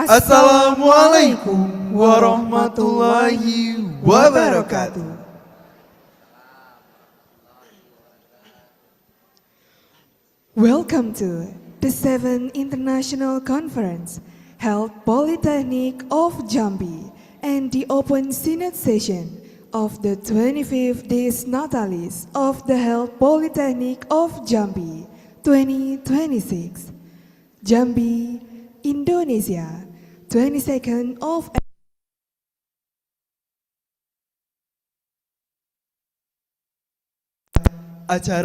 Assalamualaikum warahmatullahi wabarakatuh. Welcome to the 7th International Conference held Polytechnic of Jambi and the open synod session of the 25th Dies Natalis of the held Polytechnic of Jambi 2026. Jambi, Indonesia, 22nd of Acara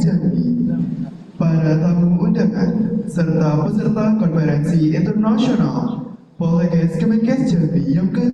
Jambi, para tamu undangan, serta peserta konferensi internasional Poltekkes Kemenkes Jambi yang ke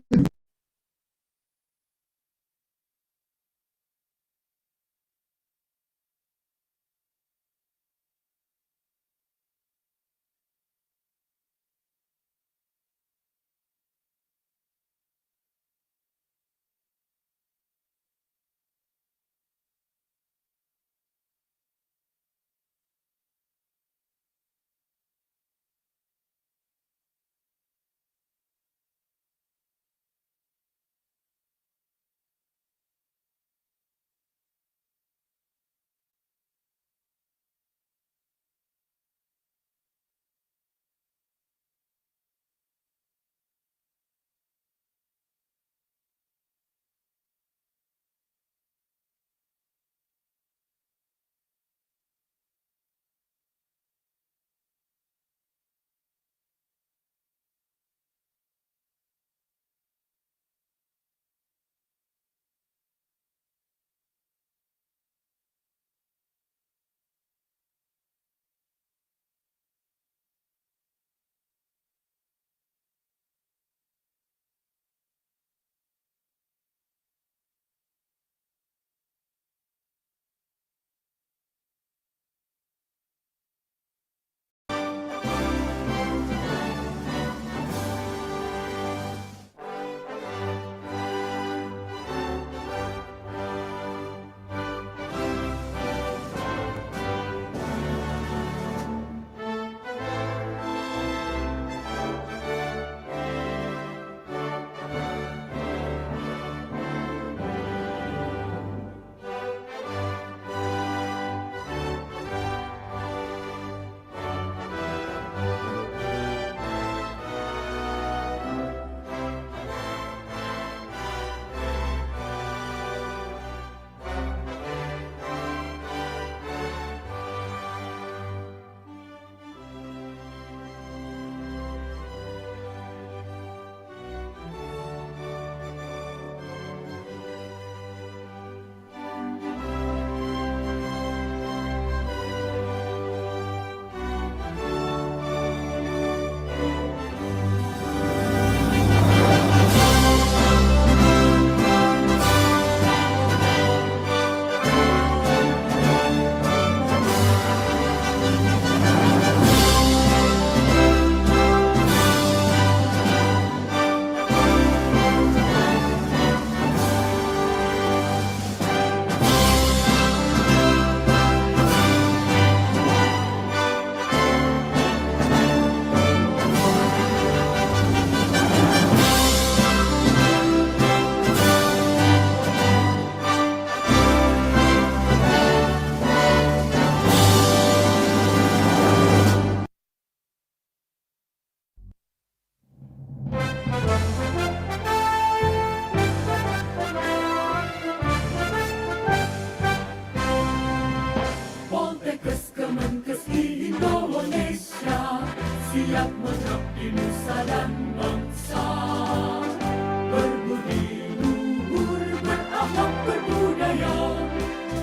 berbudaya,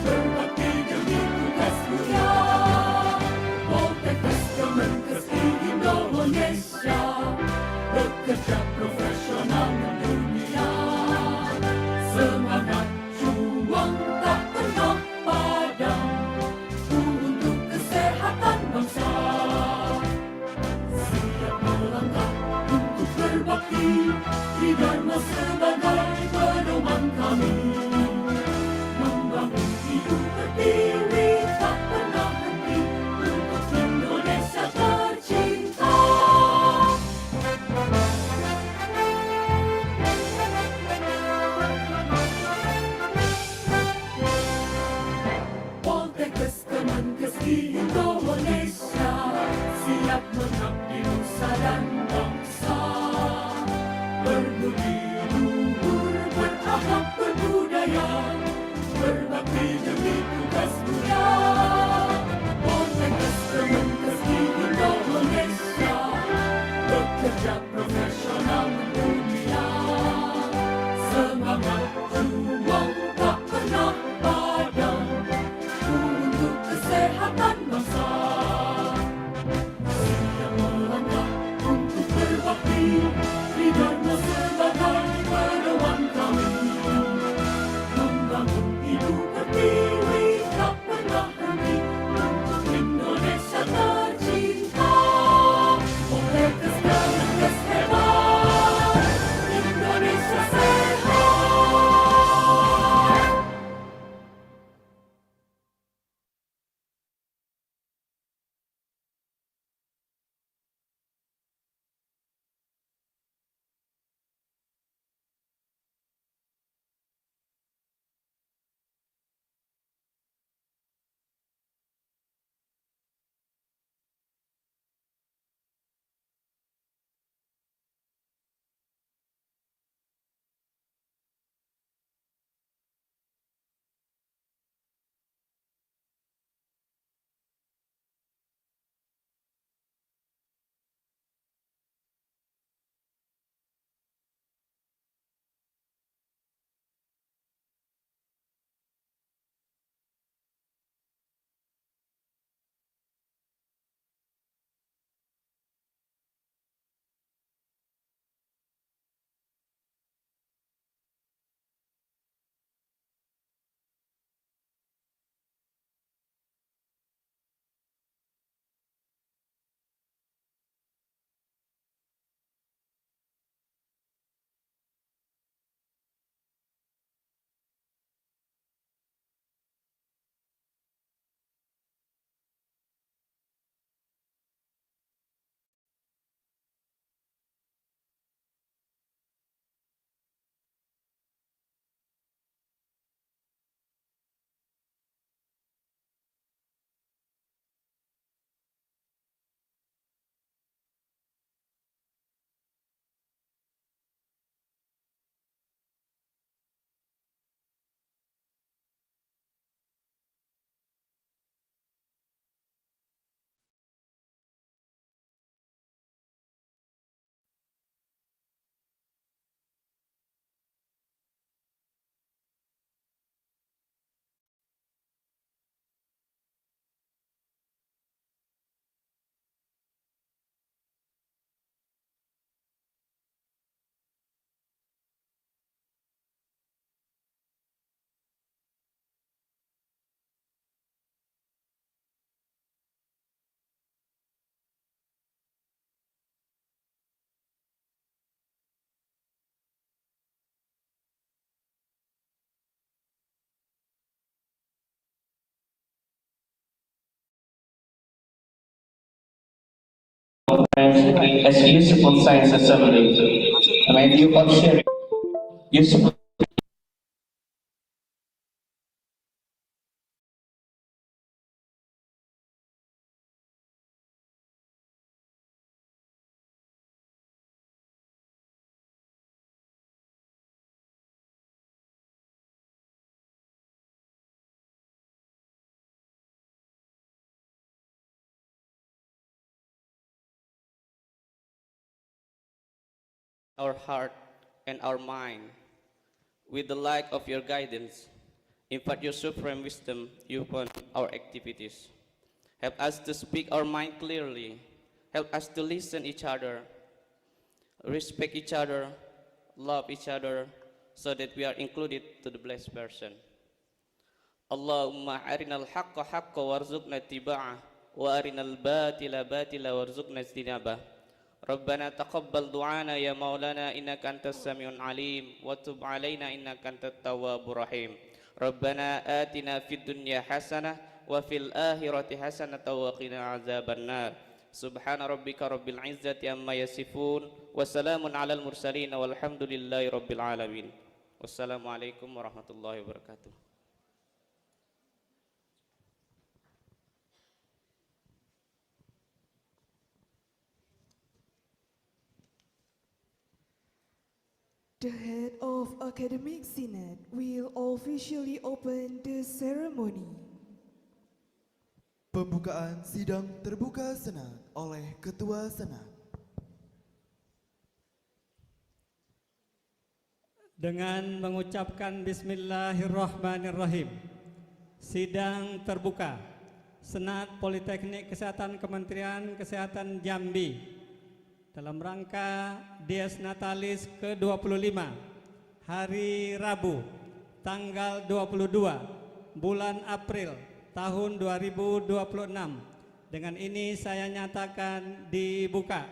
berbakti demi tugas mulia. Politechnic Kemenkes di Indonesia, bekerja profesional mendunia. Semangat juang tak pernah padam untuk kesehatan bangsa. Siap melangkah untuk berbakti di Dharma sebagai pedoman kami. Membangun hidup berdiri tak pernah henti untuk Indonesia tercinta. Politechnic Kemenkes di Indonesia, siap mengabdi nusa dan bangsa. Berbudi luhur, berakhlak berbudaya, berbakti demi tugas mulia. Politechnic Kemenkes di Indonesia, bekerja profesional mendunia. Semangat juang tak pernah padam untuk kesehatan bangsa. Siap melangkah untuk berbakti di Dharma sebagai pedoman kami. Membangun hidup berdiri tak pernah henti untuk Indonesia tercinta. Politechnic Kemenkes hebat, Indonesia sehat. as useful science assembly. My view of sharing useful our heart and our mind With the light of your guidance, impart your supreme wisdom upon our activities. Help us to speak our mind clearly. Help us to listen each other, respect each other, love each other, so that we are included to the blessed person. Allahumma arinal haqqa haqqa warzuqna tiba'ah wa arinal batila batila warzuqna istinabah. Rabbana taqabbal du'ana ya maulana innaka antas samiun alim wa tub alaina innaka antat tawwabur rahim. Rabbana atina fid dunya hasanah wa fil akhirati hasanah wa qina azabannar. Subhana rabbika rabbil izzati amma yasifun wa salamun alal mursalin walhamdulillahi rabbil alamin. Wassalamualaikum warahmatullahi wabarakatuh. The head of Academic Senate will officially open the ceremony. Pembukaan sidang terbuka Senat oleh Ketua Senat. Dengan mengucapkan Bismillahirrahmanirrahim, sidang terbuka Senat Politeknik Kesehatan Kementerian Kesehatan Jambi dalam rangka Dies Natalis ke-25 hari Rabu tanggal 22 bulan April tahun 2026. Dengan ini saya nyatakan dibuka.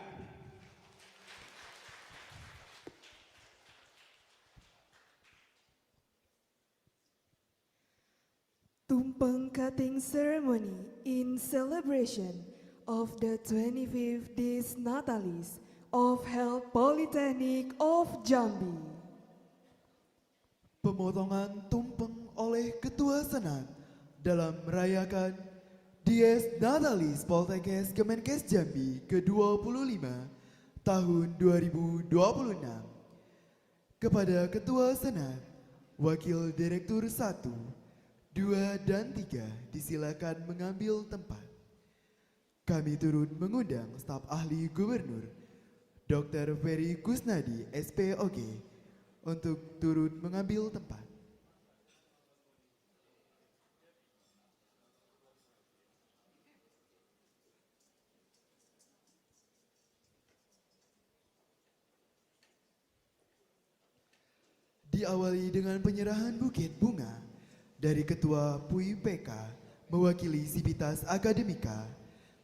Tumpeng cutting ceremony in celebration of the 25th Dies Natalis of Health Politechnic of Jambi. Pemotongan tumpeng oleh Ketua Senat dalam merayakan Dies Natalis Poltekkes Kemenkes Jambi ke-25 tahun 2026. Kepada Ketua Senat, Wakil Direktur 1, 2, dan 3 disilakan mengambil tempat. Kami turut mengundang staf ahli gubernur, Dr. Ferry Kusnadi, SPOG, untuk turut mengambil tempat. Diawali dengan penyerahan bukit bunga dari Ketua PUI PK mewakili Sivitas Akademika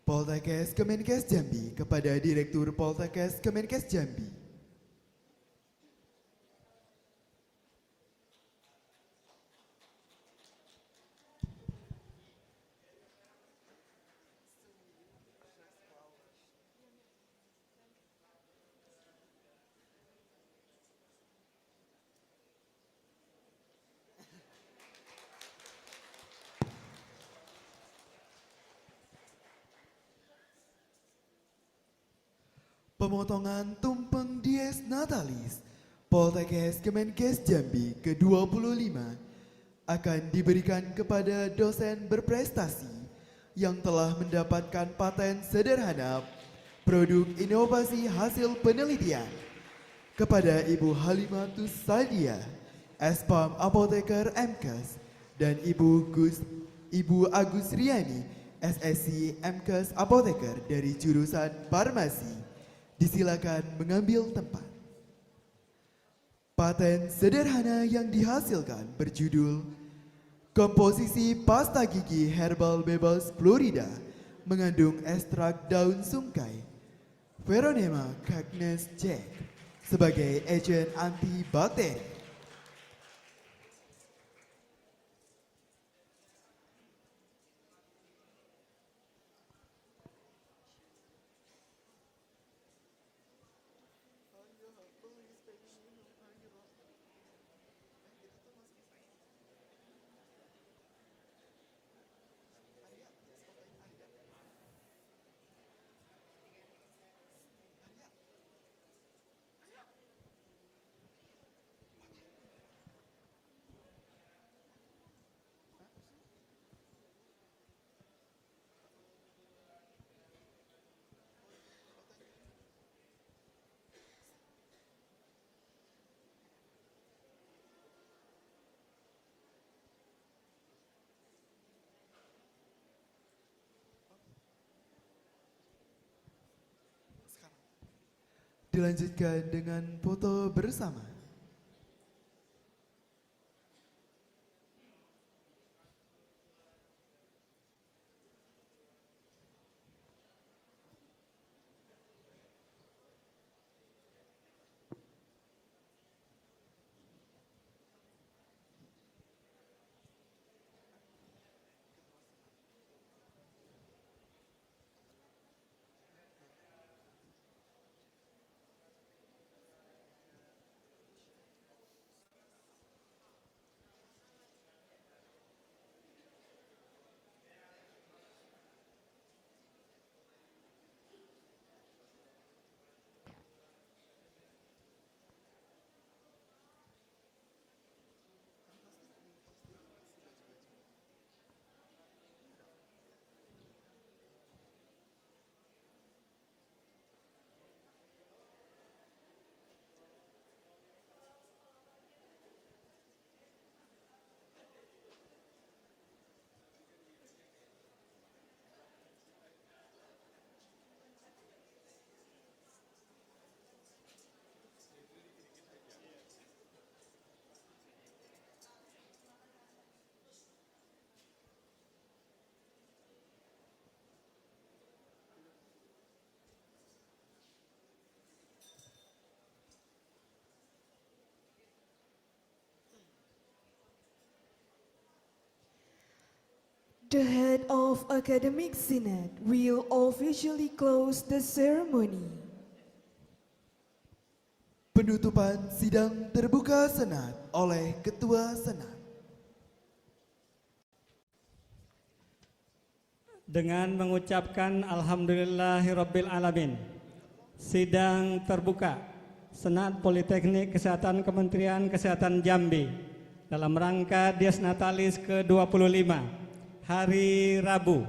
Poltekkes Kemenkes Jambi kepada Direktur Poltekkes Kemenkes Jambi. Pemotongan tumpeng Dies Natalis Poltekkes Kemenkes Jambi ke-25 akan diberikan kepada dosen berprestasi yang telah mendapatkan paten sederhana produk inovasi hasil penelitian, kepada Ibu Halimatus Sadia, Spam Apoteker MKes, dan Ibu Agus Riani, SSC MKes Apoteker dari jurusan Farmasi. Disilakan mengambil tempat. Paten sederhana yang dihasilkan berjudul Komposisi Pasta Gigi Herbal Bebas Florida mengandung ekstrak daun sungkai Veronema cagnes Jack sebagai agen antibakteri. Dilanjutkan dengan foto bersama. The head of Academic Senate will officially close the ceremony. Penutupan sidang terbuka Senat oleh Ketua Senat. Dengan mengucapkan Alhamdulillahirabbil alamin. Sidang terbuka Senat Politeknik Kesehatan Kementerian Kesehatan Jambi dalam rangka Dies Natalis ke-25 hari Rabu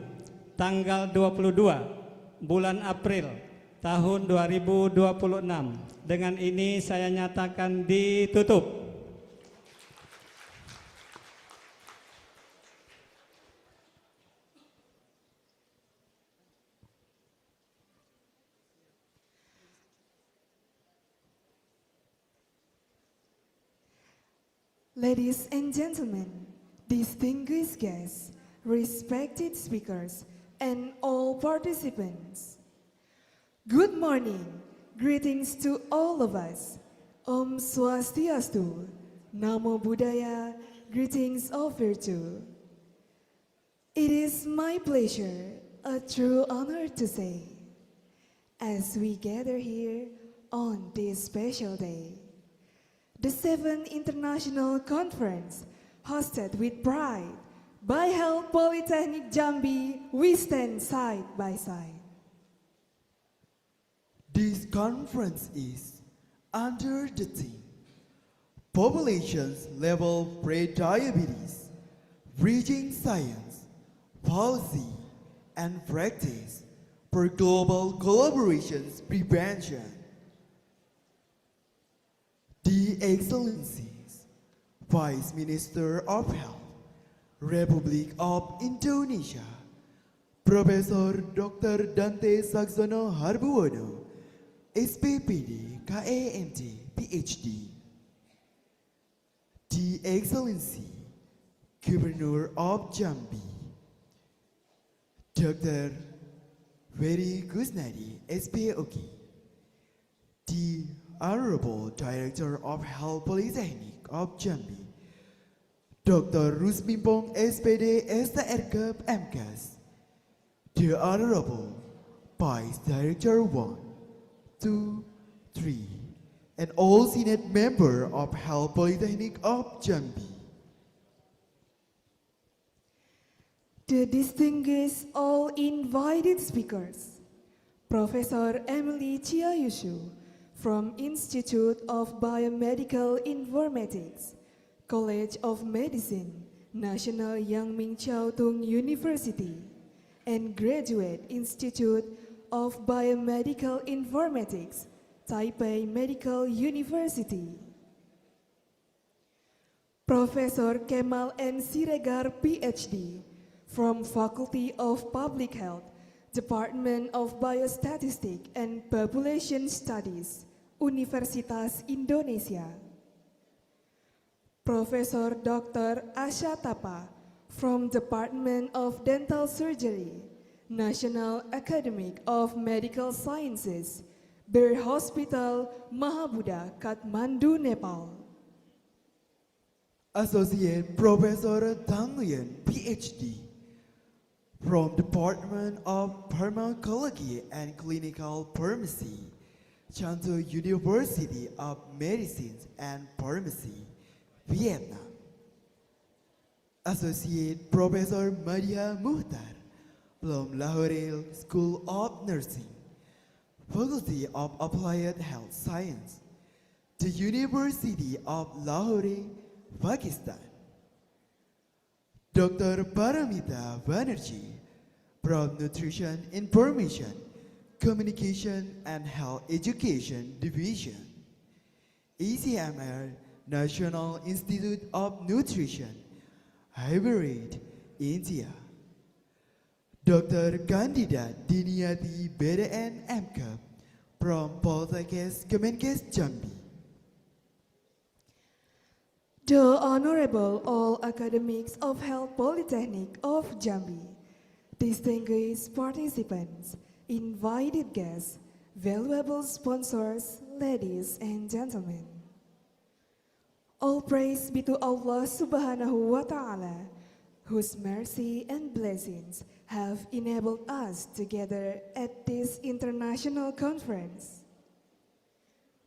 tanggal 22 bulan April tahun 2026. Dengan ini saya nyatakan ditutup. Ladies and gentlemen, distinguished guests, respected speakers, and all participants. Good morning, greetings to all of us. Om Swastiastu, Namo Buddhaya, greetings of virtue. It is my pleasure, a true honor to say, as we gather here on this special day, the 7th International Conference, hosted with pride by Health Politechnic Jambi, we stand side by side. This conference is under the theme Populations Level Pre-Diabetes, Bridging Science, Policy, and Practice for Global Collaboration's Prevention. The Excellencies, Vice Minister of Health, Republic of Indonesia, Profesor Dr. Dante Saxono Harbuwono, SPPD, KEMT, PhD. The Excellency, Governor of Jambi, Dr. Very Kusnadi, SPOK, the Honorable Director of Health Polytechnic of Jambi, Dr. Rusmimpong SPD STRK MKes, the Honorable Vice Director 1, 2, 3, and all Senate member of Health Polytechnic of Jambi. The distinguished all invited speakers, Professor Emily Chiayushu from Institute of Biomedical Informatics, College of Medicine, National Yang Ming Chiao Tung University, and Graduate Institute of Biomedical Informatics, Taipei Medical University. Professor Kemal N. Siregar, PhD, from Faculty of Public Health, Department of Biostatistics and Population Studies, Universitas Indonesia. Professor Dr. Asha Tapa from Department of Dental Surgery, National Academy of Medical Sciences, Bir Hospital, Mahabudha, Kathmandu, Nepal. Associate Professor Tang Nguyen, PhD, from Department of Pharmacology and Clinical Pharmacy, Chanto University of Medicine and Pharmacy, Vietnam. Associate Professor Maria Muhtar, from Lahore School of Nursing, Faculty of Applied Health Science, the University of Lahore, Pakistan. Dr. Paramita Banerjee, from Nutrition Information, Communication and Health Education Division, ACMR National Institute of Nutrition, Hyderabad, India. Dr. Candida Diniati BDN MCAP, from Politechnic of Jambi. The Honorable All Academics of Health Polytechnic of Jambi, distinguished participants, invited guests, valuable sponsors, ladies and gentlemen. All praise be to Allah Subhanahu wa Ta'ala, whose mercy and blessings have enabled us to gather at this international conference.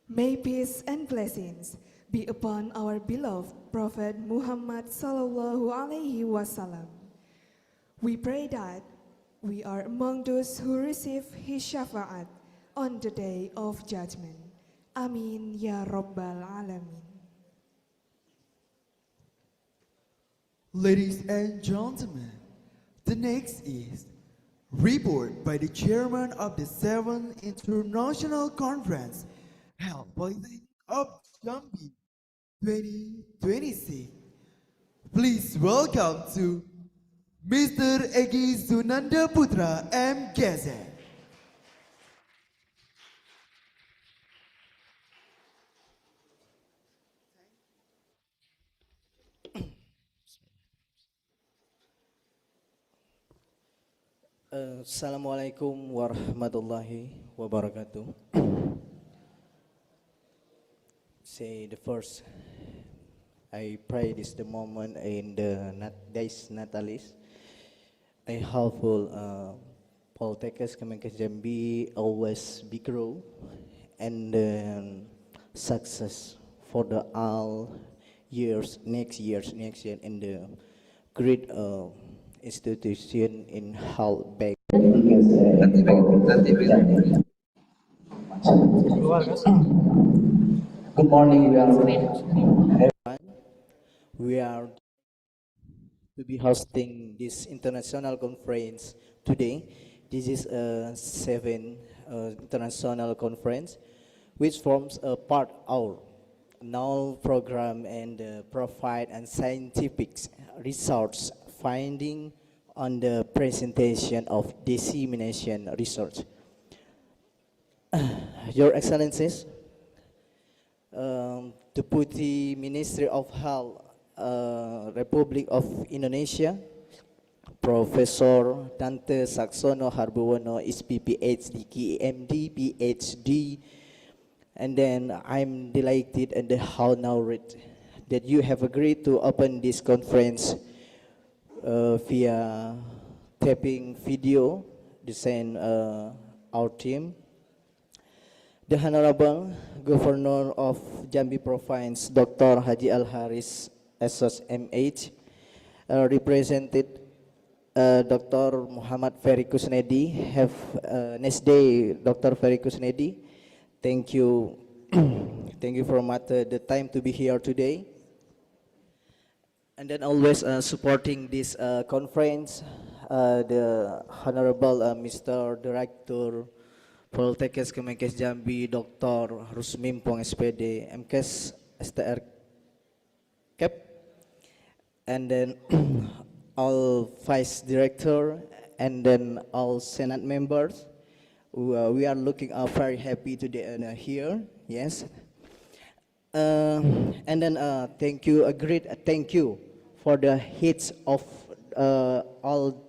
May peace and blessings be upon our beloved Prophet Muhammad Sallallahu Alaihi Wasallam. We pray that we are among those who receive his shafa'at on the day of judgment. Amin ya Rabbal Alamin. Ladies and gentlemen, the next is report by the chairman of the 7th International Conference held Politechnic of Jambi 2026. Please welcome to Mr. Egi Sunanda Putra M. Gazet. Assalamualaikum warahmatullahi wabarakatuh. Say the first, I pray this the moment in the days Natalis. I hope Politechnic of Jambi always be grow and success for the all years, next year in the great institution in health back. Good morning, everyone. We are to be hosting this international conference today. This is a 7th international conference, which forms a part of our now program and provide and scientific research finding on the presentation of dissemination research. Your Excellencies, Deputy Ministry of Health, Republic of Indonesia, Professor Dante Saksono Harbuwono is PhD, KMD, PhD, and then I'm delighted and how now that you have agreed to open this conference via tapping video, design our team. The Honorable Governor of Jambi Province, Dr. Haji Al-Haris Esos MH, represented Dr. Muhammad Ferry Kusnedi. Have a nice day, Dr. Ferry Kusnedi. Thank you. Thank you for the time to be here today. And then always supporting this conference, the Honorable Mr. Director Politechnic Kemenkes Jambi, Dr. Rusmimpong SPD, MKes STR Cap, and then all Vice Director, and then all Senate members. We are looking very happy today here Yes. And then thank you, a great thank you for the heads of all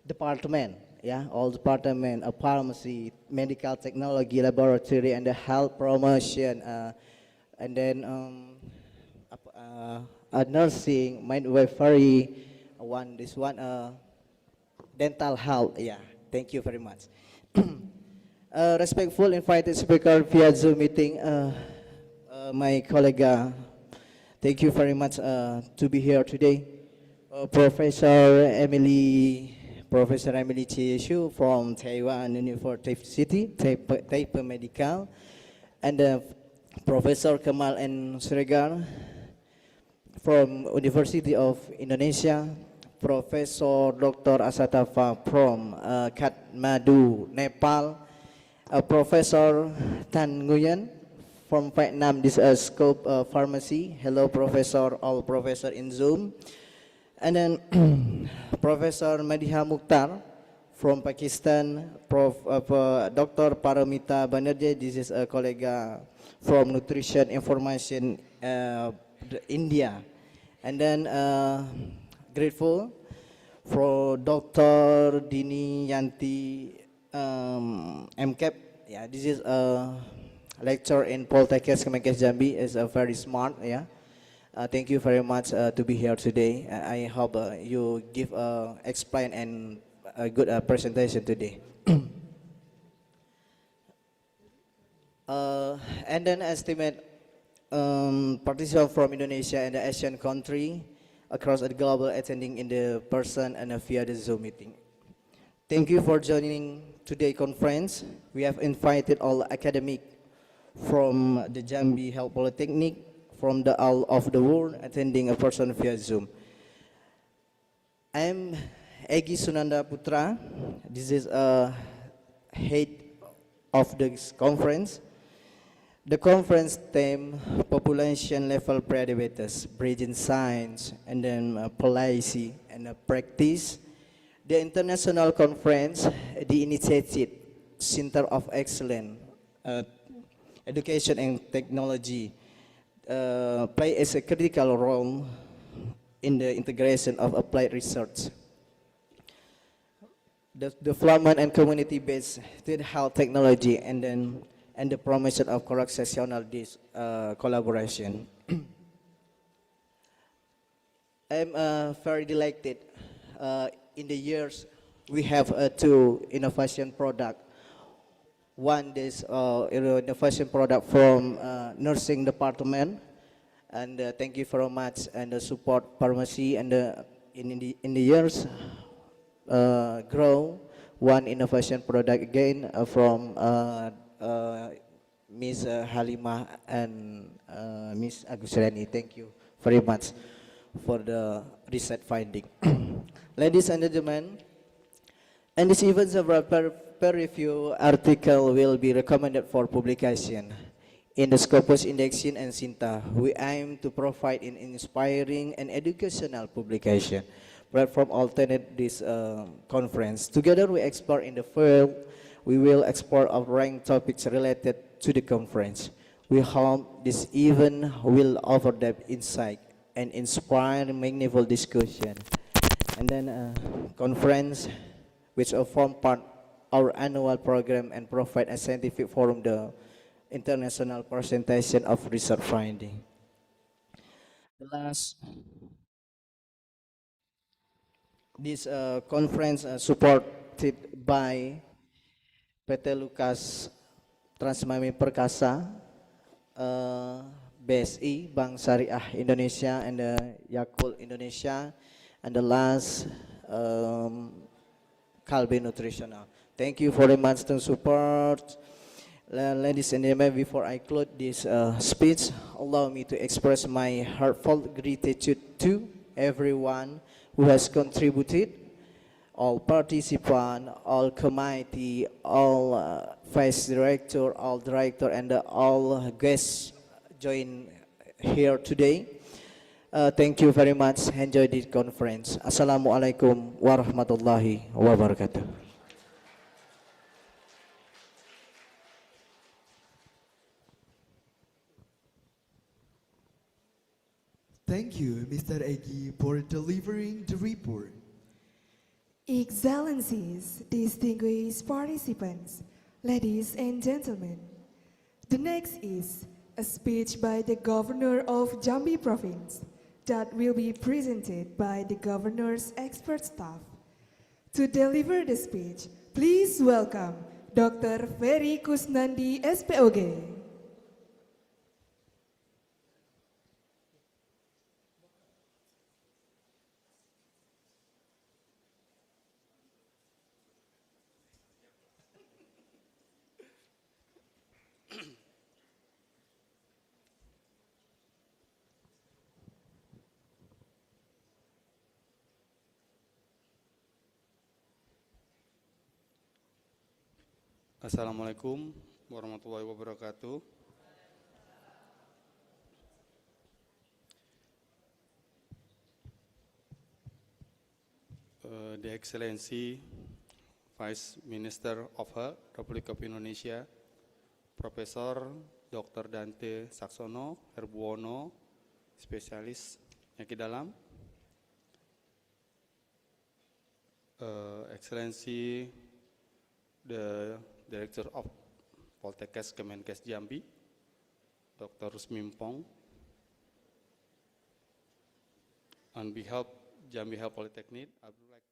department, yeah, all department of pharmacy, medical technology, laboratory, and the health promotion, and then nursing, midwifery, this one, dental health. Yeah, thank you very much. Respectful invited speaker via Zoom meeting, my colleague, thank you very much to be here today. Professor Emily Chieshu from Taiwan University, Taipei Medical, and Professor Kamal N. Sregar from University of Indonesia, Professor Dr. Asatafa from Kathmandu, Nepal, Professor Tan Nguyen from Vietnam. This is Scope Pharmacy. Hello, Professor, all professor in Zoom. And then Professor Madiha Mukhtar from Pakistan, Dr. Paramita Banerjee. This is a colleague from Nutrition Information India. And then grateful for Dr. Dini Yanti MCAP. Yeah, this is a lecturer in Politechnic of Jambi. Is a very smart. Yeah. Thank you very much to be here today. I hope you give explain and a good presentation today. And then estimate participants from Indonesia and the Asian country across the global attending in the person and via the Zoom meeting. Thank you for joining today's conference. We have invited all academic from the Jambi Health Polytechnic, from the all of the world attending a person via Zoom. I am Egi Sunanda Putra. This is a head of this conference. The conference theme, population level pre-diabetes, bridging science, and then policy and practice. The international conference, the initiative Center of Excellence, Education and Technology, play as a critical role in the integration of applied research. The development and community-based health technology, and the promotion of cross-sectional collaboration. I'm very delighted. In the years, we have two innovation product. One is innovation product from nursing department, and thank you very much, and the support pharmacy, and in the years grow one innovation product again from Ms. Halimah and Ms. Agusrani. Thank you very much for the research finding. Ladies and gentlemen, and this event several peer review article will be recommended for publication in the Scopus Indexing and Sinta. We aim to provide an inspiring and educational publication platform alternate this conference. Together we explore in the field. We will explore a range topics related to the conference. We hope this event will offer depth insight and inspire meaningful discussion. And then conference, which will form part our annual program and provide a scientific forum, the international presentation of research finding. The last, this conference supported by PT Lukas Transmami Perkasa, BSI, Bank Syariah Indonesia, and Yakult Indonesia, and the last Kalbe Nutritional. Thank you very much to support. Ladies and gentlemen, before I close this speech, allow me to express my heartfelt gratitude to everyone who has contributed, all participants, all committee, all vice director, all director, and all guests join here today. Thank you very much. Enjoy this conference. Assalamualaikum warahmatullahi wabarakatuh. . Thank you, Mr. Egi, for delivering the report. Excellencies, distinguished participants, ladies and gentlemen, the next is a speech by the Governor of Jambi Province that will be presented by the Governor's expert staff. To deliver the speech, please welcome Dr. Ferry Kusnandi, SPOG. Assalamualaikum warahmatullahi wabarakatuh. The Excellency Vice Minister of Health Republik of Indonesia, Profesor Dr. Dante Saksono Herbuwono, spesialis penyakit dalam, Excellency the Director of Politechnic of Jambi, Dr. Rusmimpong, on behalf of Jambi Health Polytechnic, I would like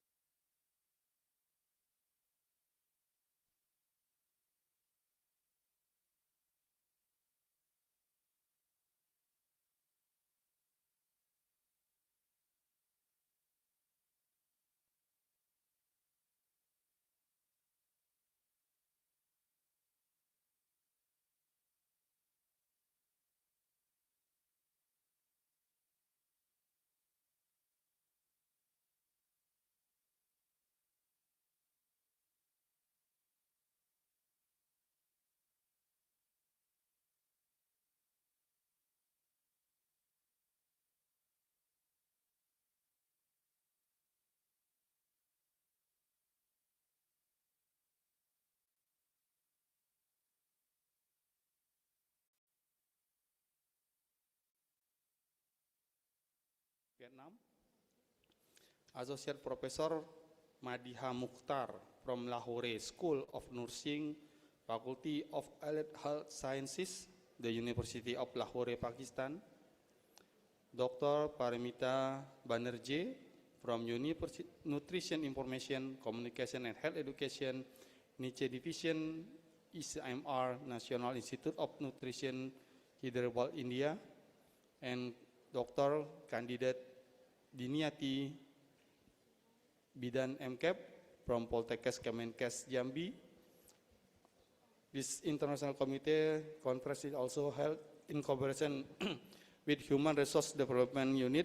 Vietnam, Associate Professor Madiha Mukhtar from Lahore School of Nursing, Faculty of Allied Health Sciences, the University of Lahore, Pakistan, Dr. Paramita Banerjee from Nutrition Information, Communication and Health Education, Niche Division, ICMR, National Institute of Nutrition, Hyderabad, India, and Dr. Candidate Diniati Bidan MCAP from Politechnic Kemenkes Jambi. This international committee conference is also held in cooperation with Human Resource Development Unit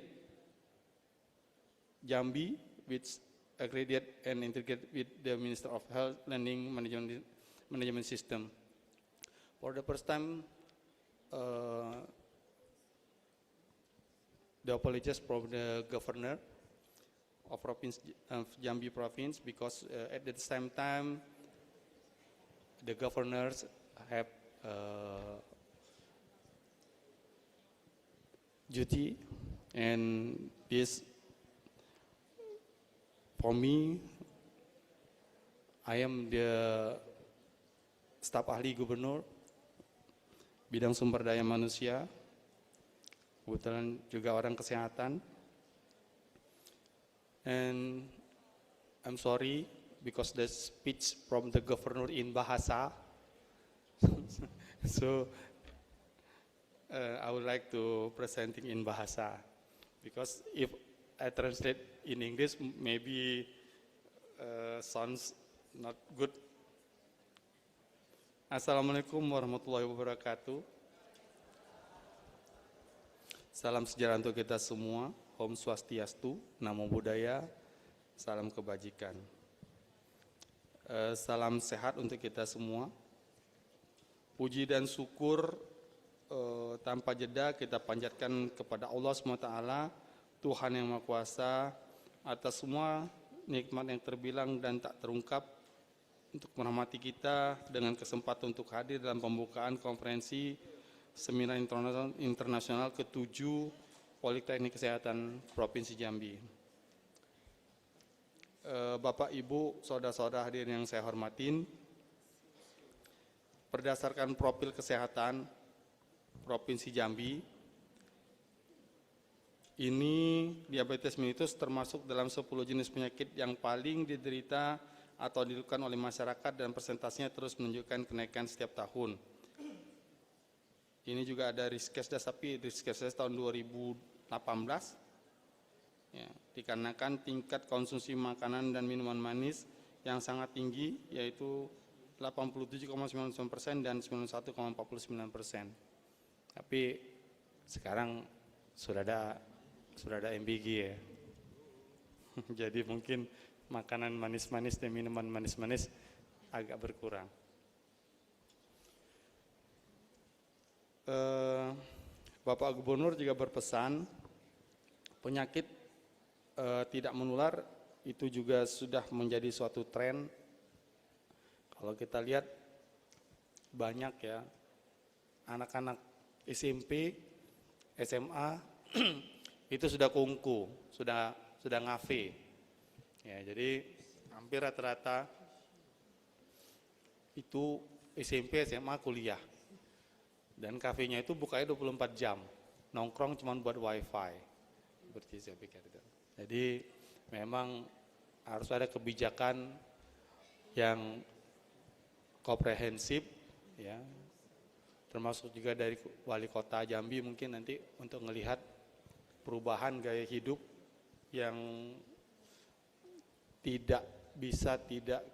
Jambi, which accredited and integrated with the Minister of Health Learning Management System. For the first time, the apologies from the Governor of Jambi Province, because at the same time the governors have duty, and this for me, I am the staf ahli gubernur bidang sumber daya manusia, kebetulan juga orang kesehatan. And I'm sorry because the speech from the governor in Bahasa. So I would like to presenting in Bahasa, because if I translate in English maybe sounds not good. Assalamualaikum warahmatullahi wabarakatuh. Salam sejahtera untuk kita semua. Om Swastiastu, Namo Buddhaya, salam kebajikan. Salam sehat untuk kita semua. Puji dan syukur tanpa jeda kita panjatkan kepada Allah SWT, Tuhan yang Maha Kuasa, atas semua nikmat yang terbilang dan tak terungkap, untuk merahmati kita dengan kesempatan untuk hadir dalam pembukaan konferensi Seminar Internasional ke-7 Politechnic Kesehatan Provinsi Jambi. Bapak, Ibu, saudara-saudara hadirin yang saya hormatin, berdasarkan profil kesehatan Provinsi Jambi, ini diabetes mellitus termasuk dalam 10 jenis penyakit yang paling diderita atau dilukan oleh masyarakat dan persentasenya terus menunjukkan kenaikan setiap tahun. Ini juga ada riskesdas, tapi riskesdas tahun 2018, ya, dikarenakan tingkat konsumsi makanan dan minuman manis yang sangat tinggi, yaitu 87,99% dan 91,49%. Tapi sekarang sudah ada MBG ya. Jadi mungkin makanan manis-manis dan minuman manis-manis agak berkurang. Bapak Gubernur juga berpesan penyakit tidak menular itu juga sudah menjadi suatu tren. Kalau kita lihat banyak ya anak-anak SMP, SMA itu sudah kungku, sudah ngafe. Ya, jadi hampir rata-rata itu SMP, SMA, kuliah. Dan kafenya itu bukanya 24 jam, nongkrong cuma buat wifi, seperti saya pikir itu. Jadi memang harus ada kebijakan yang komprehensif, ya, termasuk juga dari wali kota Jambi mungkin nanti untuk melihat perubahan gaya hidup yang tidak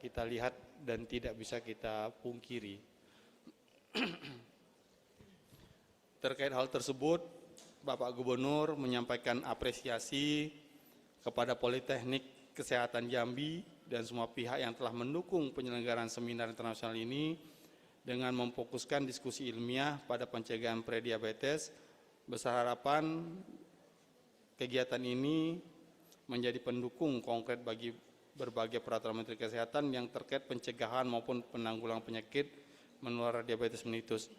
kita lihat dan tidak bisa kita pungkiri. Terkait hal tersebut, Bapak Gubernur menyampaikan apresiasi kepada Politechnic Kesehatan Jambi dan semua pihak yang telah mendukung penyelenggaraan seminar internasional ini dengan memfokuskan diskusi ilmiah pada pencegahan prediabetes. Besar harapan kegiatan ini menjadi pendukung konkret bagi berbagai peraturan Menteri Kesehatan yang terkait pencegahan maupun penanggulangan penyakit menular diabetes mellitus.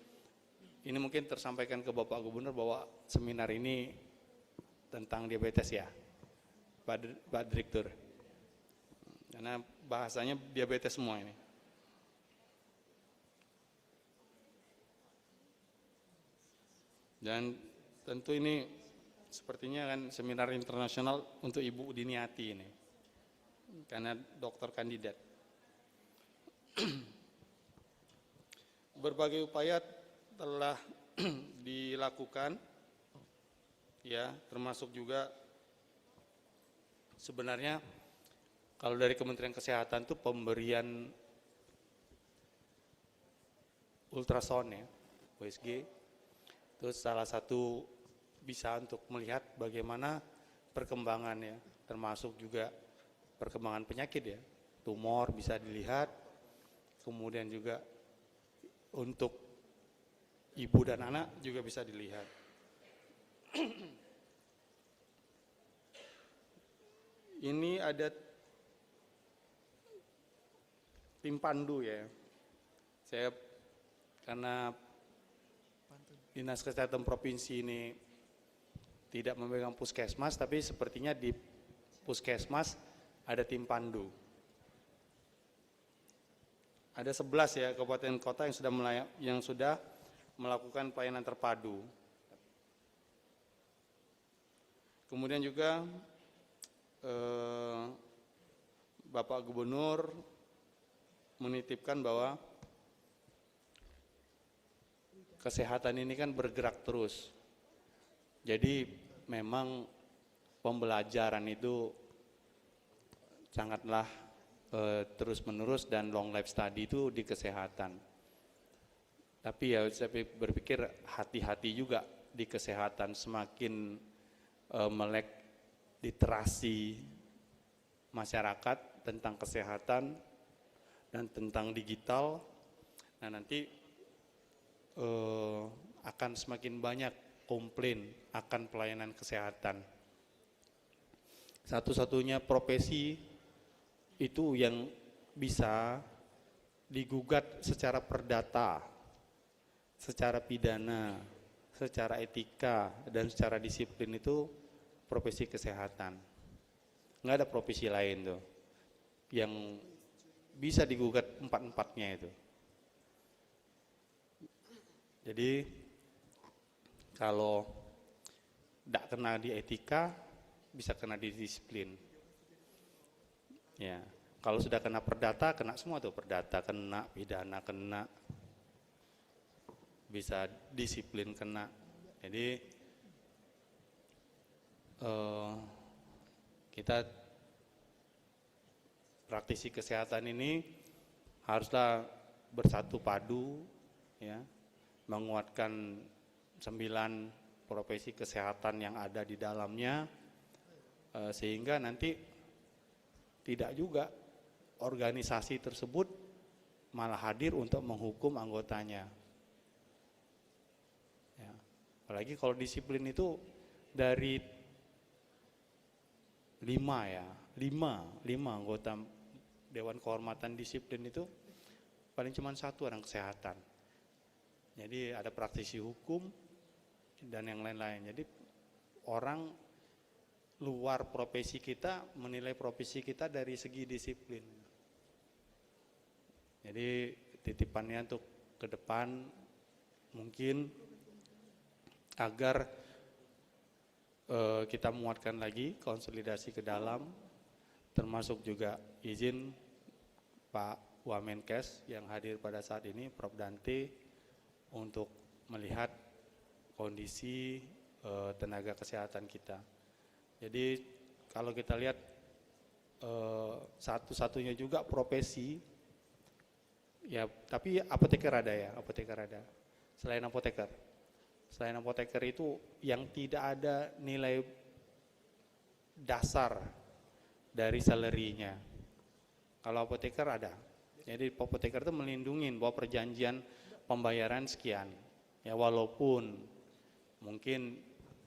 Ini mungkin tersampaikan ke Bapak Gubernur bahwa seminar ini tentang diabetes ya, Pak Direktur. Karena bahasanya diabetes semua ini. Dan tentu ini sepertinya kan seminar internasional untuk Ibu Diniati ini, karena dokter kandidat. Berbagai upaya telah dilakukan, ya, termasuk juga sebenarnya kalau dari Kementerian Kesehatan itu pemberian ultrasound ya, USG, itu salah satu bisa untuk melihat bagaimana perkembangannya, termasuk juga perkembangan penyakit ya, tumor bisa dilihat, kemudian juga untuk ibu dan anak juga bisa dilihat. Ini ada tim pandu ya. Saya karena Dinas Kesehatan Provinsi ini tidak memegang puskesmas, tapi sepertinya di puskesmas ada tim pandu. Ada 11 ya kabupaten kota yang sudah melakukan pelayanan terpadu. Kemudian juga Bapak Gubernur menitipkan bahwa kesehatan ini kan bergerak terus. Jadi memang pembelajaran itu sangatlah terus-menerus dan long life study itu di kesehatan. Tapi ya saya berpikir hati-hati juga di kesehatan, semakin melek literasi masyarakat tentang kesehatan dan tentang digital. Nah nanti akan semakin banyak komplain akan pelayanan kesehatan. Satu-satunya profesi itu yang bisa digugat secara perdata, secara pidana, secara etika dan secara disiplin itu profesi kesehatan. Nggak ada profesi lain tuh yang bisa digugat empat-empatnya itu. Jadi kalau tidak kena di etika, bisa kena di disiplin. Ya, kalau sudah kena perdata, kena semua tuh, perdata kena, pidana kena, bisa disiplin kena. Jadi kita praktisi kesehatan ini haruslah bersatu padu, ya, menguatkan 9 profesi kesehatan yang ada di dalamnya, sehingga nanti tidak juga organisasi tersebut malah hadir untuk menghukum anggotanya. Ya, apalagi kalau disiplin itu dari 5 anggota Dewan Kehormatan Disiplin itu paling cuma 1 orang kesehatan. Jadi ada praktisi hukum dan yang lain-lain. Jadi orang luar profesi kita menilai profesi kita dari segi disiplin. Jadi titipannya untuk ke depan mungkin agar kita muatkan lagi konsolidasi ke dalam, termasuk juga izin Pak Wamenkes yang hadir pada saat ini, Prof. Dante, untuk melihat kondisi tenaga kesehatan kita. Jadi kalau kita lihat satu-satunya juga profesi, ya tapi apoteker ada ya, apoteker ada. Selain apoteker itu yang tidak ada nilai dasar dari salary-nya. Kalau apoteker ada. Jadi apoteker itu melindungi bahwa perjanjian pembayaran sekian. Ya walaupun mungkin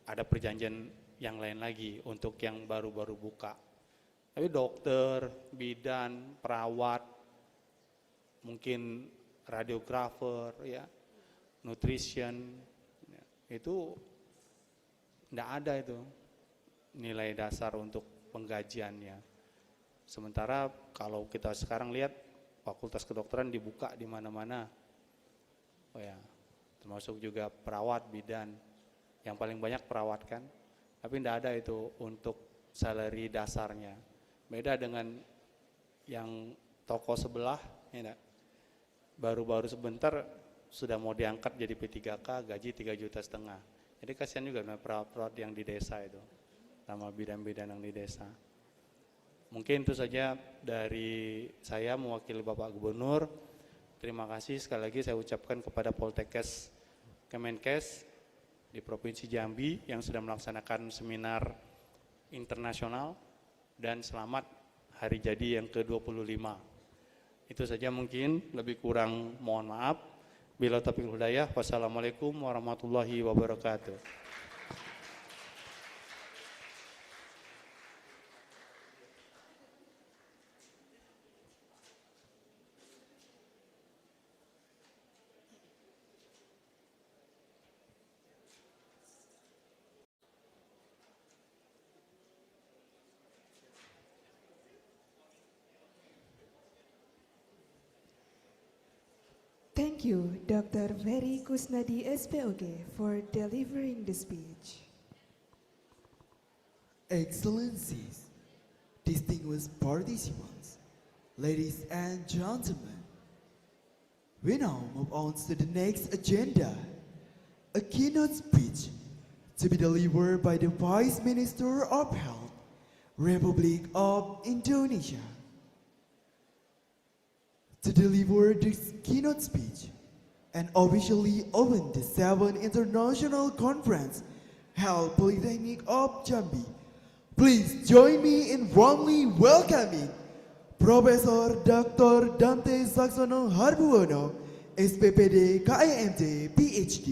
ada perjanjian yang lain lagi untuk yang baru-baru buka. Tapi dokter, bidan, perawat, mungkin radiografer, ya, nutrition, ya, itu tidak ada itu nilai dasar untuk penggajiannya. Sementara kalau kita sekarang lihat fakultas kedokteran dibuka di mana-mana, oh ya, termasuk juga perawat, bidan, yang paling banyak perawat kan, tapi tidak ada itu untuk salary dasarnya. Beda dengan yang toko sebelah, ya, baru-baru sebentar sudah mau diangkat jadi P3K, gaji 3,5 juta. Jadi kasihan juga dengan perawat-perawat yang di desa itu, sama bidan-bidan yang di desa. Mungkin itu saja dari saya mewakili Bapak Gubernur. Terima kasih sekali lagi saya ucapkan kepada Poltekkes Kemenkes di Provinsi Jambi yang sudah melaksanakan seminar internasional, dan selamat hari jadi yang ke-25. Itu saja mungkin, lebih kurang mohon maaf. Bila taufiq hidayah, wassalamualaikum warahmatullahi wabarakatuh. Thank you, Dr. Ferry Kusnadi SPOG, for delivering the speech. Excellencies, distinguished participants, ladies and gentlemen, we now move on to the next agenda, a keynote speech to be delivered by the Vice Minister of Health, Republic of Indonesia. To deliver this keynote speech and officially open the 7th International Conference held Politechnic of Jambi, please join me in warmly welcoming Profesor Dr. Dante Saksono Harbuono, SPPD KIMT PhD.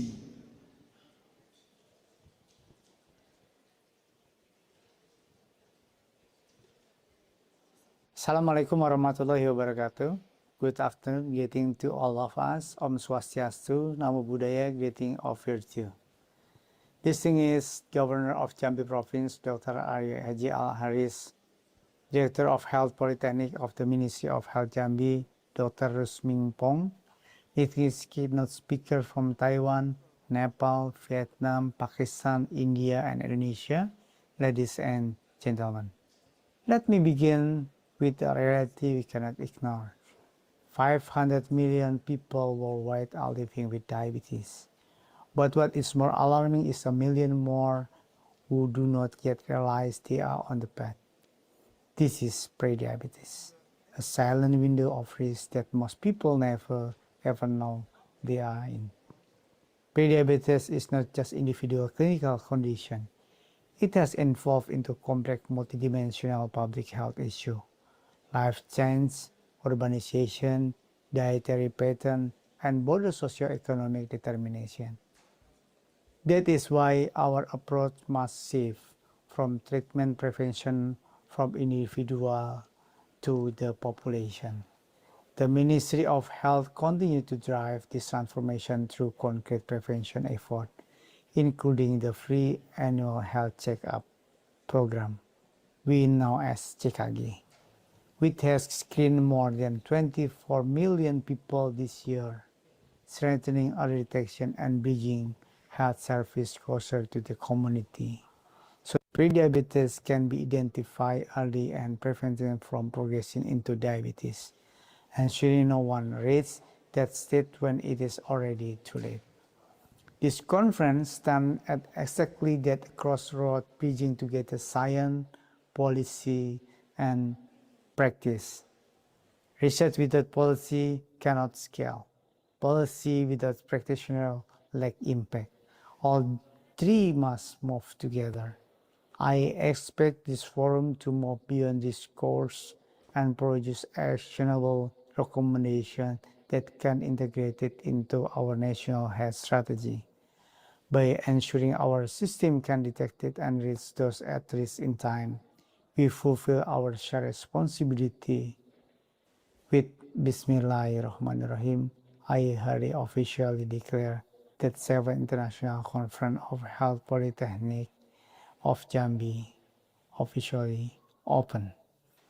Assalamualaikum warahmatullahi wabarakatuh. Good afternoon, greeting to all of us. Om Swastiastu, Namo Buddhaya, greeting of virtue. Distinguished Governor of Jambi Province, Dr. Haji Al-Haris, Director of Health Polytechnic of the Ministry of Health Jambi, Dr. Rusming Pong, distinguished keynote speaker from Taiwan, Nepal, Vietnam, Pakistan, India, and Indonesia, ladies and gentlemen. Let me begin with a reality we cannot ignore. 500 million people worldwide are living with diabetes. But what is more alarming is a million more who do not yet realize they are on the path. This is prediabetes, a silent window of risk that most people never ever know they are in. Prediabetes is not just individual clinical condition. It has evolved into complex multidimensional public health issue. Life change, urbanization, dietary pattern, and broader socioeconomic determination. That is why our approach must shift from treatment prevention from individual to the population. The Ministry of Health continues to drive this transformation through concrete prevention efforts, including the free annual health check-up program, we know as CKG, which has screened more than 24 million people this year, strengthening early detection and bringing health service closer to the community. So prediabetes can be identified early and prevented from progressing into diabetes, ensuring no one reaches that state when it is already too late. This conference stands at exactly that crossroad, bridging together science, policy, and practice. Research without policy cannot scale. Policy without practitioner lack impact. All three must move together. I expect this forum to move beyond discourse and produce actionable recommendations that can integrate it into our national health strategy. By ensuring our system can detect it and reach those at risk in time, we fulfill our shared responsibility. With Bismillahirrahmanirrahim, I hereby officially declare that 7th International Conference of Health Polytechnic of Jambi officially open.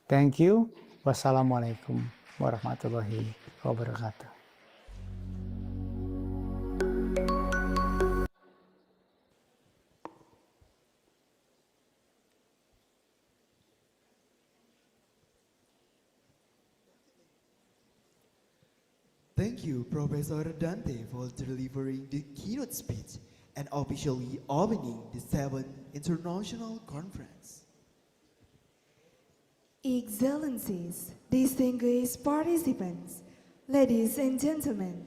Thank you. Wassalamualaikum warahmatullahi wabarakatuh. Thank you, Professor Dante, for delivering the keynote speech and officially opening the 7th International Conference. Excellencies, distinguished participants, ladies and gentlemen,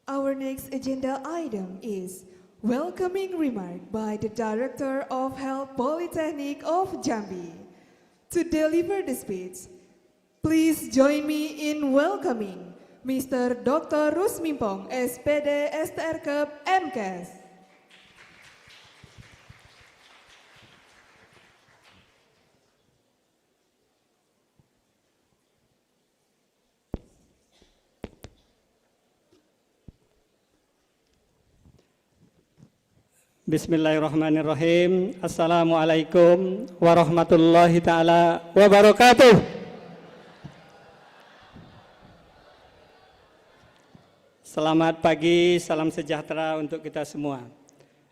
our next agenda item is welcoming remark by the Director of Health Polytechnic of Jambi. To deliver the speech, please join me in welcoming Mr. Dr. Rusming Pong, SPD STRK MKes. Bismillahirrahmanirrahim. Assalamualaikum warahmatullahi ta'ala wabarakatuh. Selamat pagi, salam sejahtera untuk kita semua.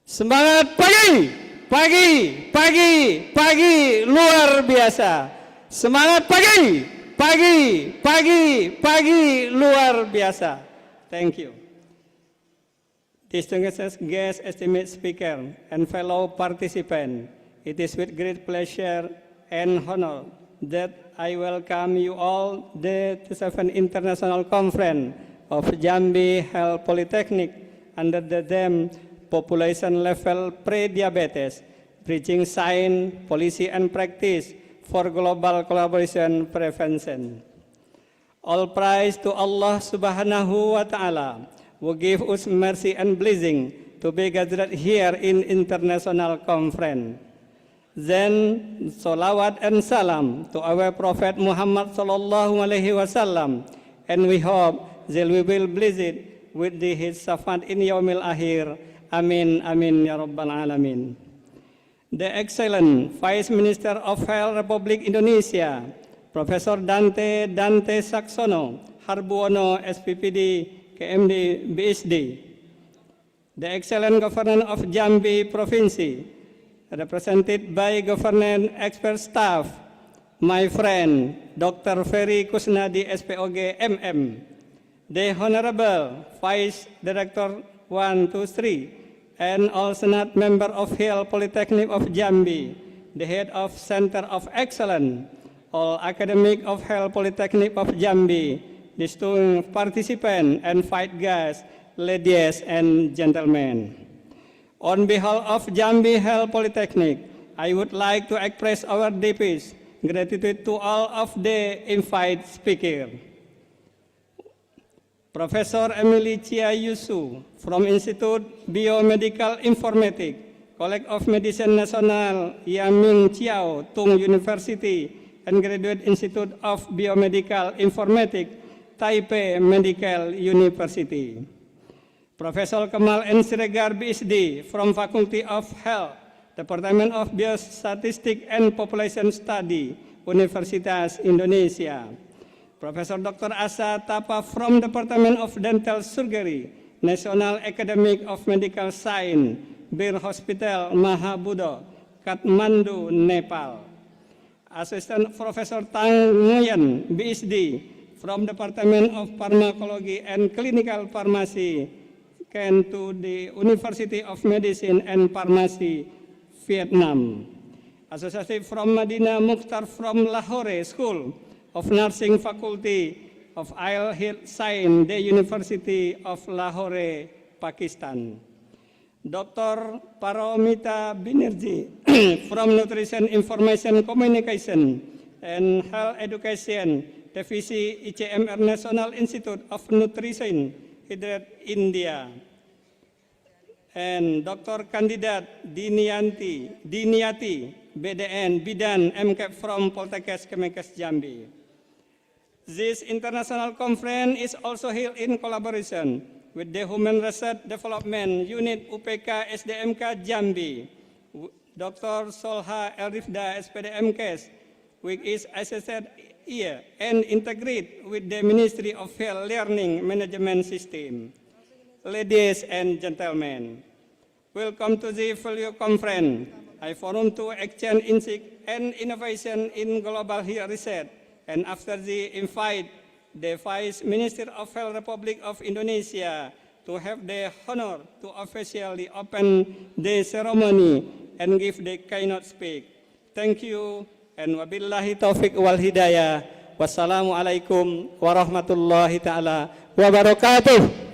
Semangat pagi, pagi, pagi, pagi, luar biasa. Semangat pagi, pagi, pagi, pagi, luar biasa. Thank you. Distinguished guest, esteemed speaker, and fellow participant, it is with great pleasure and honor that I welcome you all to the 7th International Conference of Jambi Health Polytechnic under the theme Population Level Pre-Diabetes, Bridging Science, Policy and Practice for Global Collaboration Prevention. All praise to Allah Subhanahu wa Ta'ala, who give us mercy and blessing to be gathered here in international conference. Then, salawat and salam to our Prophet Muhammad sallallahu alaihi wasallam, and we hope that we will bless it with his safat in Yawmil Akhir Amin, amin, ya Rabbal Alamin. The excellent Vice Minister of Health Republic Indonesia, Profesor Dante Saxono, Harbuono, SPPD, KMD, BSD. The excellent Governor of Jambi Province, represented by Governor Expert Staff, my friend, Dr. Ferry Kusnadi, SPOG, MM. The Honorable Vice Director 123, and all Senate member of Hill Polytechnic of Jambi, the head of Center of Excellence, all academic of Hill Polytechnic of Jambi, distinguished participants and fight guests, ladies and gentlemen. On behalf of Jambi Hill Polytechnic, I would like to express our deepest gratitude to all of the invited speakers. Professor Emily Chia Yusu from Institute Biomedical Informatics, College of Medicine National Yaming Chiao, Tung University, and Graduate Institute of Biomedical Informatics, Taipei Medical University. Professor Kamal N. Siregar, BSD, from Faculty of Health, Department of Biostatistics and Population Study, Universitas Indonesia. Professor Dr. Asa Tapa from Department of Dental Surgery, National Academy of Medical Science, Bir Hospital Mahabodho, Kathmandu, Nepal. Assistant Professor Tang Nguyen, BSD, from Department of Pharmacology and Clinical Pharmacy, Ken to the University of Medicine and Pharmacy, Vietnam. Associate from Madinah Mukhtar from Lahore School of Nursing Faculty of Health Science, the University of Lahore, Pakistan. Dr. Paramita Banerjee from Nutrition Information Communication and Health Education, Divisi ICMR National Institute of Nutrition, Hyderabad, India. And Dr. Candidate Diniati, BDN, Bidan, MCAP from Politechnic of Jambi. This international conference is also held in collaboration with the Human Research Development Unit UPK SDMK Jambi, Dr. Solha Elrifda SPDMKes, which is assessed here and integrate with the Ministry of Health Learning Management System. Ladies and gentlemen, welcome to the value conference. I forum to exchange insight and innovation in global health research. And after the invite, the Vice Minister of Health Republic of Indonesia to have the honor to officially open the ceremony and give the keynote speak. Thank you, and wabillahi taufiq wal hidayah. Wassalamualaikum warahmatullahi ta'ala wabarakatuh.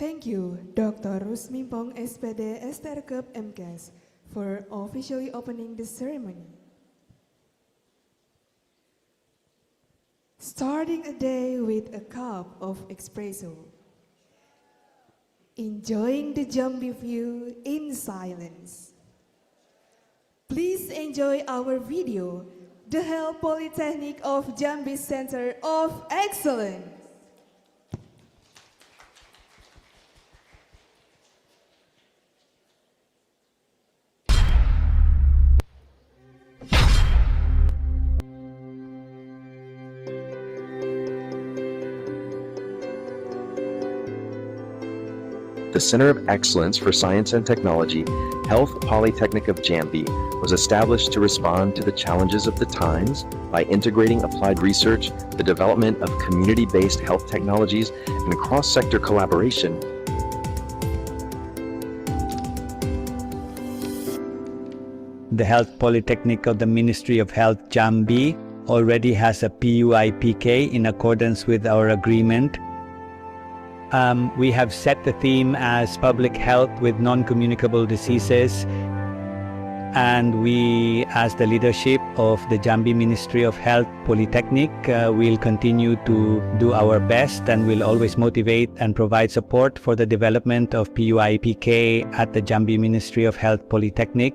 Thank you, Dr. Rusmimpong SPD Esterkep MKes, for officially opening the ceremony. Starting a day with a cup of espresso. Enjoying the Jambi view in silence. Please enjoy our video, The Hill Polytechnic of Jambi Center of Excellence. The Center of Excellence for Science and Technology, Health Polytechnic of Jambi, was established to respond to the challenges of the times by integrating applied research, the development of community-based health technologies, and cross-sector collaboration. The Health Polytechnic of the Ministry of Health Jambi already has a PUI-PK in accordance with our agreement. We have set the theme as public health with non-communicable diseases. And we, as the leadership of the Jambi Ministry of Health Polytechnic, will continue to do our best and will always motivate and provide support for the development of PUIPK at the Jambi Ministry of Health Polytechnic.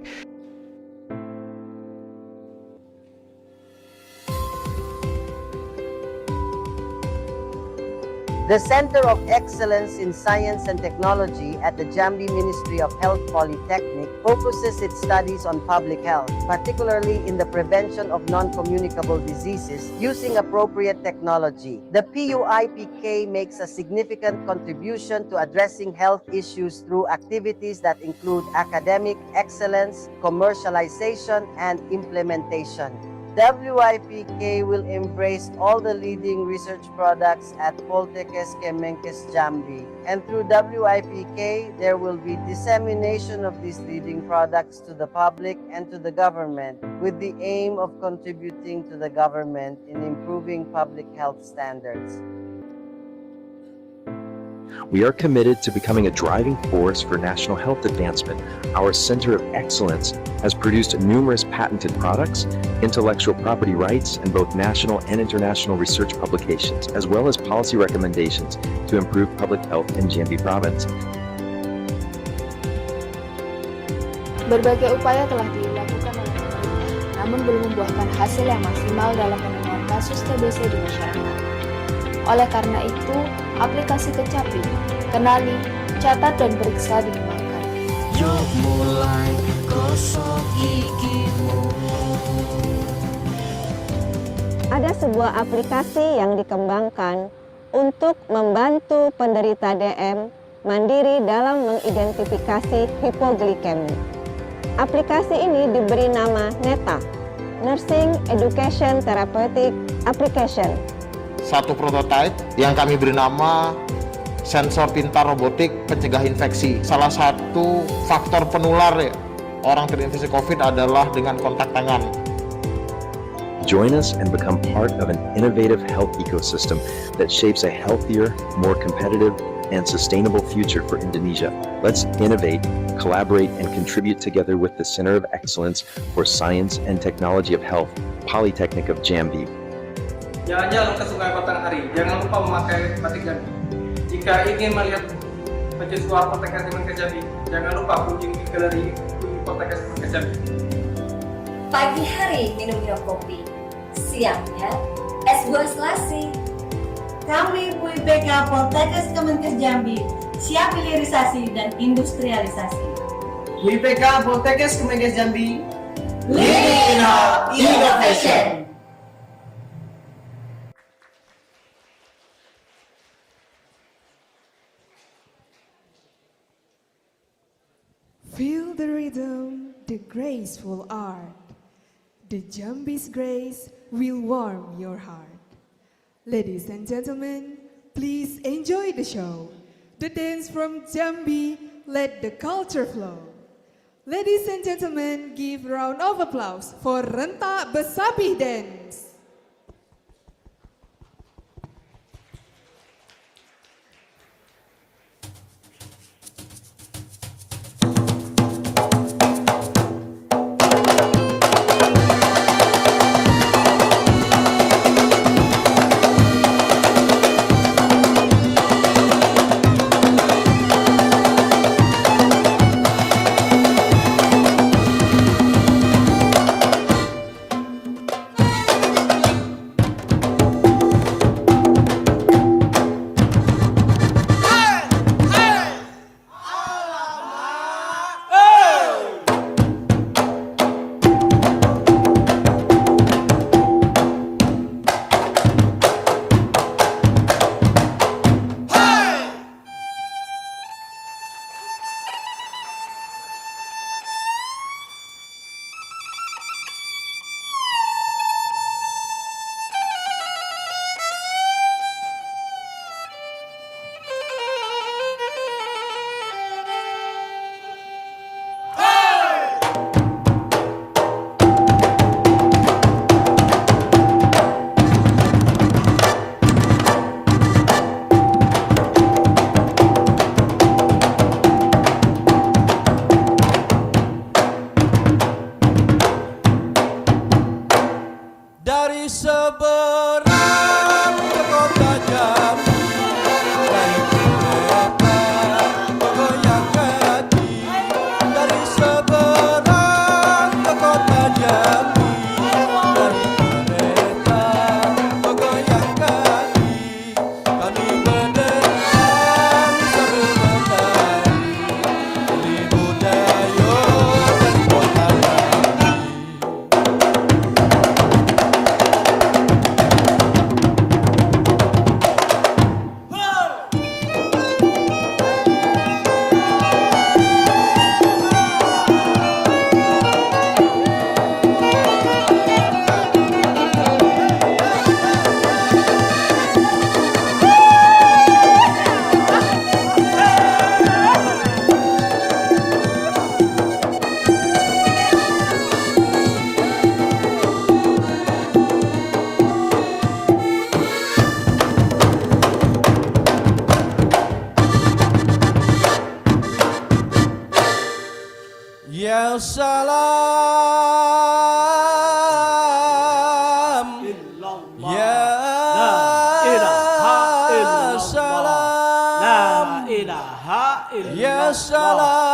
The Center of Excellence in Science and Technology at the Jambi Ministry of Health Polytechnic focuses its studies on public health, particularly in the prevention of non-communicable diseases using appropriate technology. The PUIPK makes a significant contribution to addressing health issues through activities that include academic excellence, commercialization, and implementation. WIPK will embrace all the leading research products at Politechnic of Jambi, and through WIPK, there will be dissemination of these leading products to the public and to the government, with the aim of contributing to the government in improving public health standards. We are committed to becoming a driving force for national health advancement. Our Center of Excellence has produced numerous patented products, intellectual property rights, and both national and international research publications, as well as policy recommendations to improve public health in Jambi Province. Berbagai upaya telah dilakukan oleh pemerintah, namun belum membuahkan hasil yang maksimal dalam penemuan kasus TBC di masyarakat. Oleh karena itu, aplikasi Kecapi, kenali, catat, dan periksa dikembangkan. Yuk mulai gosok gigimu. Ada sebuah aplikasi yang dikembangkan untuk membantu penderita DM mandiri dalam mengidentifikasi hipoglikemi. Aplikasi ini diberi nama NETA, Nursing Education Therapeutic Application. Satu prototipe yang kami beri nama sensor pintar robotik pencegah infeksi. Salah satu faktor penular orang terinfeksi COVID adalah dengan kontak tangan. Join us and become part of an innovative health ecosystem that shapes a healthier, more competitive, and sustainable future for Indonesia. Let's innovate, collaborate, and contribute together with the Center of Excellence for Science and Technology of Health, Polytechnic of Jambi. Jalan-jalan ke Sungai Batanghari, jangan lupa memakai batik Jambi. Jika ingin melihat mercusuar Politechnic of Jambi, jangan lupa kunjungi galeri Politechnic of Jambi. Pagi hari minum kopi, siangnya es buah selasi. Kami PUIPK Politechnic of Jambi siap hilirisasi dan industrialisasi. PUIPK Politechnic of Jambi, Leading Innovation. Feel the rhythm, the graceful art. The Jambi's grace will warm your heart. Ladies and gentlemen, please enjoy the show. The dance from Jambi, let the culture flow. Ladies and gentlemen, give a round of applause for Rentak Besapi Dance. dari seberang ke kota Jambi, dari kereta bergoyang kaki, dari seberang ke kota Jambi, dari kereta bergoyang kaki, kami berdendam sambil menari di budaya dan kota Jambi. Ya salam, ya salam, ya salam, ya salam.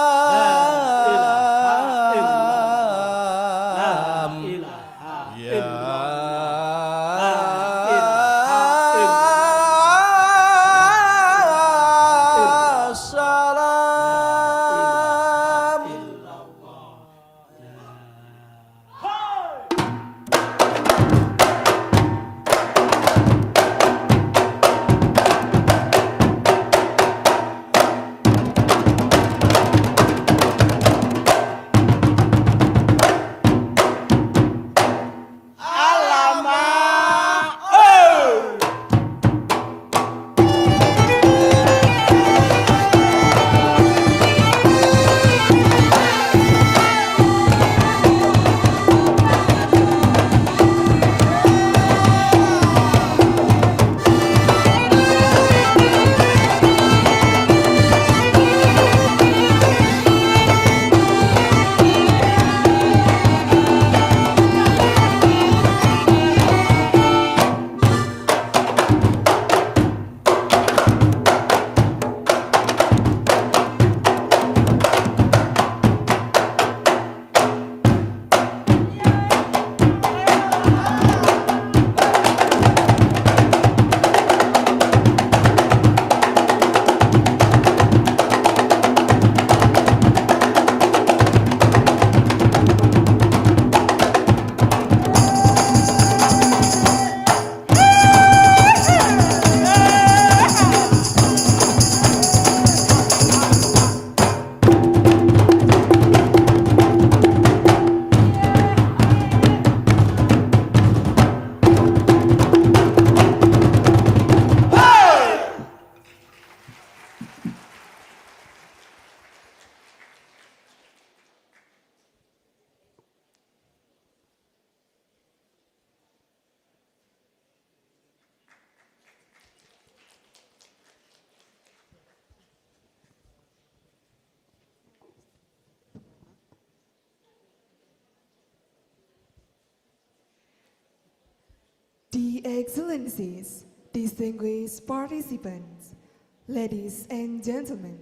The Excellencies, distinguished participants, ladies and gentlemen,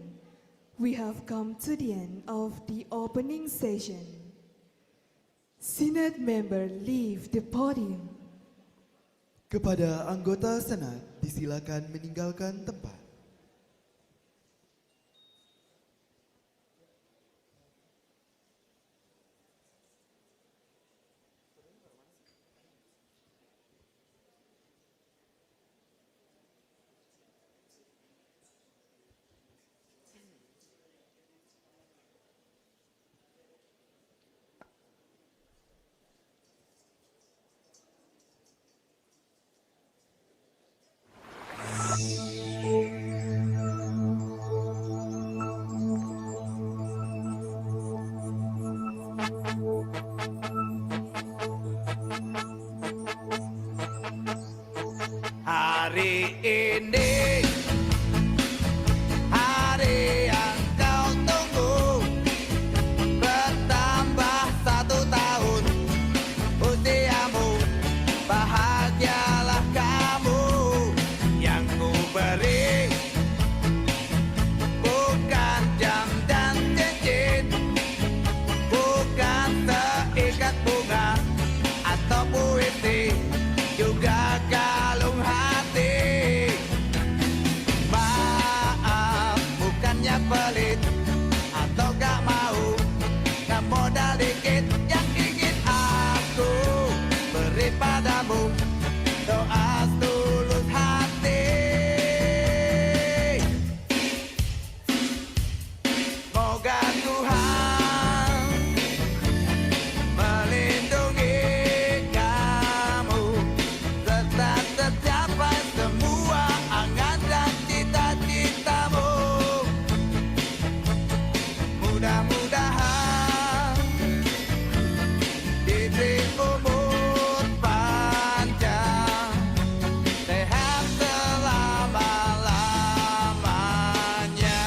we have come to the end of the opening session. Senate member leave the podium. Kepada anggota Senat, disilakan meninggalkan tempat. Hari ini hari yang kau tunggu, bertambah 1 tahun usiamu, kamu, doa setulus hati. Moga Tuhan melindungi kamu, serta tercapai semua angan dan cita-citamu. Mudah-mudahan diberi umur panjang, sehat selama-lamanya.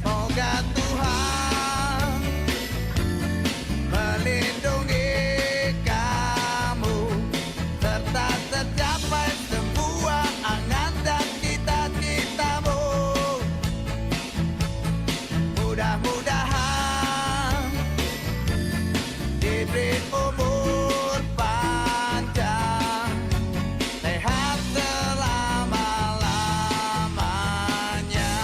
Moga Tuhan melindungi kamu, serta tercapai semua angan dan cita-citamu. Mudah-mudahan diberi umur panjang, sehat selama-lamanya.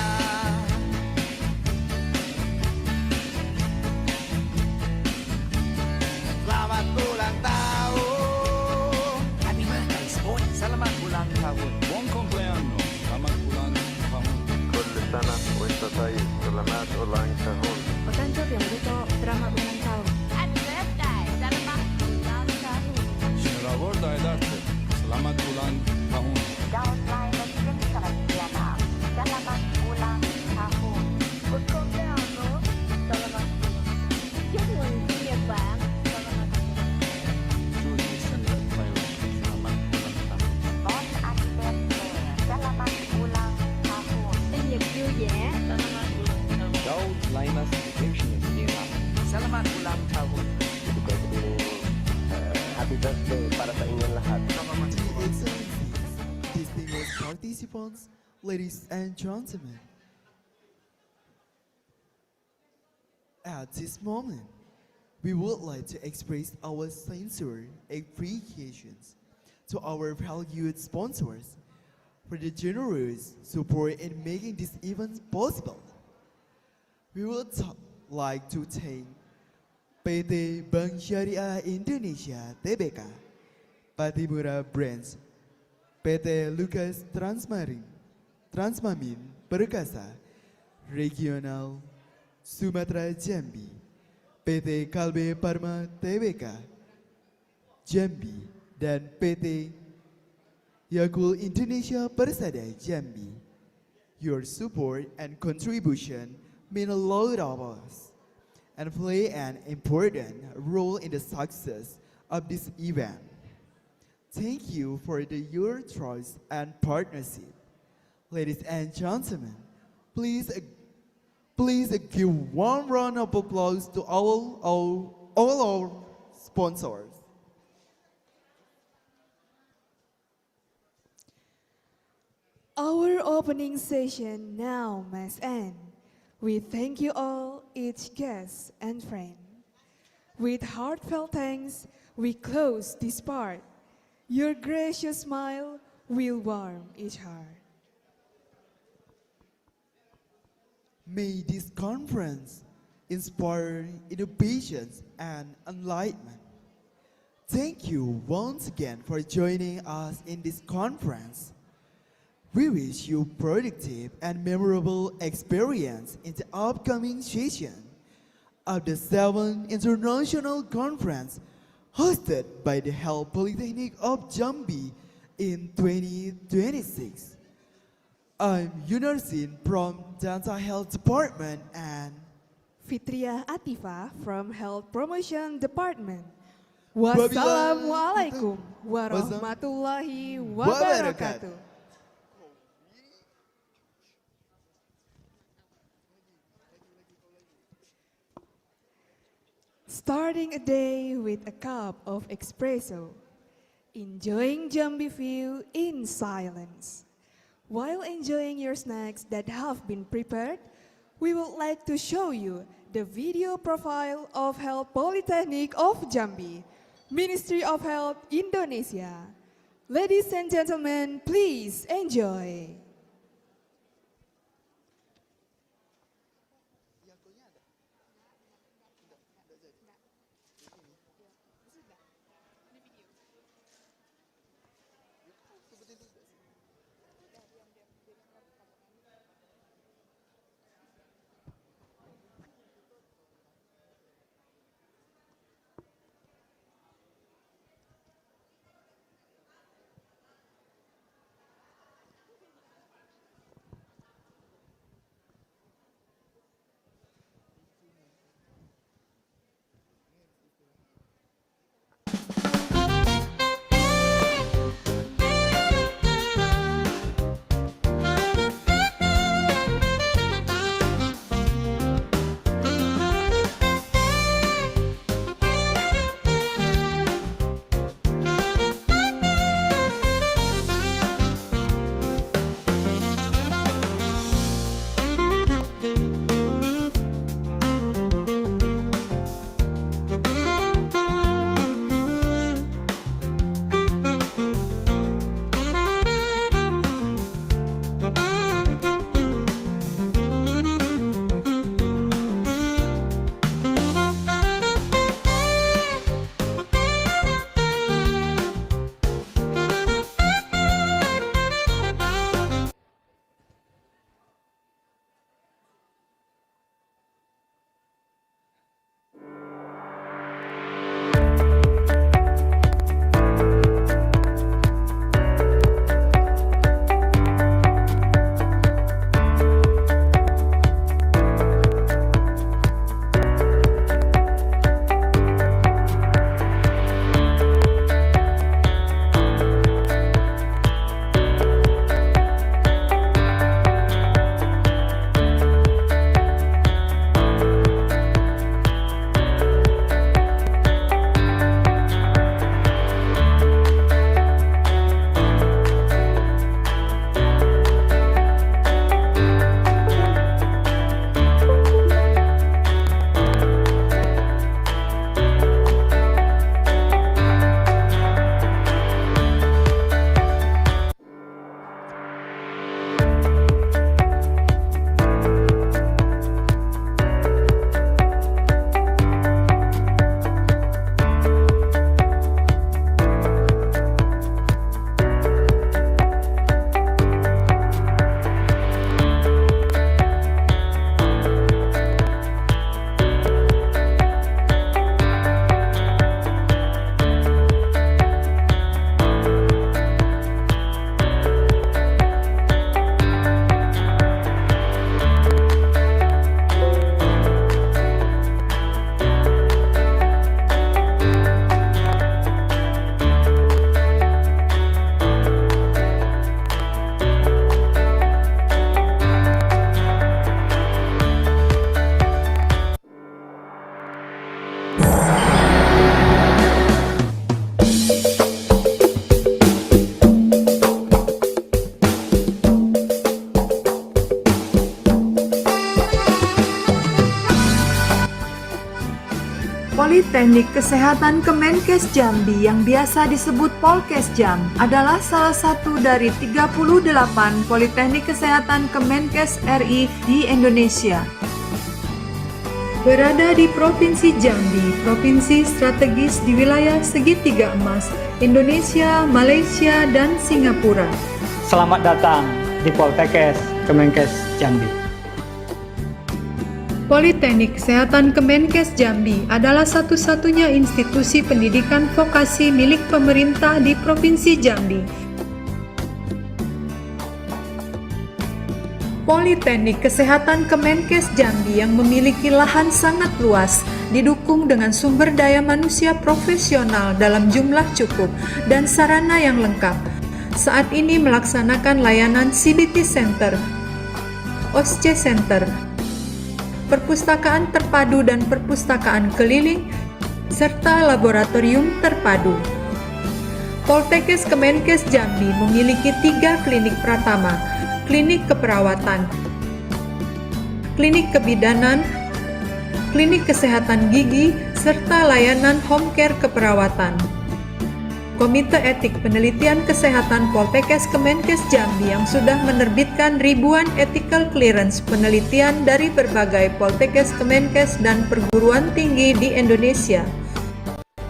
Selamat ulang tahun. Happy birthday, sport. Selamat ulang tahun. Buon compleanno. Selamat ulang tahun. كل سنة وانت طيب. سلامات ulang tahun. Otanto Piamuto, selamat ulang tahun. Happy birthday, selamat ulang tahun. Şenolavorda ederse. Selamat ulang tahun. Daun lain Vietnam, selamat ulang tahun. Buon compleanno, selamat chúc mừng sinh nhật bạn. Julie Sender Thailand. Selamat ulang tahun. Bon anniversaire, selamat ulang tahun. Sinh nhật vui vẻ, selamat ulang tahun. Daud Laimas Education Vietnam. Selamat ulang tahun. Happy birthday para sa inyong lahat. Excellencies, distinguished participants, ladies and gentlemen. At this moment, we would like to express our sincere appreciations to our valued sponsors for the generous support in making this event possible. We would like to thank PT Bank Syariah Indonesia Tbk, Patimura Branch, PT Lucas Transmamin Perkasa, Regional Sumatera Jambi, PT Kalbe Parma Tbk, Jambi, dan PT Yakul Indonesia Persada Jambi. Your support and contribution mean a lot of us and play an important role in the success of this event. Thank you for your trust and partnership. Ladies and gentlemen, please give one round of applause to all our sponsors. Our opening session now must end. We thank you all, each guest and friend. With heartfelt thanks, we close this part. Your gracious smile will warm each heart. May this conference inspire innovations and enlightenment. Thank you once again for joining us in this conference. We wish you productive and memorable experience in the upcoming session of the 7th International Conference hosted by the Health Polytechnic of Jambi in 2026. I'm Yunarsin from Danta Health Department and Fitria Atifa from Health Promotion Department. Wassalamualaikum warahmatullahi wabarakatuh. Starting a day with a cup of espresso, enjoying Jambi view in silence. While enjoying your snacks that have been prepared, we would like to show you the video profile of Health Polytechnic of Jambi, Ministry of Health Indonesia. Ladies and gentlemen, please enjoy. Politechnic Kesehatan Kemenkes Jambi yang biasa disebut Polkes Jam adalah salah satu dari 38 Politeknik Kesehatan Kemenkes RI di Indonesia. Berada di Provinsi Jambi, provinsi strategis di wilayah segitiga emas, Indonesia, Malaysia, dan Singapura. Selamat datang di Poltekkes Kemenkes Jambi. Politeknik Kesehatan Kemenkes Jambi adalah satu-satunya institusi pendidikan vokasi milik pemerintah di Provinsi Jambi. Politeknik Kesehatan Kemenkes Jambi yang memiliki lahan sangat luas, didukung dengan sumber daya manusia profesional dalam jumlah cukup dan sarana yang lengkap. Saat ini melaksanakan layanan CBT Center, OSCE Center, perpustakaan terpadu dan perpustakaan keliling, serta laboratorium terpadu. Poltekkes Kemenkes Jambi memiliki 3 klinik pratama, klinik keperawatan, klinik kebidanan, klinik kesehatan gigi, serta layanan home care keperawatan. Komite Etik Penelitian Kesehatan Poltekkes Kemenkes Jambi yang sudah menerbitkan ribuan ethical clearance penelitian dari berbagai Poltekkes Kemenkes dan perguruan tinggi di Indonesia.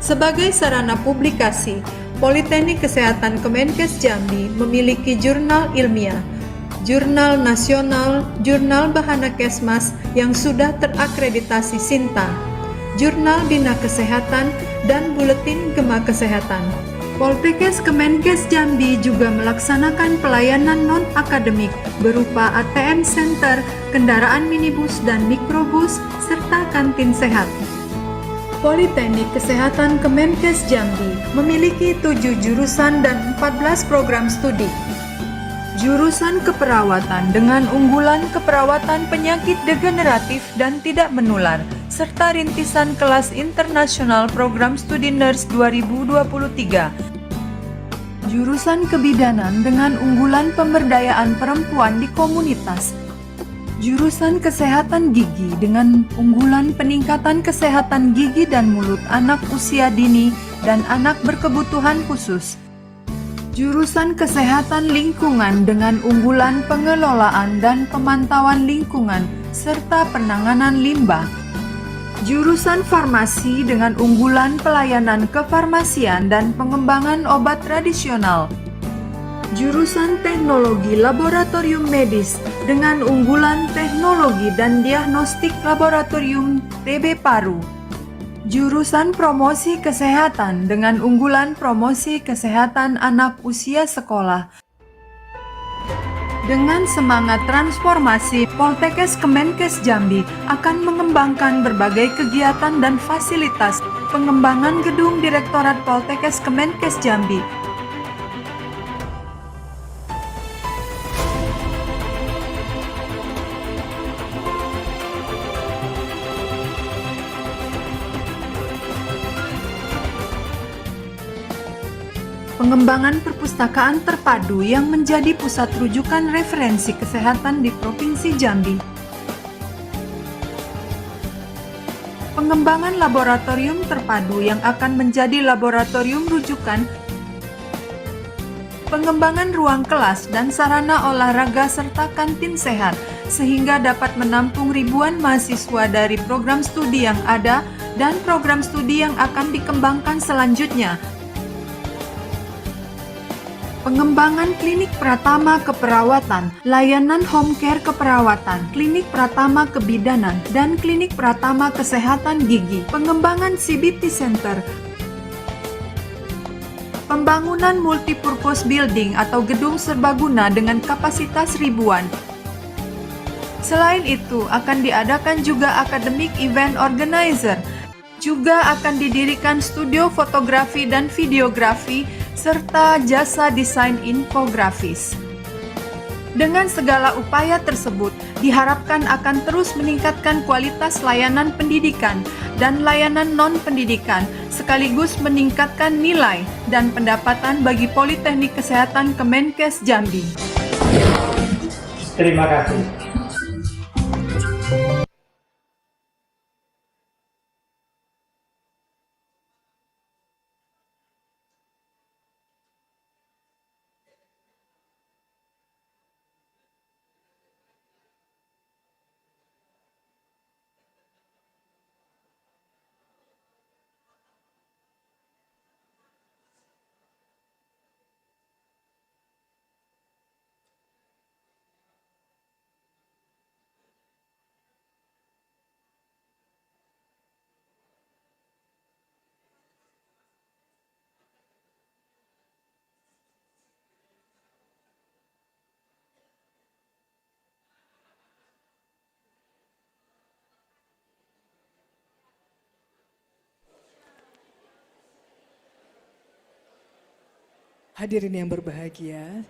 Sebagai sarana publikasi, Politeknik Kesehatan Kemenkes Jambi memiliki jurnal ilmiah, jurnal nasional, jurnal Bahana Kesmas yang sudah terakreditasi Sinta, jurnal Bina Kesehatan, dan buletin Gema Kesehatan. Poltekkes Kemenkes Jambi juga melaksanakan pelayanan non-akademik berupa ATM Center, kendaraan minibus dan mikrobus, serta kantin sehat. Politeknik Kesehatan Kemenkes Jambi memiliki 7 jurusan dan 14 program studi. Jurusan keperawatan dengan unggulan keperawatan penyakit degeneratif dan tidak menular, serta rintisan kelas internasional program studi nurse 2023. Jurusan kebidanan dengan unggulan pemberdayaan perempuan di komunitas. Jurusan kesehatan gigi dengan unggulan peningkatan kesehatan gigi dan mulut anak usia dini dan anak berkebutuhan khusus. Jurusan kesehatan lingkungan dengan unggulan pengelolaan dan pemantauan lingkungan serta penanganan limbah. Jurusan farmasi dengan unggulan pelayanan kefarmasian dan pengembangan obat tradisional. Jurusan teknologi laboratorium medis dengan unggulan teknologi dan diagnostik laboratorium TB paru. Jurusan promosi kesehatan dengan unggulan promosi kesehatan anak usia sekolah. Dengan semangat transformasi, Poltekkes Kemenkes Jambi akan mengembangkan berbagai kegiatan dan fasilitas pengembangan gedung Direktorat Poltekkes Kemenkes Jambi. Pengembangan perpustakaan terpadu yang menjadi pusat rujukan referensi kesehatan di Provinsi Jambi. Pengembangan laboratorium terpadu yang akan menjadi laboratorium rujukan. Pengembangan ruang kelas dan sarana olahraga serta kantin sehat sehingga dapat menampung ribuan mahasiswa dari program studi yang ada dan program studi yang akan dikembangkan selanjutnya. Pengembangan klinik pratama keperawatan, layanan home care keperawatan, klinik pratama kebidanan, dan klinik pratama kesehatan gigi. Pengembangan CBT Center. Pembangunan multipurpose building atau gedung serbaguna dengan kapasitas ribuan. Selain itu, akan diadakan juga academic event organizer. Juga akan didirikan studio fotografi dan videografi serta jasa desain infografis. Dengan segala upaya tersebut, diharapkan akan terus meningkatkan kualitas layanan pendidikan dan layanan non-pendidikan, sekaligus meningkatkan nilai dan pendapatan bagi Politeknik Kesehatan Kemenkes Jambi. Terima kasih. Hadirin yang berbahagia,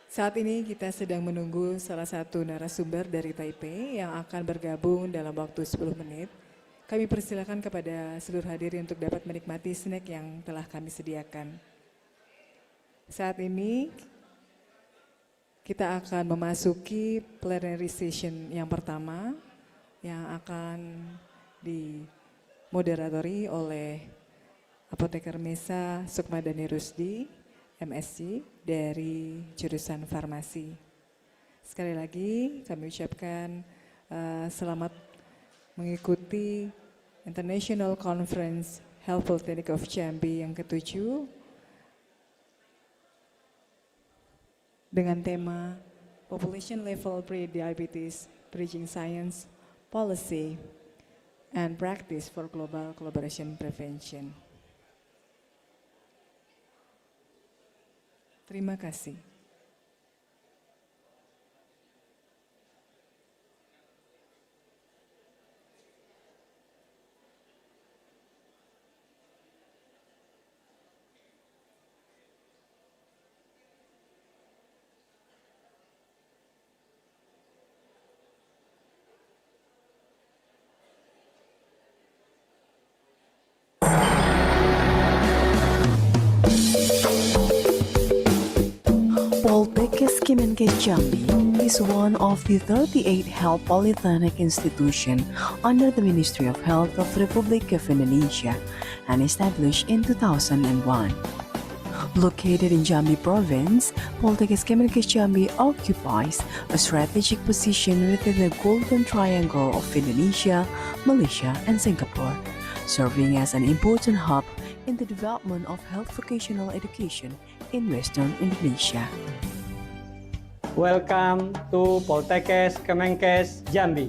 saat ini kita sedang menunggu salah satu narasumber dari Taipei yang akan bergabung dalam waktu 10 menit. Kami persilakan kepada seluruh hadirin untuk dapat menikmati snack yang telah kami sediakan. Saat ini kita akan memasuki plenary session yang pertama yang akan dimoderatori oleh Apoteker Mesa Sukmadani Rusdi, MSc dari jurusan farmasi. Sekali lagi kami ucapkan selamat mengikuti International Conference Health Politechnic of Jambi yang ke-7 dengan tema Population Level Pre-Diabetes, Bridging Science, Policy, and Practice for Global Collaboration Prevention. Terima kasih. Politechnic Kemenkes Jambi is one of the 38 health polytechnic institutions under the Ministry of Health of the Republic of Indonesia and established in 2001. Located in Jambi Province, Politechnic Kemenkes Jambi occupies a strategic position within the Golden Triangle of Indonesia, Malaysia, and Singapore, serving as an important hub in the development of health vocational education in Western Indonesia. Welcome to Poltekkes Kemenkes Jambi.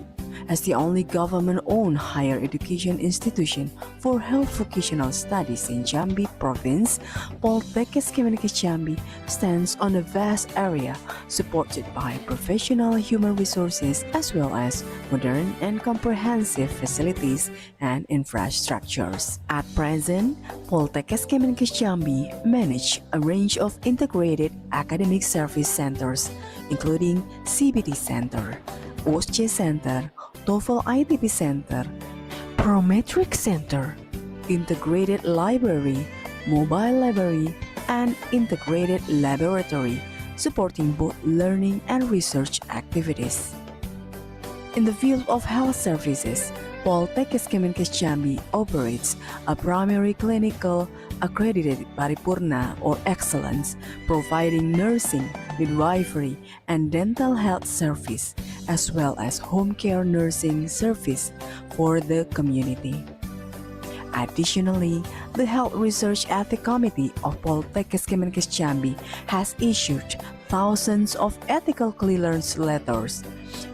As the only government-owned higher education institution for health vocational studies in Jambi Province, Politechnic Kemenkes Jambi stands on a vast area supported by professional human resources as well as modern and comprehensive facilities and infrastructures. At present, Politechnic Kemenkes Jambi manage a range of integrated academic service centers, including CBT Center, OSCE Center, TOEFL ITP Center, Prometric Center, Integrated Library, Mobile Library, and Integrated Laboratory, supporting both learning and research activities. In the field of health services, Politechnic Kemenkes Jambi operates a primary clinical accredited paripurna or excellence, providing nursing, midwifery, and dental health service, as well as home care nursing service for the community. Additionally, the Health Research Ethics Committee of Politechnic Kemenkes Jambi has issued thousands of ethical clearance letters,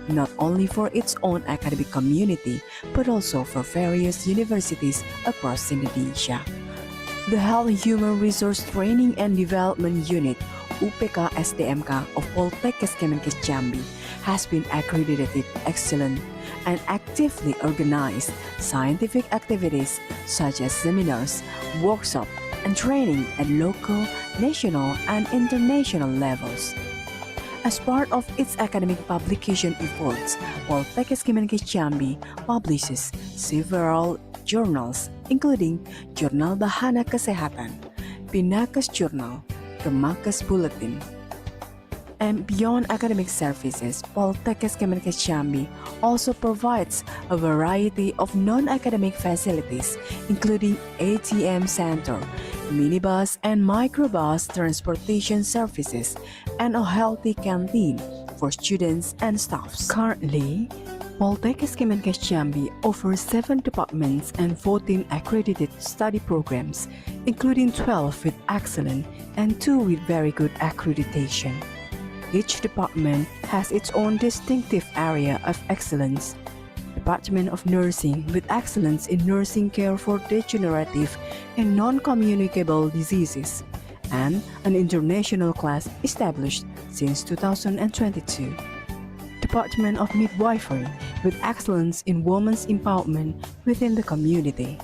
not only for its own academic community, but also for various universities across Indonesia. The Health Human Resource Training and Development Unit UPK SDMK of Politechnic Kemenkes Jambi has been accredited excellent and actively organized scientific activities such as seminars, workshops, and training at local, national, and international levels. As part of its academic publication efforts, Politechnic Kemenkes Jambi publishes several journals, including Jurnal Bahana Kesehatan, Pinakes Journal, Kemakes Bulletin. And beyond academic services, Politechnic Kemenkes Jambi also provides a variety of non-academic facilities, including ATM Center, minibus and microbus transportation services, and a healthy canteen for students and staffs. Currently, Politechnic Kemenkes Jambi offers 7 departments and 14 accredited study programs, including 12 with excellent and 2 with very good accreditation. Each department has its own distinctive area of excellence. Department of Nursing with excellence in nursing care for degenerative and non-communicable diseases, and an international class established since 2022. Department of Midwifery with excellence in women's empowerment within the community.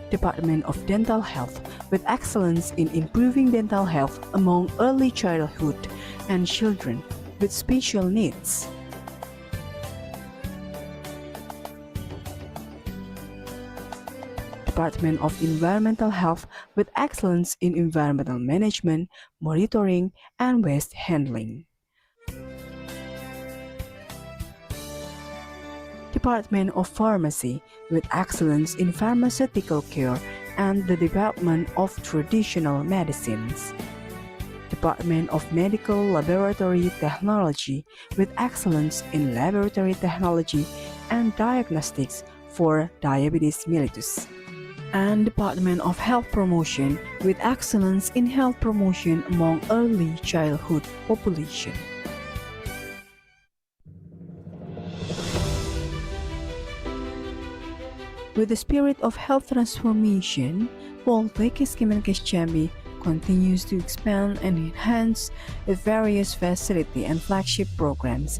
Department of Dental Health with excellence in improving dental health among early childhood and children with special needs. Department of Environmental Health with excellence in environmental management, monitoring, and waste handling. Department of Pharmacy with excellence in pharmaceutical care and the development of traditional medicines. Department of Medical Laboratory Technology with excellence in laboratory technology and diagnostics for diabetes mellitus. And Department of Health Promotion with excellence in health promotion among early childhood population. With the spirit of health transformation, Politechnic of Jambi continues to expand and enhance its various facility and flagship programs.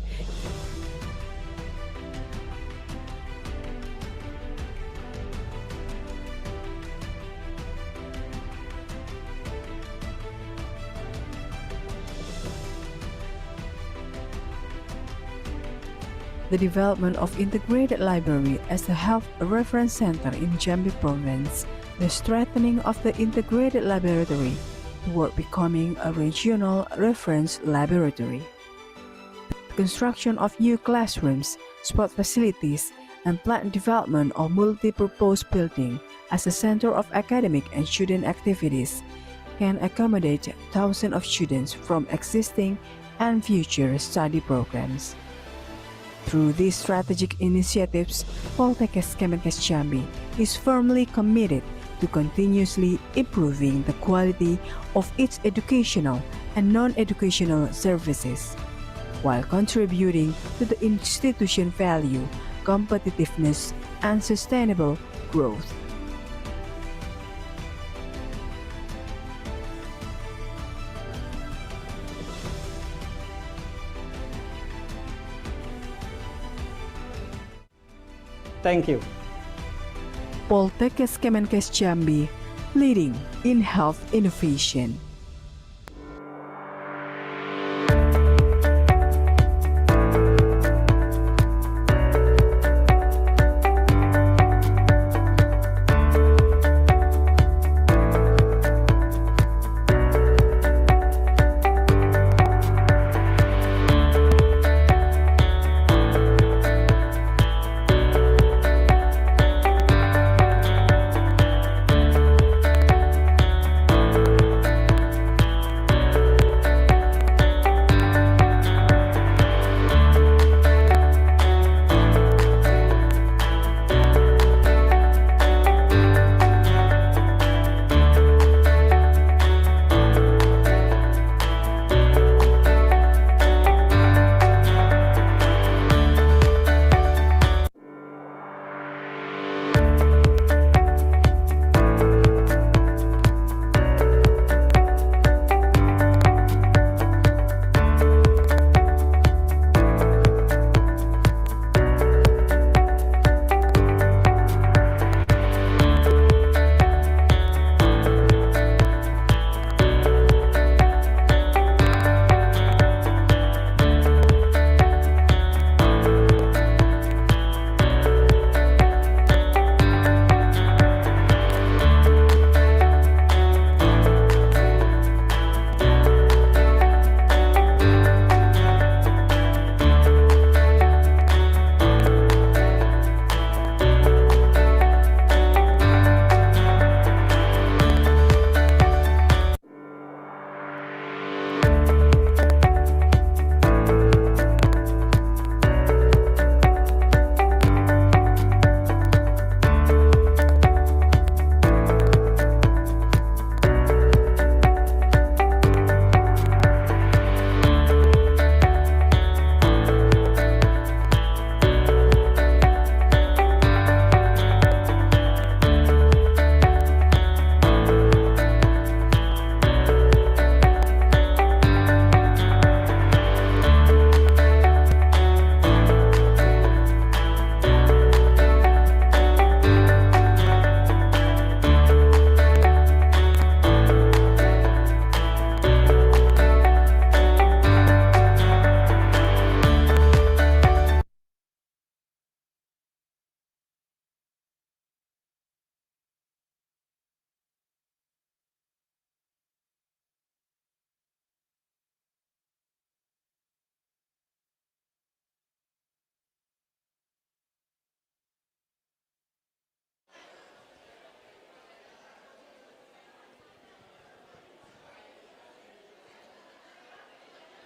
The development of integrated library as a health reference center in Jambi province, the strengthening of the integrated laboratory toward becoming a regional reference laboratory, the construction of new classrooms, sport facilities, and planned development of multi-purpose building as a center of academic and student activities can accommodate thousands of students from existing and future study programs. Through these strategic initiatives, Politechnic of Jambi is firmly committed to continuously improving the quality of its educational and non-educational services, while contributing to the institution value, competitiveness, and sustainable growth. Thank you. Politechnic of Jambi, leading in health innovation.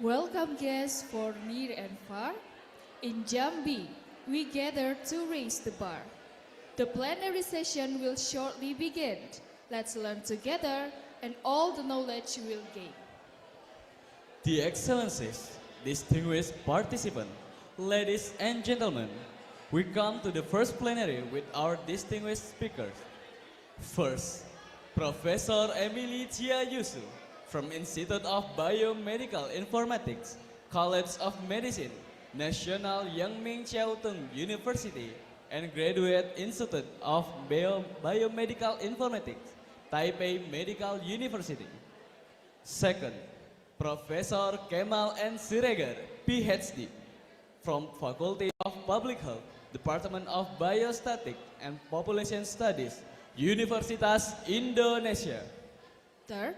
Welcome guests for near and far. In Jambi, we gather to raise the bar. The plenary session will shortly begin. Let's learn together and all the knowledge we'll gain. The Excellencies, distinguished participants, ladies and gentlemen, we come to the first plenary with our distinguished speakers. First, Professor Emily Chia Yusu from Institute of Biomedical Informatics, College of Medicine, National Yang Ming Chiao Tung University, and Graduate Institute of Biomedical Informatics, Taipei Medical University. Second, Professor Kemal N. Siregar, PhD, from Faculty of Public Health, Department of Biostatic and Population Studies, Universitas Indonesia. Third,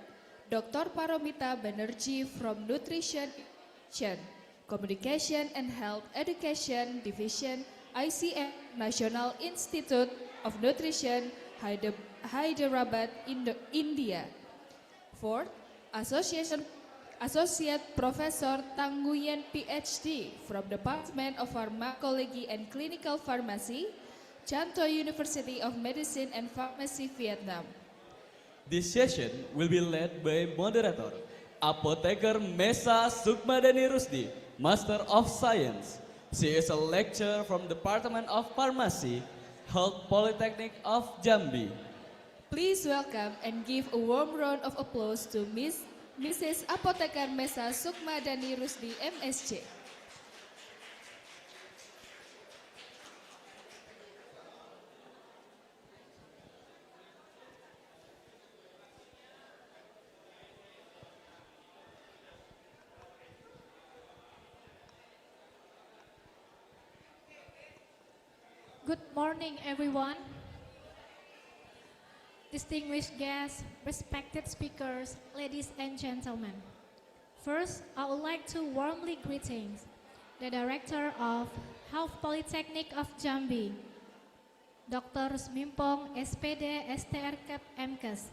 Dr. Paramita Banerjee from Nutrition, Communication and Health Education Division, ICM, National Institute of Nutrition, Hyderabad, India. Fourth, Associate Professor Tang Nguyen, PhD, from Department of Pharmacology and Clinical Pharmacy, Chanto University of Medicine and Pharmacy, Vietnam. This session will be led by moderator, Apotheker Mesa Sukmadani Rusdi, Master of Science. She is a lecturer from Department of Pharmacy, Health Polytechnic of Jambi. Please welcome and give a warm round of applause to Mrs. Apotheker Mesa Sukmadani Rusdi, MSc. Good morning, everyone. Distinguished guests, respected speakers, ladies and gentlemen. First, I would like to warmly greet the Director of Health Polytechnic of Jambi, Dr. Rusmimpong, SPD, STR Cap MKes,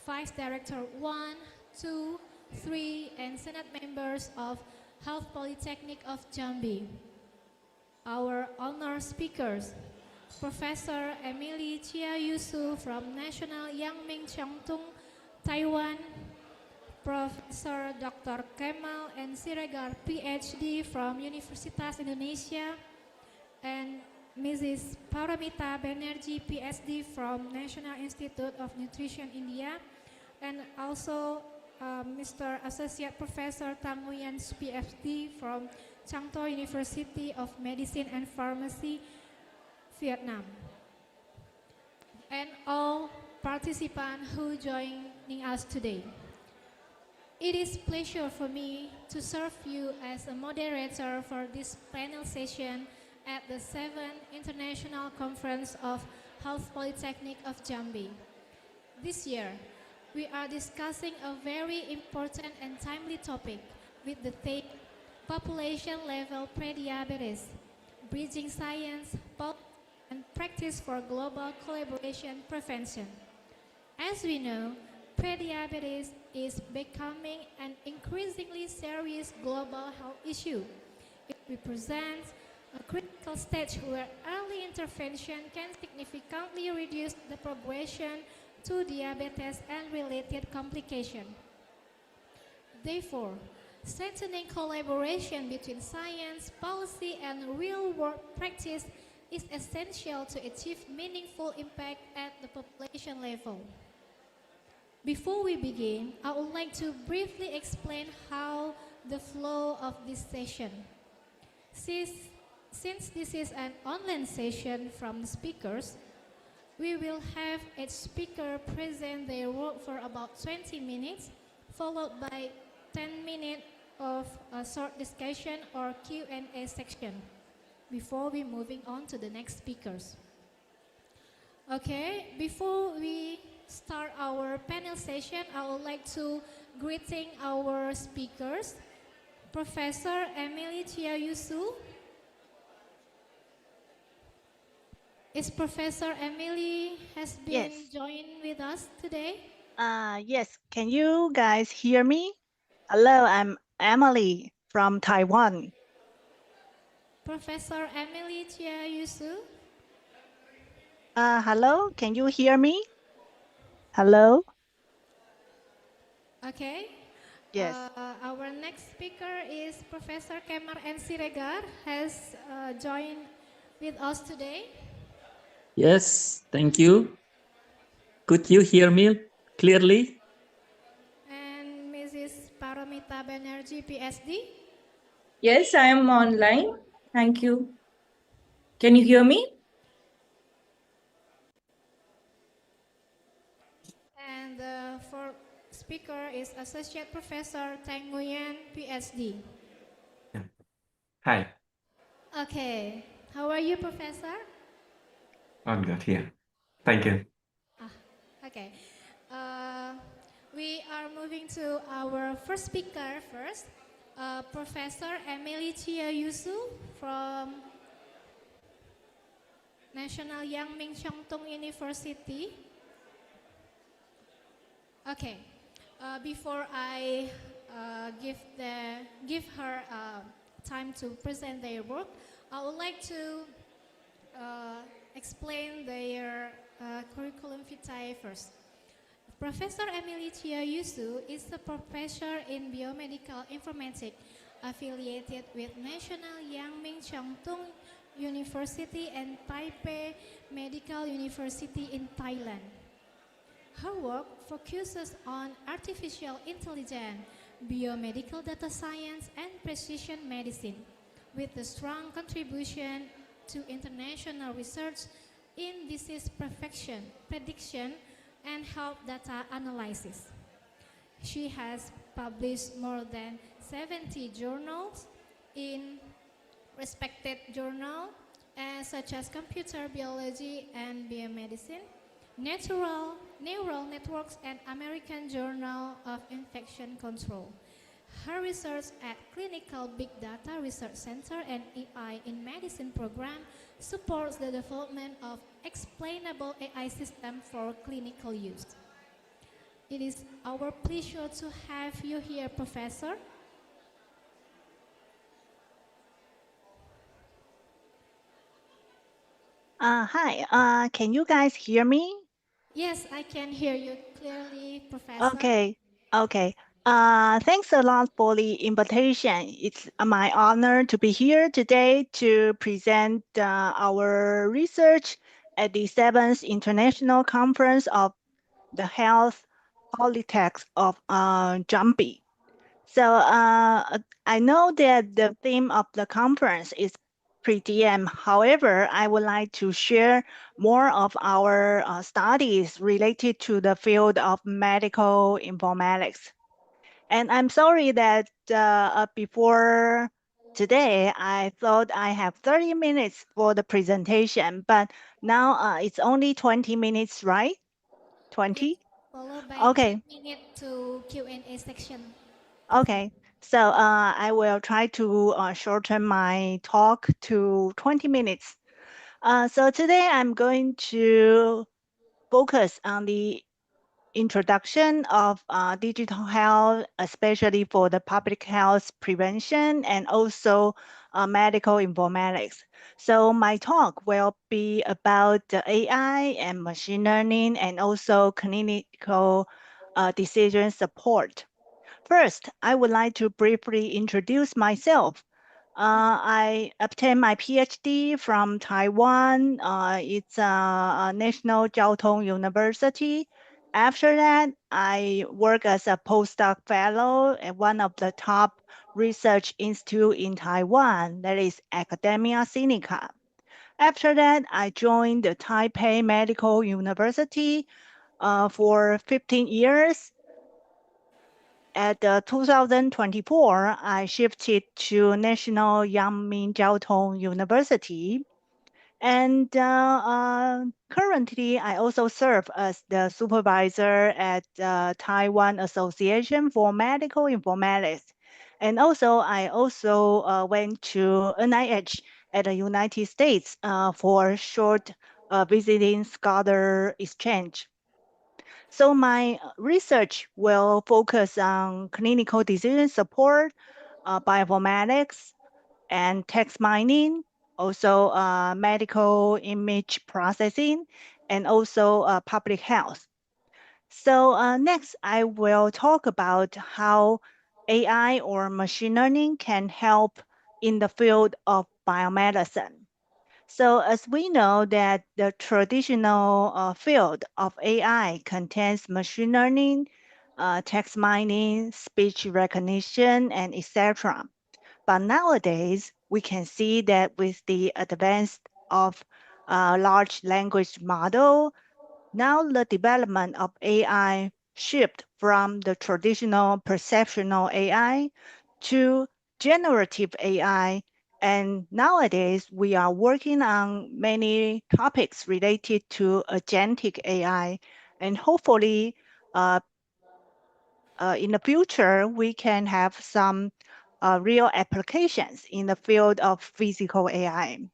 Vice Director 1, 2, 3, and Senate members of Health Polytechnic of Jambi. Our honored speakers, Professor Emily Chia Yusu from National Yang Ming Chiao Tung, Taiwan, Professor Dr. Kemal N. Siregar, PhD from Universitas Indonesia, and Mrs. Paramita Banerjee, PhD from National Institute of Nutrition, India, and also Mr. Associate Professor Tang Nguyen, PhD from Chanto University of Medicine and Pharmacy, Vietnam, and all participants who joining us today. It is a pleasure for me to serve you as a moderator for this panel session at the 7th International Conference of Health Polytechnic of Jambi. This year, we are discussing a very important and timely topic with the theme Population-Level Prediabetes, Bridging Science, and Practice for Global Collaboration Prevention. As we know, prediabetes is becoming an increasingly serious global health issue. It represents a critical stage where early intervention can significantly reduce the progression to diabetes and related complications. Therefore, strengthening collaboration between science, policy, and real-world practice is essential to achieve meaningful impact at the population level. Before we begin, I would like to briefly explain how the flow of this session. Since this is an online session from the speakers, we will have each speaker present their work for about 20 minutes, followed by 10 minutes of a short discussion or Q&A section before we moving on to the next speakers. Okay, before we start our panel session, I would like to greeting our speakers, Professor Emily Chia Yusu. Is Professor Emily has been joined with us today? Yes, can you guys hear me? Hello, I'm Emily from Taiwan. Professor Emily Chia Yusu. Hello, can you hear me? Hello? Okay. Yes. Our next speaker is Professor Kemar N. Siregar has joined with us today. Yes, thank you. Could you hear me clearly? And Mrs. Paramita Banerjee, PhD. Yes, I am online. Thank you. Can you hear me? And the fourth speaker is Associate Professor Tang Nguyen, PhD. Hi, Okay. How are you, Professor? I'm good here. Thank you. Okay. We are moving to our first speaker first. Professor Emily Chia Yusu from National Yang Ming Chiang Tung University. Okay. Before I give her time to present their work, I would like to explain their curriculum vitae first. Professor Emily Chia Yusu is a professor in biomedical informatics affiliated with National Yang Ming Chiang Tung University and Taipei Medical University in Thailand. Her work focuses on artificial intelligence, biomedical data science, and precision medicine, with a strong contribution to international research in disease prediction, and health data analysis. She has published more than 70 journals in respected journals such as Computer Biology and Biomedicine, Neural Networks, and American Journal of Infection Control. Her research at Clinical Big Data Research Center and AI in Medicine program supports the development of explainable AI system for clinical use. It is our pleasure to have you here, Professor. Hi, can you guys hear me? Yes, I can hear you clearly, Professor. Okay. Thanks a lot for the invitation. It's my honor to be here today to present our research at the 7th International Conference of the Health Politechnic of Jambi. So I know that the theme of the conference is pre-DM. However, I would like to share more of our studies related to the field of medical informatics. And I'm sorry that before today, I thought I have 30 minutes for the presentation, but now it's only 20 minutes, right? 20? Yes, followed by Okay. 10 minutes to Q&A section. Okay, so I will try to shorten my talk to 20 minutes. So today I'm going to focus on the introduction of digital health, especially for the public health prevention and also medical informatics. So my talk will be about the AI and machine learning and also clinical decision support. First, I would like to briefly introduce myself. I obtained my PhD from Taiwan. It's a National Jiao Tong University. After that, I work as a postdoc fellow at one of the top research institute in Taiwan, that is Academia Sinica. After that, I joined the Taipei Medical University for 15 years. At 2024, I shifted to National Yang Ming Jiao Tong University. And currently, I also serve as the supervisor at Taiwan Association for Medical Informatics. And also, I also went to NIH at the United States for short visiting scholar exchange. So my research will focus on clinical decision support, bioinformatics, and text mining, also medical image processing, and also public health. So next, I will talk about how AI or machine learning can help in the field of biomedicine. So as we know that the traditional field of AI contains machine learning, text mining, speech recognition, and etc. But nowadays, we can see that with the advance of large language model, now the development of AI shift from the traditional perceptual AI to generative AI. And nowadays, we are working on many topics related to agentic AI. And hopefully, in the future, we can have some real applications in the field of physical AI.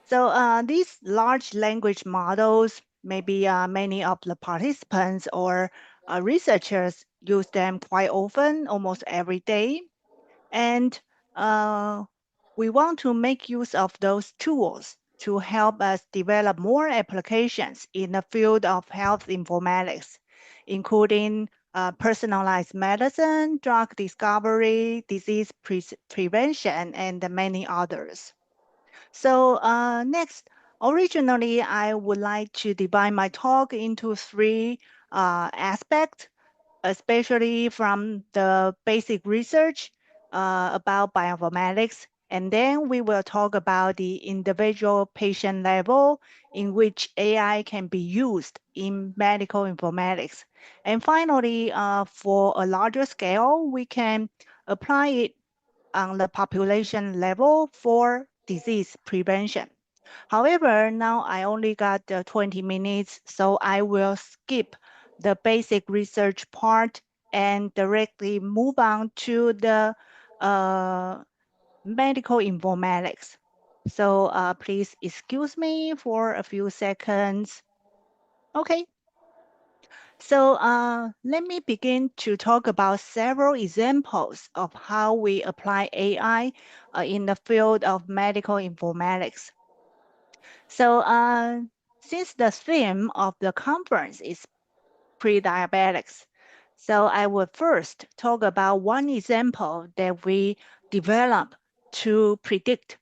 So these large language models, maybe many of the participants or researchers use them quite often, almost every day. And we want to make use of those tools to help us develop more applications in the field of health informatics, including personalized medicine, drug discovery, disease prevention, and many others. So next, originally, I would like to divide my talk into three aspects, especially from the basic research about bioinformatics. And then we will talk about the individual patient level in which AI can be used in medical informatics. And finally, for a larger scale, we can apply it on the population level for disease prevention. However, now I only got 20 minutes, so I will skip the basic research part and directly move on to the medical informatics. So please excuse me for a few seconds. Okay. So let me begin to talk about several examples of how we apply AI in the field of medical informatics. So since the theme of the conference is pre-diabetics, so I will first talk about one example that we developed to predict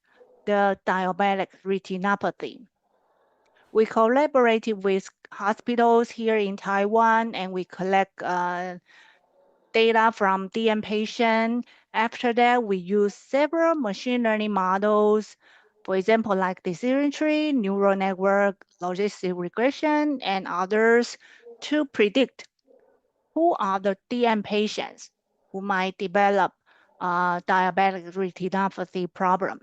the diabetic retinopathy. We collaborated with hospitals here in Taiwan and we collect data from DM patient. After that, we use several machine learning models, for example, like decision tree, neural network, logistic regression, and others to predict who are the DM patients who might develop diabetic retinopathy problem.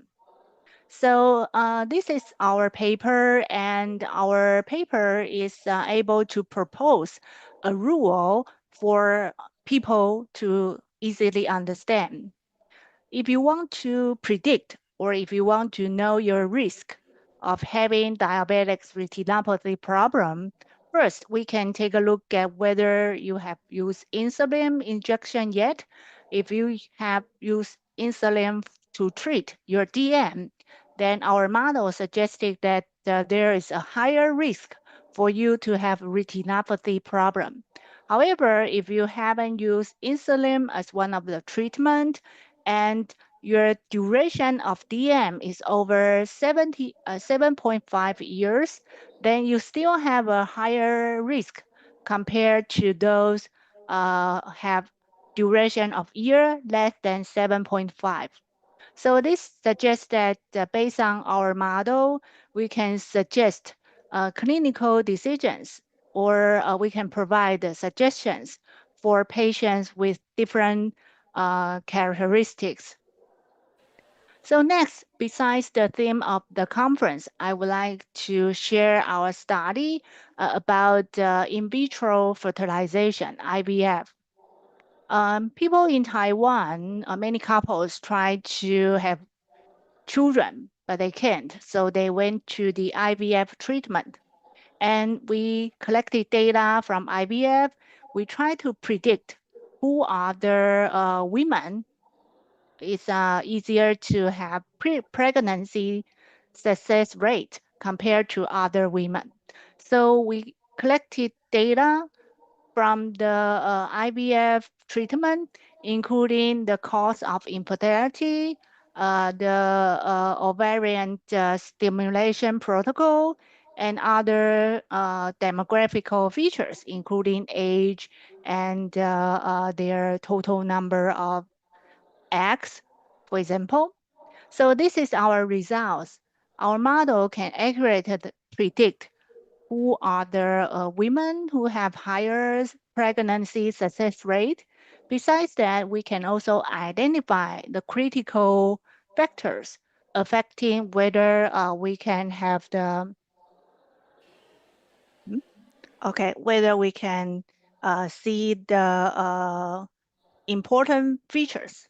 So this is our paper, and our paper is able to propose a rule for people to easily understand. If you want to predict or if you want to know your risk of having diabetic retinopathy problem, first we can take a look at whether you have used insulin injection yet. If you have used insulin to treat your DM, then our model suggested that there is a higher risk for you to have retinopathy problem. However, if you haven't used insulin as one of the treatment and your duration of DM is over 7.5 years, then you still have a higher risk compared to those have duration of year less than 7.5. So this suggests that based on our model, we can suggest clinical decisions or we can provide suggestions for patients with different characteristics. So next, besides the theme of the conference, I would like to share our study about in vitro fertilization, IVF. People in Taiwan, many couples try to have children, but they can't. So they went to the IVF treatment. And we collected data from IVF. We try to predict who are the women. It's easier to have pregnancy success rate compared to other women. So we collected data from the IVF treatment, including the cause of infertility, the ovarian stimulation protocol, and other demographical features, including age and their total number of eggs, for example. So this is our results. Our model can accurately predict who are the women who have higher pregnancy success rate. Besides that, we can also identify the critical factors affecting whether we can have the whether we can see the important features.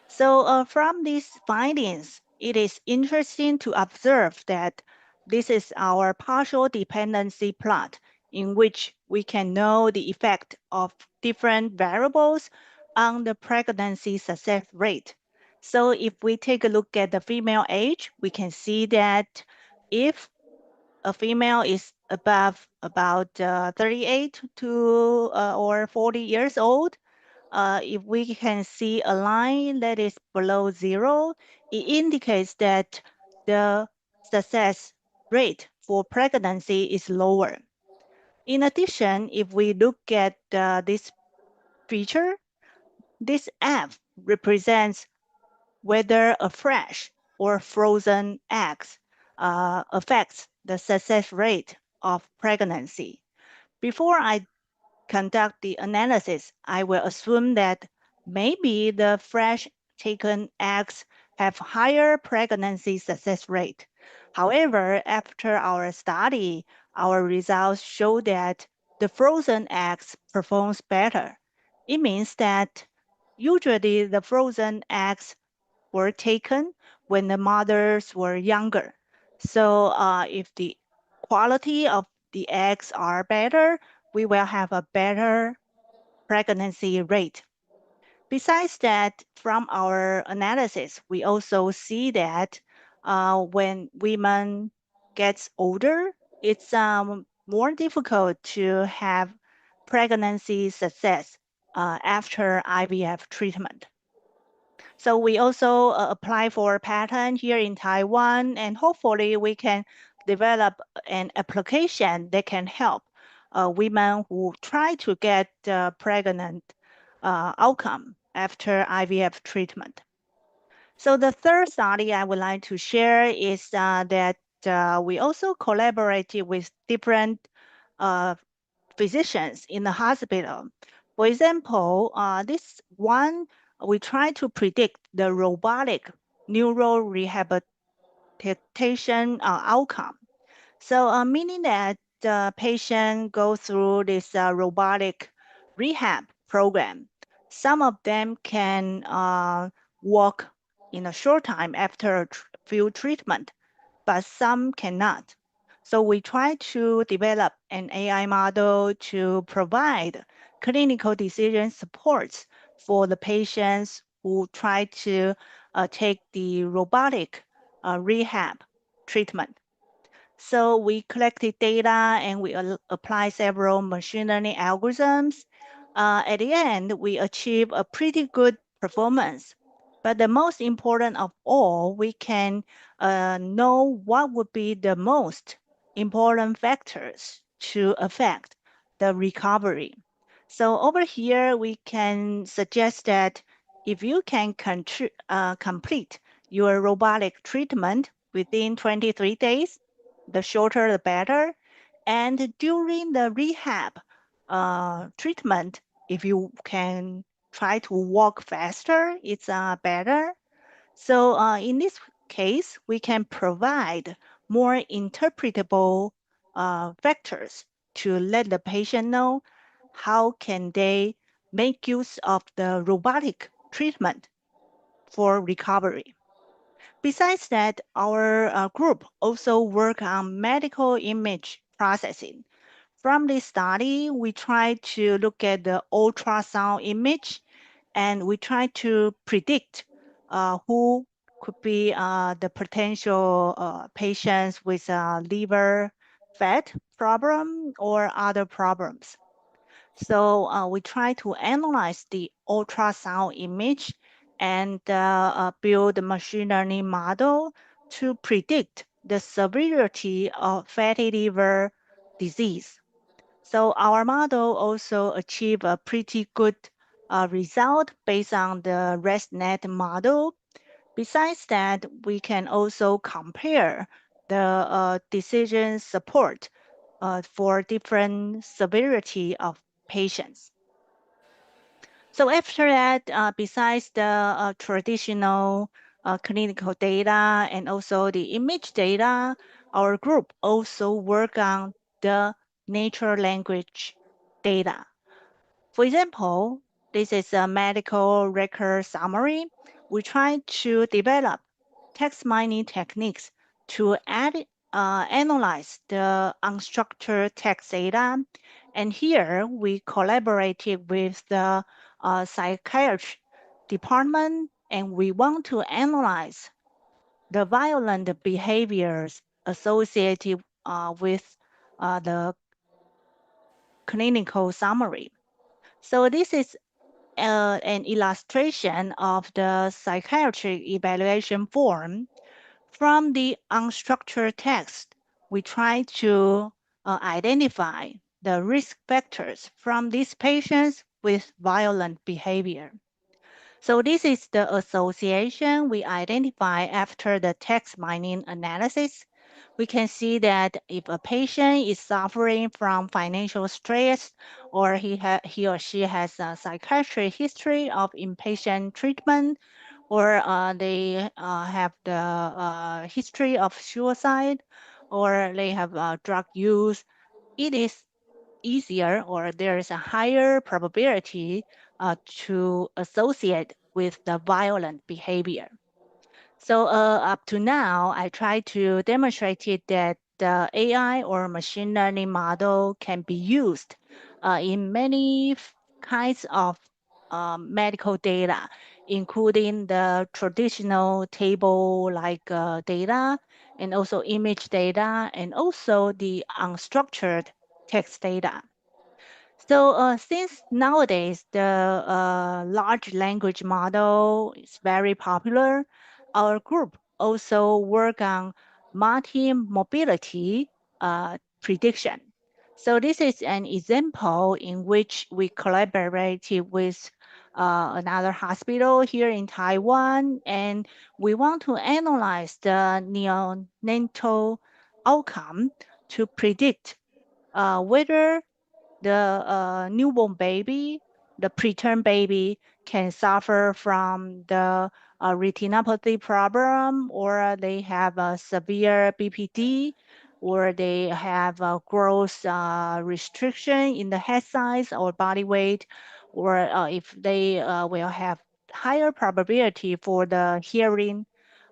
So from these findings, it is interesting to observe that this is our partial dependency plot in which we can know the effect of different variables on the pregnancy success rate. So if we take a look at the female age, we can see that if a female is above about 38 to or 40 years old, if we can see a line that is below 0, it indicates that the success rate for pregnancy is lower. In addition, if we look at this feature, this F represents whether a fresh or frozen eggs affects the success rate of pregnancy. Before I conduct the analysis, I will assume that maybe the fresh taken eggs have higher pregnancy success rate. However, after our study, our results show that the frozen eggs performs better. It means that usually the frozen eggs were taken when the mothers were younger. So if the quality of the eggs are better, we will have a better pregnancy rate. Besides that, from our analysis, we also see that when women gets older, it's more difficult to have pregnancy success after IVF treatment. So we also apply for a patent here in Taiwan, and hopefully we can develop an application that can help women who try to get pregnant outcome after IVF treatment. So the third study I would like to share is that we also collaborated with different physicians in the hospital. For example, this one, we try to predict the robotic neural rehabilitation outcome. So meaning that the patient go through this robotic rehab program. Some of them can walk in a short time after a few treatment, but some cannot. So we try to develop an AI model to provide clinical decision supports for the patients who try to take the robotic rehab treatment. So we collected data and we apply several machine learning algorithms. At the end, we achieve a pretty good performance. But the most important of all, we can know what would be the most important factors to affect the recovery. So over here, we can suggest that if you can complete your robotic treatment within 23 days, the shorter the better. And during the rehab treatment, if you can try to walk faster, it's better. So in this case, we can provide more interpretable factors to let the patient know how can they make use of the robotic treatment for recovery. Besides that, our group also work on medical image processing. From this study, we try to look at the ultrasound image and we try to predict who could be the potential patients with liver fat problem or other problems. So we try to analyze the ultrasound image and build a machine learning model to predict the severity of fatty liver disease. So our model also achieved a pretty good result based on the ResNet model. Besides that, we can also compare the decision support for different severity of patients. So after that, besides the traditional clinical data and also the image data, our group also work on the natural language data. For example, this is a medical record summary. We try to develop text mining techniques to analyze the unstructured text data. And here we collaborated with the psychiatry department and we want to analyze the violent behaviors associated with the clinical summary. So this is an illustration of the psychiatric evaluation form. From the unstructured text, we try to identify the risk factors from these patients with violent behavior. So this is the association we identify after the text mining analysis. We can see that if a patient is suffering from financial stress or he or she has a psychiatric history of inpatient treatment or they have the history of suicide or they have drug use, it is easier or there is a higher probability to associate with the violent behavior. So up to now, I try to demonstrate it that the AI or machine learning model can be used in many kinds of medical data, including the traditional table-like data, and also image data, and also the unstructured text data. So since nowadays the large language model is very popular, our group also work on multi-mobility prediction. So this is an example in which we collaborated with another hospital here in Taiwan, and we want to analyze the neonatal outcome to predict whether the newborn baby, the preterm baby, can suffer from the retinopathy problem, or they have a severe BPD, or they have a growth restriction in the head size or body weight, or if they will have higher probability for the hearing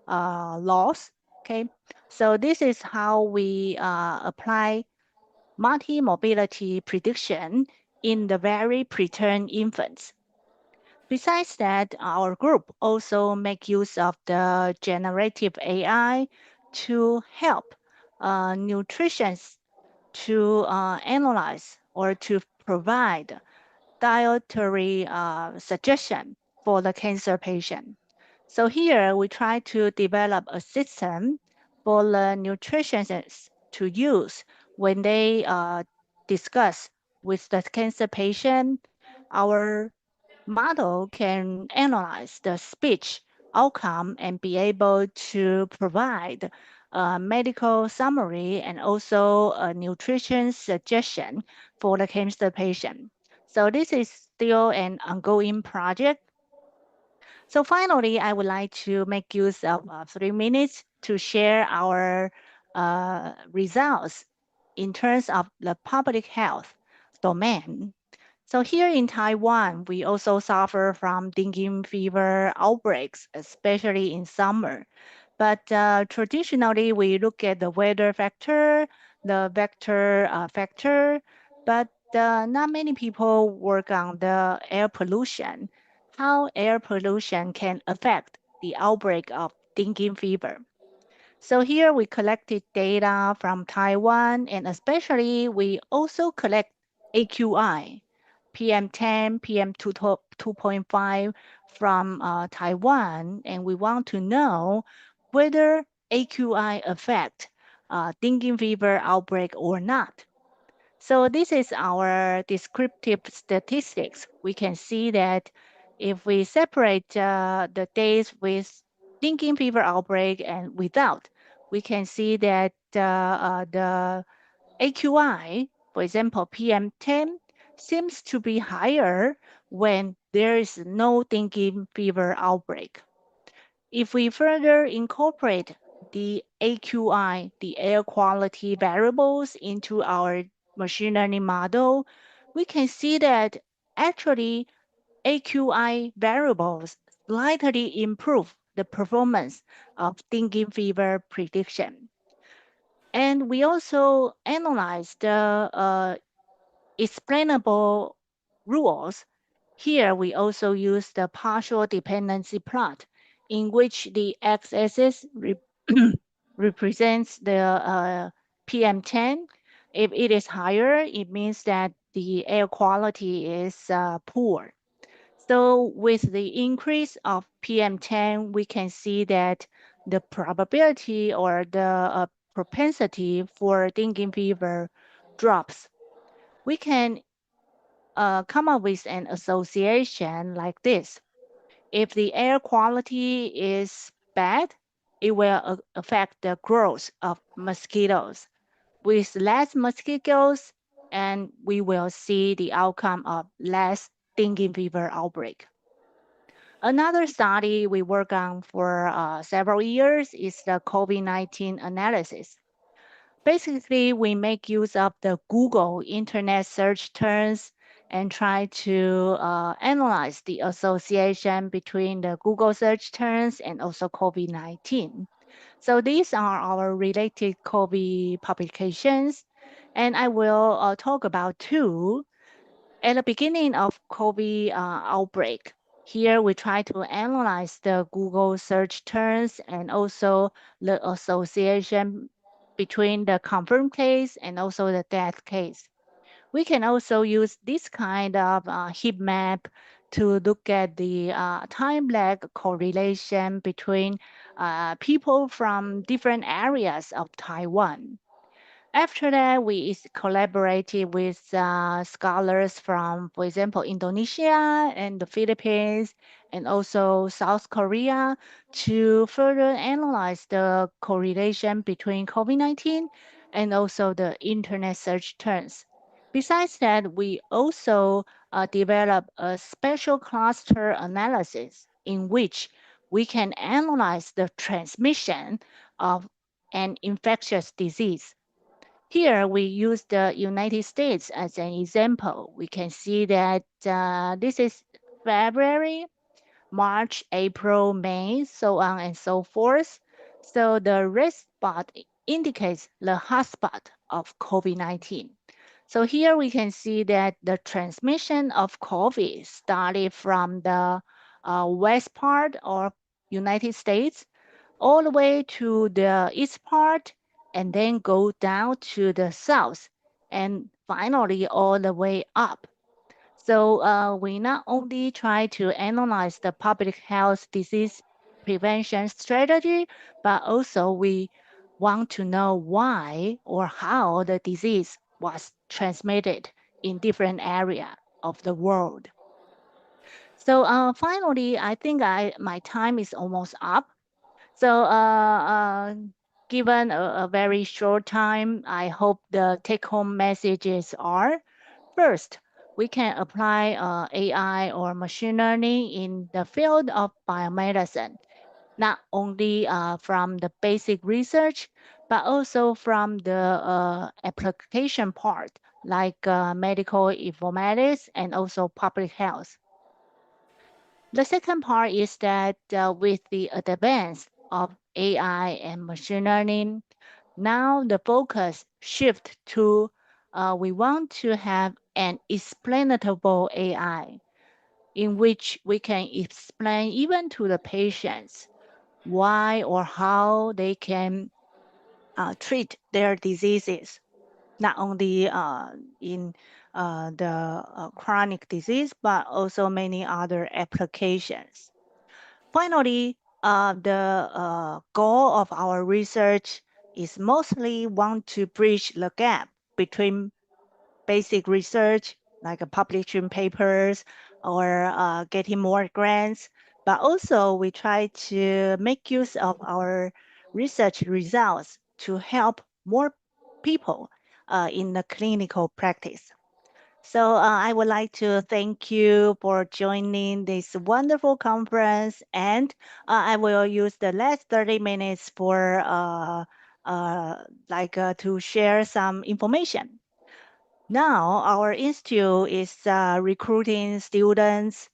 loss. Okay, so this is how we apply multi-mobility prediction in the very preterm infants. Besides that, our group also make use of the generative AI to help nutritionists to analyze or to provide dietary suggestion for the cancer patient. So here we try to develop a system for the nutritionists to use when they discuss with the cancer patient. Our model can analyze the speech outcome and be able to provide a medical summary and also a nutrition suggestion for the cancer patient. So this is still an ongoing project. So finally, I would like to make use of 3 minutes to share our results in terms of the public health domain. So here in Taiwan, we also suffer from dengue fever outbreaks, especially in summer. But traditionally, we look at the weather factor, the vector factor, but not many people work on the air pollution, how air pollution can affect the outbreak of dengue fever. So here we collected data from Taiwan, and especially we also collect AQI, PM10, PM2.5 from Taiwan, and we want to know whether AQI affect dengue fever outbreak or not. So this is our descriptive statistics. We can see that if we separate the days with dengue fever outbreak and without, we can see that the AQI, for example, PM10, seems to be higher when there is no dengue fever outbreak. If we further incorporate the AQI, the air quality variables, into our machine learning model, we can see that actually AQI variables slightly improve the performance of dengue fever prediction. And we also analyze the explainable rules. Here we also use the partial dependency plot in which the x-axis represents the PM10. If it is higher, it means that the air quality is poor. So with the increase of PM10, we can see that the probability or the propensity for dengue fever drops. We can come up with an association like this. If the air quality is bad, it will affect the growth of mosquitoes. With less mosquitoes, and we will see the outcome of less dengue fever outbreak. Another study we work on for several years is the COVID-19 analysis. Basically, we make use of the Google Internet search terms and try to analyze the association between the Google search terms and also COVID-19. So these are our related COVID publications, and I will talk about two. At the beginning of COVID outbreak, here we try to analyze the Google search terms and also the association between the confirmed case and also the death case. We can also use this kind of heat map to look at the time lag correlation between people from different areas of Taiwan. After that, we collaborated with scholars from, for example, Indonesia and the Philippines and also South Korea to further analyze the correlation between COVID-19 and also the internet search terms. Besides that, we also developed a special cluster analysis in which we can analyze the transmission of an infectious disease. Here we use the United States as an example. We can see that this is February, March, April, May, so on and so forth. So the red spot indicates the hotspot of COVID-19. So here we can see that the transmission of COVID started from the west part of United States all the way to the east part and then go down to the south and finally all the way up. So we not only try to analyze the public health disease prevention strategy, but also we want to know why or how the disease was transmitted in different areas of the world. So finally, I think my time is almost up. So given a very short time, I hope the take-home messages are, first, we can apply AI or machine learning in the field of biomedicine, not only from the basic research, but also from the application part, like medical informatics and also public health. The second part is that with the advance of AI and machine learning, Now the focus shift to we want to have an explainable AI in which we can explain even to the patients why or how they can treat their diseases, not only in the chronic disease, but also many other applications. Finally, the goal of our research is mostly want to bridge the gap between basic research, like publishing papers or getting more grants, but also we try to make use of our research results to help more people in the clinical practice. So I would like to thank you for joining this wonderful conference, and I will use the last 30 minutes for to share some information. Now, our institute is recruiting students,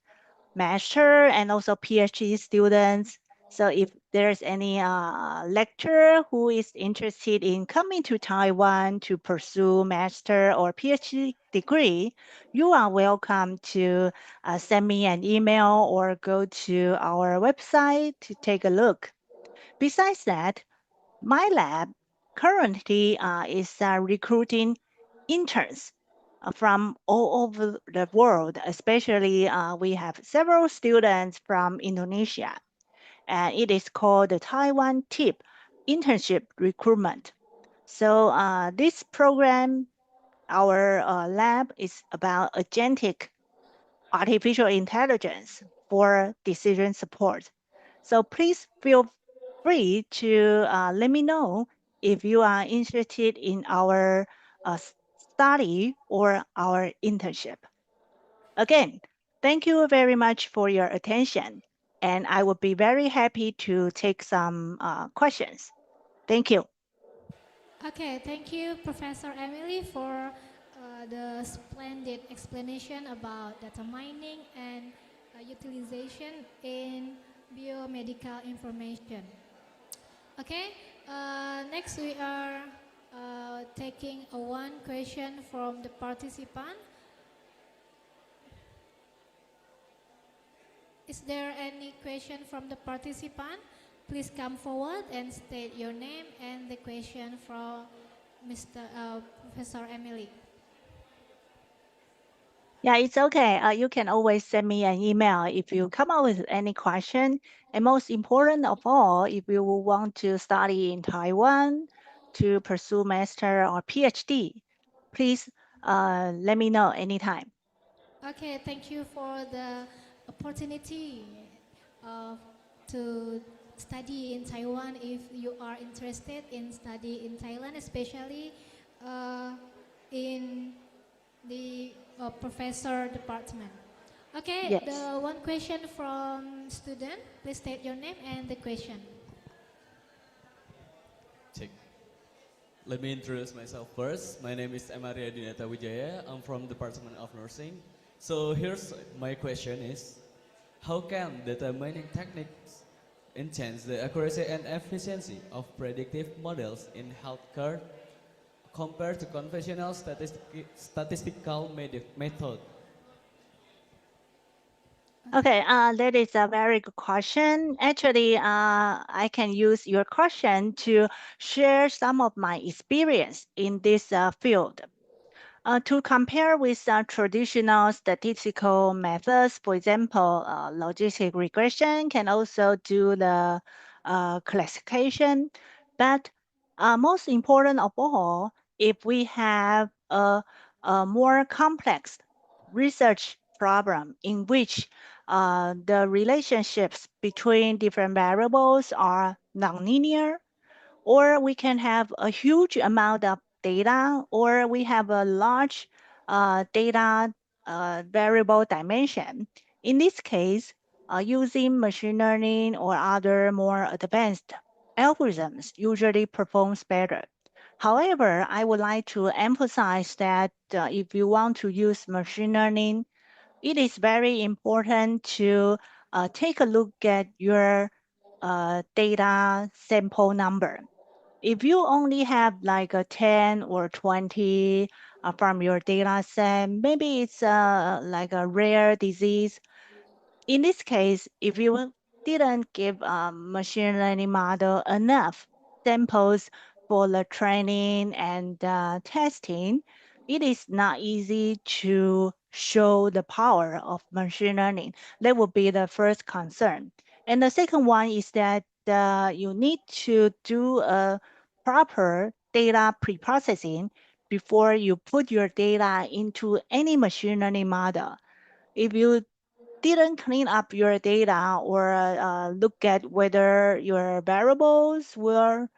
master and also PhD students. So if there's any lecturer who is interested in coming to Taiwan to pursue master or PhD degree, you are welcome to send me an email or go to our website to take a look. Besides that, my lab currently is recruiting interns from all over the world, especially we have several students from Indonesia, and it is called the Taiwan TIP Internship Recruitment. So this program, our lab is about agentic artificial intelligence for decision support. So please feel free to let me know if you are interested in our study or our internship. Again, thank you very much for your attention, and I would be very happy to take some questions. Thank you. Okay, thank you, Professor Emily, for the splendid explanation about data mining and utilization in biomedical information. Okay, next we are taking one question from the participant. Is there any question from the participant? Please come forward and state your name and the question from Professor Emily. Yeah, it's okay. You can always send me an email if you come up with any question. And most important of all, if you want to study in Taiwan to pursue master or PhD, please let me know anytime. Okay, thank you for the opportunity to study in Taiwan if you are interested in study in Thailand, especially in the professor department. Okay, Yes. the one question from student, please state your name and the question. Check. Let me introduce myself first. My name is Emaria Dinata Wijaya. I'm from Department of Nursing. So here's my question is, how can data mining techniques enhance the accuracy and efficiency of predictive models in healthcare compared to conventional statistical method? Okay, that is a very good question. Actually, I can use your question to share some of my experience in this field. To compare with traditional statistical methods, for example, logistic regression can also do the classification. But most important of all, if we have a more complex research problem in which the relationships between different variables are nonlinear, or we can have a huge amount of data, or we have a large data variable dimension. In this case, using machine learning or other more advanced algorithms usually performs better. However, I would like to emphasize that if you want to use machine learning, it is very important to take a look at your data sample number. If you only have like a 10 or 20 from your data set, maybe it's like a rare disease. In this case, if you didn't give a machine learning model enough samples for the training and testing, it is not easy to show the power of machine learning. That would be the first concern. And the second one is that you need to do a proper data pre-processing before you put your data into any machine learning model. If you didn't clean up your data or look at whether your variables were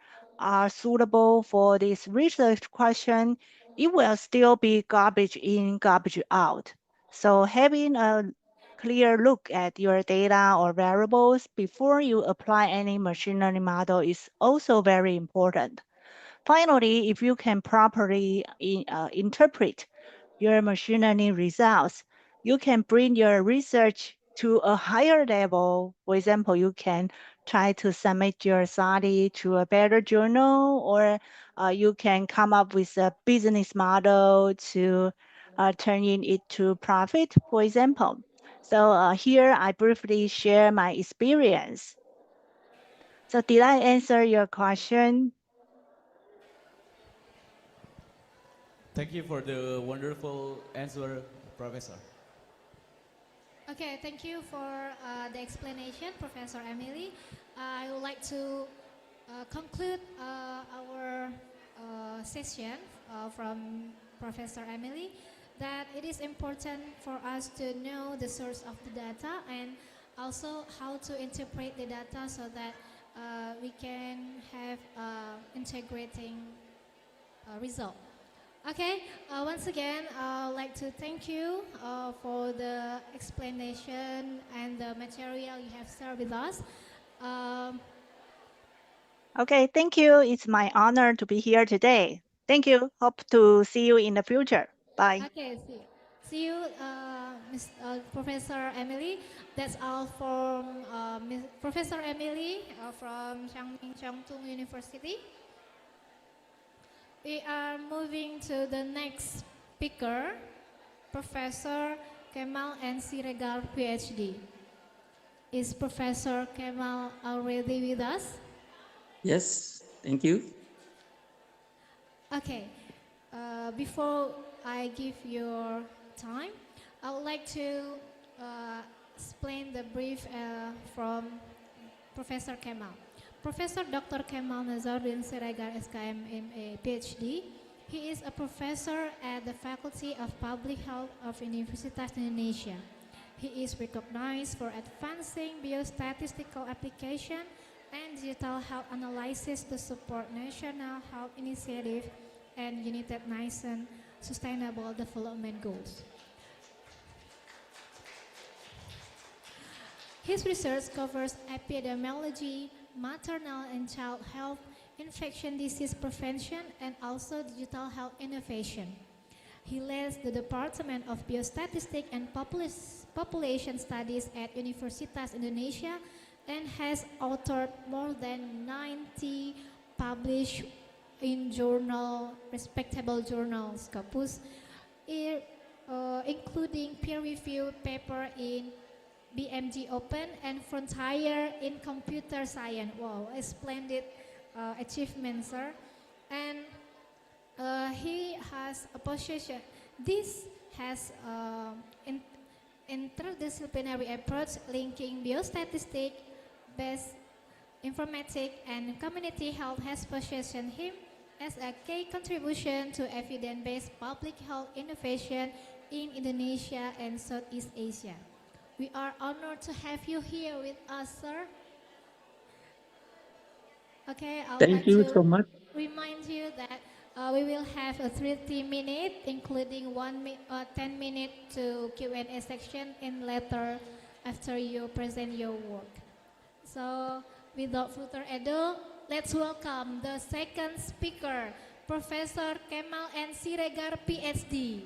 are suitable for this research question, it will still be garbage in, garbage out. So having a clear look at your data or variables before you apply any machine learning model is also very important. Finally, if you can properly interpret your machine learning results, you can bring your research to a higher level. For example, you can try to submit your study to a better journal, or you can come up with a business model to turn it into profit, for example. So here I briefly share my experience. So did I answer your question? Thank you for the wonderful answer, Professor. Okay, thank you for the explanation, Professor Emily. I would like to conclude our session from Professor Emily that it is important for us to know the source of the data and also how to interpret the data so that we can have integrating result. Okay, once again, I'd like to thank you for the explanation and the material you have shared with us. Okay, thank you. It's my honor to be here today. Thank you. Hope to see you in the future. Bye. Okay, see you, Professor Emily. That's all from Professor Emily from Changtung University. We are moving to the next speaker, Professor Kemal N. Siregar, PhD. Is Professor Kemal already with us? Yes, thank you. Okay, before I give your time, I would like to explain the brief from Professor Kemal. Professor Dr. Kemal Nazarudin Siregar, SKM MA, PhD. He is a professor at the Faculty of Public Health of Universitas Indonesia. He is recognized for advancing biostatistical application and digital health analysis to support national health initiative and United Nations Sustainable Development Goals. His research covers epidemiology, maternal and child health, infection disease prevention, and also digital health innovation. He leads the Department of Biostatistics and Population Studies at Universitas Indonesia and has authored more than 90 published in respectable journals, Scopus, including peer-reviewed paper in BMG Open and Frontier in Computer Science. Wow, a splendid achievement, sir. And he has a position. This has interdisciplinary approach linking biostatistics, based informatics, and community health has positioned him as a key contribution to evidence-based public health innovation in Indonesia and Southeast Asia. We are honored to have you here with us, sir. Okay, I would Thank like you to so much. remind you that we will have a 30 minute, including 10 minute to Q&A section in later after you present your work. So, without further ado, let's welcome the second speaker, Professor Kemal N. Siregar, PhD.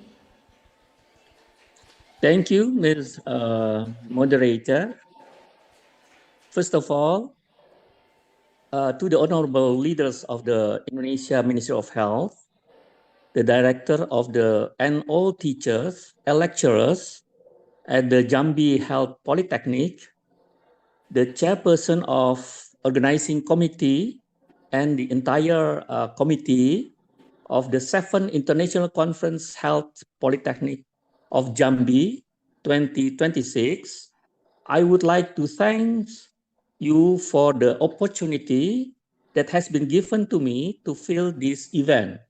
Thank you, Ms. Moderator. First of all, to the honorable leaders of the Indonesia Ministry of Health, the director of the and all teachers and lecturers at the Jambi Health Polytechnic, the chairperson of organizing committee and the entire committee of the 7th International Conference Health Polytechnic of Jambi 2026, I would like to thank you for the opportunity that has been given to me to fill this event.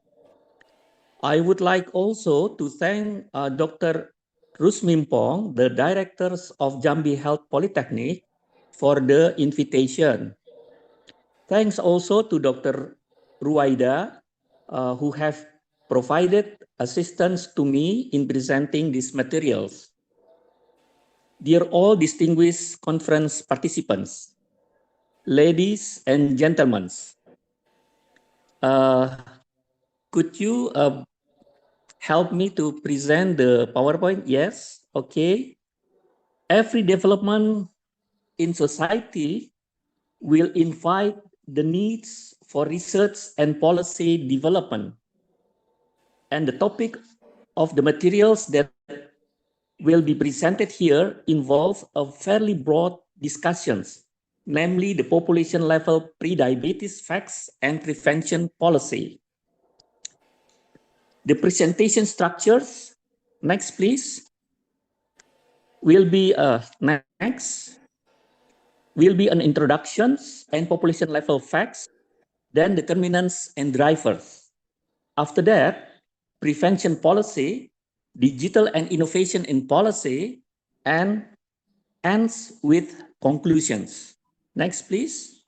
I would like also to thank Dr. Rusmimpong, the directors of Jambi Health Polytechnic, for the invitation. Thanks also to Dr. Ruwaida, who have provided assistance to me in presenting these materials. Dear all distinguished conference participants, ladies and gentlemen, could you help me to present the PowerPoint? Yes, okay. Every development in society will invite the needs for research and policy development. And the topic of the materials that will be presented here involve a fairly broad discussions, namely the population level pre-diabetes facts and prevention policy. The presentation structures, next please, will be an introductions and population level facts, then determinants and drivers. After that, prevention policy, digital and innovation in policy, and ends with conclusions. Next, please.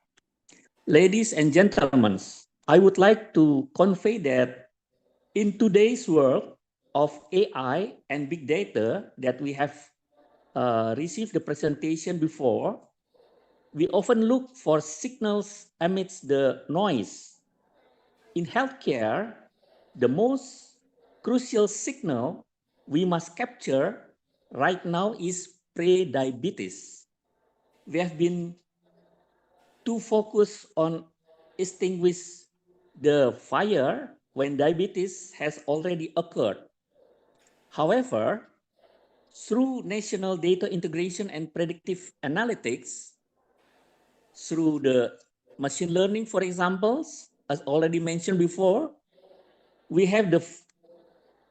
Ladies and gentlemen, I would like to convey that in today's world of AI and big data that we have received the presentation before, we often look for signals amidst the noise. In healthcare, the most crucial signal we must capture right now is pre-diabetes. We have been too focused on extinguish the fire when diabetes has already occurred. However, through national data integration and predictive analytics, through the machine learning, for example, as already mentioned before, we have the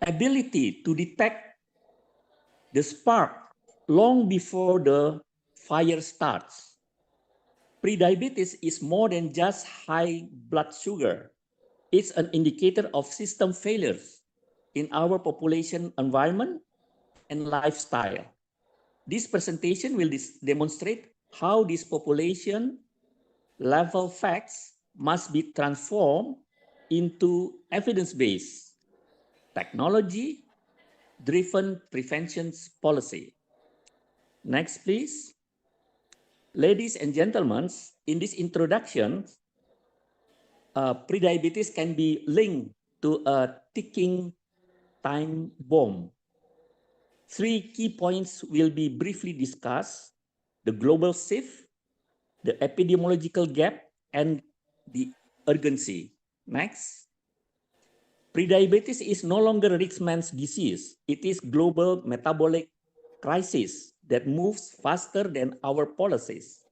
ability to detect the spark long before the fire starts. Prediabetes is more than just high blood sugar. It's an indicator of system failures in our population environment and lifestyle. This presentation will demonstrate how these population level facts must be transformed into evidence-based technology-driven prevention policy. Next, please. Ladies and gentlemen, in this introduction, prediabetes can be linked to a ticking time bomb. 3 key points will be briefly discussed: the global shift, the epidemiological gap, and the urgency. Next. Prediabetes is no longer a rich man's disease. It is global metabolic crisis that moves faster than our policies.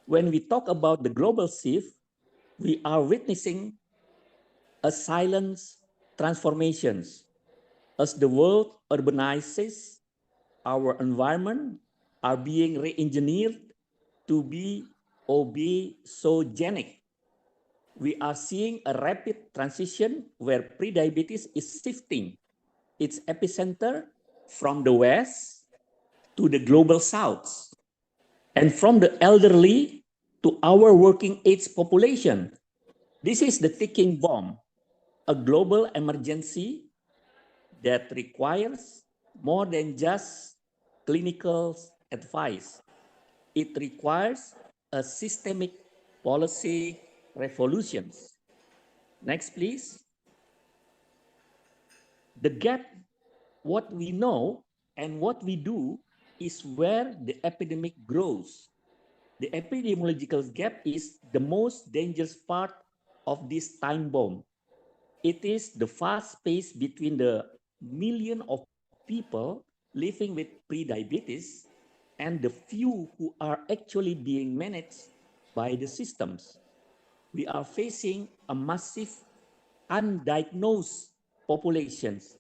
When we talk about the global shift, we are witnessing a silent transformations. As the world urbanizes, our environment are being re-engineered to be obesogenic. We are seeing a rapid transition where prediabetes is shifting its epicenter from the West to the global South, and from the elderly to our working age population. This is the ticking bomb, a global emergency that requires more than just clinical advice. It requires a systemic policy revolutions. Next, please. The gap, what we know and what we do, is where the epidemic grows. The epidemiological gap is the most dangerous part of this time bomb. It is the fast space between the million of people living with prediabetes and the few who are actually being managed by the systems. We are facing a massive undiagnosed populations,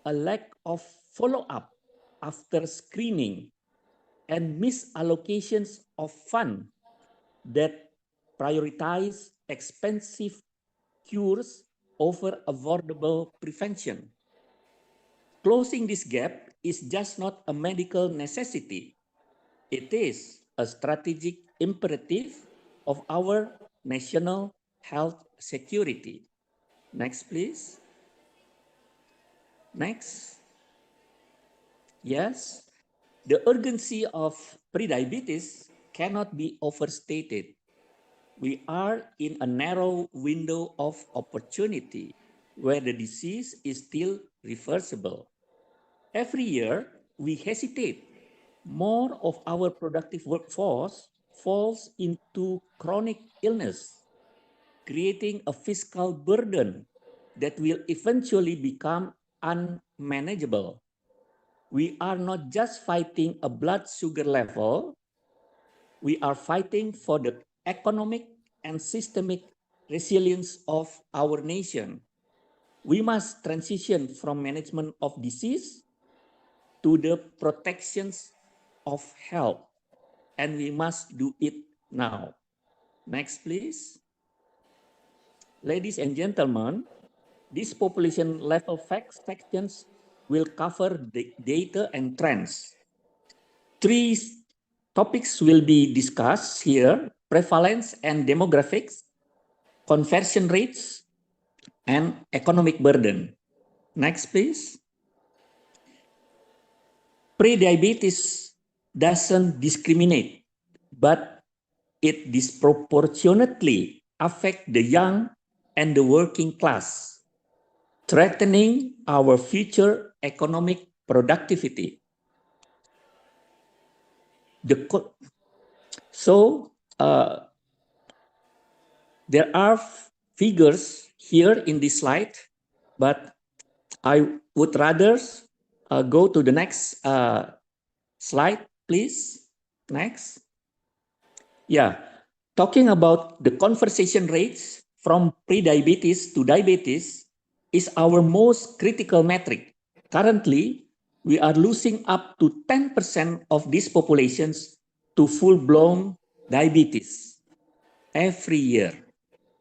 a lack of follow-up after screening, and misallocations of funds that prioritize expensive cures over affordable prevention. Closing this gap is just not a medical necessity. It is a strategic imperative of our national health security. Next, please. Next. Yes, the urgency of prediabetes cannot be overstated. We are in a narrow window of opportunity where the disease is still reversible. Every year, we hesitate. More of our productive workforce falls into chronic illness, creating a fiscal burden that will eventually become unmanageable. We are not just fighting a blood sugar level, we are fighting for the economic and systemic resilience of our nation. We must transition from management of disease to the protections of health, and we must do it now. Next, please. Ladies and gentlemen, these population level facts sections will cover the data and trends. Three topics will be discussed here: prevalence and demographics, conversion rates, and economic burden. Next, please. Prediabetes doesn't discriminate, but it disproportionately affects the young and the working class, threatening our future economic productivity. There are figures here in this slide, but I would rather go to the next slide, please. Next. Yeah, talking about the conversation rates from prediabetes to diabetes is our most critical metric. Currently, we are losing up to 10% of these populations to full-blown diabetes every year.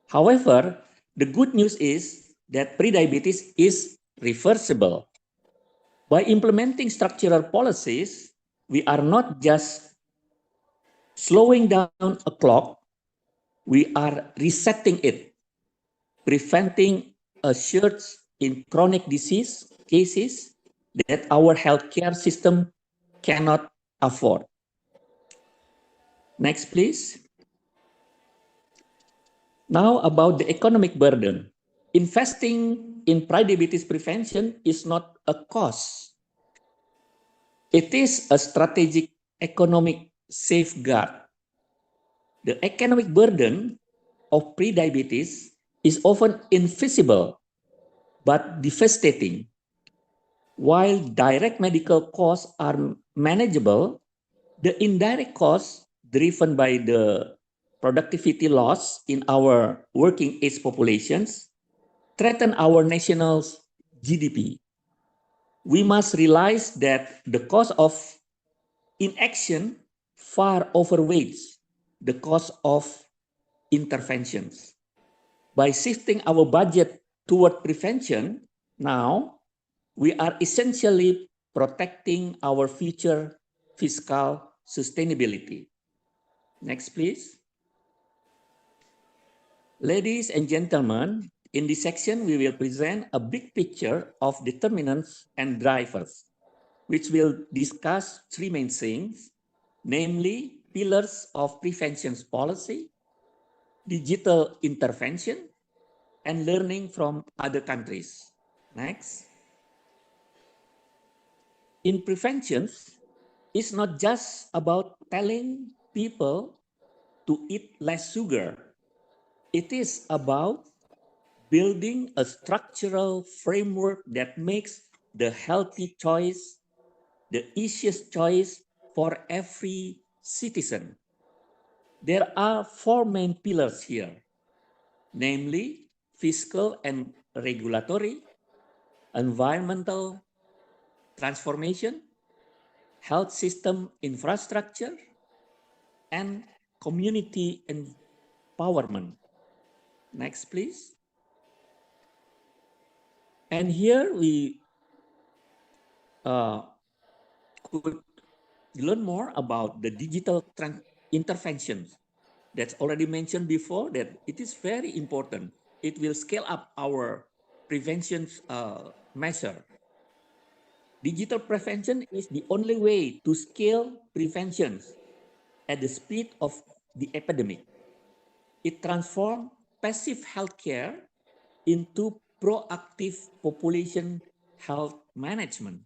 However, the good news is that prediabetes is reversible. By implementing structural policies, we are not just slowing down a clock, we are resetting it, preventing a surge in chronic disease cases that our healthcare system cannot afford. Next, please. Now about the economic burden. Investing in prediabetes prevention is not a cost. It is a strategic economic safeguard. The economic burden of prediabetes is often invisible but devastating. While direct medical costs are manageable, the indirect costs driven by the productivity loss in our working age populations threaten our national GDP. We must realize that the cost of inaction far outweighs the cost of interventions. By shifting our budget toward prevention now, we are essentially protecting our future fiscal sustainability. Next, please. Ladies and gentlemen, in this section, we will present a big picture of determinants and drivers, which will discuss three main things, namely pillars of prevention policy, digital intervention, and learning from other countries. Next. In prevention, it's not just about telling people to eat less sugar. It is about building a structural framework that makes the healthy choice the easiest choice for every citizen. There are four main pillars here, namely fiscal and regulatory, environmental transformation, health system infrastructure, and community empowerment. Next, please. And here we could learn more about the digital interventions. That's already mentioned before that it is very important. It will scale up our prevention measure. Digital prevention is the only way to scale preventions at the speed of the epidemic. It transforms passive healthcare into proactive population health management.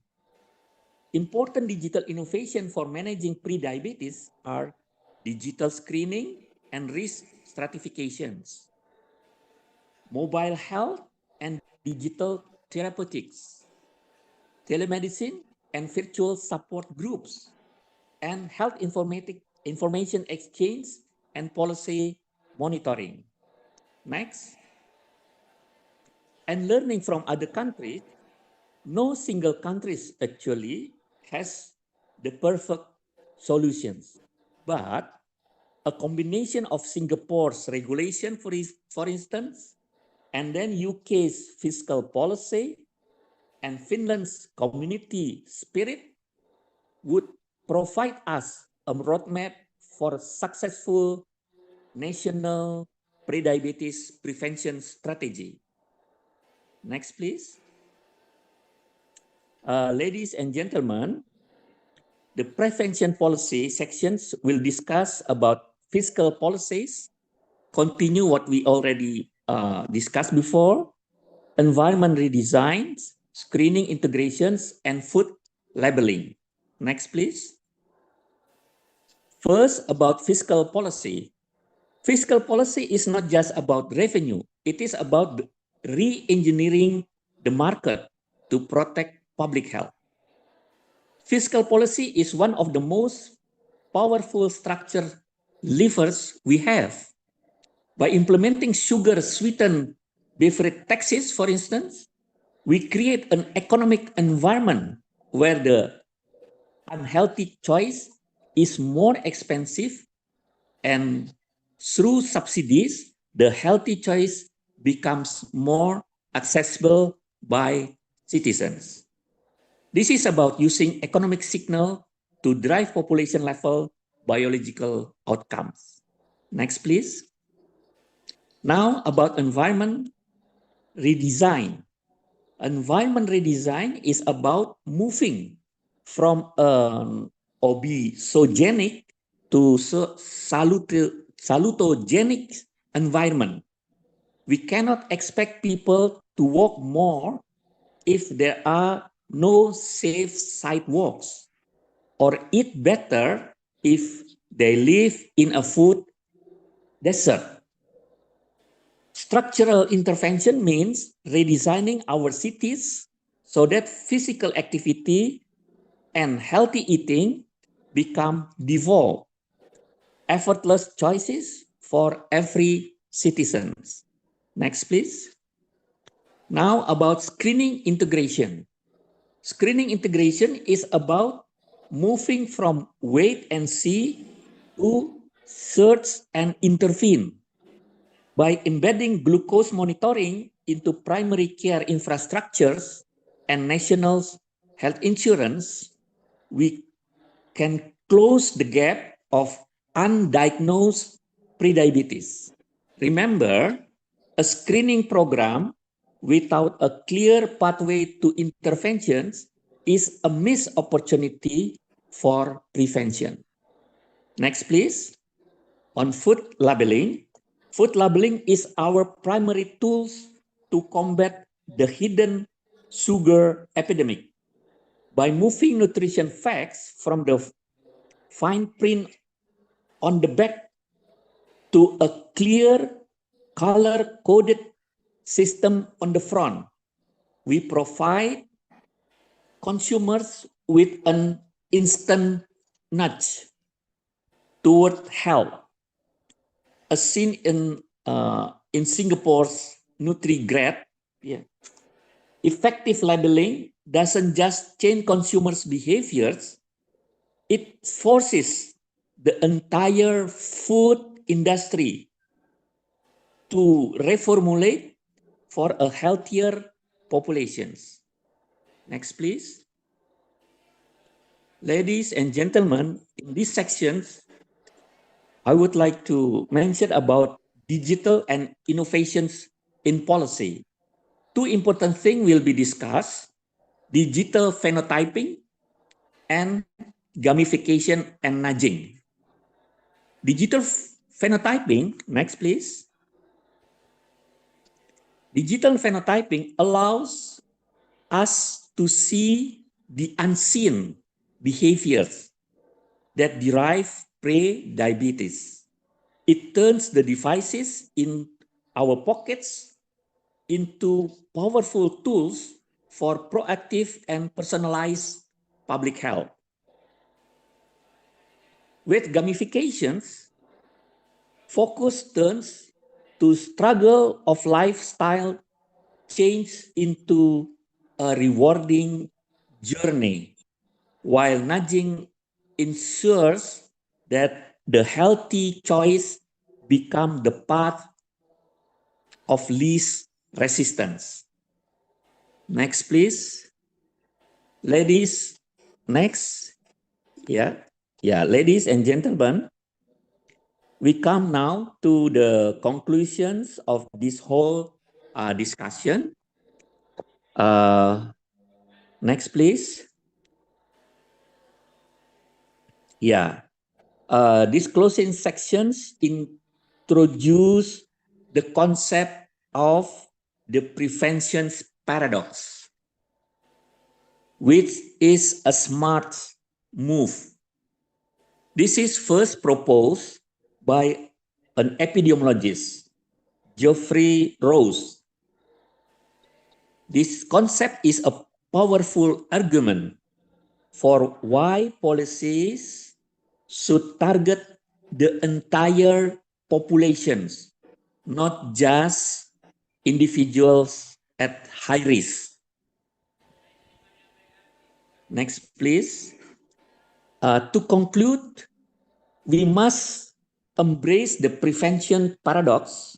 Important digital innovation for managing prediabetes are digital screening and risk stratifications, mobile health and digital therapeutics, telemedicine and virtual support groups, and health information exchange and policy monitoring. Next. And learning from other countries, no single country actually has the perfect solutions, but a combination of Singapore's regulation, for instance, and then UK's fiscal policy and Finland's community spirit would provide us a roadmap for a successful national prediabetes prevention strategy. Next, please. Ladies and gentlemen, the prevention policy sections will discuss about fiscal policies, continue what we already discussed before, environment redesigns, screening integrations, and food labeling. Next, please. First, about fiscal policy. Fiscal policy is not just about revenue. It is about re-engineering the market to protect public health. Fiscal policy is one of the most powerful structure levers we have. By implementing sugar-sweetened beverage taxes, for instance, we create an economic environment where the unhealthy choice is more expensive, and through subsidies, the healthy choice becomes more accessible by citizens. This is about using economic signal to drive population level biological outcomes. Next, please. Now about environment redesign. Environment redesign is about moving from an obesogenic to salutogenic environment. We cannot expect people to walk more if there are no safe sidewalks, or eat better if they live in a food desert. Structural intervention means redesigning our cities so that physical activity and healthy eating become default, effortless choices for every citizen. Next, please. Now about screening integration. Screening integration is about moving from wait and see to search and intervene. By embedding glucose monitoring into primary care infrastructures and national health insurance, we can close the gap of undiagnosed prediabetes. Remember, a screening program without a clear pathway to interventions is a missed opportunity for prevention. Next, please. On food labeling. Food labeling is our primary tools to combat the hidden sugar epidemic. By moving nutrition facts from the fine print on the back to a clear color-coded system on the front. We provide consumers with an instant nudge toward health, as seen in Singapore's NutriGrad. Yeah. Effective labeling doesn't just change consumers' behaviors, it forces the entire food industry to reformulate for a healthier populations. Next, please. Ladies and gentlemen, in this section, I would like to mention about digital and innovations in policy. Two important things will be discussed: digital phenotyping and gamification and nudging. Digital phenotyping, next please. Digital phenotyping allows us to see the unseen behaviors that derive pre-diabetes. It turns the devices in our pockets into powerful tools for proactive and personalized public health. With gamifications, focus turns to struggle of lifestyle change into a rewarding journey, while nudging ensures that the healthy choice become the path of least resistance. Next, please. Ladies, next. Yeah, ladies and gentlemen, we come now to the conclusions of this whole discussion. Next, please. Yeah, these closing sections introduce the concept of the prevention paradox, which is a smart move. This is first proposed by an epidemiologist, Geoffrey Rose. This concept is a powerful argument for why policies should target the entire populations, not just individuals at high risk. Next, please. To conclude, we must embrace the prevention paradox.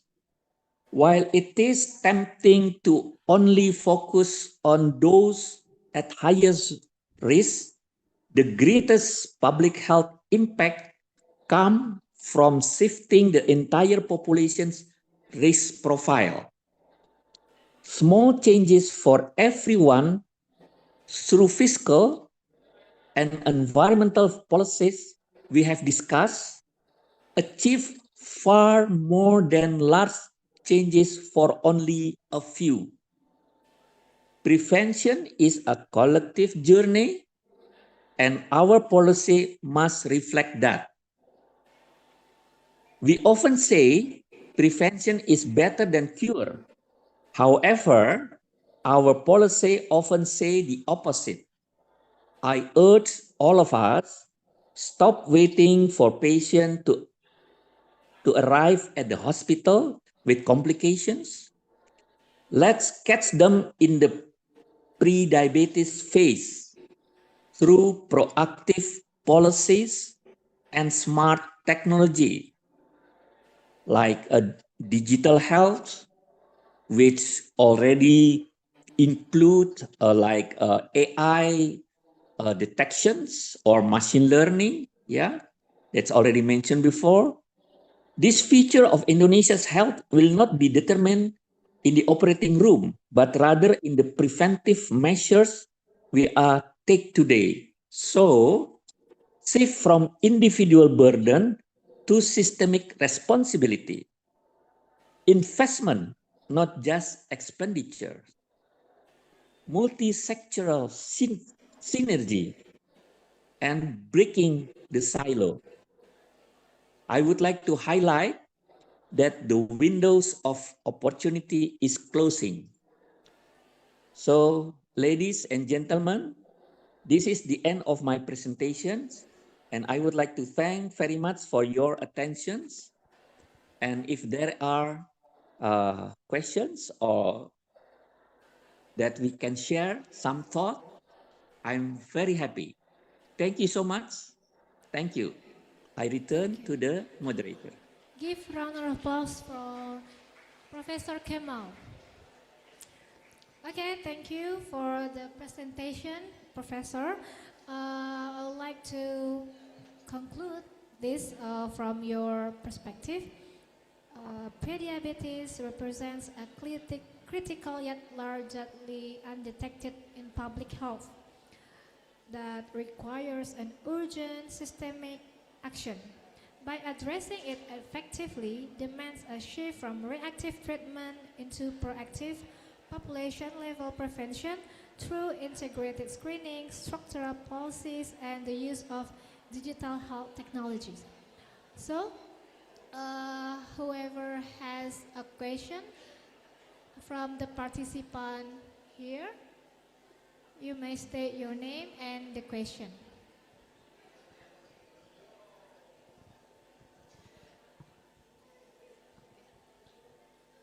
While it is tempting to only focus on those at highest risk, the greatest public health impact comes from shifting the entire population's risk profile. Small changes for everyone through fiscal and environmental policies we have discussed achieve far more than large changes for only a few. Prevention is a collective journey, and our policy must reflect that. We often say prevention is better than cure. However, our policy often say the opposite. I urge all of us, stop waiting for patients to arrive at the hospital with complications. Let's catch them in the pre-diabetes phase through proactive policies and smart technology like a digital health, which already include AI detections or machine learning. Yeah, that's already mentioned before. This feature of Indonesia's health will not be determined in the operating room, but rather in the preventive measures we take today. So, shift from individual burden to systemic responsibility. Investment, not just expenditure. Multi-sectoral synergy and breaking the silo. I would like to highlight that the windows of opportunity is closing. So, ladies and gentlemen, this is the end of my presentations, and I would like to thank very much for your attentions. And if there are questions or that we can share some thought, I'm very happy. Thank you so much. Thank you. I return to the moderator. Give round of applause for Professor Kemal. Okay, thank you for the presentation, Professor. I would like to conclude this from your perspective. Prediabetes represents a critical yet largely undetected in public health that requires an urgent systemic action. By addressing it effectively demands a shift from reactive treatment into proactive population-level prevention through integrated screening, structural policies, and the use of digital health technologies. So, whoever has a question from the participant here, you may state your name and the question.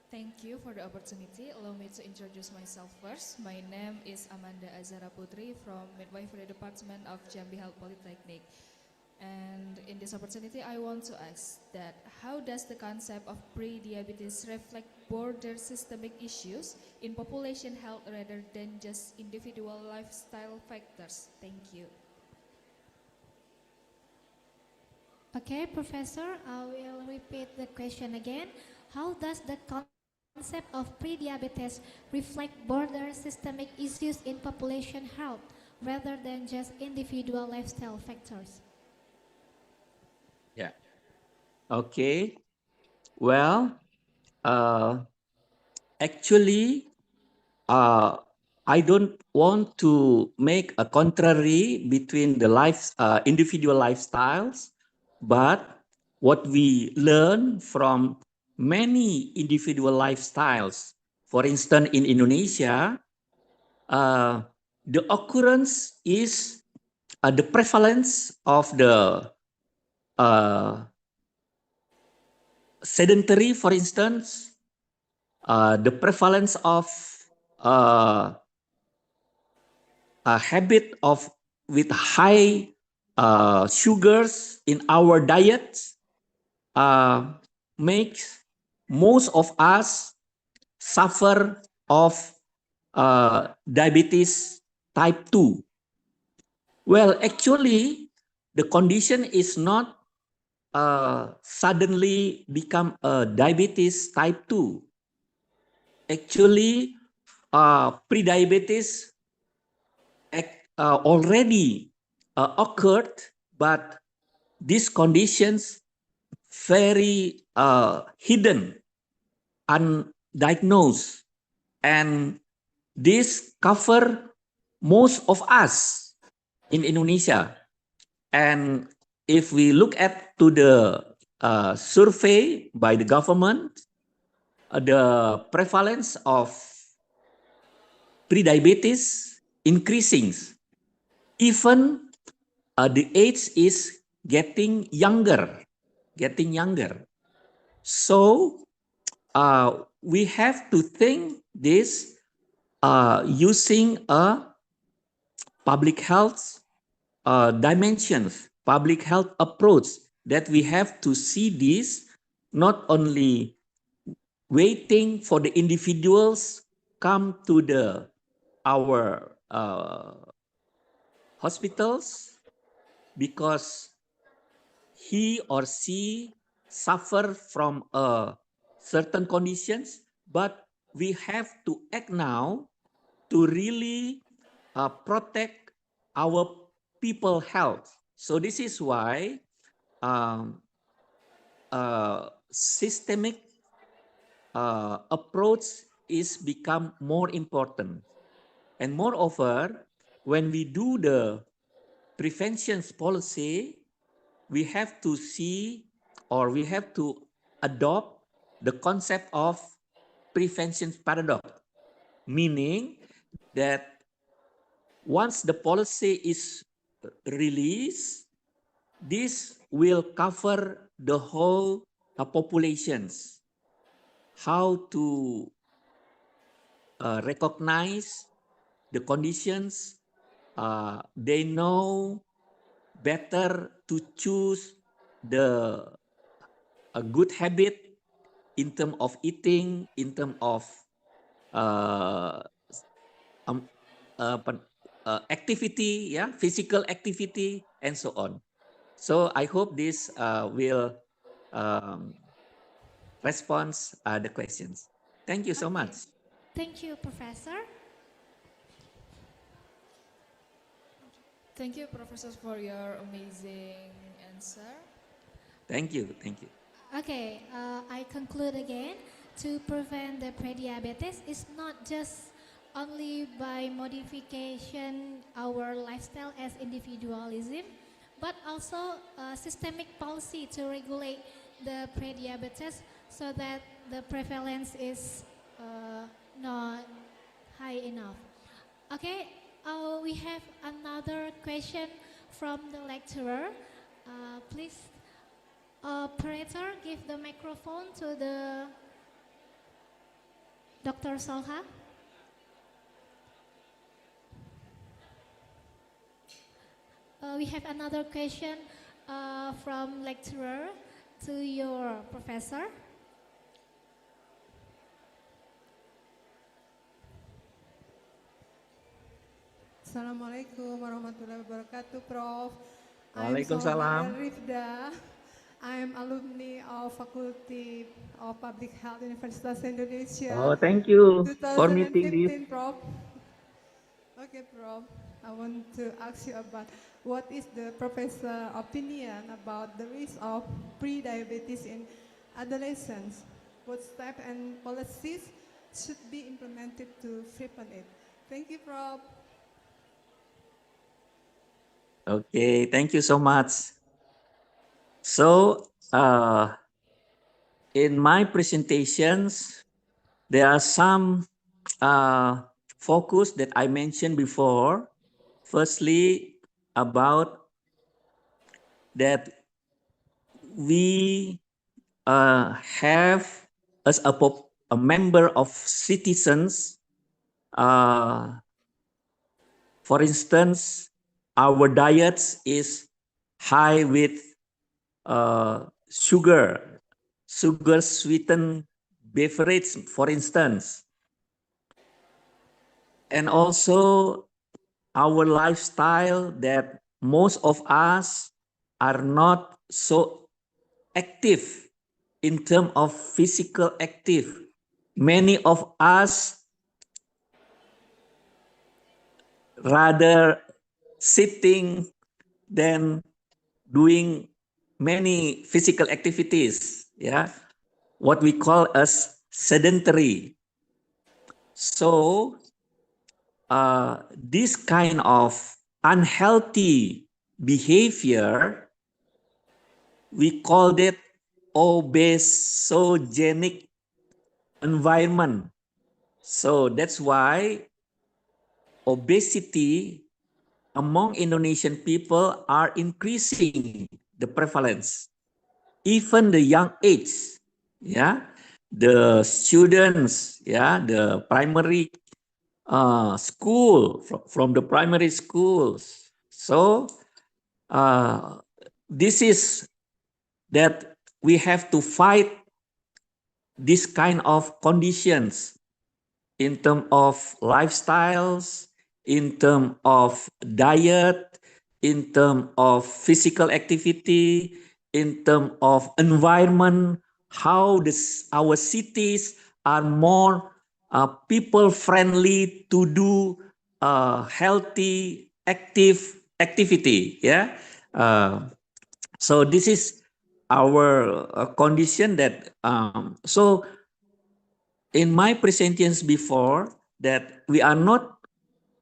Thank you for the opportunity. Allow me to introduce myself first. My name is Amanda Azara Putri from Midwifery Department of Jambi Health Polytechnic. And in this opportunity, I want to ask that how does the concept of pre-diabetes reflect broader systemic issues in population health rather than just individual lifestyle factors? Thank you. Okay, Professor, I will repeat the question again. How does the concept of pre-diabetes reflect broader systemic issues in population health rather than just individual lifestyle factors? Yeah. Okay. Well, actually, I don't want to make a contrary between the individual lifestyles, but what we learn from many individual lifestyles, for instance, in Indonesia, the occurrence is the prevalence of the sedentary, for instance, the prevalence of a habit of with high sugars in our diet makes most of us suffer of diabetes type 2. Well, actually, the condition is not suddenly become a diabetes type 2. Actually, pre-diabetes already occurred, but these conditions very hidden, undiagnosed, and this cover most of us in Indonesia. And if we look at to the survey by the government, the prevalence of pre-diabetes increasing. Even the age is getting younger. So we have to think this using a public health dimensions, public health approach, that we have to see this not only waiting for the individuals come to our hospitals because he or she suffer from certain conditions, but we have to act now to really protect our people health. So this is why systemic approach is become more important. And moreover, when we do the prevention policy, we have to see or we have to adopt the concept of prevention paradox, meaning that once the policy is released, this will cover the whole populations. How to recognize the conditions, they know better to choose the a good habit in terms of eating, in terms of uh, um, activity, yeah, physical activity, and so on. So I hope this will respond the questions. Thank you so much. Thank you, Professor. Thank you, professors, for your amazing answer. Thank you. Thank you. Okay, I conclude again. To prevent the prediabetes is not just only by modification our lifestyle as individualism, but also systemic policy to regulate the prediabetes so that the prevalence is not high enough. Okay, we have another question from the lecturer. Please, operator, give the microphone to the Dr. Solha. We have another question from lecturer to your professor. Assalamualaikum warahmatullahi wabarakatuh, Prof. Waalaikumsalam. I'm Rifda. I'm alumni of Faculty of Public Health Universitas Indonesia. Oh, thank you for meeting 2015, this. Prof. Okay, Prof. I want to ask you about what is the professor opinion about the risk of pre-diabetes in adolescents? What steps and policies should be implemented to prevent it? Thank you, Prof. Okay, thank you so much. So, in my presentations, there are some focus that I mentioned before. Firstly, about that we have as a member of citizens, for instance, our diets is high with sugar sweetened beverage, for instance. And also our lifestyle that most of us are not so active in terms of physical active. Many of us rather sitting than doing many physical activities, yeah, what we call as sedentary. So this kind of unhealthy behavior, we call it obesogenic environment. So that's why obesity among Indonesian people are increasing the prevalence. Even the young age, yeah, the students, yeah, the primary school, from the primary schools. So this is that we have to fight this kind of conditions in terms of lifestyles, in terms of diet, in terms of physical activity, in terms of environment, how our cities are more people friendly to do healthy, active activity. Yeah. So this is our condition that so in my presentations before, that we are not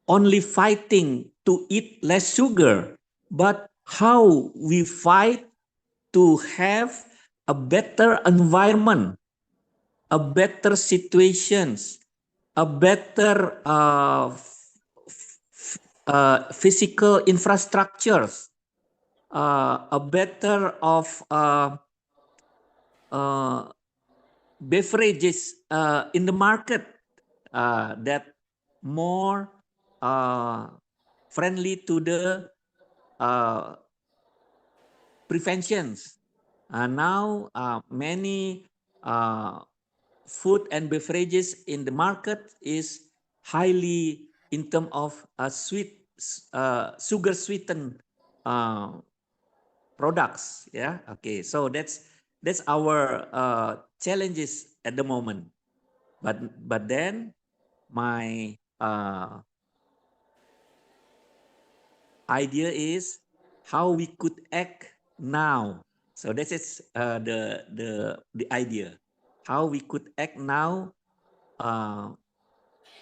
only fighting to eat less sugar, but how we fight to have a better environment a better situations, a better physical infrastructures, a better of beverages in the market that more friendly to the preventions. Now many food and beverages in the market is highly in terms of sugar sweetened products. Yeah. Okay. So that's our challenges at the moment. But then my idea is how we could act now. So this is the idea, how we could act now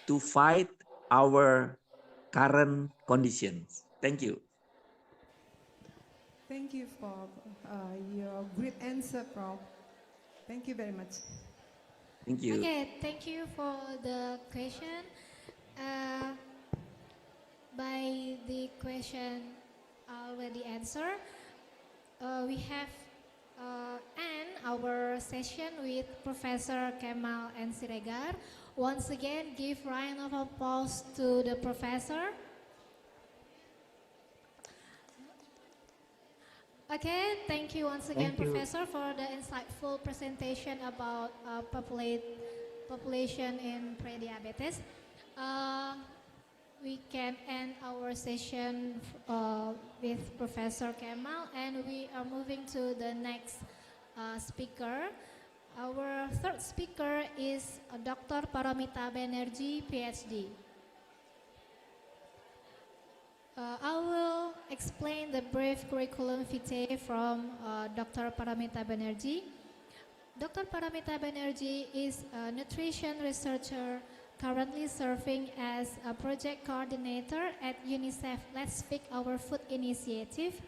to fight our current conditions. Thank you. Thank you for your great answer, Prof. Thank you very much. Thank you. Okay, thank you for the question. By the question already answered, we have end our session with Professor Kemal and Siregar. Once again, give round of applause to the professor. Okay, thank you once again, Thank you. Professor, for the insightful presentation about population in pre-diabetes. We can end our session with Professor Kemal, and we are moving to the next speaker. Our third speaker is Dr. Paramita Banerjee, PhD. I will explain the brief curriculum vitae from Dr. Paramita Banerjee. Dr. Paramita Banerjee is a nutrition researcher currently serving as a project coordinator at UNICEF Let's Speak Our Food Initiative,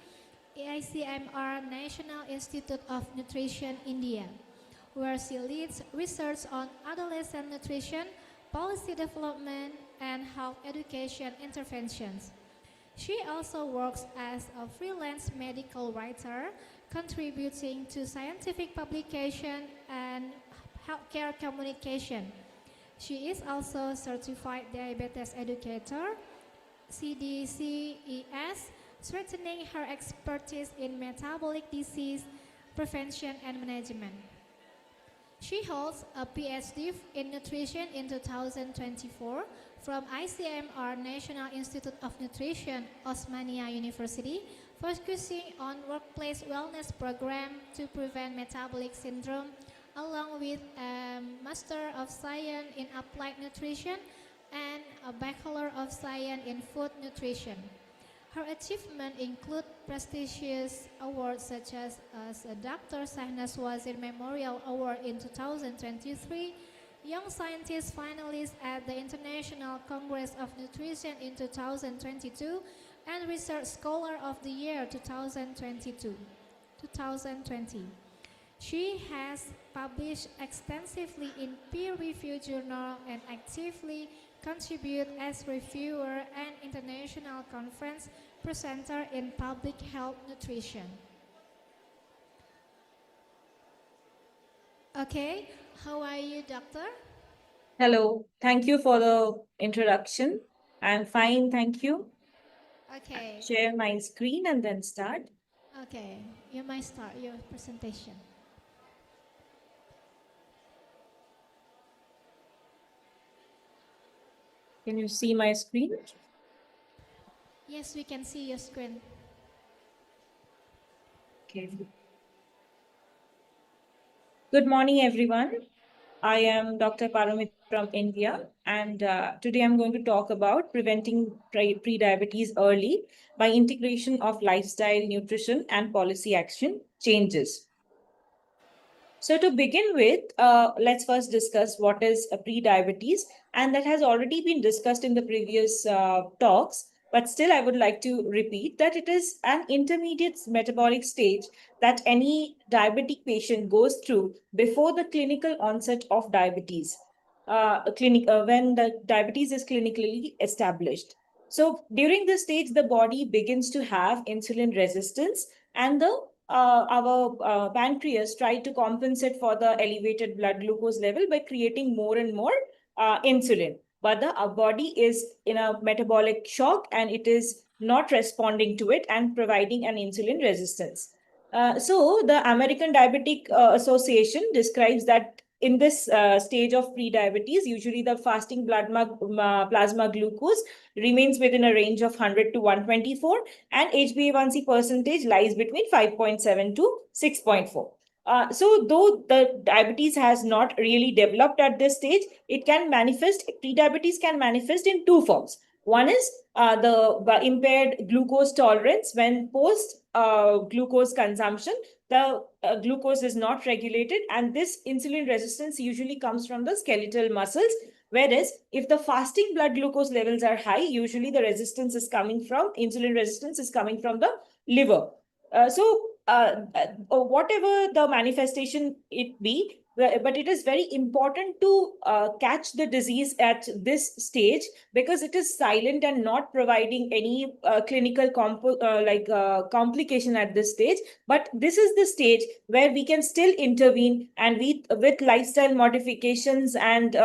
ICMR National Institute of Nutrition, India, where she leads research on adolescent nutrition, policy development, and health education interventions. She also works as a freelance medical writer, contributing to scientific publication and healthcare communication. She is also a certified diabetes educator, CDCES, strengthening her expertise in metabolic disease prevention and management. She holds a PhD in nutrition in 2024 from ICMR National Institute of Nutrition, Osmania University, focusing on workplace wellness program to prevent metabolic syndrome, along with a Master of Science in Applied Nutrition and a Bachelor of Science in Food Nutrition. Her achievements include prestigious awards such as a Dr. Sahnas Wazir Memorial Award in 2023, Young Scientist finalist at the International Congress of Nutrition in 2022, and Research Scholar of the Year 2020. She has published extensively in peer-reviewed journals and actively contribute as reviewer and international conference presenter in public health nutrition. Okay, how are you, doctor? Hello, thank you for the introduction. I'm fine, thank you. Okay. Share my screen and then start. Okay, you might start your presentation. Can you see my screen? Yes, we can see your screen. Okay. Good morning, everyone. I am Dr. Paramit from India, and today I'm going to talk about preventing pre-diabetes early by integration of lifestyle, nutrition, and policy action changes. So to begin with, let's first discuss what is a pre-diabetes, and that has already been discussed in the previous talks. But still, I would like to repeat that it is an intermediate metabolic stage that any diabetic patient goes through before the clinical onset of diabetes, when the diabetes is clinically established. So during this stage, the body begins to have insulin resistance, and our pancreas try to compensate for the elevated blood glucose level by creating more and more insulin. But our body is in a metabolic shock and it is not responding to it and providing an insulin resistance. So the American Diabetic Association describes that in this stage of pre-diabetes, usually the fasting plasma glucose remains within a range of 100 to 124, and HbA1c percentage lies between 5.7 to 6.4. So though the diabetes has not really developed at this stage, it can manifest, pre-diabetes can manifest in two forms. One is the impaired glucose tolerance. When post glucose consumption, the glucose is not regulated, and this insulin resistance usually comes from the skeletal muscles. Whereas if the fasting blood glucose levels are high, usually the resistance is coming from, insulin resistance is coming from the liver. Whatever the manifestation it be, but it is very important to catch the disease at this stage, because it is silent and not providing any clinical complication at this stage. But this is the stage where we can still intervene, and with lifestyle modifications, and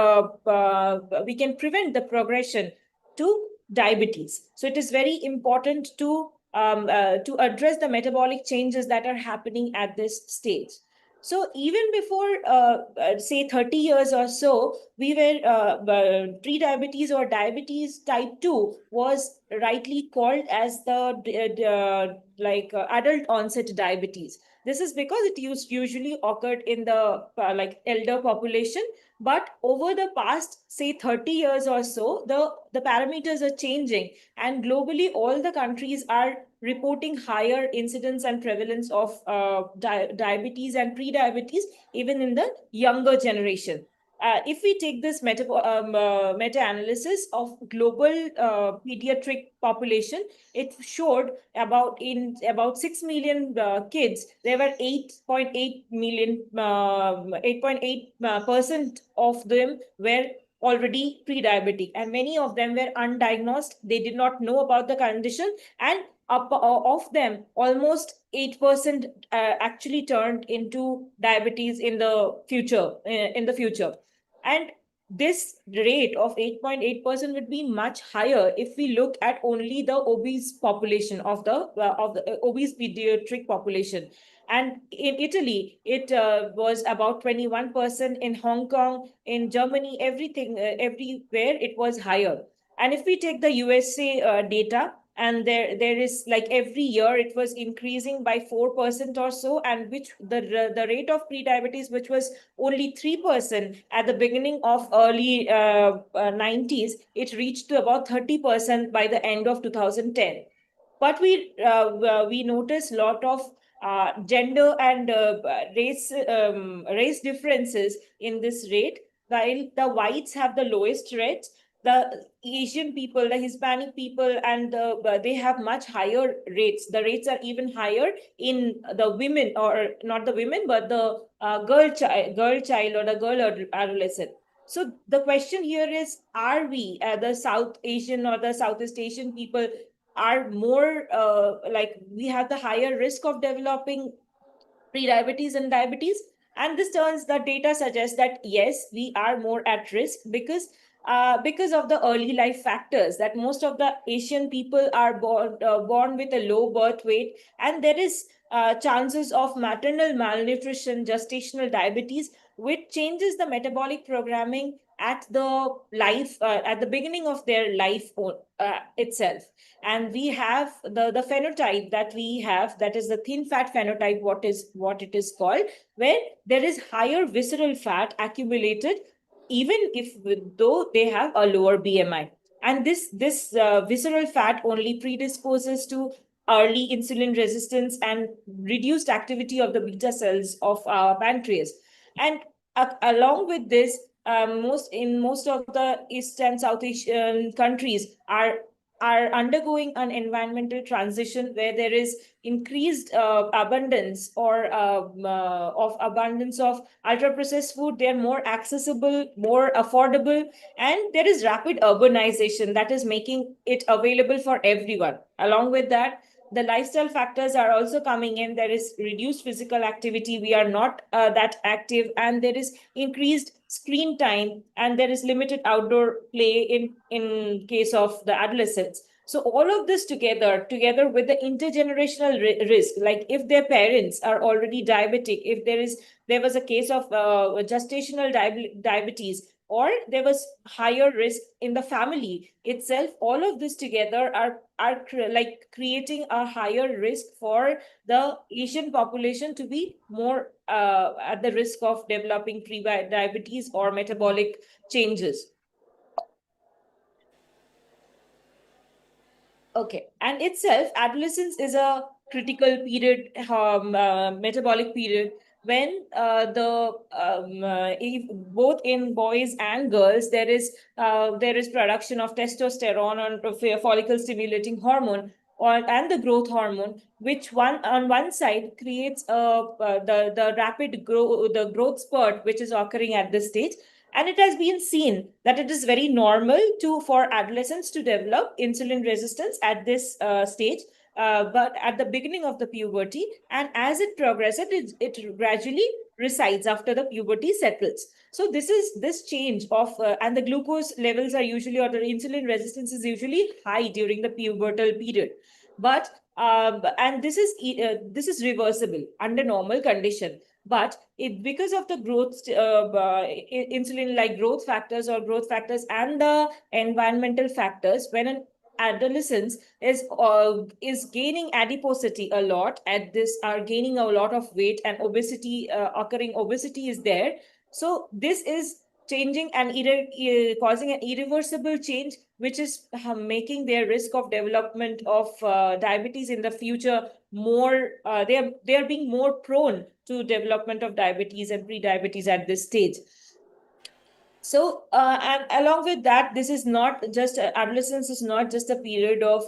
we can prevent the progression to diabetes. So it is very important to address the metabolic changes that are happening at this stage. So even before, say, 30 years or so, we were pre-diabetes or diabetes type 2 was rightly called as the adult onset diabetes. This is because it usually occurred in the elder population. But over the past, say, 30 years or so, the parameters are changing, and globally all the countries are reporting higher incidence and prevalence of diabetes and pre-diabetes even in the younger generation. If we take this meta-analysis of global pediatric population, it showed about 6 million kids, there were 8.8 million, 8.8% of them were already pre-diabetic, and many of them were undiagnosed. They did not know about the condition, and of them, almost 8% actually turned into diabetes in the future. And this rate of 8.8% would be much higher if we look at only the obese population of the obese pediatric population. And in Italy, it was about 21%. In Hong Kong, in Germany, everywhere it was higher. And if we take the USA data, and there is, like, every year it was increasing by 4% or so, and which the rate of pre-diabetes, which was only 3% at the beginning of early 90s, it reached to about 30% by the end of 2010. But we notice a lot of gender and race differences in this rate. While the whites have the lowest rates, the Asian people, the Hispanic people, and they have much higher rates. The rates are even higher in the women, or not the women, but the girl child or the girl adolescent. So the question here is, are we, the South Asian or the Southeast Asian people, are more we have the higher risk of developing pre-diabetes and diabetes? And this turns, the data suggests that yes, we are more at risk, because of the early life factors, that most of the Asian people are born with a low birth weight, and there is chances of maternal malnutrition, gestational diabetes, which changes the metabolic programming at the beginning of their life itself. And we have the phenotype that we have, that is the thin fat phenotype, what it is called, where there is higher visceral fat accumulated, even if though they have a lower BMI. And this visceral fat only predisposes to early insulin resistance and reduced activity of the beta cells of our pancreas. And along with this, most of the East and South Asian countries are are undergoing an environmental transition where there is increased abundance or of abundance of ultra processed food. They're more accessible, more affordable, and there is rapid urbanization that is making it available for everyone. Along with that, the lifestyle factors are also coming in. There is reduced physical activity. We are not that active, and there is increased screen time, and there is limited outdoor play in case of the adolescents. So all of this together with the intergenerational risk, like if their parents are already diabetic, if there was a case of gestational diabetes, or there was higher risk in the family itself, all of this together are like creating a higher risk for the Asian population to be more at the risk of developing pre-diabetes or metabolic changes. Okay, and itself, adolescence is a critical period, metabolic period, when both in boys and girls there is production of testosterone and follicle stimulating hormone, and the growth hormone, which on one side creates the rapid growth spurt which is occurring at this stage. And it has been seen that it is very normal for adolescents to develop insulin resistance at this stage, but at the beginning of the puberty, and as it progresses, it gradually resides after the puberty settles. So this change of and the glucose levels are usually, or the insulin resistance is usually high during the pubertal period, but and this is reversible under normal condition. But because of the growth insulin like growth factors and the environmental factors, when an adolescence is gaining adiposity a lot, are gaining a lot of weight, and obesity is there. So this is changing and causing an irreversible change, which is making their risk of development of diabetes in the future more. They are being more prone to development of diabetes and pre-diabetes at this stage. So, and along with that, this is not just adolescence is not just a period of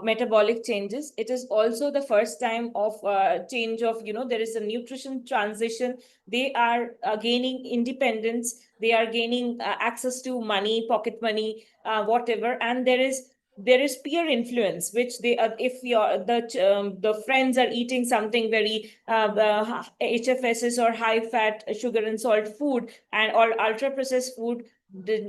metabolic changes. It is also the first time of change of, there is a nutrition transition. They are gaining independence. They are gaining access to money, pocket money, whatever. And there is peer influence, which if the friends are eating something very HFSs or high fat, sugar and salt food, and or ultra processed food,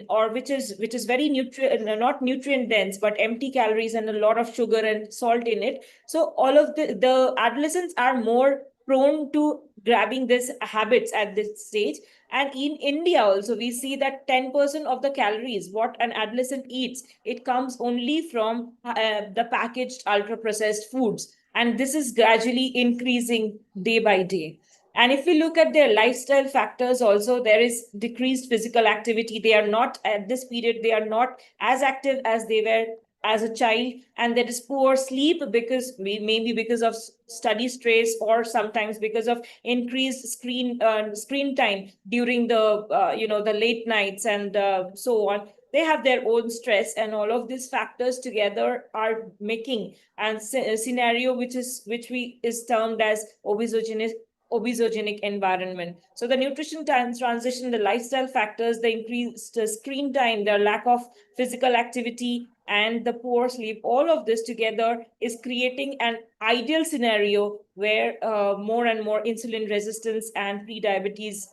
or which is very not nutrient dense, but empty calories and a lot of sugar and salt in it. So all of the adolescents are more prone to grabbing these habits at this stage. And in India also, we see that 10% of the calories what an adolescent eats, it comes only from the packaged ultra processed foods, and this is gradually increasing day by day. And if we look at their lifestyle factors also, there is decreased physical activity. They are not at this period, they are not as active as they were as a child, and there is poor sleep because maybe because of study stress, or sometimes because of increased screen time during the the late nights and so on. They have their own stress, and all of these factors together are making a scenario which is termed as obesogenic environment. So the nutrition transition, the lifestyle factors, the increased screen time, the lack of physical activity, and the poor sleep, all of this together is creating an ideal scenario where more and more insulin resistance and pre-diabetes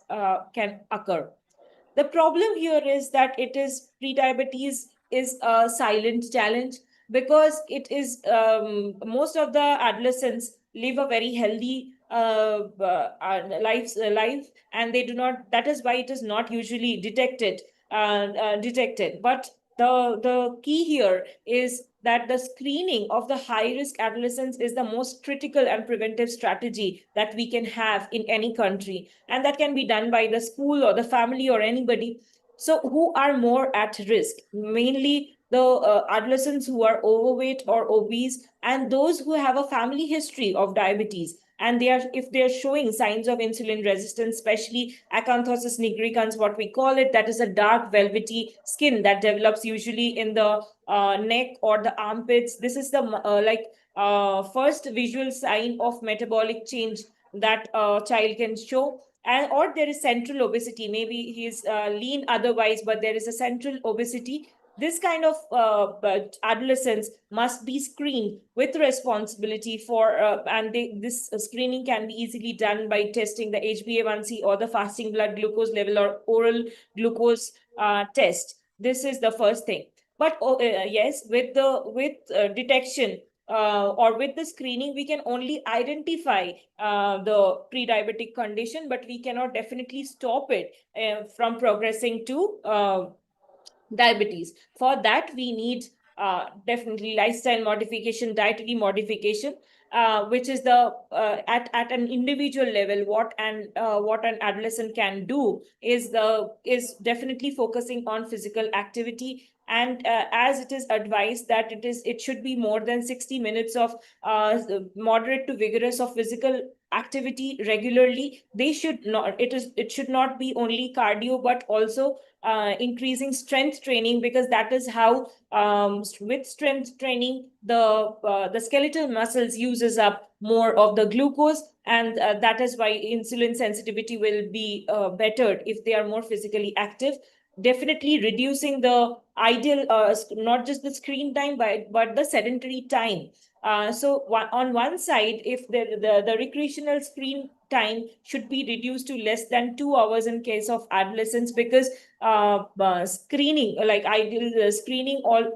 can occur. The problem here is that pre-diabetes is a silent challenge, because it is most of the adolescents live a very healthy life, and they do not. That is why it is not usually detected. But the key here is that the screening of the high risk adolescents is the most critical and preventive strategy that we can have in any country, and that can be done by the school or the family or anybody. So who are more at risk? Mainly the adolescents who are overweight or obese, and those who have a family history of diabetes. and if they are showing signs of insulin resistance, especially acanthosis nigricans, what we call it, that is a dark velvety skin that develops usually in the neck or the armpits. This is the first visual sign of metabolic change that a child can show. And or there is central obesity, maybe he's lean otherwise, but there is a central obesity. This kind of adolescents must be screened with responsibility for, this screening can be easily done by testing the HbA1c or the fasting blood glucose level or oral glucose test. This is the first thing. But yes, with detection or with the screening, we can only identify the pre-diabetic condition, but we cannot definitely stop it from progressing to diabetes. For that, we need definitely lifestyle modification, dietary modification, which is the at an individual level. What an adolescent can do is definitely focusing on physical activity. And as it is advised that it should be more than 60 minutes of moderate to vigorous of physical activity regularly. It should not be only cardio, but also increasing strength training, because that is how with strength training the skeletal muscles uses up more of the glucose, and that is why insulin sensitivity will be bettered if they are more physically active. Definitely reducing the ideal not just the screen time, but the sedentary time. So on one side, if the recreational screen time should be reduced to less than 2 hours in case of adolescents, because screening, like ideal screening, all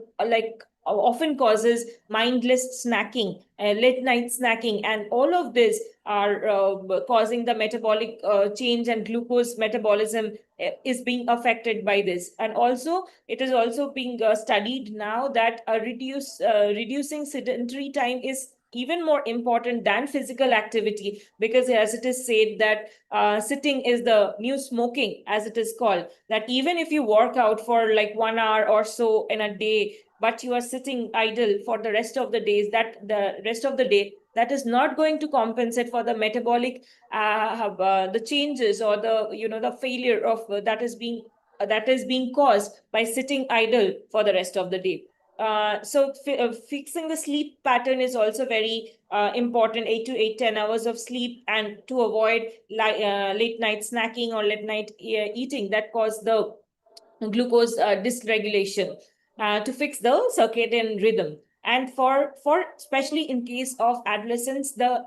often causes mindless snacking, late night snacking, and all of this are causing the metabolic change, and glucose metabolism is being affected by this. And also it is also being studied now that reducing sedentary time is even more important than physical activity, because as it is said that sitting is the new smoking, as it is called, that even if you work out for like 1 hour or so in a day, but you are sitting idle for the rest of the days, that is not going to compensate for the metabolic the changes, or the failure of that is being caused by sitting idle for the rest of the day. So fixing the sleep pattern is also very important. 8 to 10 hours of sleep, and to avoid late night snacking or late night eating that cause the glucose dysregulation, to fix the circadian rhythm. And for especially in case of adolescents, the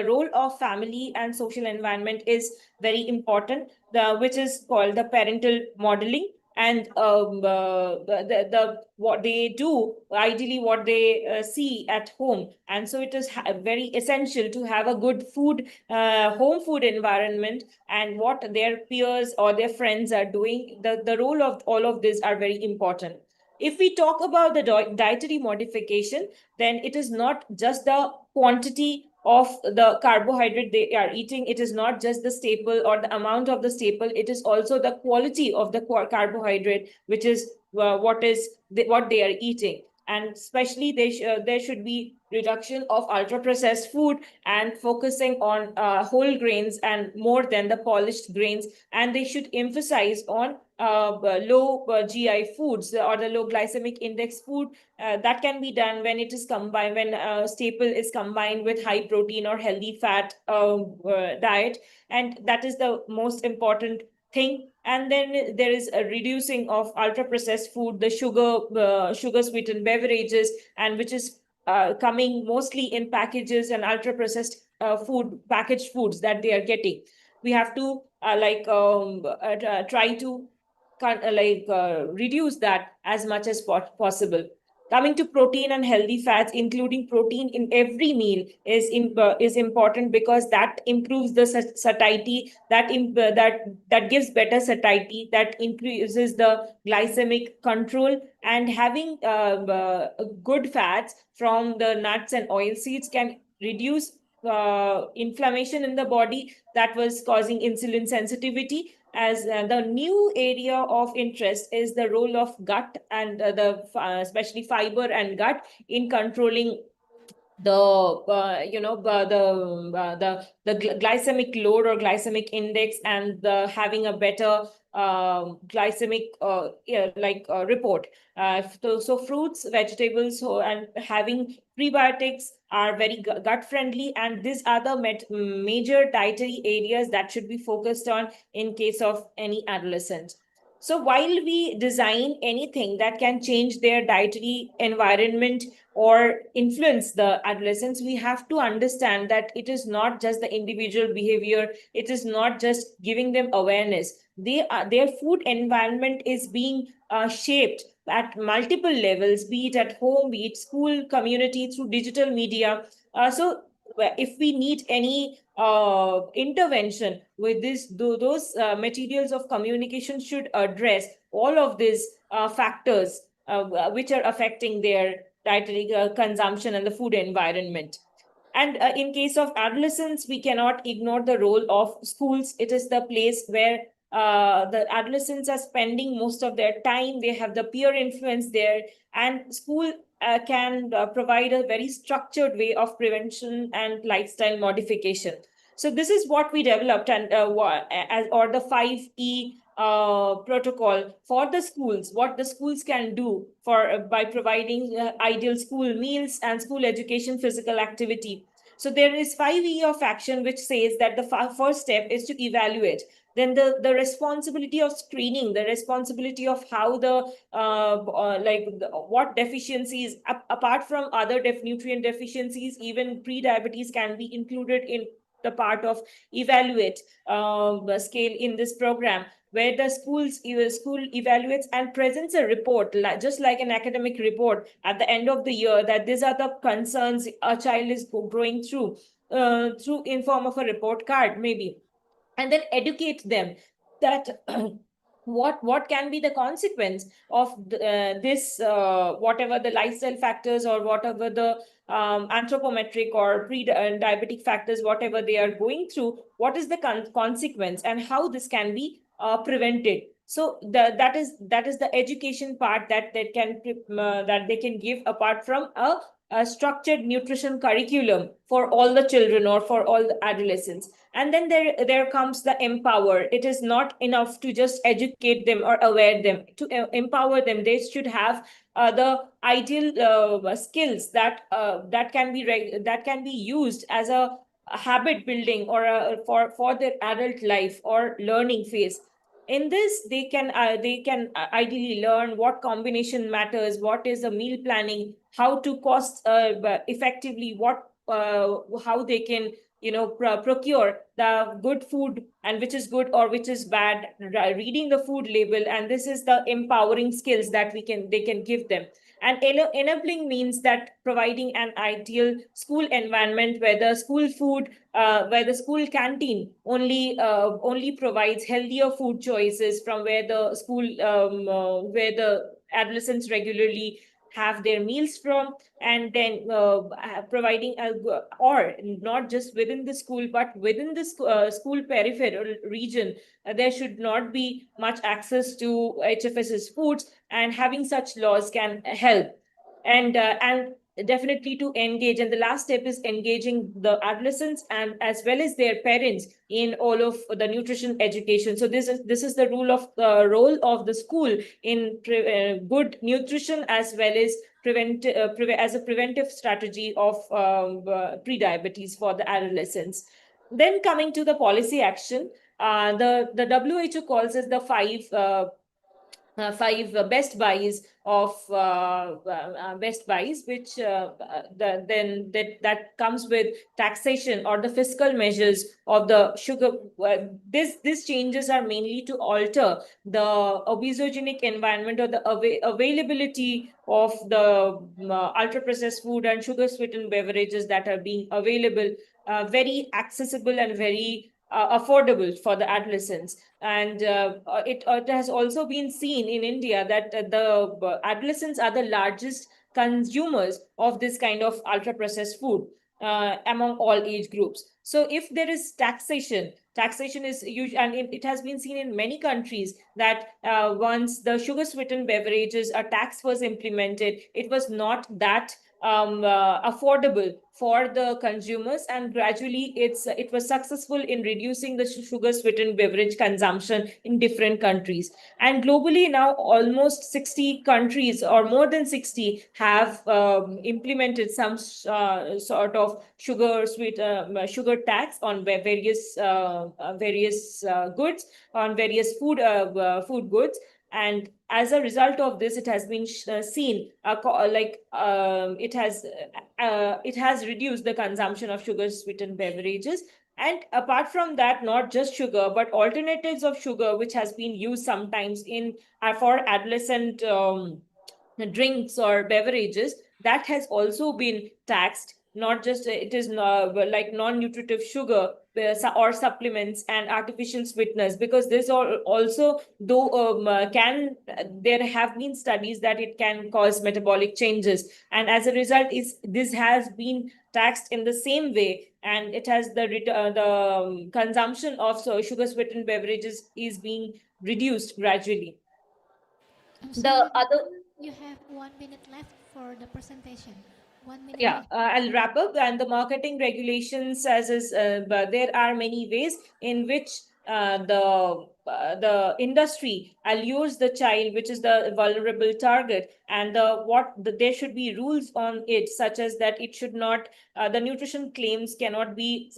role of family and social environment is very important, which is called the parental modeling. And what they do, ideally what they see at home. And so it is very essential to have a good home food environment, and what their peers or their friends are doing. The role of all of this are very important. If we talk about the dietary modification, then it is not just the quantity of the carbohydrate they are eating. It is not just the staple or the amount of the staple. It is also the quality of the carbohydrate, which is what they are eating. And especially there should be reduction of ultra processed food, and focusing on whole grains and more than the polished grains. And they should emphasize on low GI foods, or the low glycemic index food. That can be done when it is combined, when staple is combined with high protein or healthy fat diet. And that is the most important thing. And then there is a reducing of ultra processed food, the sugar sweetened beverages, and which is coming mostly in packages and ultra processed packaged foods that they are getting. We have to try to reduce that as much as possible. Coming to protein and healthy fats, including protein in every meal is important, because that improves the satiety, that gives better satiety, that increases the glycemic control. And having good fats from the nuts and oil seeds can reduce inflammation in the body that was causing insulin sensitivity. As the new area of interest is the role of gut, and especially fiber and gut in controlling the glycemic load or glycemic index, and having a better glycemic report. So fruits, vegetables, and having prebiotics are very gut friendly, and these are the major dietary areas that should be focused on in case of any adolescent. So while we design anything that can change their dietary environment or influence the adolescents, we have to understand that it is not just the individual behavior, it is not just giving them awareness. Their food environment is being shaped at multiple levels, be it at home, be it school, community, through digital media. So if we need any intervention with those materials of communication should address all of these factors which are affecting their dietary consumption and the food environment. And in case of adolescents, we cannot ignore the role of schools. It is the place where the adolescents are spending most of their time. They have the peer influence there, and school can provide a very structured way of prevention and lifestyle modification. So this is what we developed, and or the 5E protocol for the schools, what the schools can do for by providing ideal school meals and school education, physical activity. So there is 5E of action, which says that the first step is to evaluate. Then the responsibility of screening, the responsibility of how what deficiencies, apart from other nutrient deficiencies, even pre-diabetes can be included in the part of evaluate scale in this program, where the school evaluates and presents a report, just like an academic report at the end of the year, that these are the concerns a child is going through in form of a report card maybe, and then educate them that what can be the consequence of this whatever the lifestyle factors or whatever the anthropometric or pre-diabetic factors, whatever they are going through, what is the consequence and how this can be prevented. So that is the education part that they can give, apart from a structured nutrition curriculum for all the children or for all the adolescents. And then there comes the empower. It is not enough to just educate them or aware them. To empower them, they should have the ideal skills that can be used as a habit building or for their adult life or learning phase. In this, they can ideally learn what combination matters, what is the meal planning, how to cost effectively, how they can procure the good food and which is good or which is bad, reading the food label. And this is the empowering skills that they can give them. And enabling means that providing an ideal school environment where the school food, where the school canteen only provides healthier food choices from where the school, where the adolescents regularly have their meals from, and then providing or not just within the school but within the school peripheral region, there should not be much access to HFSS foods, and having such laws can help. And definitely to engage, and the last step is engaging the adolescents and as well as their parents in all of the nutrition education. So this is the role of the school in good nutrition as well as as a preventive strategy of pre-diabetes for the adolescents. Then coming to the policy action, the WHO calls it the five best buys of best buys, which then that comes with taxation or the fiscal measures of the sugar. These changes are mainly to alter the obesogenic environment or the availability of the ultra processed food and sugar sweetened beverages that are being available, very accessible and very affordable for the adolescents. And it has also been seen in India that the adolescents are the largest consumers of this kind of ultra processed food among all age groups. So if there is taxation is huge, and it has been seen in many countries that once the sugar sweetened beverages, a tax was implemented, it was not that affordable for the consumers, and gradually it was successful in reducing the sugar sweetened beverage consumption in different countries. And globally now almost 60 countries or more than 60 have implemented some sort of sugar tax on various goods, on various food goods. And as a result of this, it has been seen it has reduced the consumption of sugar sweetened beverages. And apart from that, not just sugar but alternatives of sugar which has been used sometimes in for adolescent drinks or beverages, that has also been taxed. Not just it is like non-nutritive sugar or supplements and artificial sweeteners, because this also though can there have been studies that it can cause metabolic changes, and as a result is this has been taxed in the same way, and it has the consumption of sugar sweetened beverages is being reduced gradually. So The other you have 1 minute left for the presentation. 1 minute Yeah, left. I'll wrap up. And the marketing regulations, but there are many ways in which the industry allures the child, which is the vulnerable target, and there should be rules on it, such as that it should not the nutrition claims cannot be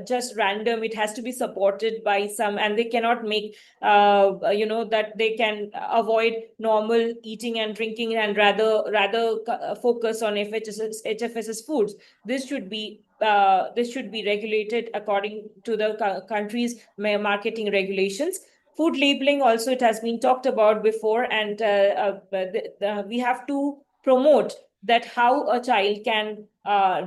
just random. It has to be supported by some, and they cannot make that they can avoid normal eating and drinking and rather focus on HFSS foods. This should be regulated according to the country's marketing regulations. Food labeling also, it has been talked about before, and we have to promote that how a child can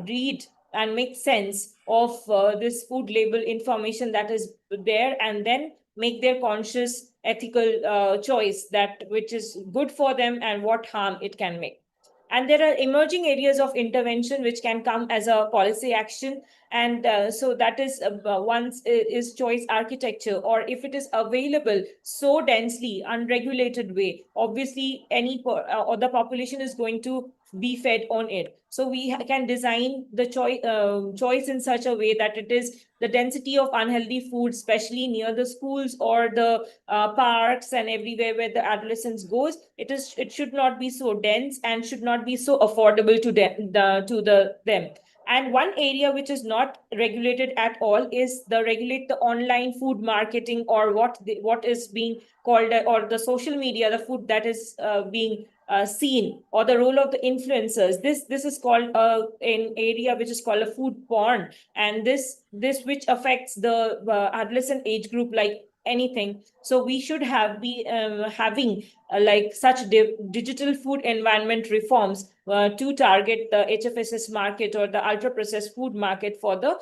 read and make sense of this food label information that is there, and then make their conscious ethical choice that which is good for them and what harm it can make. And there are emerging areas of intervention which can come as a policy action, and so that is once is choice architecture, or if it is available so densely unregulated way, obviously or the population is going to be fed on it. So we can design the choice in such a way that it is the density of unhealthy food, especially near the schools or the parks and everywhere where the adolescents goes. It should not be so dense and should not be so affordable to them. And one area which is not regulated at all is regulate the online food marketing, or what is being called, or the social media, the food that is being seen, or the role of the influencers. This is called an area which is called a food porn, and this which affects the adolescent age group like anything. So we should be having like such digital food environment reforms to target the HFSS market or the ultra processed food market for the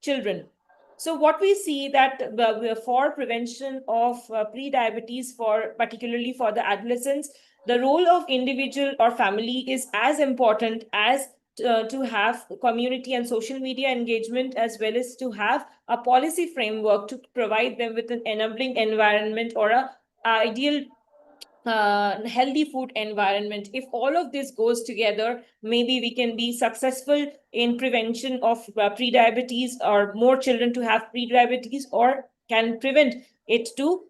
children. So what we see that for prevention of pre-diabetes, particularly for the adolescents, the role of individual or family is as important as to have community and social media engagement, as well as to have a policy framework to provide them with an enabling environment or a ideal healthy food environment. If all of this goes together, maybe we can be successful in prevention of pre-diabetes, or more children to have pre-diabetes, or can prevent it to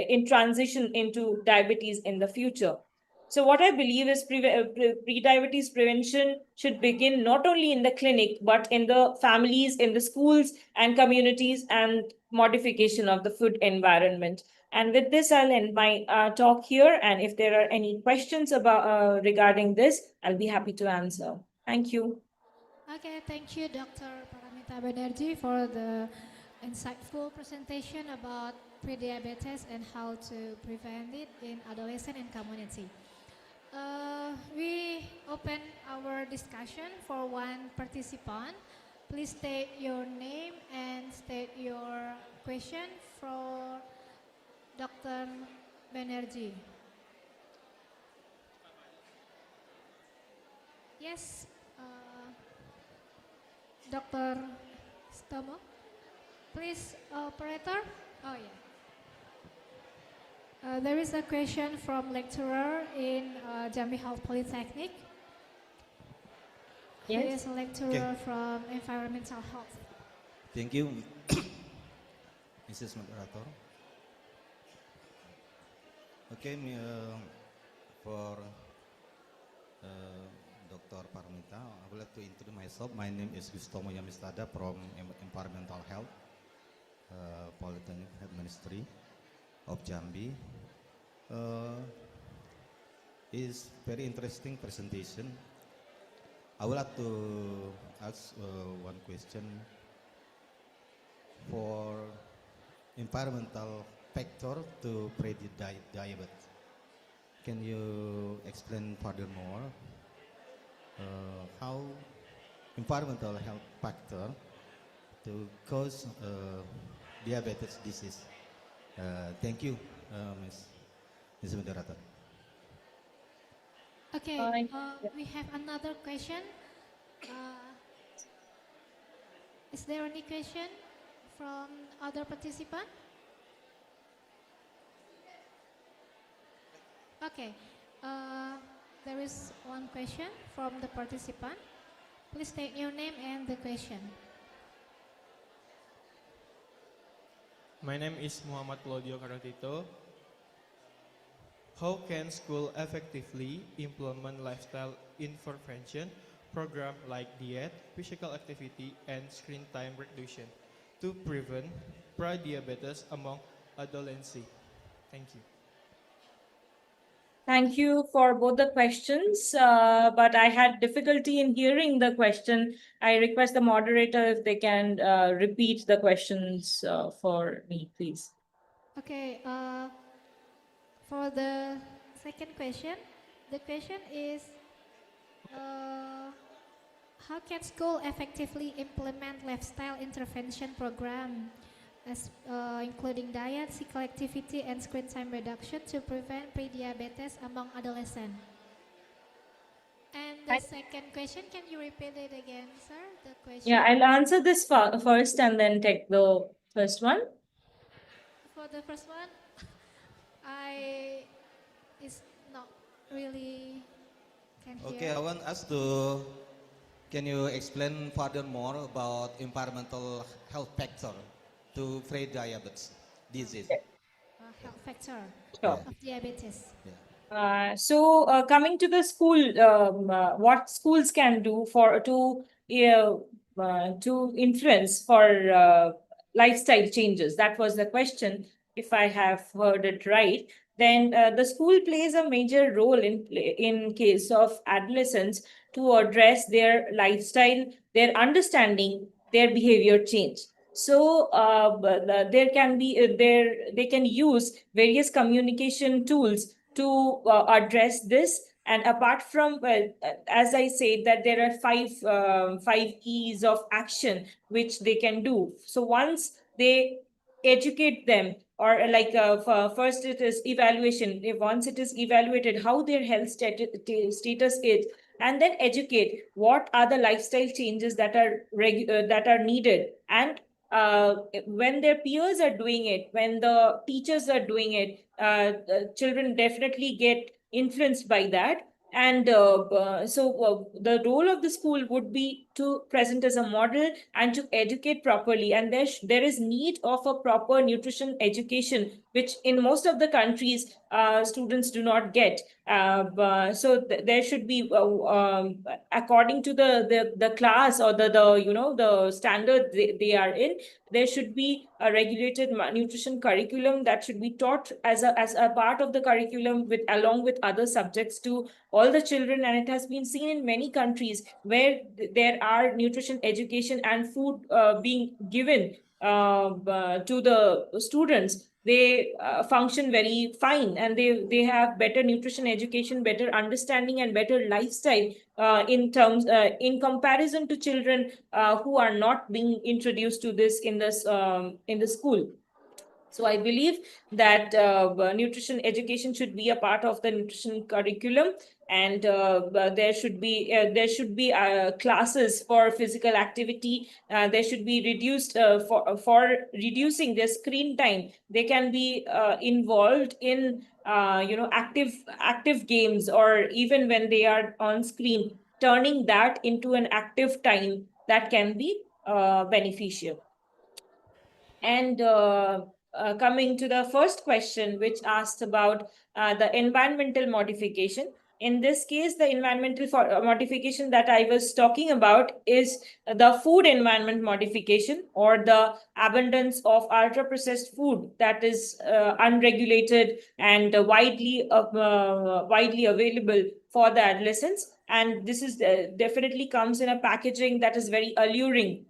in transition into diabetes in the future. So what I believe is pre-diabetes prevention should begin not only in the clinic, but in the families, in the schools and communities, and modification of the food environment. And with this, I'll end my talk here. And if there are any questions about regarding this, I'll be happy to answer. Thank you. Okay, thank you, Dr. Paramita Banerjee, for the insightful presentation about prediabetes and how to prevent it in adolescent and community. We open our discussion for one participant. Please state your name and state your question for Dr. Banerjee. Yes, Dr. Stomo. Please, operator. Oh, yeah. There is a question from lecturer in Jambi Health Polytechnic. He is a lecturer from environmental health. Thank you, Mrs. Moderator. Okay, for Dr. Paramita, I would like to introduce myself. My name is Gustomo Yamistada from Environmental Health, Polytechnic Ministry of Jambi. Is very interesting presentation. I would like to ask one question for environmental factor to predict diabetes. Can you explain furthermore how environmental health factor to cause diabetes disease? Thank you, Ms. Moderator. Okay, we have another question. Is there any question from other participant? Okay, there is one question from the participant. Please state your name and the question. My name is Muhammad Claudio Karatito. How can school effectively implement lifestyle intervention program like diet, physical activity, and screen time reduction to prevent pre-diabetes among adolescents? Thank you. Thank you for both the questions, but I had difficulty in hearing the question. I request the moderator if they can repeat the questions for me, please. Okay, for the second question, the question is, how can school effectively implement lifestyle intervention program, including diet, physical activity, and screen time reduction to prevent pre-diabetes among adolescents? And the second question, can you repeat it again, sir? The question. Yeah, I'll answer this first and then take the first one. For the first one, it's not really can hear. Okay, I want us to, can you explain furthermore about environmental health factor to pre-diabetes disease? Health factor Sure. of diabetes. Coming to the school, what schools can do to influence for lifestyle changes? That was the question, if I have heard it right. Then the school plays a major role in case of adolescents to address their lifestyle, their understanding, their behavior change. So they can use various communication tools to address this. And apart from, as I said, that there are five E's of action which they can do. So once they educate them, or first it is evaluation. Once it is evaluated how their health status is, and then educate what are the lifestyle changes that are needed, and when their peers are doing it, when the teachers are doing it, children definitely get influenced by that. And the role of the school would be to present as a model and to educate properly. And there is need of a proper nutrition education, which in most of the countries students do not get. There should be, according to the class or the standard they are in, there should be a regulated nutrition curriculum that should be taught as a part of the curriculum along with other subjects to all the children. And it has been seen in many countries where there are nutrition education and food being given to the students. They function very fine, and they have better nutrition education, better understanding, and better lifestyle in comparison to children who are not being introduced to this in the school. So I believe that nutrition education should be a part of the nutrition curriculum. and there should be classes for physical activity. There should be reduced for reducing their screen time. They can be involved in active games, or even when they are on screen, turning that into an active time that can be beneficial. And coming to the first question, which asked about the environmental modification. In this case, the environmental modification that I was talking about is the food environment modification, or the abundance of ultra-processed food that is unregulated and widely available for the adolescents. And this is definitely comes in a packaging that is very alluring,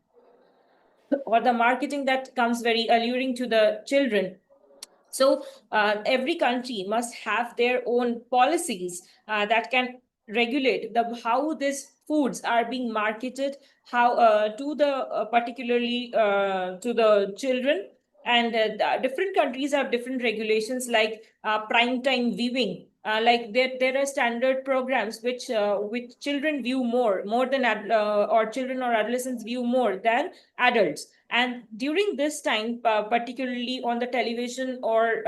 or the marketing that comes very alluring to the children. So every country must have their own policies that can regulate how these foods are being marketed, how to the particularly to the children. And different countries have different regulations, like prime time viewing. Like there are standard programs which children view more than or children or adolescents view more than adults. And during this time, particularly on the television, or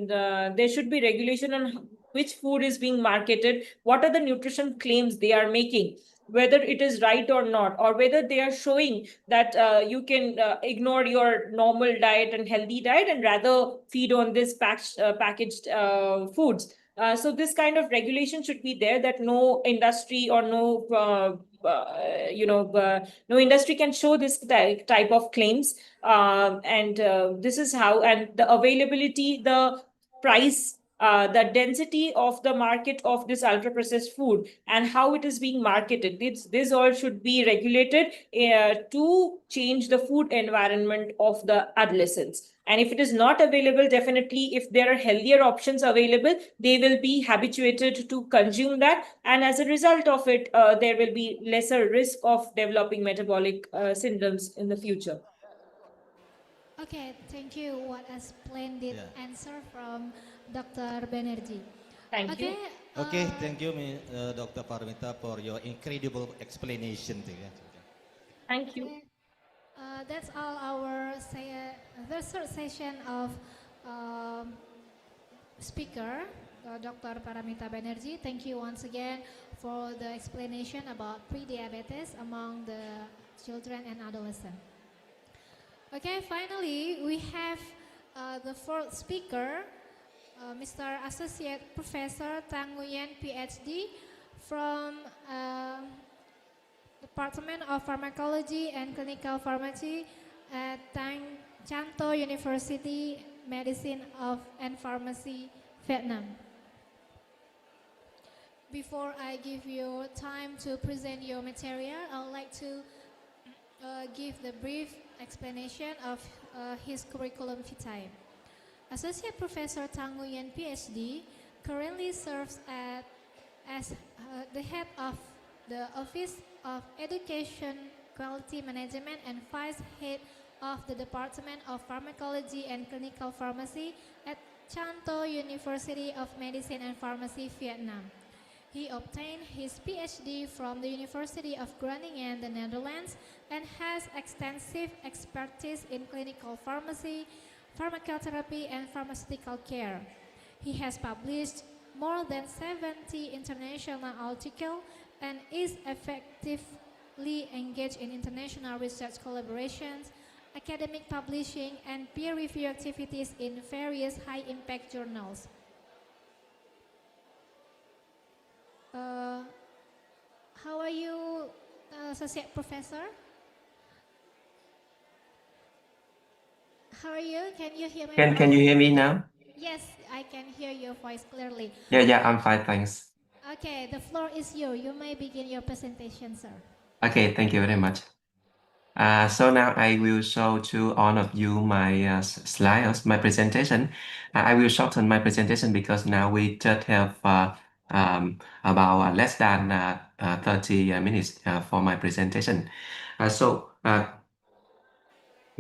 there should be regulation on which food is being marketed, what are the nutrition claims they are making, whether it is right or not, or whether they are showing that you can ignore your normal diet and healthy diet and rather feed on this packaged foods. So this kind of regulation should be there, that no industry or no industry can show this type of claims. And this is how, and the availability, the price, the density of the market of this ultra processed food, and how it is being marketed. This all should be regulated to change the food environment of the adolescents. And if it is not available, definitely, if there are healthier options available, they will be habituated to consume that. And as a result of it, there will be lesser risk of developing metabolic syndromes in the future. Okay, thank you. What a splendid answer from Dr. Banerjee. Thank you. Okay, thank you, Dr. Paramita, for your incredible explanation. Thank you. That's all our the third session of speaker, Dr. Paramita Banerjee. Thank you once again for the explanation about pre-diabetes among the children and adolescents. Okay, finally, we have the fourth speaker, Mr. Associate Professor Tang Nguyen, PhD, from Department of Pharmacology and Clinical Pharmacy at Chanto University, Medicine and Pharmacy, Vietnam. Before I give you time to present your material, I would like to give the brief explanation of his curriculum vitae. Associate Professor Tang Nguyen, PhD, currently serves as the head of the Office of Education Quality Management and vice head of the Department of Pharmacology and Clinical Pharmacy at Chanto University of Medicine and Pharmacy, Vietnam. He obtained his PhD from the University of Groningen, the Netherlands, and has extensive expertise in clinical pharmacy, pharmacotherapy, and pharmaceutical care. He has published more than 70 international articles and is effectively engaged in international research collaborations, academic publishing, and peer review activities in various high-impact journals. How are you, Associate Professor? How are you? Can you hear me? Can you hear me now? Yes, I can hear your voice clearly. Yeah, I'm fine, thanks. Okay, the floor is yours. You may begin your presentation, sir. Okay, thank you very much. So now I will show to all of you my slides, my presentation. I will shorten my presentation because now we just have about less than 30 minutes for my presentation.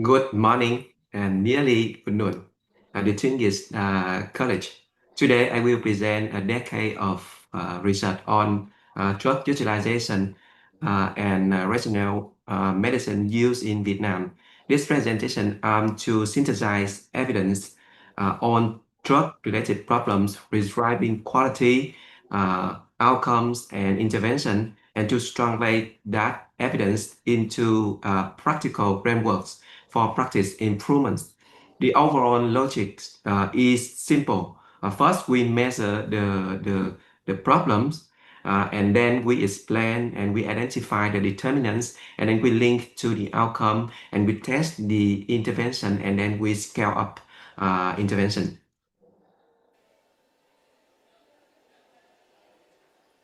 Good morning and nearly good noon. Distinguished college. Today I will present a decade of research on drug utilization and regional medicine use in Vietnam. This presentation to synthesize evidence on drug-related problems prescribing quality, outcomes, and intervention, and to translate that evidence into practical frameworks for practice improvements. The overall logic is simple. First, we measure the problems, and then we explain and we identify the determinants, and then we link to the outcome, and we test the intervention, and then we scale up intervention.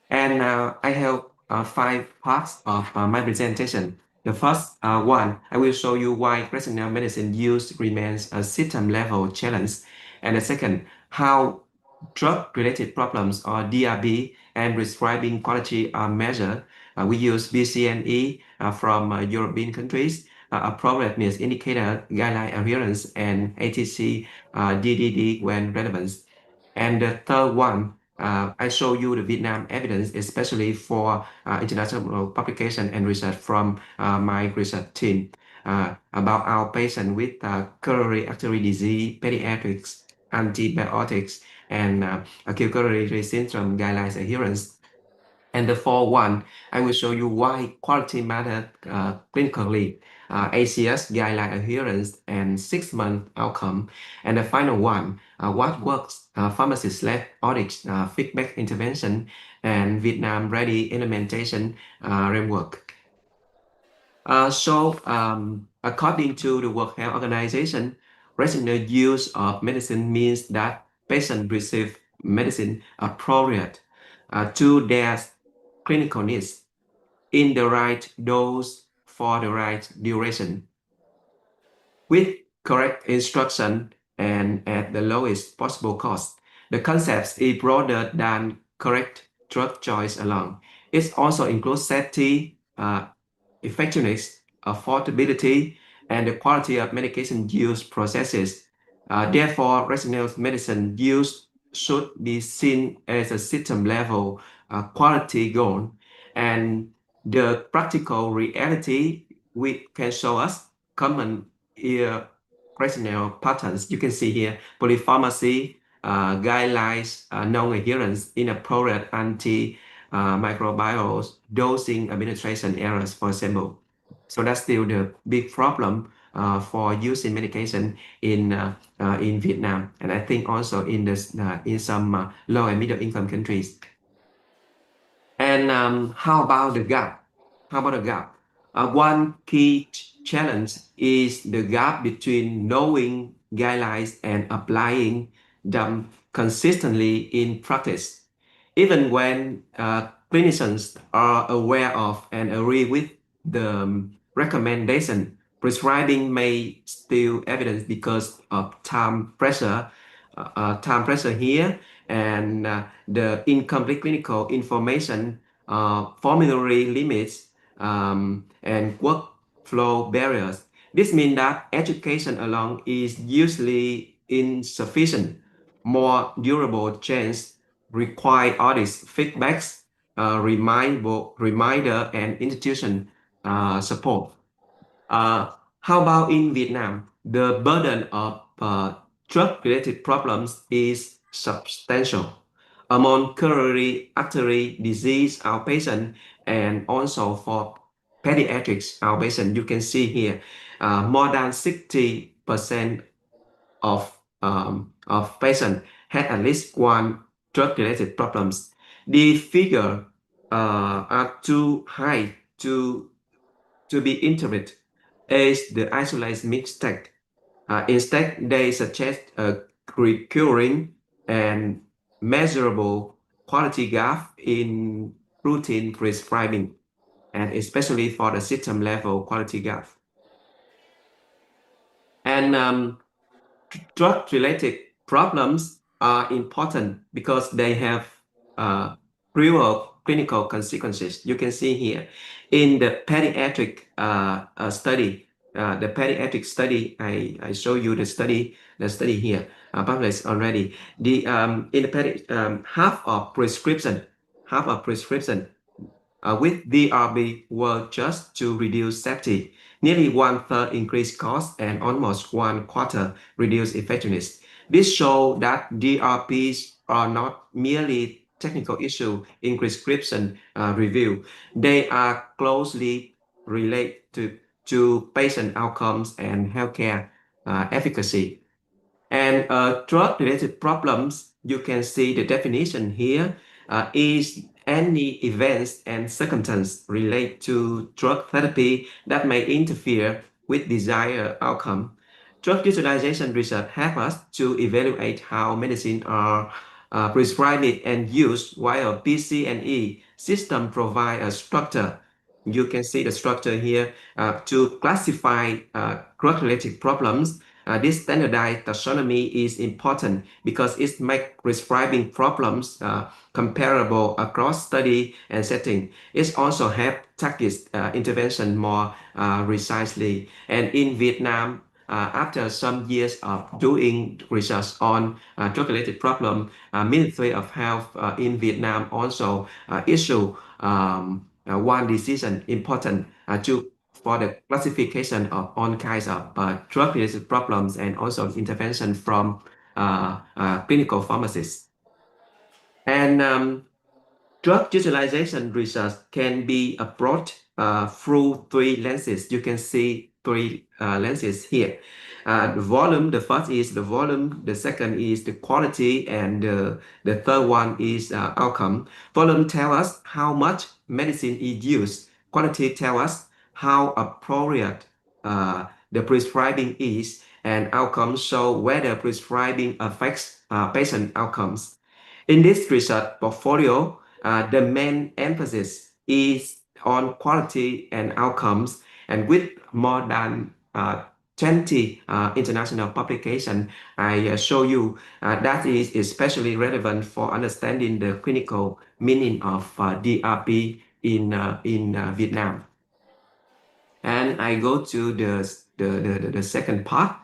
And I have 5 parts of my presentation. The first one, I will show you why personal medicine use remains a system-level challenge. And the second, how drug-related problems or DRB and prescribing quality are measured. We use BCNE from European countries, appropriateness indicator, guideline adherence, and ATC DDD when relevant. And the third one, I show you the Vietnam evidence, especially for international publication and research from my research team about our patient with coronary artery disease, pediatrics, antibiotics, and acute coronary syndrome guidelines adherence. And the fourth one, I will show you why quality matters clinically, ACS guideline adherence, and 6-month outcome. And the final one, what works, pharmacist-led audit, feedback intervention, and Vietnam-ready implementation framework. According to the World Health Organization, rational use of medicine means that patients receive medicine appropriate to their clinical needs in the right dose for the right duration with correct instruction and at the lowest possible cost. The concept is broader than correct drug choice alone. It also includes safety, effectiveness, affordability, and the quality of medication use processes. Therefore, rational medicine use should be seen as a system-level quality goal. And the practical reality we can show us common rational patterns. You can see here polypharmacy, guidelines, non-adherence, inappropriate antimicrobials, dosing administration errors, for example. So that's still the big problem for using medication in Vietnam, and I think also in some low and middle income countries. And how about the gap? One key challenge is the gap between knowing guidelines and applying them consistently in practice. Even when clinicians are aware of and agree with the recommendation, prescribing may still evidence because of time pressure here, and the incomplete clinical information, formulary limits, and workflow barriers. This means that education alone is usually insufficient. More durable change require audits, feedbacks, reminder, and institution support. How about in Vietnam? The burden of drug-related problems is substantial. Among coronary artery disease outpatient and also for pediatrics outpatient, you can see here more than 60% of patients had at least one drug-related problems. The figure are too high to be interpreted as the isolated mistake. Instead, they suggest a recurring and measurable quality gap in routine prescribing, and especially for the system-level quality gap. And drug-related problems are important because they have real clinical consequences. You can see here in the pediatric study. The pediatric study, I show you the study here, published already. In the half of prescription half of prescription with DRB were just to reduce safety. Nearly 1/3 increased cost and almost 1/4 reduced effectiveness. This shows that DRPs are not merely technical issue in prescription review. They are closely related to patient outcomes and healthcare efficacy. And drug-related problems, you can see the definition here, is any events and circumstances related to drug therapy that may interfere with desired outcome. Drug utilization research helps us to evaluate how medicine are prescribed and used, while PCNE system provide a structure. You can see the structure here to classify drug-related problems. This standardized taxonomy is important because it makes prescribing problems comparable across study and setting. It also helps target intervention more precisely. And in Vietnam, after some years of doing research on drug-related problem, Ministry of Health in Vietnam also issue one decision important for the classification of all kinds of drug-related problems and also intervention from clinical pharmacists. And drug utilization research can be approached through three lenses. You can see three lenses here. The volume, the first is the volume, the second is the quality, and the third one is outcome. Volume tells us how much medicine is used. Quality tells us how appropriate the prescribing is, and outcomes show whether prescribing affects patient outcomes. In this research portfolio, the main emphasis is on quality and outcomes, and with more than 20 international publications, I show you that is especially relevant for understanding the clinical meaning of DRP in Vietnam. And I go to the second part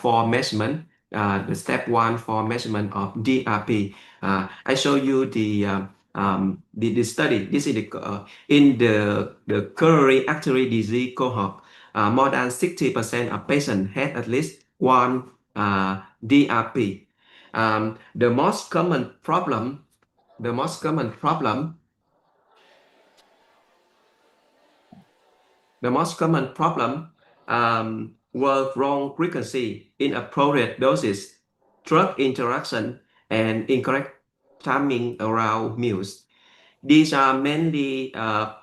for measurement, the step one for measurement of DRP. I show you the study. This is in the coronary artery disease cohort. More than 60% of patients had at least one DRP. The most common problem were wrong frequency, inappropriate doses, drug interaction, and incorrect timing around meals. These are mainly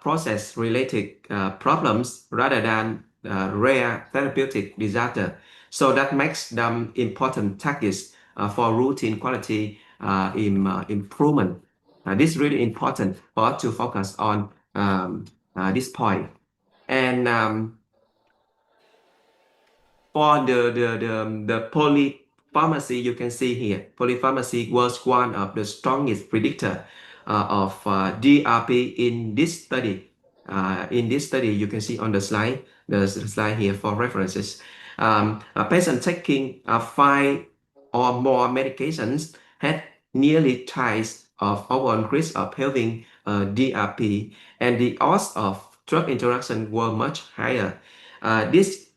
process-related problems rather than rare therapeutic disaster. So that makes them important targets for routine quality improvement. This is really important for us to focus on this point. And for the polypharmacy, you can see here, polypharmacy was one of the strongest predictor of DRP in this study. You can see on the slide, the slide here for references. A patient taking 5 or more medications had nearly twice of overall risk of having DRP, and the odds of drug interaction were much higher. This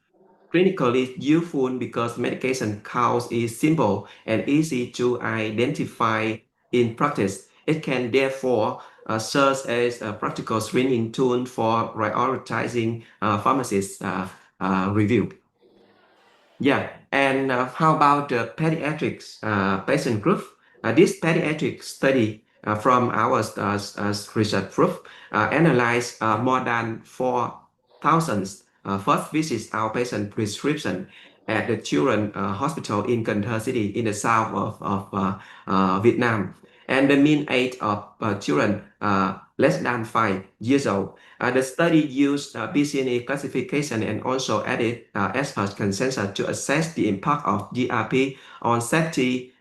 clinically useful because medication counts is simple and easy to identify in practice. It can therefore serve as a practical screening tool for prioritizing pharmacist review. Yeah, and how about the pediatrics patient group? This pediatric study from our research group analyzed more than 4,000 first visits outpatient prescription at the children hospital in Cần Thơ City in the south of Vietnam. And the mean age of children less than 5 years old. The study used BCNA classification and also added expert consensus to assess the impact of DRP on safety,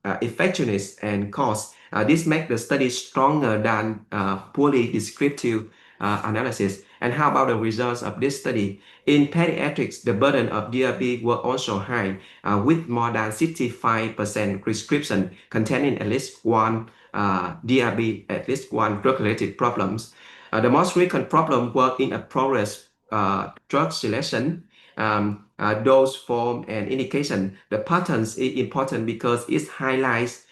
effectiveness, and cost. This makes the study stronger than poorly descriptive analysis. And how about the results of this study? In pediatrics, the burden of DRP were also high, with more than 65% prescription containing at least one DRP, at least one drug-related problems. The most frequent problem were inappropriate drug selection, dose form, and indication. The patterns is important because it highlights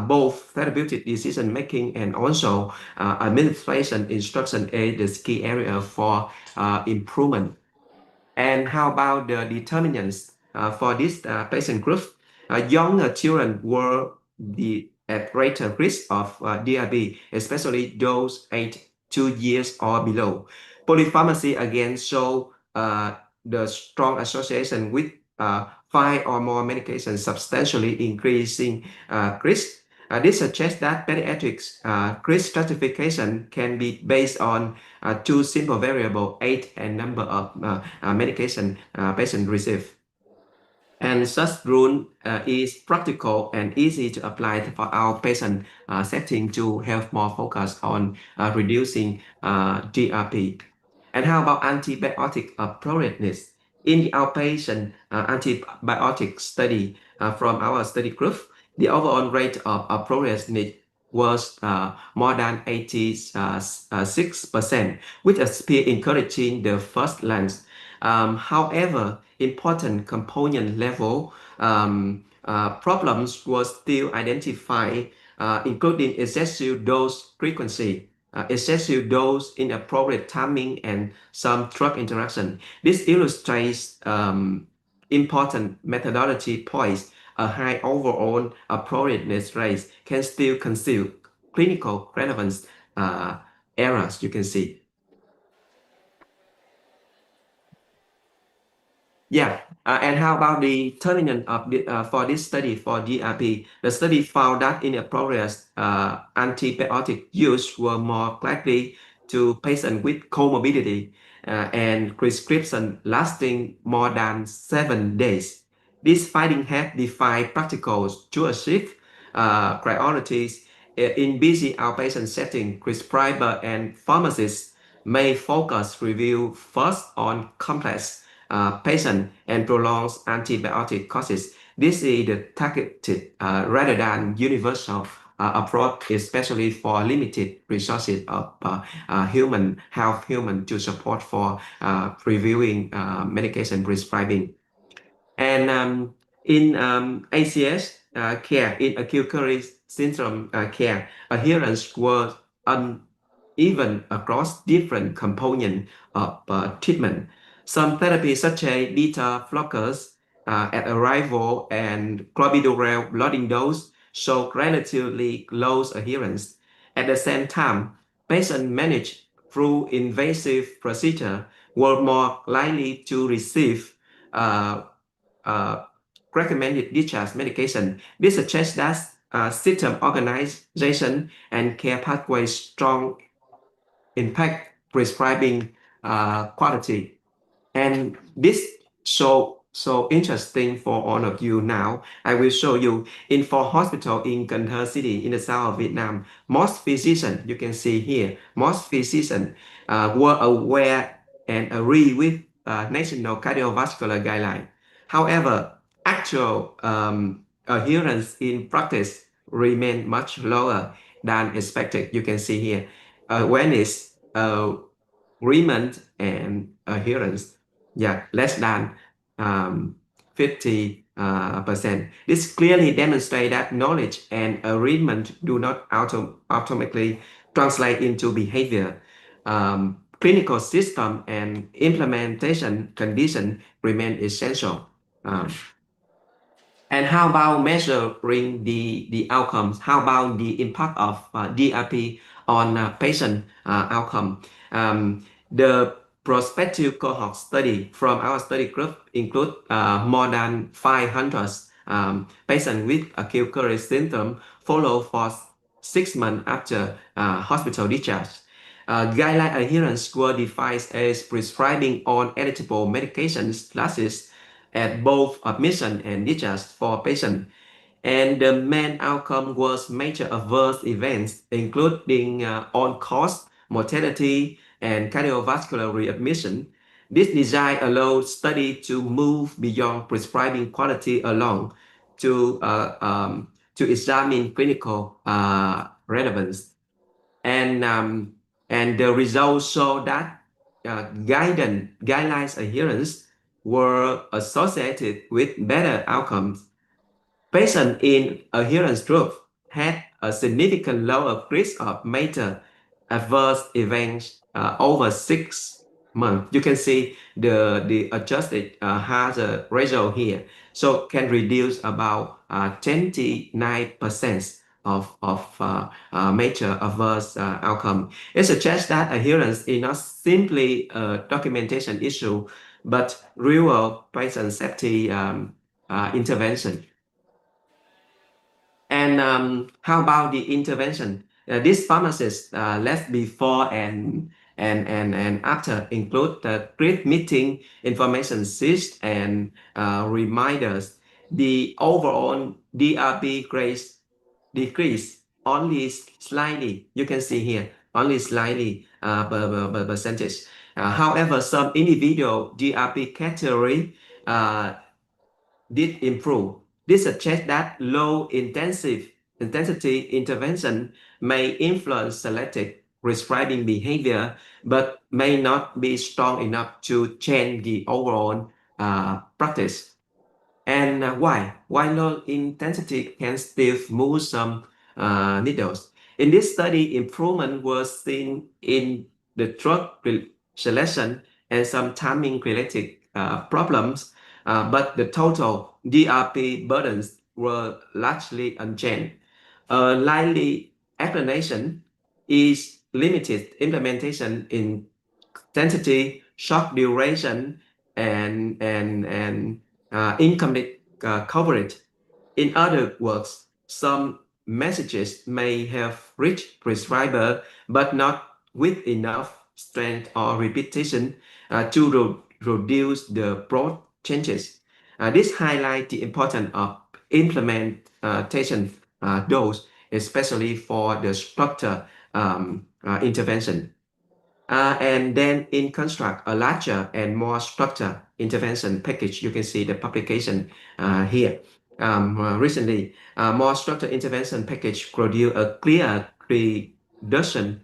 both therapeutic decision making and also administration instruction is the key area for improvement. And how about the determinants for this patient group? Young children were at greater risk of DRP, especially those aged 2 years or below. Polypharmacy again show the strong association with 5 or more medications substantially increasing risk. This suggests that pediatrics risk stratification can be based on two simple variables, age and number of medication patient receive. And such rule is practical and easy to apply for our patient setting to help more focus on reducing DRP. And how about antibiotic appropriateness? In the outpatient antibiotic study from our study group, the overall rate of appropriateness was more than 86%, which appears encouraging the first glance. However, important component level problems were still identified, including excessive dose frequency, excessive dose, inappropriate timing, and some drug interaction. This illustrates important methodology points. A high overall appropriateness rate can still conceal clinical relevance errors, you can see. Yeah, and how about the determinant of for this study for DRP? The study found that inappropriate antibiotic use were more likely to patients with comorbidity and prescription lasting more than 7 days. This finding have defined practical stewardship priorities in busy outpatient setting. Prescriber and pharmacists may focus review first on complex patient and prolongs antibiotic courses. This is the targeted rather than universal approach, especially for limited resources of human to support for reviewing medication prescribing. And in ACS care, in acute coronary syndrome care, adherence was uneven across different components of treatment. Some therapies such as beta blockers at arrival and clopidogrel loading dose show relatively low adherence. At the same time, patients managed through invasive procedure were more likely to receive recommended discharge medication. This suggests that system organization and care pathways strong impact prescribing quality. And this so interesting for all of you now. I will show you in for hospital in Cần Thơ city in the south of Vietnam. Most physicians, you can see here, most physicians were aware and agree with national cardiovascular guideline. However, actual adherence in practice remain much lower than expected. You can see here awareness, agreement, and adherence, less than 50%. This clearly demonstrates that knowledge and agreement do not automatically translate into behavior. Clinical system and implementation condition remain essential. And how about measuring the outcomes? How about the impact of DRP on patient outcome? The prospective cohort study from our study group include more than 500 patients with acute coronary syndrome followed for 6 months after hospital discharge. Guideline adherence were defined as prescribing all eligible medications classes at both admission and discharge for patients. And the main outcome was major adverse events, including all-cause mortality and cardiovascular readmission. This design allows study to move beyond prescribing quality alone to examine clinical relevance. And the results show that guidelines adherence were associated with better outcomes. Patients in adherence group had a significant lower risk of major adverse events over 6 months. You can see the adjusted hazard ratio here. So can reduce about 29% of major adverse outcome. It suggests that adherence is not simply a documentation issue, but real patient safety intervention. And how about the intervention? This pharmacist left before and after include the grid meeting information sheets and reminders. The overall DRP grades decrease only slightly. You can see here only slightly per percentage. However, some individual DRP category did improve. This suggests that low intensity intervention may influence selective prescribing behavior, but may not be strong enough to change the overall practice. And why? Why low intensity can still move some needles? In this study, improvement was seen in the drug selection and some timing-related problems, but the total DRP burdens were largely unchanged. A likely explanation is limited implementation intensity, short duration, and incomplete coverage. In other words, some messages may have reached prescriber, but not with enough strength or repetition to reduce the broad changes. This highlights the importance of implementation dose, especially for the structure intervention. And then in construct a larger and more structured intervention package. You can see the publication here. Recently, more structured intervention package produced a clear reduction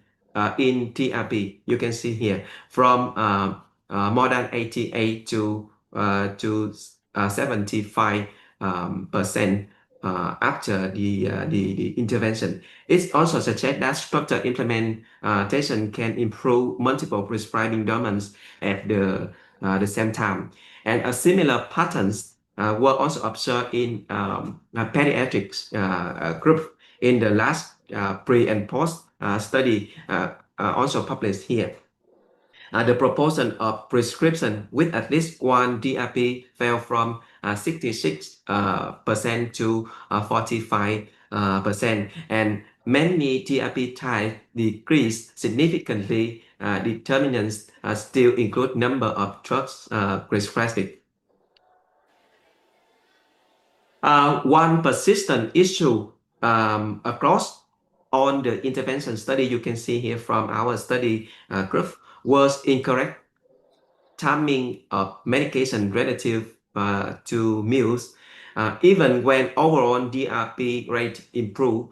in TRP. You can see here from more than 88 to 75% after the intervention. It also suggests that structured implementation can improve multiple prescribing domains at the same time. And a similar patterns were also observed in pediatrics group in the last pre and post study also published here. The proportion of prescription with at least one DRP fell from 66% to 45%, and many DRP types decreased significantly. Determinants still include number of drugs prescribed. One persistent issue across on the intervention study, you can see here from our study group, was incorrect timing of medication relative to meals. Even when overall DRP rate improve,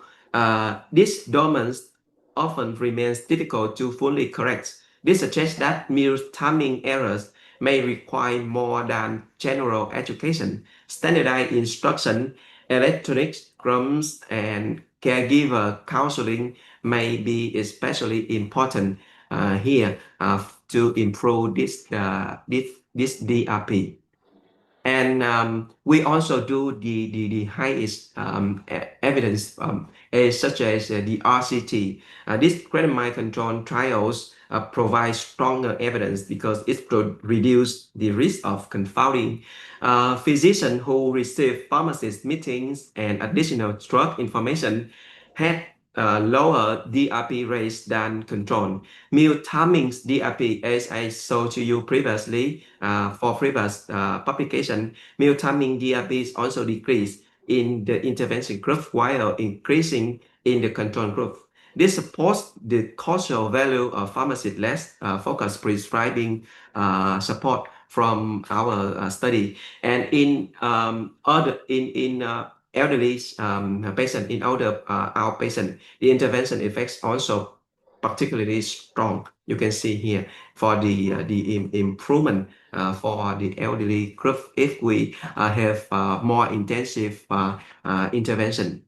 these domains often remains difficult to fully correct. This suggests that meal timing errors may require more than general education, standardized instruction, electronic scrums, and caregiver counseling may be especially important here to improve this DRP. And we also do the highest evidence such as the RCT. These randomized control trials provide stronger evidence because it could reduce the risk of confounding. Physicians who receive pharmacist meetings and additional drug information had lower DRP rates than control. Meal timings DRP, as I showed to you previously for previous publication, meal timing DRPs also decreased in the intervention group while increasing in the control group. This supports the cultural value of pharmacy-led focused prescribing support from our study. And in elderly patient, in older outpatient, the intervention effects also particularly strong. You can see here for the improvement for the elderly group if we have more intensive intervention.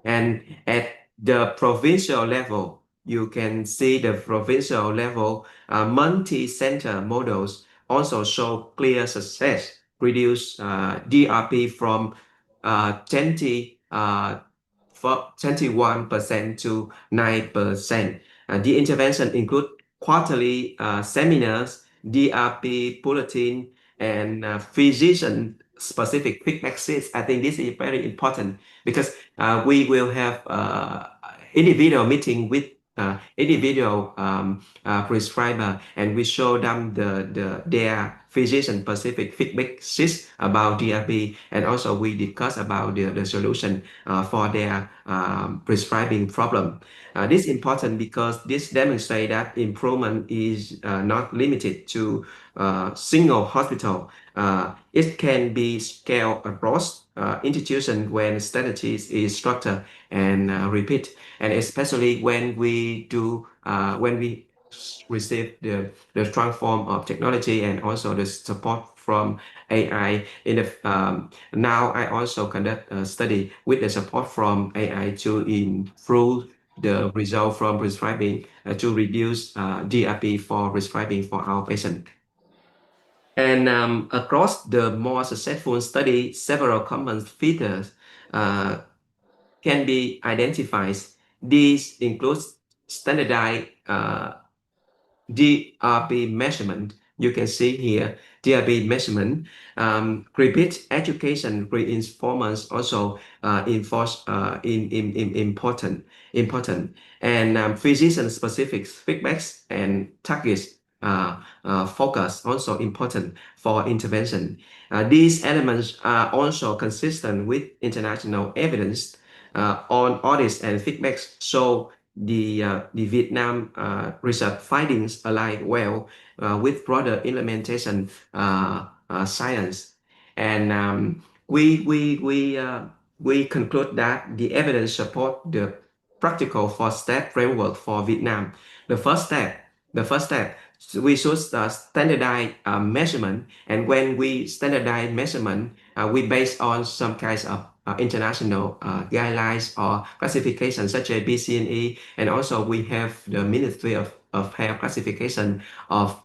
And at the provincial level, you can see the provincial level multi-center models also show clear success, reduce DRP from 21% to 9%. The intervention include quarterly seminars, DRP bulletin, and physician-specific feedback sheets. I think this is very important because we will have individual meeting with individual prescriber, and we show them their physician-specific feedback sheets about DRP, and also we discuss about the solution for their prescribing problem. This is important because this demonstrates that improvement is not limited to single hospital. It can be scaled across institutions when strategies is structured and repeat, and especially when we receive the strong form of technology and also the support from AI. Now I also conduct a study with the support from AI to improve the result from prescribing to reduce DRP for prescribing for our patient. And across the more successful study, several common features can be identified. These include standardized DRP measurement. You can see here DRP measurement, repeat education reinforcements also important, and physician-specific feedbacks and targets focus also important for intervention. These elements are also consistent with international evidence on audits and feedbacks. So the Vietnam research findings align well with broader implementation science, and we conclude that the evidence support the practical four-step framework for Vietnam. The first step, we should standardize measurement, and when we standardize measurement, we base on some kinds of international guidelines or classification such as BCNE, and also we have the Ministry of Health classification of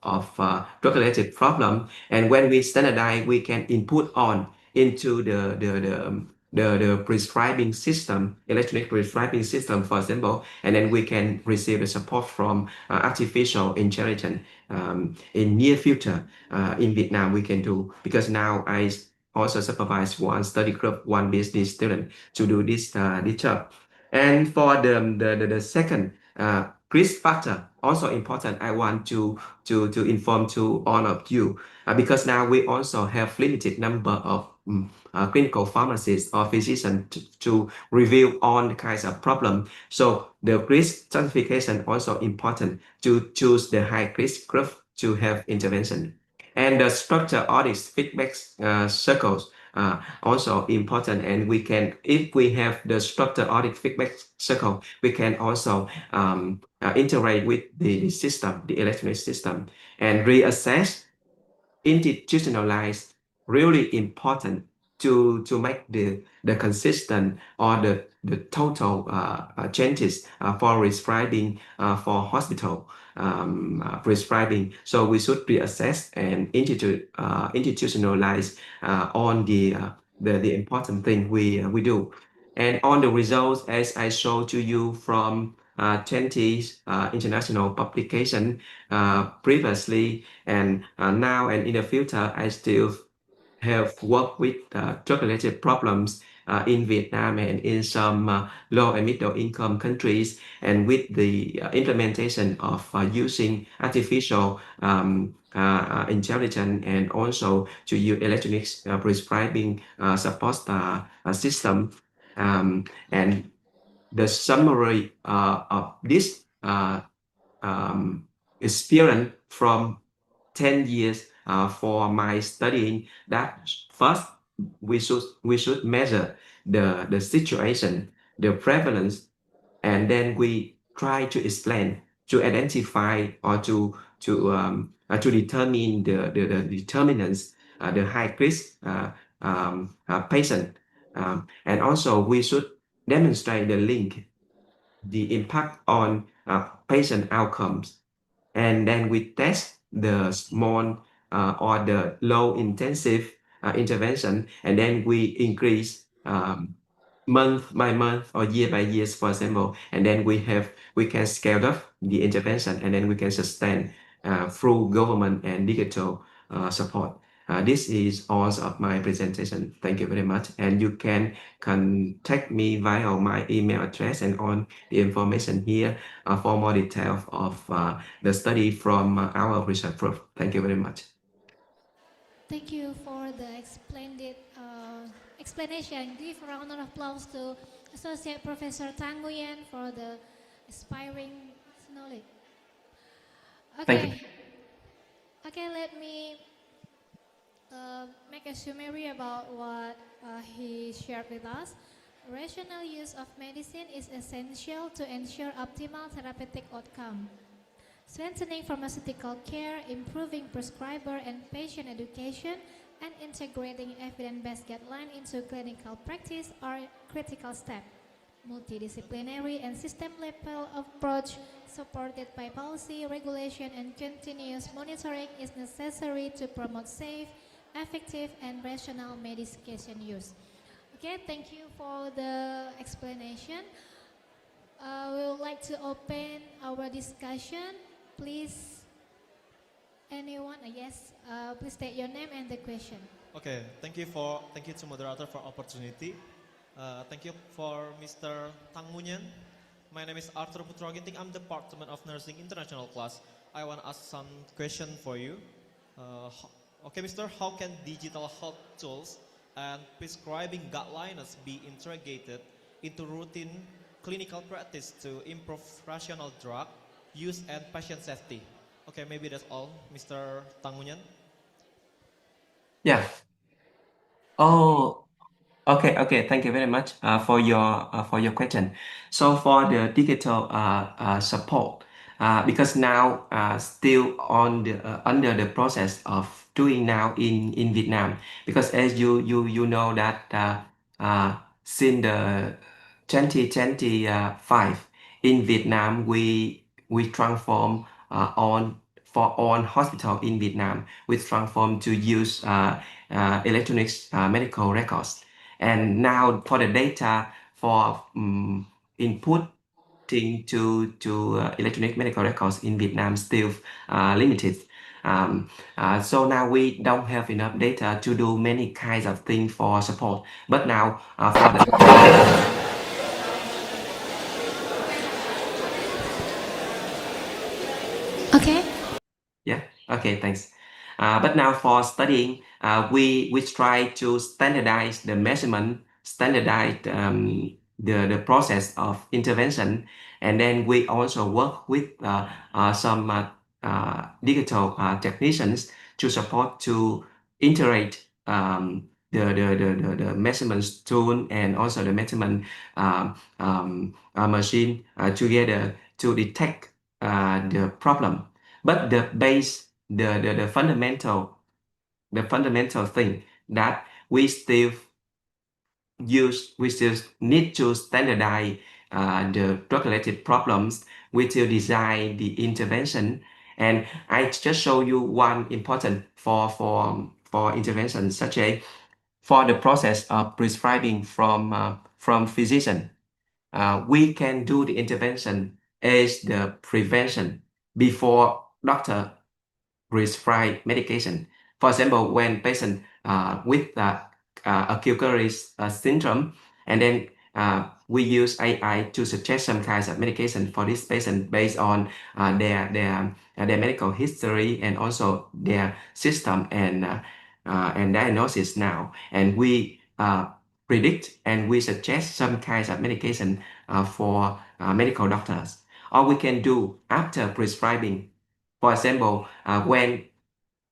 drug-related problem. And when we standardize, we can input on into the prescribing system, electronic prescribing system, for example, and then we can receive the support from artificial intelligence in near future. In Vietnam, we can do, because now I also supervise one study group, one PhD student to do this job. And for the second risk factor, also important, I want to inform to all of you, because now we also have limited number of clinical pharmacists or physicians to review all kinds of problems. So the risk stratification also important to choose the high risk group to have intervention. And the structure audits feedback circles also important, and we can, if we have the structure audit feedback circle, we can also integrate with the system, the electronic system, and reassess, institutionalize, really important to make the consistent or the total changes for prescribing for hospital prescribing. So we should reassess and institutionalize on the important thing we do. And on the results, as I showed to you from 20 international publication previously, and now and in the future, I still have worked with drug-related problems in Vietnam and in some low and middle income countries, and with the implementation of using artificial intelligence, and also to use electronic prescribing support system, and the summary of this experience from 10 years for my studying, that first we should measure the situation, the prevalence, and then we try to explain, to identify, or to determine the determinants, the high risk patient, and also we should demonstrate the link, the impact on patient outcomes, and then we test the small or the low intensive intervention, and then we increase month by month or year by year, for example, and then we can scale up the intervention, and then we can sustain through government and digital support. This is all of my presentation. Thank you very much, and you can contact me via my email address and on the information here for more details of the study from our research group. Thank you very much. Thank you for the explanation. Give a round of applause to Associate Professor Tang Nguyen for the inspiring knowledge. Thank you. Okay, let me make a summary about what he shared with us. Rational use of medicine is essential to ensure optimal therapeutic outcome. Strengthening pharmaceutical care, improving prescriber and patient education, and integrating evidence-based guidelines into clinical practice are critical steps. Multidisciplinary and system-level approach supported by policy, regulation, and continuous monitoring is necessary to promote safe, effective, and rational medication use. Okay, thank you for the explanation. We would like to open our discussion. Please, anyone? Yes, please state your name and the question. Okay, thank you to moderator for opportunity. Thank you for Mr. Tang Nguyen. My name is Arthur Putroginting. I'm Department of Nursing International class. I want to ask some question for you. Okay, Mr. How can digital health tools and prescribing guidelines be integrated into routine clinical practice to improve rational drug use and patient safety? Okay, maybe that's all, Mr. Tang Nguyen. Yeah. Oh, okay. Thank you very much for your question. So for the digital support, because now still on the under the process of doing now in Vietnam, because as you know that since the 2025 in Vietnam we transform for all hospital in Vietnam, we transform to use electronic medical records. And now for the data for inputting to electronic medical records in Vietnam still limited. So now we don't have enough data to do many kinds of things for support. But now for the Okay. Yeah. Okay. Thanks. But now for studying, we try to standardize the measurement, standardize the process of intervention, and then we also work with some digital technicians to support to integrate the measurement tool and also the measurement machine together to detect the problem. But the fundamental thing that we still need to standardize the drug-related problems. We still design the intervention, and I just show you one important for intervention, such as for the process of prescribing from physician. We can do the intervention as the prevention before doctor prescribe medication. For example, when patient with acute coronary syndrome, and then we use AI to suggest some kinds of medication for this patient based on their medical history and also their system and diagnosis now. And we predict and we suggest some kinds of medication for medical doctors. Or we can do after prescribing. For example, when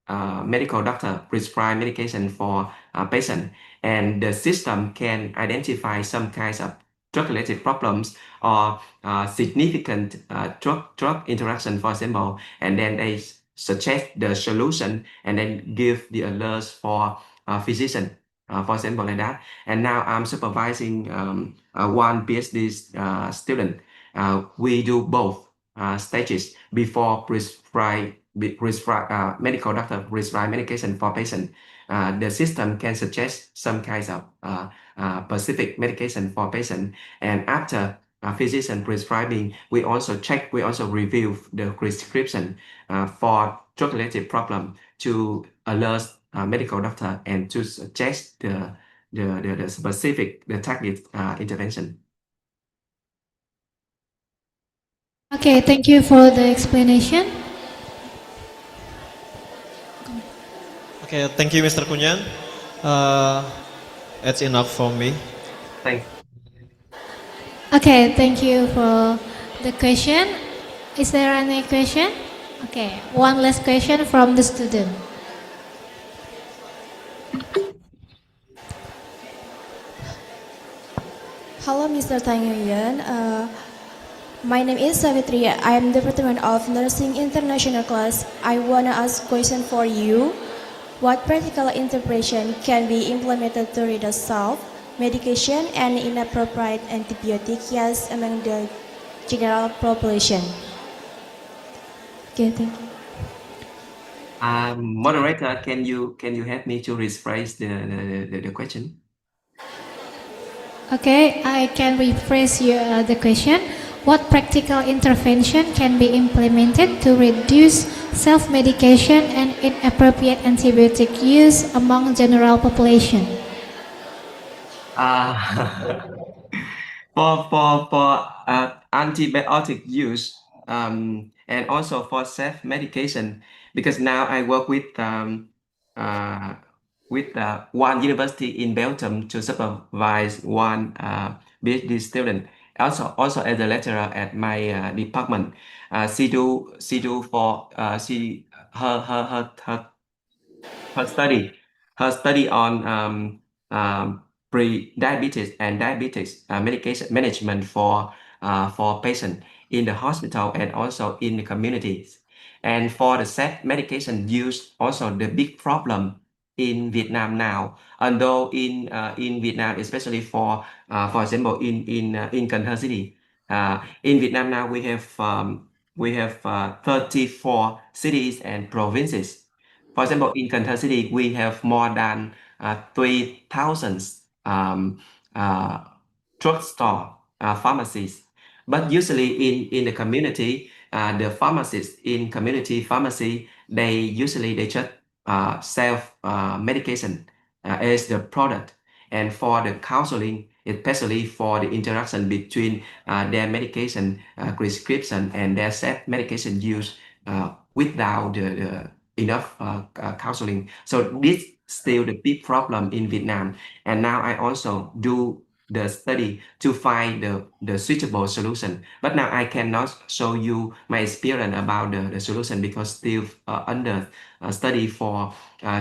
medical doctor prescribe medication for a patient and the system can identify some kinds of drug-related problems or significant drug interaction, for example, and then they suggest the solution and then give the alerts for physician, for example, like that. And now I'm supervising one PhD student. We do both stages before medical doctor prescribe medication for patient. The system can suggest some kinds of specific medication for patient, and after physician prescribing, we also review the prescription for drug-related problem to alert medical doctor and to suggest the specific target intervention. Okay, thank you for the explanation. Okay, thank you, Mr. Kunyan. That's enough for me. Thanks. Okay, thank you for the question. Is there any question? Okay, one last question from the student. Hello, Mr. Tang Yuyan. My name is Savitri. I am Department of Nursing International class. I wanna ask question for you. What practical intervention can be implemented to reduce self-medication and inappropriate antibiotic use among the general population? Okay, thank you. Moderator, can you help me to rephrase the question? Okay, I can rephrase the question. What practical intervention can be implemented to reduce self-medication and inappropriate antibiotic use among general population? For antibiotic use and also for self-medication, because now I work with one university in Belgium to supervise one PhD student. Also as a lecturer at my department, she do for her study on pre-diabetes and diabetes medication management for patients in the hospital and also in the communities. And for the set medication use, also the big problem in Vietnam now. Although in Vietnam, especially for example in Cần Thơ City, in Vietnam now we have 34 cities and provinces. For example, in Cần Thơ City, we have more than 3,000 drugstore pharmacies. But usually in the community, the pharmacists in community pharmacy, they just self medication as the product. And for the counseling, especially for the interaction between their medication prescription and their set medication use without the enough counseling. So this still the big problem in Vietnam. And now I also do the study to find the suitable solution. But now I cannot show you my experience about the solution because still under study for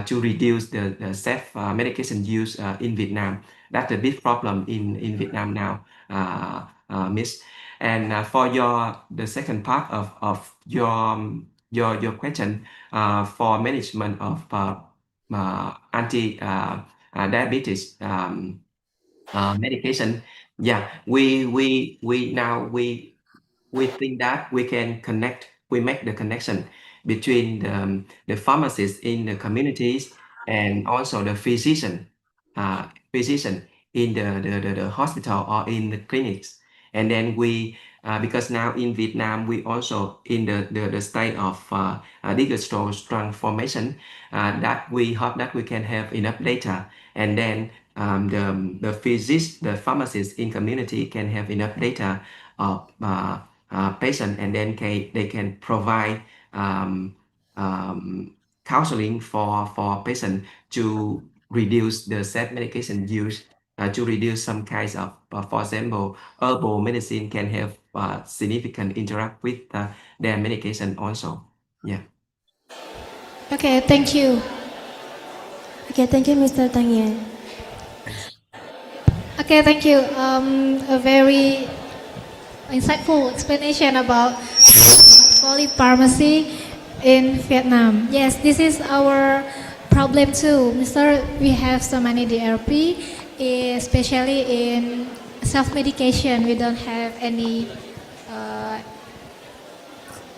to reduce the self medication use in Vietnam. That's a big problem in Vietnam now, Miss. And for the second part of your question, for management of anti diabetes medication, yeah, we think that we can make the connection between the pharmacists in the communities and also the physician in the hospital or in the clinics. And then because now in Vietnam, we also in the state of digital transformation, that we hope that we can have enough data, and then the pharmacists in community can have enough data of patient, and then they can provide counseling for patient to reduce the self medication use to reduce some kinds of, for example, herbal medicine can have significant interact with their medication also. Yeah. Okay, thank you. Okay, thank you, Mr. Tang Yen. Okay, thank you. A very insightful explanation about polypharmacy in Vietnam. Yes, this is our problem too, Mr. We have so many DRP, especially in self-medication. We don't have any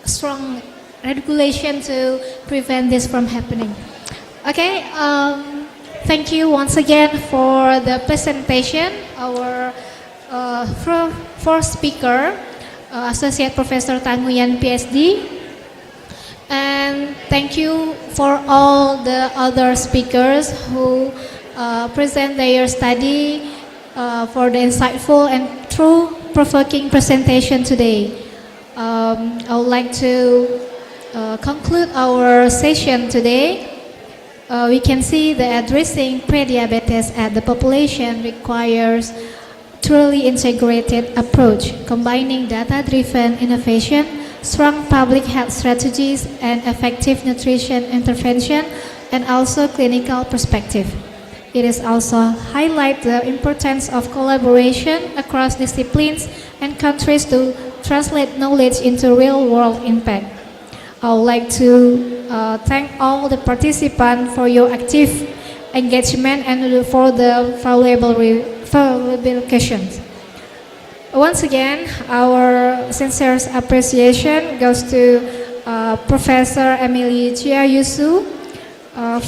strong regulation to prevent this from happening. Okay, thank you once again for the presentation. Our first speaker, Associate Professor Tan Nguyen, PhD. And thank you for all the other speakers who present their study for the insightful and thought-provoking presentation today. I would like to conclude our session today. We can see that addressing prediabetes at the population requires truly integrated approach, combining data-driven innovation, strong public health strategies, and effective nutrition intervention, and also clinical perspective. It is also highlight the importance of collaboration across disciplines and countries to translate knowledge into real-world impact. I would like to thank all the participants for your active engagement and for the valuable questions. Once again, our sincere appreciation goes to Professor Emily Chia Yusu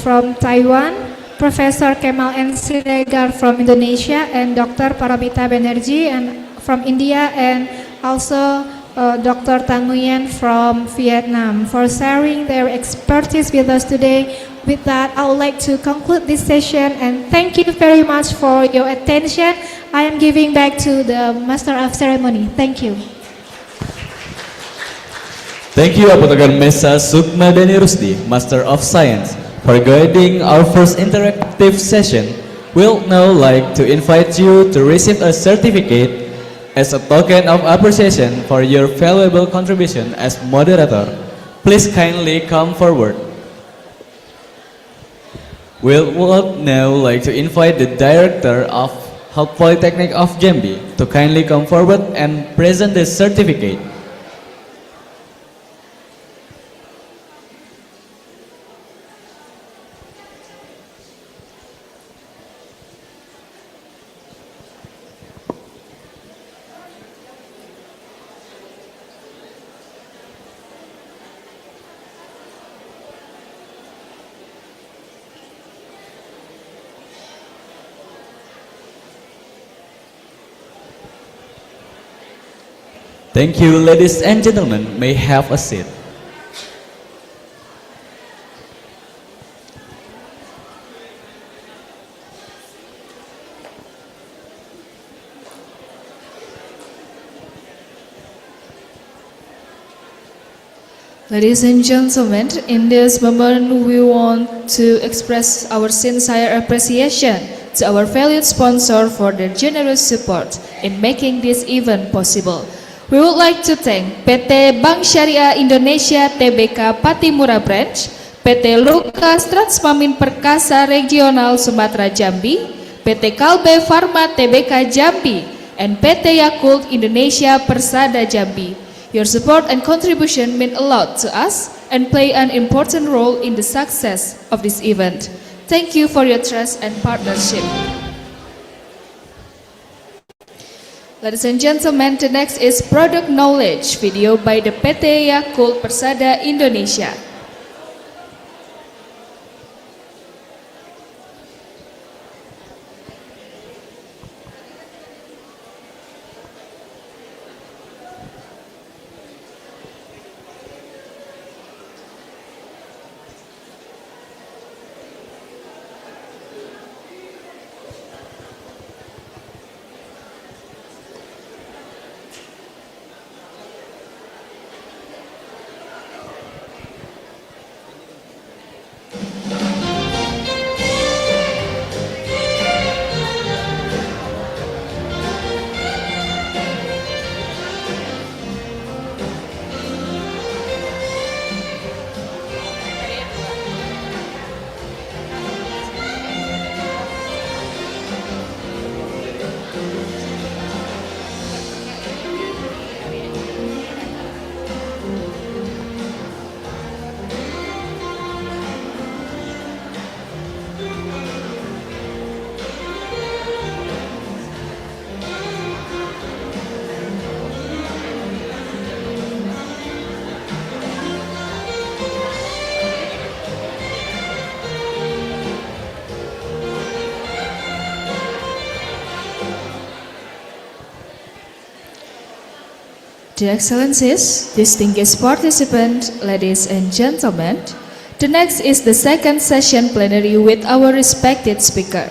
from Taiwan, Professor Kemal N. Siregar from Indonesia, and Dr. Paramita Banerjee from India, and also Dr. Tang Nguyen from Vietnam for sharing their expertise with us today. With that, I would like to conclude this session and thank you very much for your attention. I am giving back to the Master of Ceremony. Thank you. Thank you, Apoteker Mesa Sukma Deni Rusdi, Master of Science, for guiding our first interactive session. We'll now like to invite you to receive a certificate as a token of appreciation for your valuable contribution as moderator. Please kindly come forward. We'll now like to invite the Director of Health Polytechnic of Jambi to kindly come forward and present the certificate. Thank you, ladies and gentlemen. May have a seat. Ladies and gentlemen, in this moment we want to express our sincere appreciation to our valued sponsor for their generous support in making this event possible. We would like to thank PT Bank Syariah Indonesia Tbk Patimura Branch, PT Lukas Transmamin Perkasa Regional Sumatera Jambi, PT Kalbe Pharma Tbk Jambi, and PT Yakult Indonesia Persada Jambi. Your support and contribution mean a lot to us and play an important role in the success of this event. Thank you for your trust and partnership. Ladies and gentlemen, the next is Product Knowledge video by the PT Yakult Persada Indonesia. Dear Excellencies, distinguished participants, ladies and gentlemen, the next is the second session plenary with our respected speaker.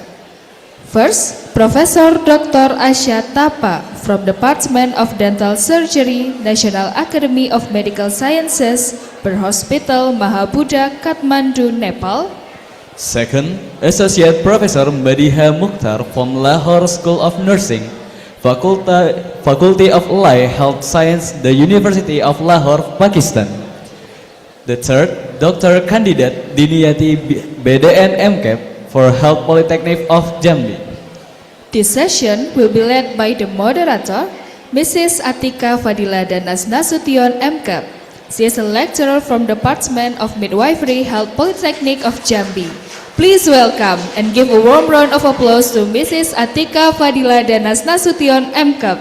First, Professor Dr. Asya Tapa from Department of Dental Surgery, National Academy of Medical Sciences, Berhospital Mahabudha, Kathmandu, Nepal. Second, Associate Professor Madiha Mukhtar from Lahore School of Nursing, Faculty of Allied Health Science, the University of Lahore, Pakistan. The third, Dr. Candidate Diniyati BDN MCAP for Health Polytechnic of Jambi. This session will be led by the moderator, Mrs. Atika Fadila Danas Nasution MCAP. She is a lecturer from Department of Midwifery, Health Polytechnic of Jambi. Please welcome and give a warm round of applause to Mrs. Atika Fadila Danas Nasution MCAP.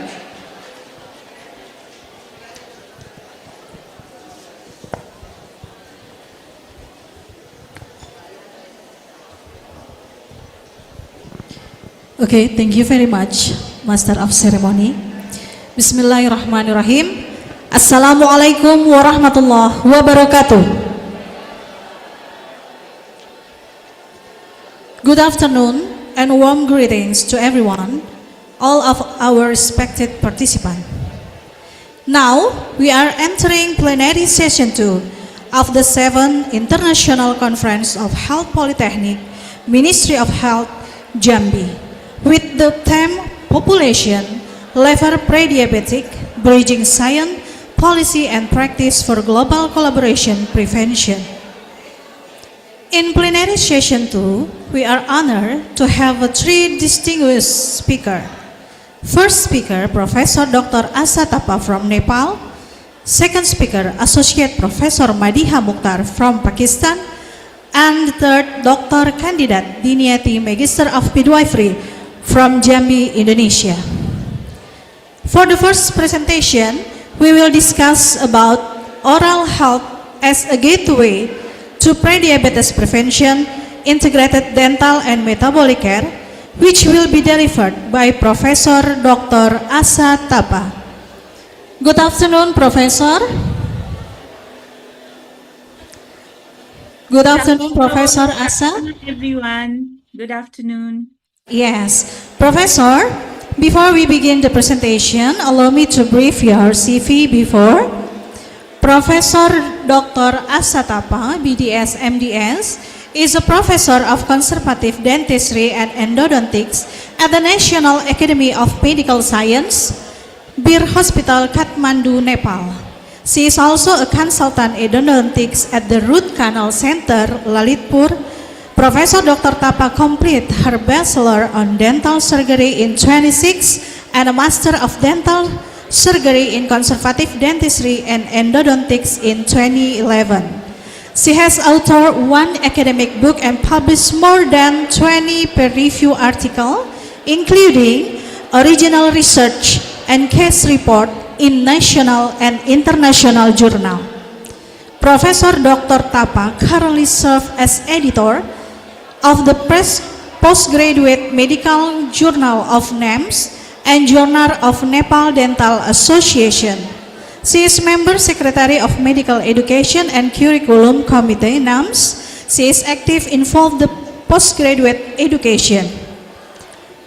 Okay, thank you very much, Master of Ceremony. Bismillahirrahmanirrahim. Assalamualaikum warahmatullahi wabarakatuh. Good afternoon and warm greetings to everyone, all of our respected participants. Now, we are entering plenary session 2 of the 7th International Conference of Health Polytechnic, Ministry of Health, Jambi, with the theme Population Level Pre-Diabetic, Bridging Science, Policy and Practice for Global Collaboration Prevention. In plenary session 2, we are honored to have 3 distinguished speakers. First speaker, Professor Dr. Asya Tapa from Nepal. Second speaker, Associate Professor Madiha Mukhtar from Pakistan. And third, Dr. Candidate Diniyati Magister of Midwifery from Jambi, Indonesia. For the first presentation, we will discuss about oral health as a gateway to pre-diabetes prevention, integrated dental and metabolic care, which will be delivered by Professor Dr. Asya Tapa. Good afternoon, Professor. Good afternoon, Professor Asya. Good afternoon, everyone. Good afternoon. Yes, Professor, before we begin the presentation, allow me to brief your CV before. Professor Dr. Asya Tapa, BDS MDS, is a professor of conservative dentistry and endodontics at the National Academy of Medical Science, Bir Hospital, Kathmandu, Nepal. She is also a consultant endodontics at the Root Canal Center, Lalitpur. Professor Dr. Tapa completed her Bachelor on Dental Surgery in 26 and a Master of Dental Surgery in Conservative Dentistry and Endodontics in 2011. She has authored 1 academic book and published more than 20 peer-reviewed articles, including original research and case report in national and international journal. Professor Dr. Tapa currently serves as editor of the Postgraduate Medical Journal of NAMS and Journal of Nepal Dental Association. She is member secretary of Medical Education and Curriculum Committee NAMS. She is active involved the postgraduate education.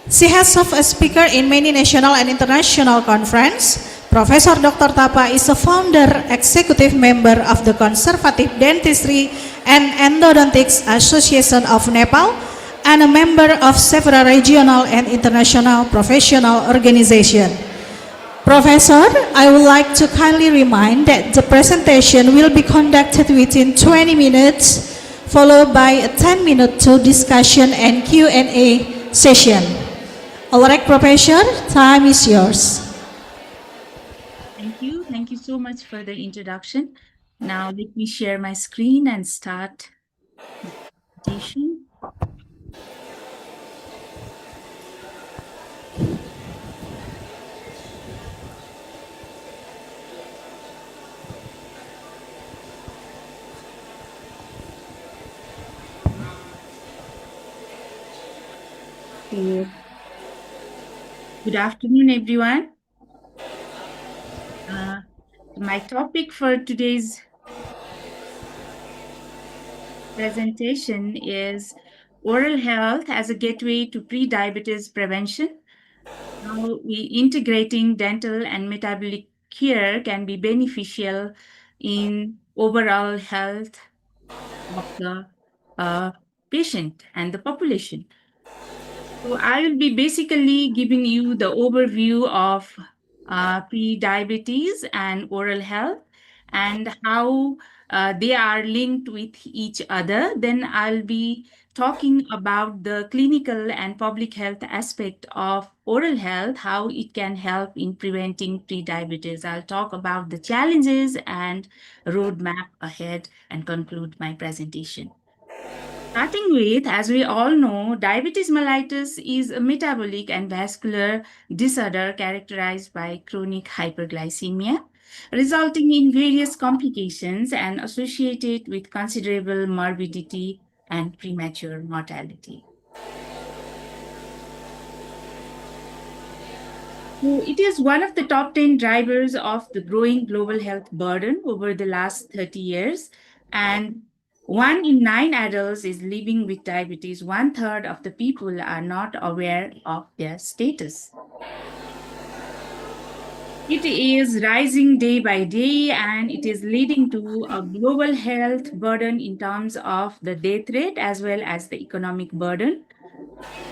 She has served as speaker in many national and international conferences. Professor Dr. Tapa is a founder executive member of the Conservative Dentistry and Endodontics Association of Nepal and a member of several regional and international professional organizations. Professor, I would like to kindly remind that the presentation will be conducted within 20 minutes, followed by a 10-minute discussion and Q&A session. All right, Professor, time is yours. Thank you so much for the introduction. Now let me share my screen and start the presentation. Good afternoon, everyone. My topic for today's presentation is oral health as a gateway to pre-diabetes prevention. How integrating dental and metabolic care can be beneficial in overall health of the uh, patient and the population. So I will be basically giving you the overview of pre-diabetes and oral health and how they are linked with each other. Then I'll be talking about the clinical and public health aspect of oral health, how it can help in preventing pre-diabetes. I'll talk about the challenges and roadmap ahead and conclude my presentation. Starting with, as we all know, diabetes mellitus is a metabolic and vascular disorder characterized by chronic hyperglycemia, resulting in various complications and associated with considerable morbidity and premature mortality. So it is one of the top 10 drivers of the growing global health burden over the last 30 years. And 1 in 9 adults is living with diabetes. 1/3 of the people are not aware of their status. It is rising day by day, and it is leading to a global health burden in terms of the death rate as well as the economic burden.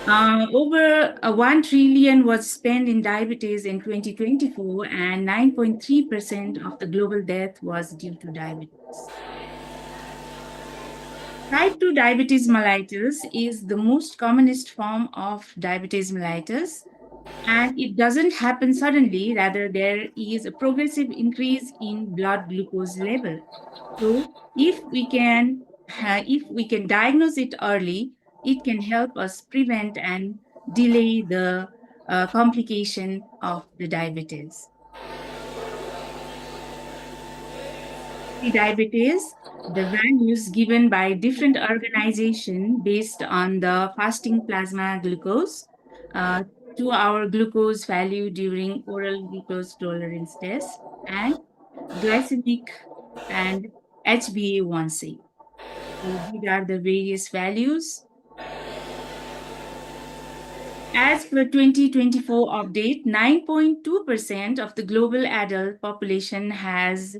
Over 1 trillion was spent in diabetes in 2024, and 9.3% of the global death was due to diabetes. Type 2 diabetes mellitus is the most commonest form of diabetes mellitus, and it doesn't happen suddenly. Rather, there is a progressive increase in blood glucose level. So if we can diagnose it early, it can help us prevent and delay the complication of the diabetes. Diabetes, the values given by different organizations based on the fasting plasma glucose, 2-hour glucose value during oral glucose tolerance test, and glycemic and HbA1c. So these are the various values. As per 2024 update, 9.2% of the global adult population has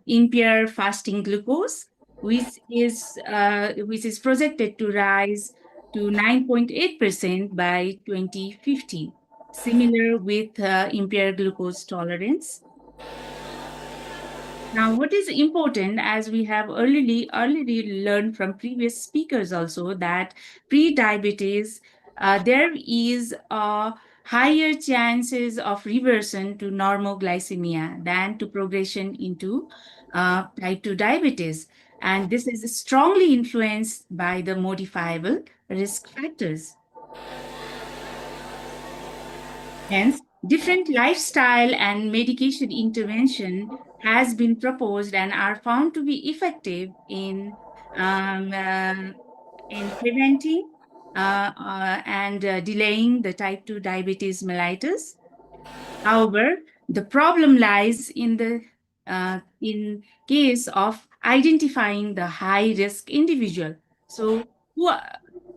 impaired fasting glucose, which is projected to rise to 9.8% by 2050, similar with impaired glucose tolerance. Now, what is important, as we have already learned from previous speakers also, that pre-diabetes, there is a higher chances of reversion to normoglycemia than to progression into type 2 diabetes. And this is strongly influenced by the modifiable risk factors. Hence, different lifestyle and medication intervention has been proposed and are found to be effective in preventing and delaying the type 2 diabetes mellitus. However, the problem lies in case of identifying the high risk individual. So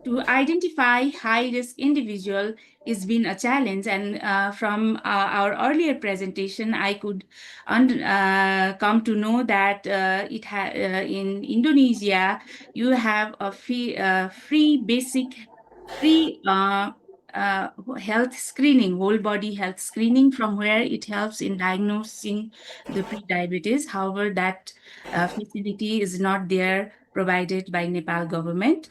to identify high risk individual has been a challenge, and from our earlier presentation, I could come to know that in Indonesia you have a free health screening, whole body health screening, from where it helps in diagnosing the pre-diabetes. However, that facility is not there provided by Nepal government.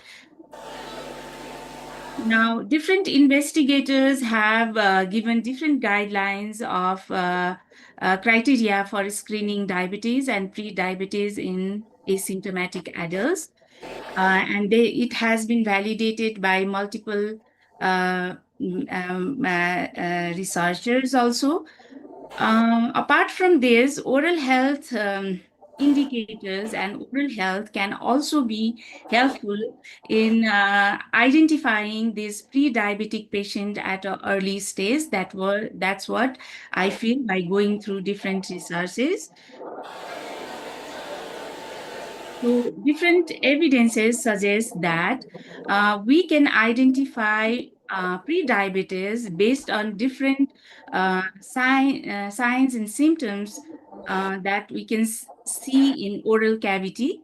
Now, different investigators have given different guidelines of criteria for screening diabetes and pre-diabetes in asymptomatic adults. And it has been validated by multiple researchers also. Apart from this, oral health indicators and oral health can also be helpful in identifying this pre-diabetic patient at an early stage. That's what I feel by going through different researches. So different evidences suggest that we can identify pre-diabetes based on different signs and symptoms that we can see in oral cavity.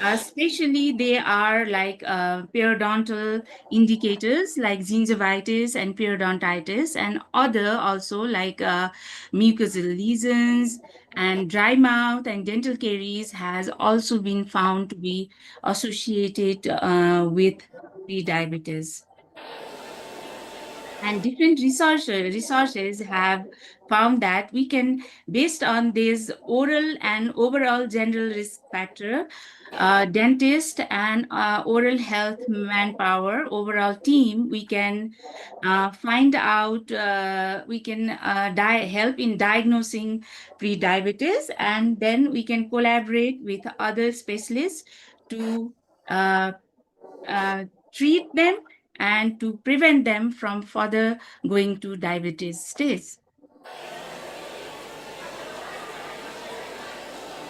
Especially they are like periodontal indicators like gingivitis and periodontitis, and other also like mucosal lesions and dry mouth and dental caries has also been found to be associated with pre-diabetes. And different resources have found that we can, based on this oral and overall general risk factor, dentist and oral health manpower overall team, we can find out, we can help in diagnosing pre-diabetes, and then we can collaborate with other specialists to uh, treat them and to prevent them from further going to diabetes stage.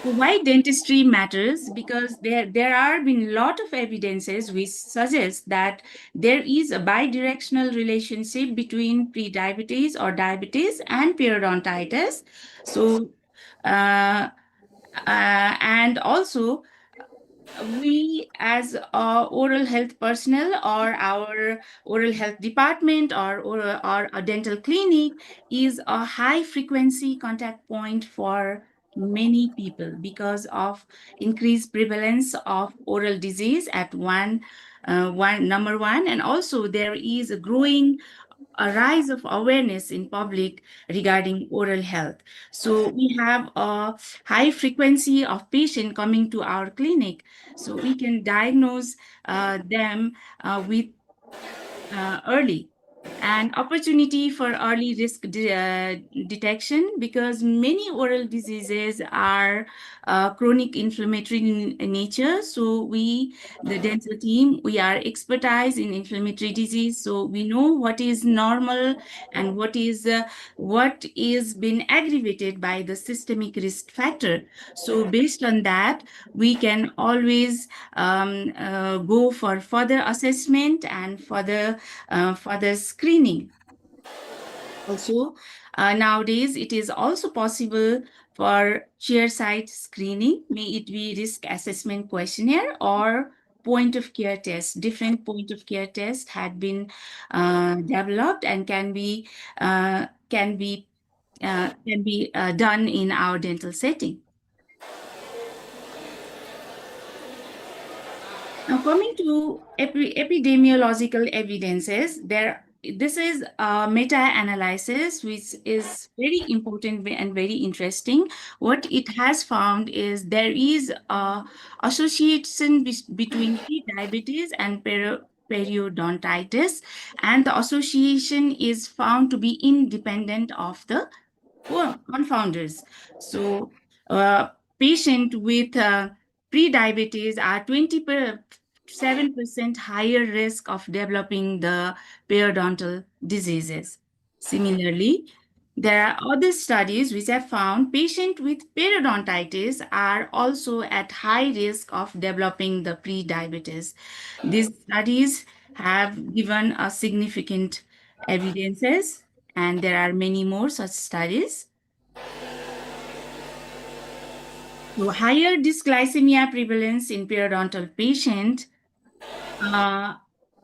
So why dentistry matters? Because there are been a lot of evidences which suggest that there is a bidirectional relationship between pre-diabetes or diabetes and periodontitis. So and also we as oral health personnel or our oral health department or a dental clinic is a high frequency contact point for many people because of increased prevalence of oral disease at number one, and also there is a growing a rise of awareness in public regarding oral health. So we have a high frequency of patient coming to our clinic, so we can diagnose them with early and opportunity for early risk detection, because many oral diseases are chronic inflammatory in nature. So we, the dental team, we are expertise in inflammatory disease. So we know what is normal and what is been aggravated by the systemic risk factor. So based on that, we can always go for further assessment and further screening. Also, nowadays it is also possible for chairside screening, may it be risk assessment questionnaire or point of care test. Different point of care tests had been developed and can be done in our dental setting. Now, coming to epidemiological evidences, this is a meta-analysis which is very important and very interesting. What it has found is there is a association between diabetes and periodontitis, and the association is found to be independent of the confounders. So, patient with pre-diabetes are 27% higher risk of developing the periodontal diseases. Similarly, there are other studies which have found patients with periodontitis are also at high risk of developing the pre-diabetes. These studies have given a significant evidences, and there are many more such studies. So higher dysglycemia prevalence in periodontal patient,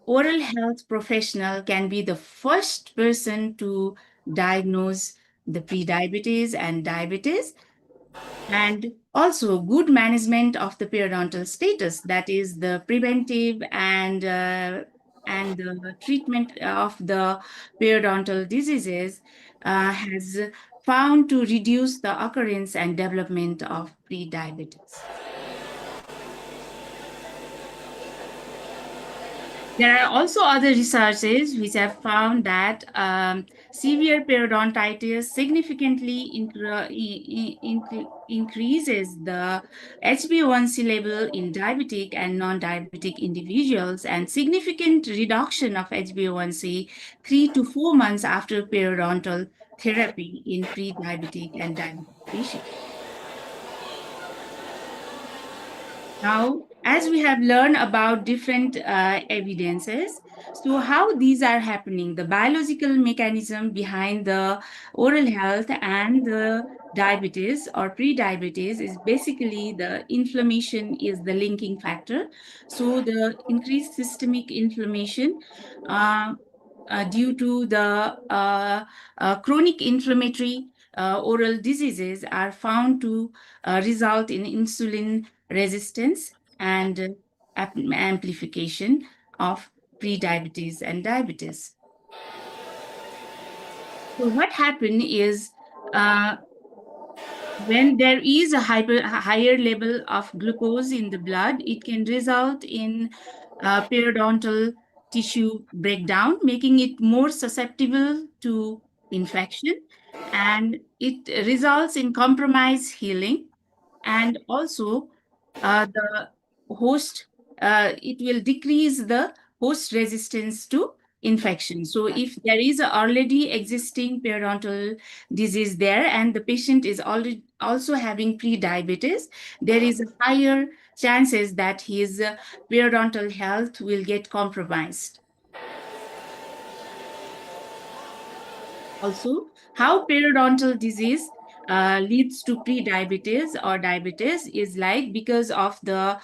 oral health professional can be the first person to diagnose the prediabetes and diabetes, and also good management of the periodontal status, that is the preventive and the treatment of the periodontal diseases has found to reduce the occurrence and development of prediabetes. There are also other researches which have found that severe periodontitis significantly increases the HbA1c level in diabetic and non-diabetic individuals, and significant reduction of HbA1c 3 to 4 months after periodontal therapy in pre-diabetic and diabetic patients. Now, as we have learned about different evidences, so how these are happening, the biological mechanism behind the oral health and the diabetes or pre-diabetes is basically the inflammation is the linking factor. So the increased systemic inflammation due to the chronic inflammatory oral diseases are found to result in insulin resistance and amplification of prediabetes and diabetes. So what happened is when there is a higher level of glucose in the blood, it can result in periodontal tissue breakdown, making it more susceptible to infection, and it results in compromised healing, and also the host, it will decrease the host resistance to infection. So if there is a already existing periodontal disease there and the patient is already also having pre-diabetes, there is a higher chances that his periodontal health will get compromised. Also, how periodontal disease leads to pre-diabetes or diabetes is like because of the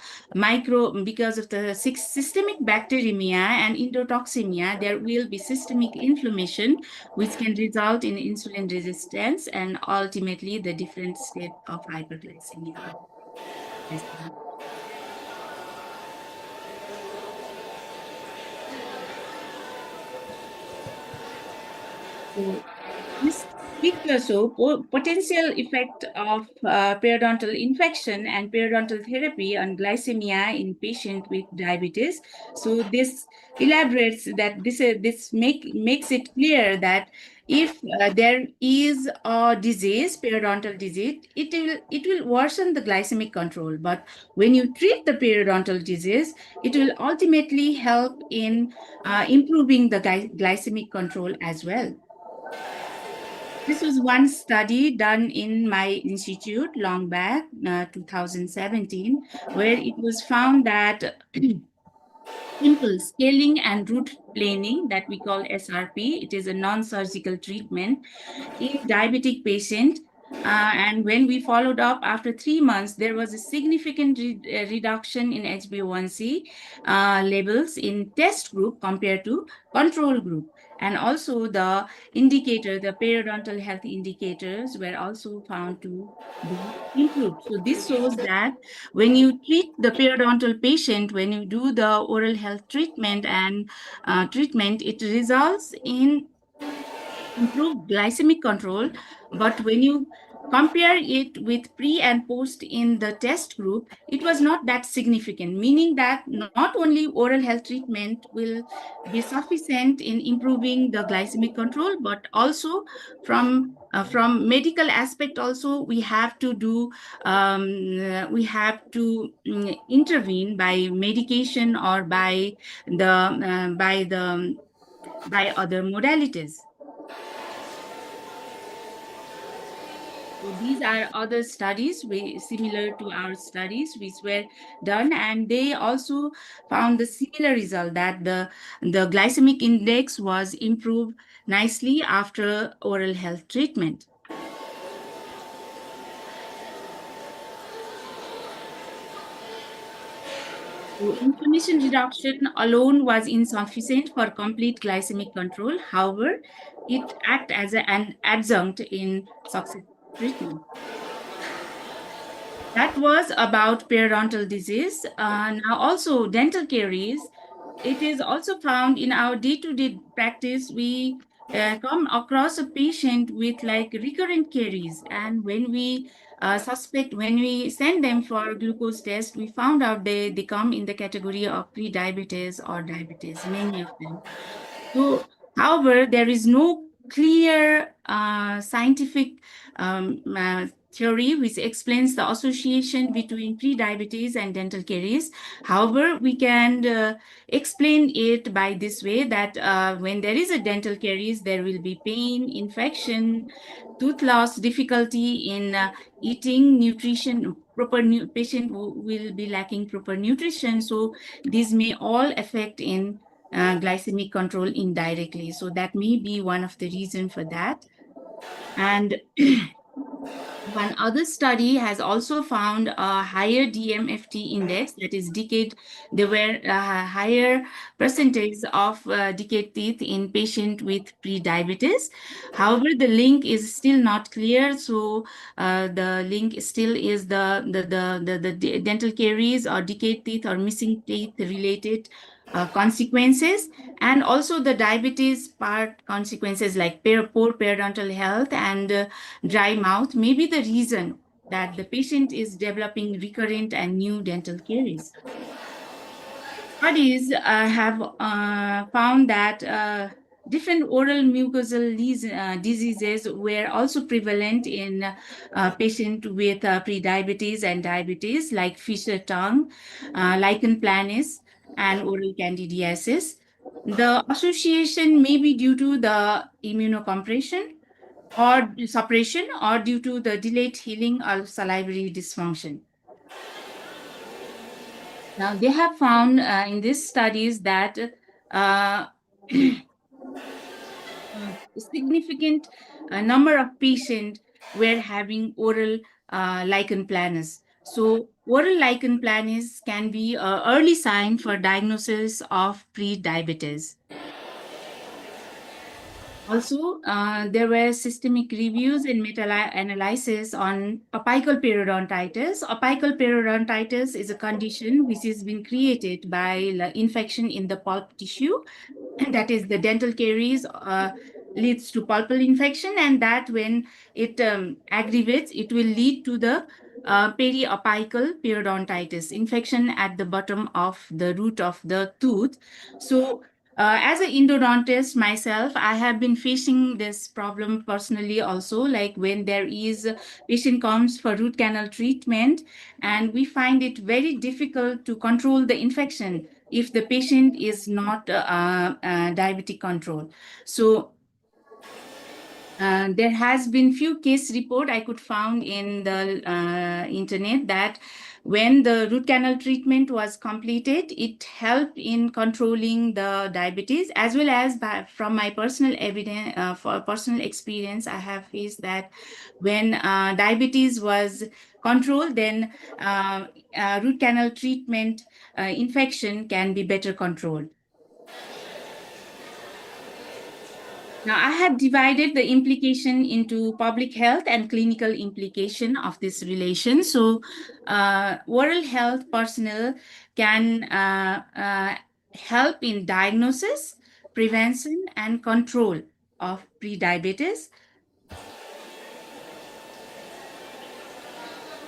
systemic bacteremia and endotoxemia, there will be systemic inflammation, which can result in insulin resistance and ultimately the different state of hyperglycemia. So this picture shows potential effect of periodontal infection and periodontal therapy on glycemia in patient with diabetes. So this elaborates that this makes it clear that if there is a disease, periodontal disease, it will worsen the glycemic control. But when you treat the periodontal disease, it will ultimately help in improving the glycemic control as well. This was one study done in my institute long back, 2017, where it was found that simple scaling and root planing that we call SRP, it is a non-surgical treatment in diabetic patient. And when we followed up after 3 months, there was a significant reduction in HbA1c levels in test group compared to control group. And also the periodontal health indicators were also found to be improved. So this shows that when you treat the periodontal patient, when you do the oral health treatment and it results in improved glycemic control. But when you compare it with pre and post in the test group, it was not that significant, meaning that not only oral health treatment will be sufficient in improving the glycemic control, but also from medical aspect also we have to do intervene by medication or by other modalities. So these are other studies similar to our studies which were done, and they also found the similar result that the glycemic index was improved nicely after oral health treatment. So inflammation reduction alone was insufficient for complete glycemic control. However, it acts as an adjunct in successful treatment. That was about periodontal disease. Now also dental caries. It is also found in our day-to-day practice. We come across a patient with like recurrent caries, and when we when we send them for glucose test, we found out they come in the category of pre-diabetes or diabetes, many of them. So, however, there is no clear scientific theory which explains the association between pre-diabetes and dental caries. However, we can explain it by this way that when there is a dental caries, there will be pain, infection, tooth loss, difficulty in eating, nutrition, patient will be lacking proper nutrition. So these may all affect in glycemic control indirectly. So that may be one of the reasons for that. And one other study has also found a higher DMFT index, that is decayed, there were higher percentage of decayed teeth in patient with pre-diabetes. However, the link is still not clear. So the link still is the dental caries or decayed teeth or missing teeth related consequences, and also the diabetes part consequences like poor periodontal health and dry mouth may be the reason that the patient is developing recurrent and new dental caries. Studies have found that different oral mucosal diseases were also prevalent in patients with prediabetes and diabetes, like Fisher tongue, lichen planus, and oral candidiasis. The association may be due to the immunocompression or suppression or due to the delayed healing or salivary dysfunction. Now, they have found in these studies that significant number of patients were having oral lichen planus. So oral lichen planus can be an early sign for diagnosis of pre-diabetes. Also, there were systemic reviews and meta-analysis on apical periodontitis. Apical periodontitis is a condition which has been created by infection in the pulp tissue, and that is the dental caries leads to pulpal infection, and that when it aggravates, it will lead to the periapical periodontitis, infection at the bottom of the root of the tooth. So as an endodontist myself, I have been facing this problem personally also, like when there is a patient comes for root canal treatment, and we find it very difficult to control the infection if the patient is not diabetic control. So there has been few case report I could found in the internet that when the root canal treatment was completed, it helped in controlling the diabetes, as well as from my personal evidence, for personal experience, I have faced that when diabetes was controlled, then root canal treatment infection can be better controlled. Now, I have divided the implication into public health and clinical implication of this relation. So, oral health personnel can help in diagnosis, prevention, and control of prediabetes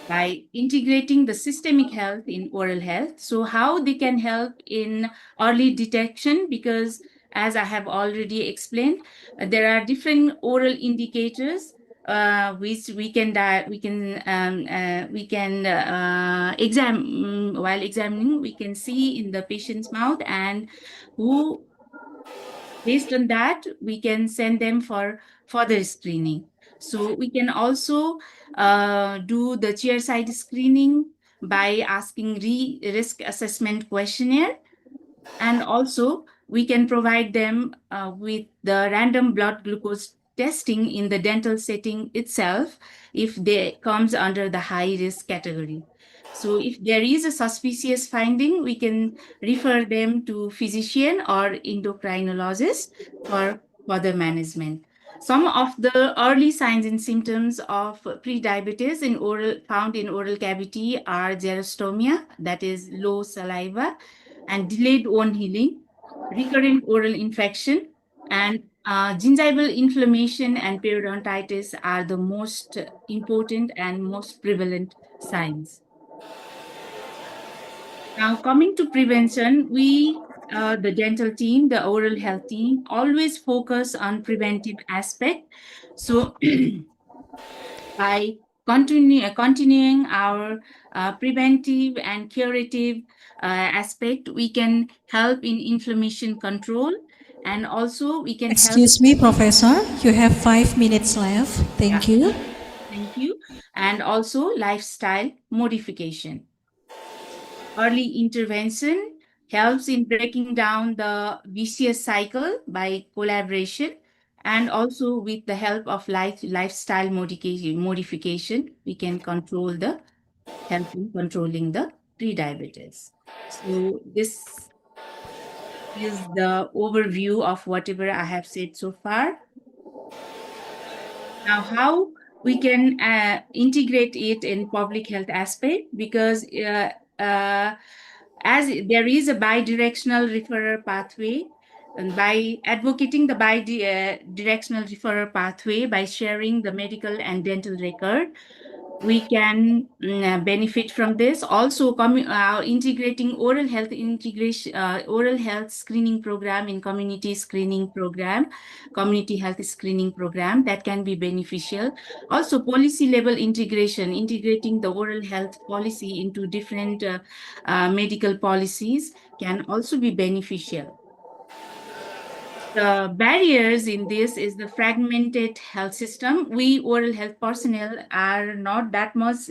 by integrating the systemic health in oral health. So how they can help in early detection, because as I have already explained, there are different oral indicators which we can examine while examining. We can see in the patient's mouth, and who based on that we can send them for further screening. So we can also do the chairside screening by asking risk assessment questionnaire, and also we can provide them with the random blood glucose testing in the dental setting itself if they comes under the high risk category. So if there is a suspicious finding, we can refer them to physician or endocrinologist for further management. Some of the early signs and symptoms of prediabetes found in oral cavity are xerostomia, that is low saliva, and delayed wound healing, recurrent oral infection, and gingival inflammation and periodontitis are the most important and most prevalent signs. Now, coming to prevention, we, the dental team, the oral health team, always focus on preventive aspect. So, by continuing our preventive and curative aspect, we can help in inflammation control, and also we can help. Excuse me, Professor. You have 5 minutes left. Thank you. Thank you. And also lifestyle modification. Early intervention helps in breaking down the vicious cycle by collaboration, and also with the help of lifestyle modification, we can help in controlling the prediabetes. So this is the overview of whatever I have said so far. Now, how we can integrate it in public health aspect, because as there is a bidirectional referral pathway, and by advocating the bidirectional referral pathway, by sharing the medical and dental record, we can benefit from this. Also, integrating oral health screening program in community health screening program, that can be beneficial. Also, policy level integration, integrating the oral health policy into different medical policies can also be beneficial. The barriers in this is the fragmented health system. We oral health personnel are not that much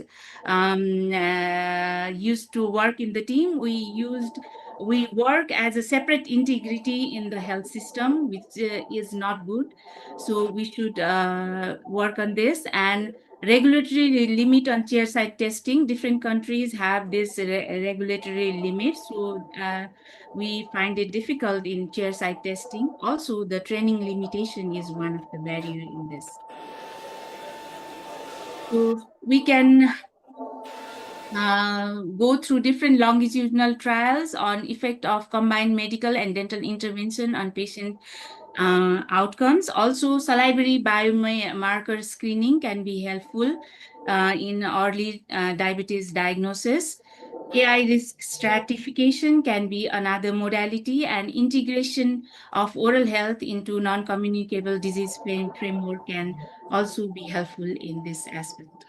used to work in the team. We work as a separate integrity in the health system, which is not good. So we should work on this. And regulatory limit on chairside testing. Different countries have this regulatory limit. So we find it difficult in chairside testing. Also, the training limitation is one of the barrier in this. So we can go through different longitudinal trials on effect of combined medical and dental intervention on patient outcomes. Also, salivary biomarker screening can be helpful in early diabetes diagnosis. AI risk stratification can be another modality, and integration of oral health into non-communicable disease framework can also be helpful in this aspect.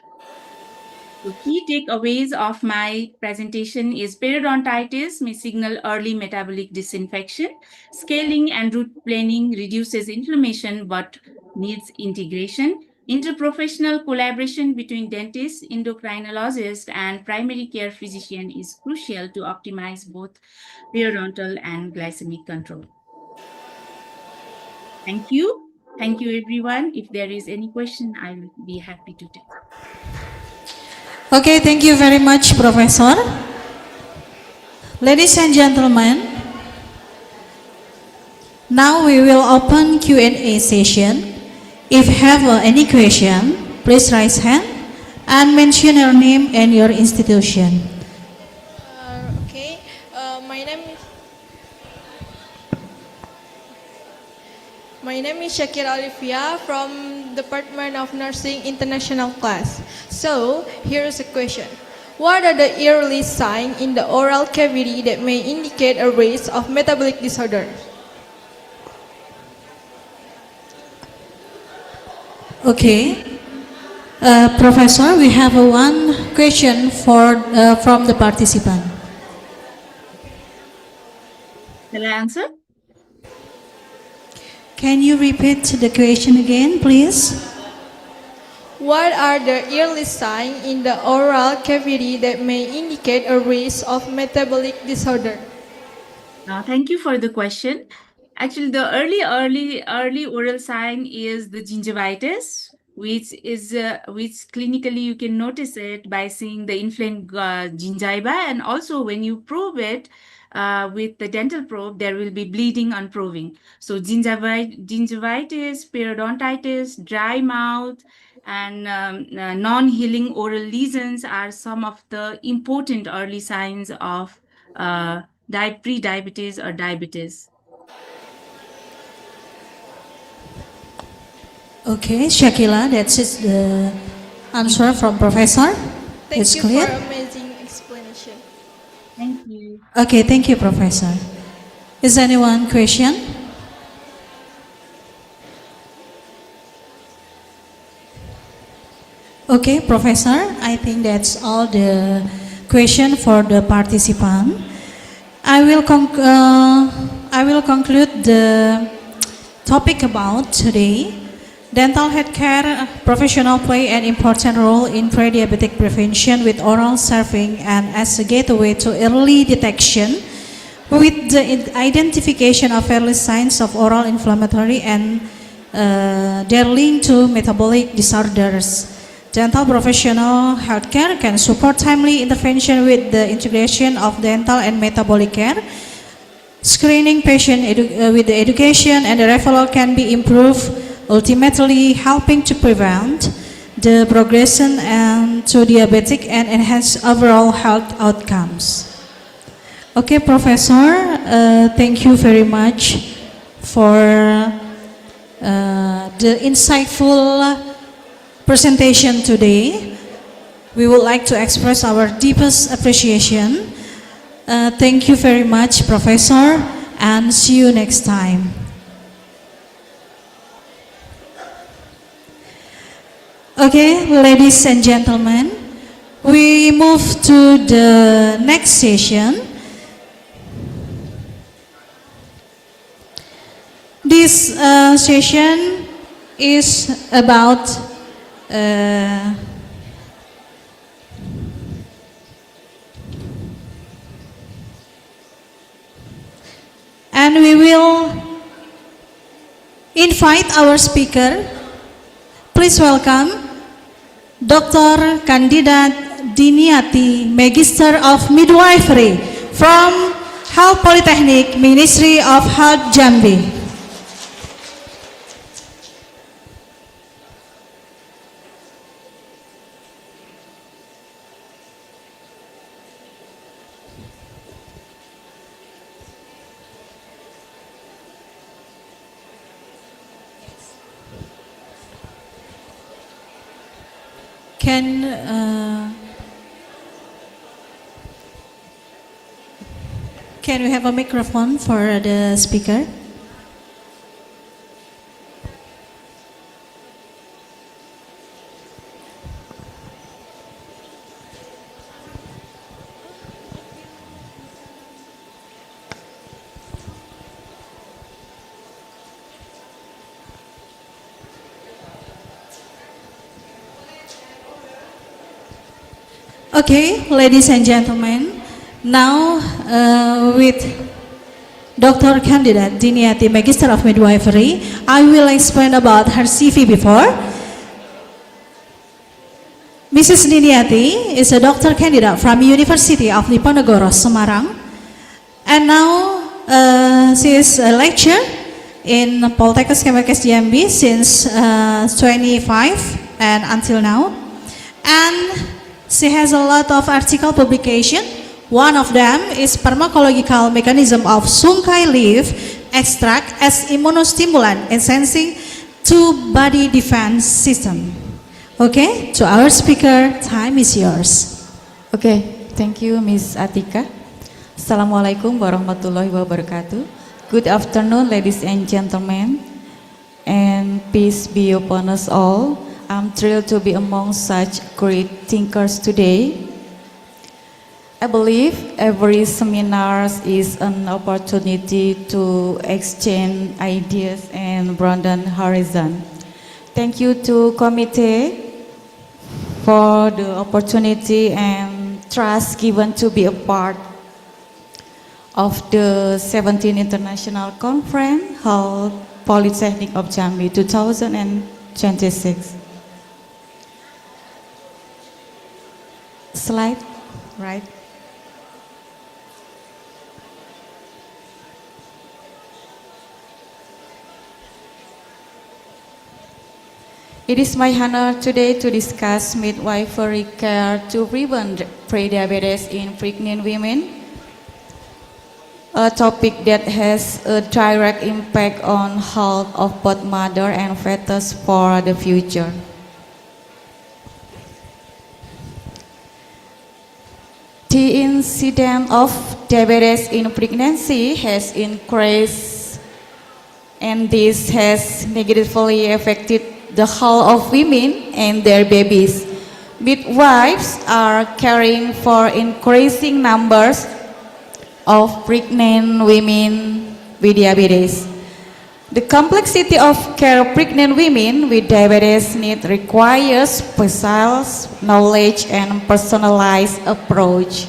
The key takeaways of my presentation is periodontitis may signal early metabolic disinfection. Scaling and root planing reduces inflammation but needs integration. Interprofessional collaboration between dentist, endocrinologist, and primary care physician is crucial to optimize both periodontal and glycemic control. Thank you. Thank you, everyone. If there is any question, I will be happy to take. Okay, thank you very much, Professor. Ladies and gentlemen, now we will open Q&A session. If you have any question, please raise hand and mention your name and your institution. Okay, my name is Shakir Alifia from Department of Nursing International Class. So, here's a question. What are the early signs in the oral cavity that may indicate a risk of metabolic disorder? Okay. Professor, we have one question from the participant. Shall I answer? Can you repeat the question again, please? What are the early signs in the oral cavity that may indicate a risk of metabolic disorder? Thank you for the question. Actually, the early oral sign is the gingivitis, which clinically you can notice it by seeing the inflamed gingiva, and also when you probe it with the dental probe, there will be bleeding on probing. So gingivitis, periodontitis, dry mouth, and non-healing oral lesions are some of the important early signs of pre-diabetes or diabetes. Okay, Shakila, that's it, the answer from Professor. Thank It's you clear? for amazing explanation. Thank you. Okay, thank you, Professor. Is anyone question? Okay, Professor, I think that's all the question for the participant. I will conclude the topic about today. Dental healthcare professional play an important role in pre-diabetic prevention with oral serving and as a gateway to early detection with the identification of early signs of oral inflammatory and their link to metabolic disorders. Dental professional healthcare can support timely intervention with the integration of dental and metabolic care. Screening patient with the education and the referral can be improved, ultimately helping to prevent the progression and to diabetic and enhance overall health outcomes. Okay, Professor, thank you very much for the insightful presentation today. We would like to express our deepest appreciation. Thank you very much, Professor, and see you next time. Okay, ladies and gentlemen, we move to the next session. This session is about and we will invite our speaker. Please welcome Dr. Candidate Diniati, Magister of Midwifery from Health Polytechnic, Ministry of Health Jambi. Can we have a microphone for the speaker? Okay, ladies and gentlemen, now with Dr. Candidate Diniati, Magister of Midwifery, I will explain about her CV before. Mrs. Diniati is a doctor candidate from University of Diponegoro, Semarang, and now she is a lecturer in Politechnic of Jambi since 25 and until now, and she has a lot of article publication. One of them is pharmacological mechanism of sungkai leaf extract as immunostimulant enhancing to body defense system. Okay, to our speaker, time is yours. Okay, thank you, Miss Atika. Assalamualaikum warahmatullahi wabarakatuh. Good afternoon, ladies and gentlemen, and peace be upon us all. I'm thrilled to be among such great thinkers today. I believe every seminar is an opportunity to exchange ideas and broaden horizon. Thank you to committee for the opportunity and trust given to be a part of the 17th International Conference held Polytechnic of Jambi 2026. Slide, right? It is my honor today to discuss midwifery care to prevent prediabetes in pregnant women. a topic that has a direct impact on health of both mother and fetus for the future. The incidence of diabetes in pregnancy has increased, and this has negatively affected the health of women and their babies. Midwives are caring for increasing numbers of pregnant women with diabetes. The complexity of care of pregnant women with diabetes requires special knowledge and personalized approach.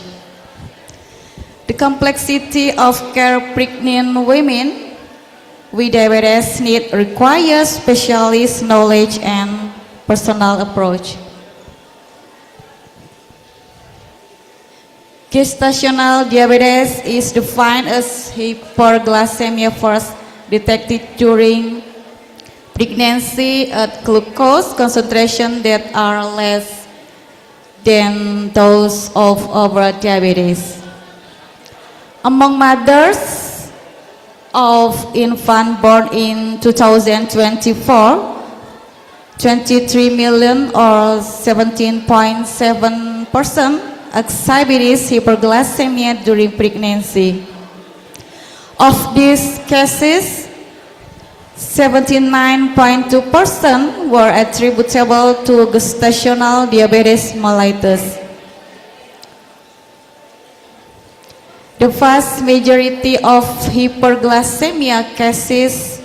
The complexity of care of pregnant women with diabetes requires specialist knowledge and personal approach. Gestational diabetes is defined as hyperglycemia first detected during pregnancy at glucose concentration that are less than those of other diabetes. Among mothers of infants born in 2024, 23 million or 17.7% exhibited hyperglycemia during pregnancy. Of these cases, 79.2% were attributable to gestational diabetes mellitus. The vast majority of hyperglycemia cases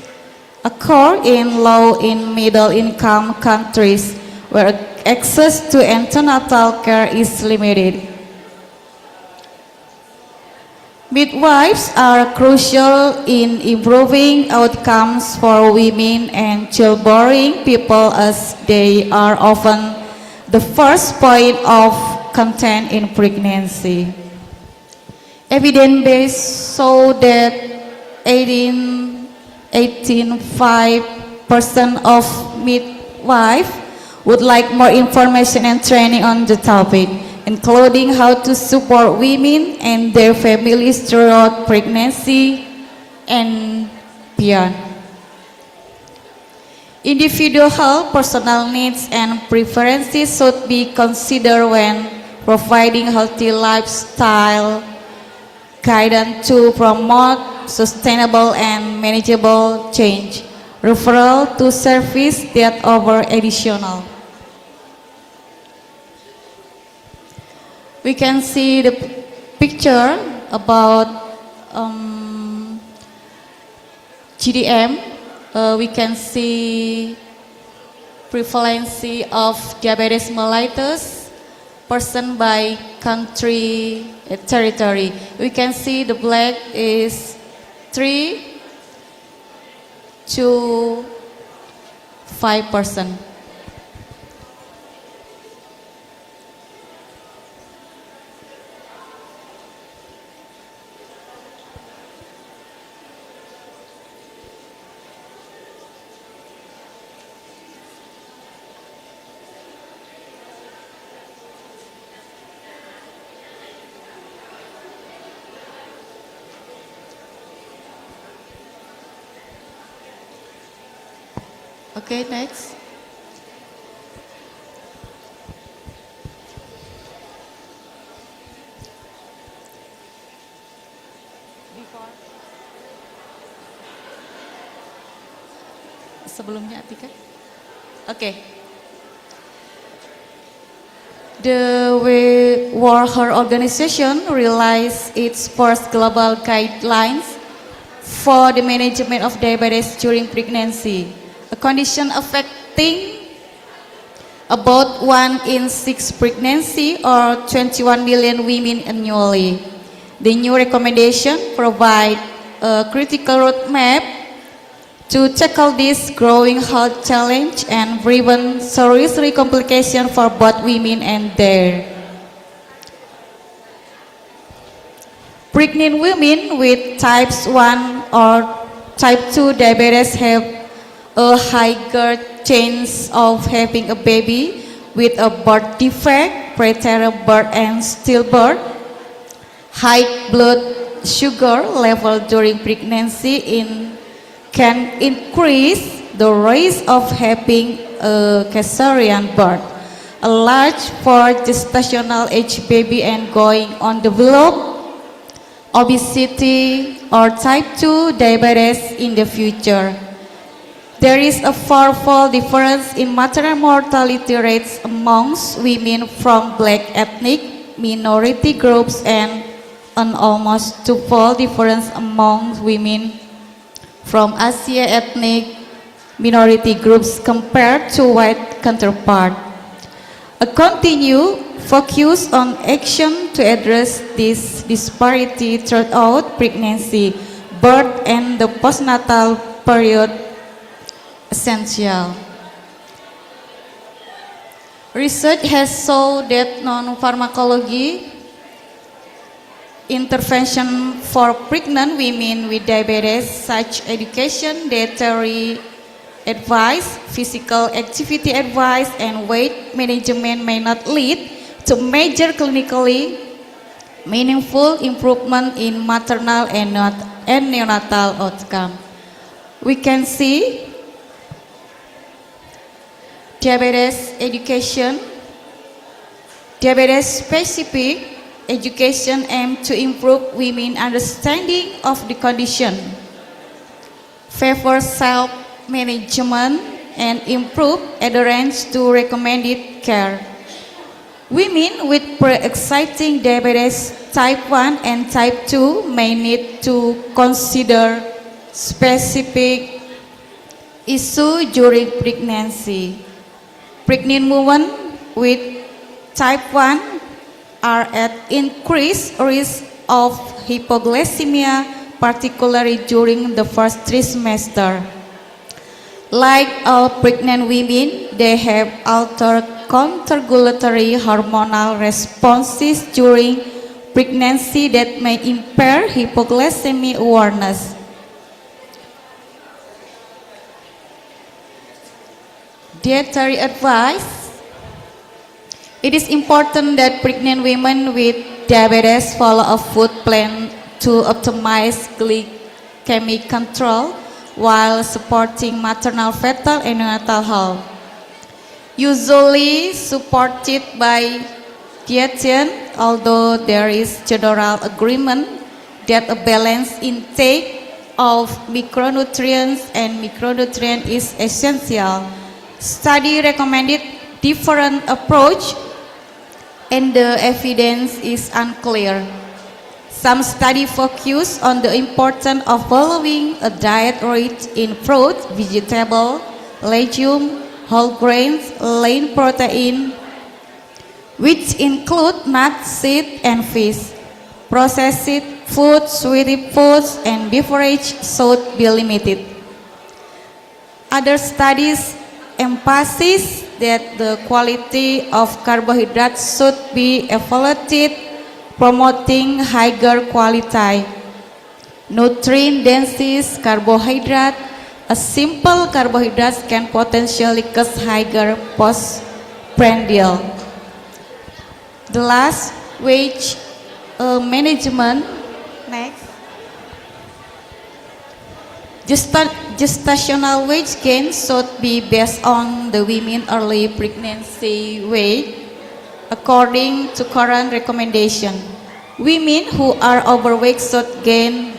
occur in low and middle income countries where access to antenatal care is limited. Midwives are crucial in improving outcomes for women and childbearing people as they are often the first point of contact in pregnancy. Evidence base show that 18.5% of midwives would like more information and training on the topic, including how to support women and their families throughout pregnancy and beyond. Individual health, personal needs, and preferences should be considered when providing healthy lifestyle guidance to promote sustainable and manageable change. Referral to service that offer additional. We can see the picture about GDM. We can see prevalence of diabetes mellitus person by country territory. We can see the black is 3 to 5%. Okay, next. Sebelumnya Atika. Okay. The World Health Organization released its first global guidelines for the management of diabetes during pregnancy, a condition affecting about 1 in 6 pregnancy or 21 million women annually. The new recommendation provide a critical roadmap to tackle this growing health challenge and prevent serious complications for both women and their pregnant women with types 1 or type 2 diabetes have a higher chance of having a baby with a birth defect, preterm birth and stillbirth, high blood sugar level during pregnancy can increase the risk of having a cesarean birth. A large for gestational age baby and going on develop obesity or type 2 diabetes in the future. There is a fourfold difference in maternal mortality rates amongst women from black ethnic minority groups and an almost twofold difference among women from Asia ethnic minority groups compared to white counterpart. A continued focus on action to address this disparity throughout pregnancy, birth, and the postnatal period essential. Research has shown that non-pharmacology intervention for pregnant women with diabetes, such education, dietary advice, physical activity advice, and weight management may not lead to major clinically meaningful improvement in maternal and neonatal outcome. We can see diabetes education, diabetes specific education aims to improve women's understanding of the condition, favor self-management, and improve adherence to recommended care. Women with pre-existing diabetes type 1 and type 2 may need to consider specific issues during pregnancy. Pregnant women with type 1 are at increased risk of hypoglycemia, particularly during the first trimester. Like all pregnant women, they have altered counterregulatory hormonal responses during pregnancy that may impair hypoglycemic awareness. Dietary advice. It is important that pregnant women with diabetes follow a food plan to optimize glycemic control while supporting maternal, fetal, and neonatal health. Usually supported by dietitian, although there is general agreement that a balanced intake of micronutrients is essential. Study recommended different approach and the evidence is unclear. Some studies focus on the importance of following a diet rich in fruit, vegetable, legume, whole grains, lean protein, which include nuts, seeds, and fish. Processed foods, sweetie foods, and beverage should be limited. Other studies emphasize that the quality of carbohydrates should be evaluated, promoting higher quality, nutrient-dense carbohydrate. A simple carbohydrate can potentially cause higher postprandial. The last, weight management. Next. Gestational weight gain should be based on the women's early pregnancy weight according to current recommendation. Women who are overweight should gain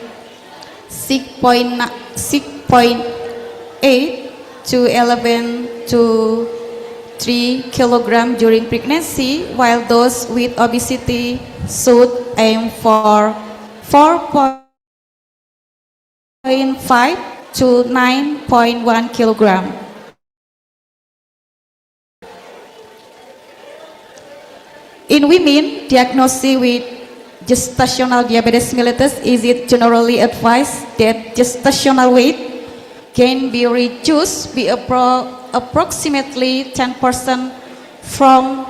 6.8 to 11 to 3 kg during pregnancy, while those with obesity should aim for 4.5 to 9.1 kg. In women diagnosed with gestational diabetes mellitus, is it generally advised that gestational weight can be reduced by approximately 10% from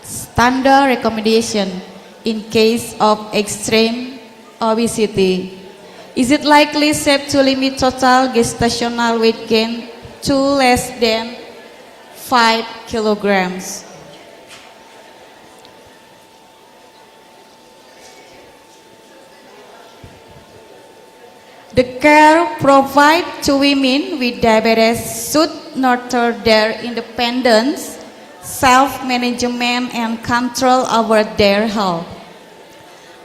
standard recommendation in case of extreme obesity. Is it likely safe to limit total gestational weight gain to less than 5 kilograms? The care provided to women with diabetes should nurture their independence, self-management, and control over their health.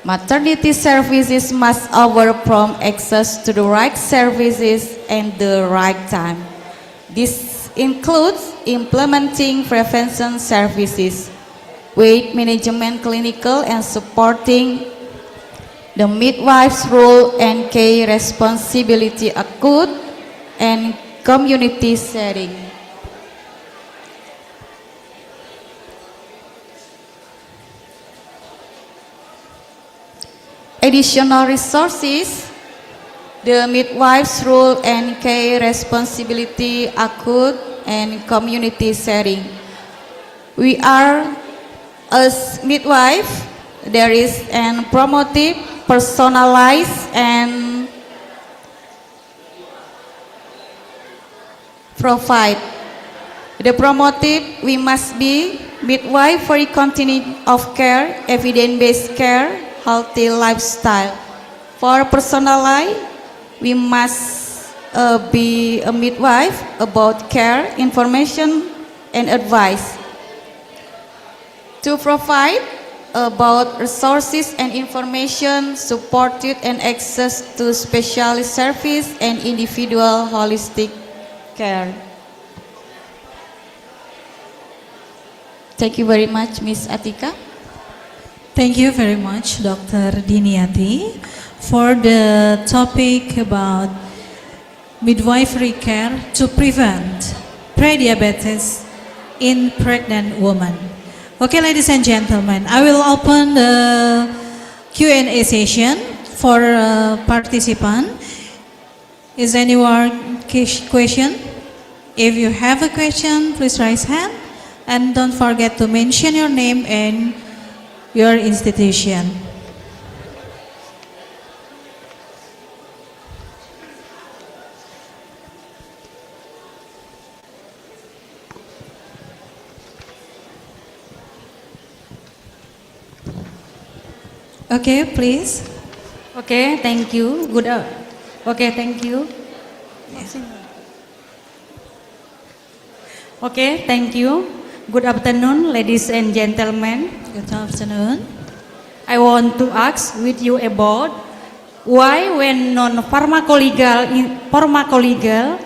Maternity services must offer prompt access to the right services and the right time. This includes implementing prevention services, weight management, clinical, and supporting the midwife's role and care responsibility acute and community setting. Additional resources, the midwife's role and care responsibility acute and community setting. We are, as midwife, there is an promotive, personalized, and provide. The promotive, we must be midwifery continuity of care, evidence-based care, healthy lifestyle. For personalized, we must be a midwife about care, information, and advice. To provide about resources and information, supported and access to specialist service and individual holistic care. Thank you very much, Ms. Atika. Thank you very much, Dr. Diniati, for the topic about midwifery care to prevent prediabetes in pregnant women. Okay, ladies and gentlemen, I will open the Q&A session for participant. Is anyone question? If you have a question, please raise hand and don't forget to mention your name and your institution. Okay, please. Okay, thank you. Okay, thank you. Okay, thank you. Good afternoon, ladies and gentlemen. Good afternoon. I want to ask with you about why when non-pharmacological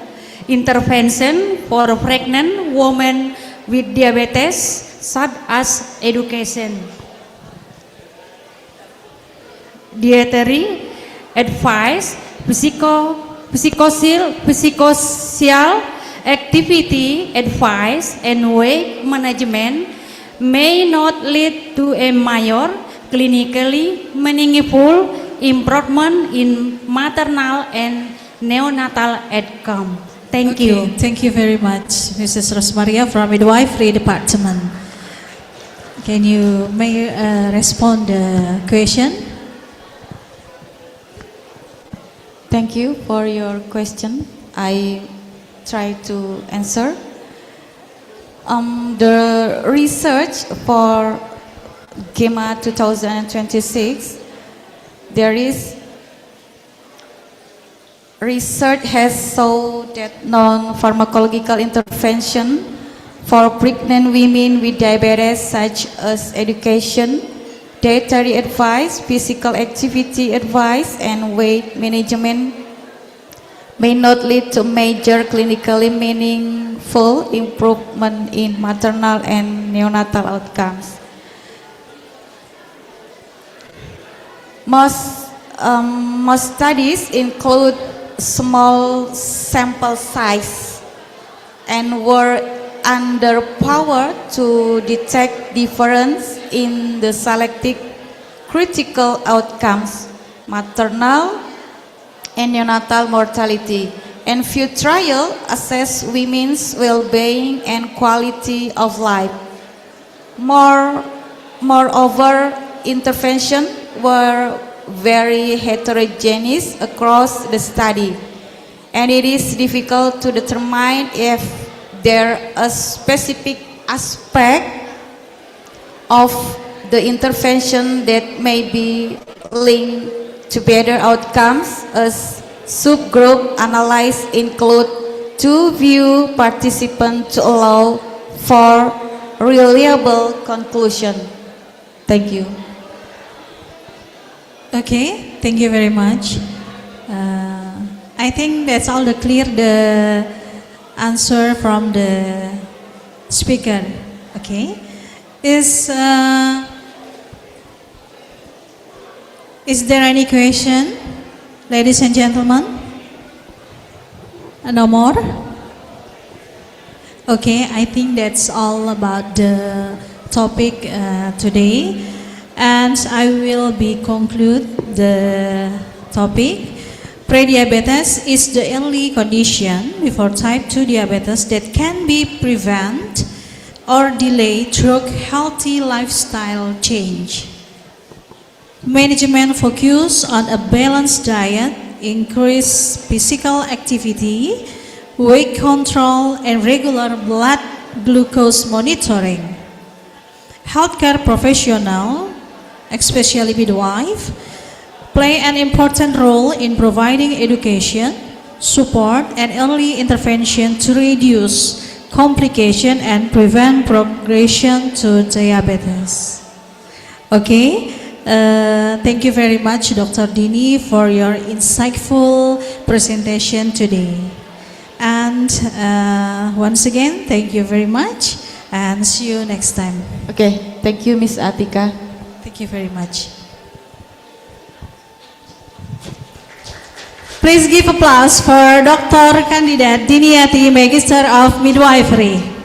intervention for pregnant women with diabetes such as education, dietary advice, psychosocial activity advice, and weight management may not lead to a major clinically meaningful improvement in maternal and neonatal outcome. Thank you. Thank you very much, Mrs. Rosmaria from Midwifery Department. Can you respond the question? Thank you for your question. I try to answer. The research for GEMA 2026, there is research has shown that non-pharmacological intervention for pregnant women with diabetes such as education, dietary advice, physical activity advice, and weight management may not lead to major clinically meaningful improvement in maternal and neonatal outcomes. Most studies include small sample size and were underpowered to detect difference in the selected critical outcomes, maternal and neonatal mortality, and few trials assess women's well-being and quality of life. Moreover, interventions were very heterogeneous across the study, and it is difficult to determine if there are specific aspect of the intervention that may be linked to better outcomes as Subgroup analyzed include 2 view participants to allow for reliable conclusion. Thank you. Okay, thank you very much. I think that's all the clear the answer from the speaker. Okay, is there any question, ladies and gentlemen? No more. Okay, I think that's all about the topic today, and I will be conclude the topic. Prediabetes is the early condition before type 2 diabetes that can be prevented or delayed through healthy lifestyle change. Management focus on a balanced diet, increased physical activity, weight control, and regular blood glucose monitoring. Healthcare professional, especially midwife, play an important role in providing education, support, and early intervention to reduce complication and prevent progression to diabetes. Okay, thank you very much, Dr. Dini, for your insightful presentation today. And once again, thank you very much, and see you next time. Okay, thank you, Miss Atika. Thank you very much. Please give applause for Dr. Candidate Diniati, Magister of Midwifery.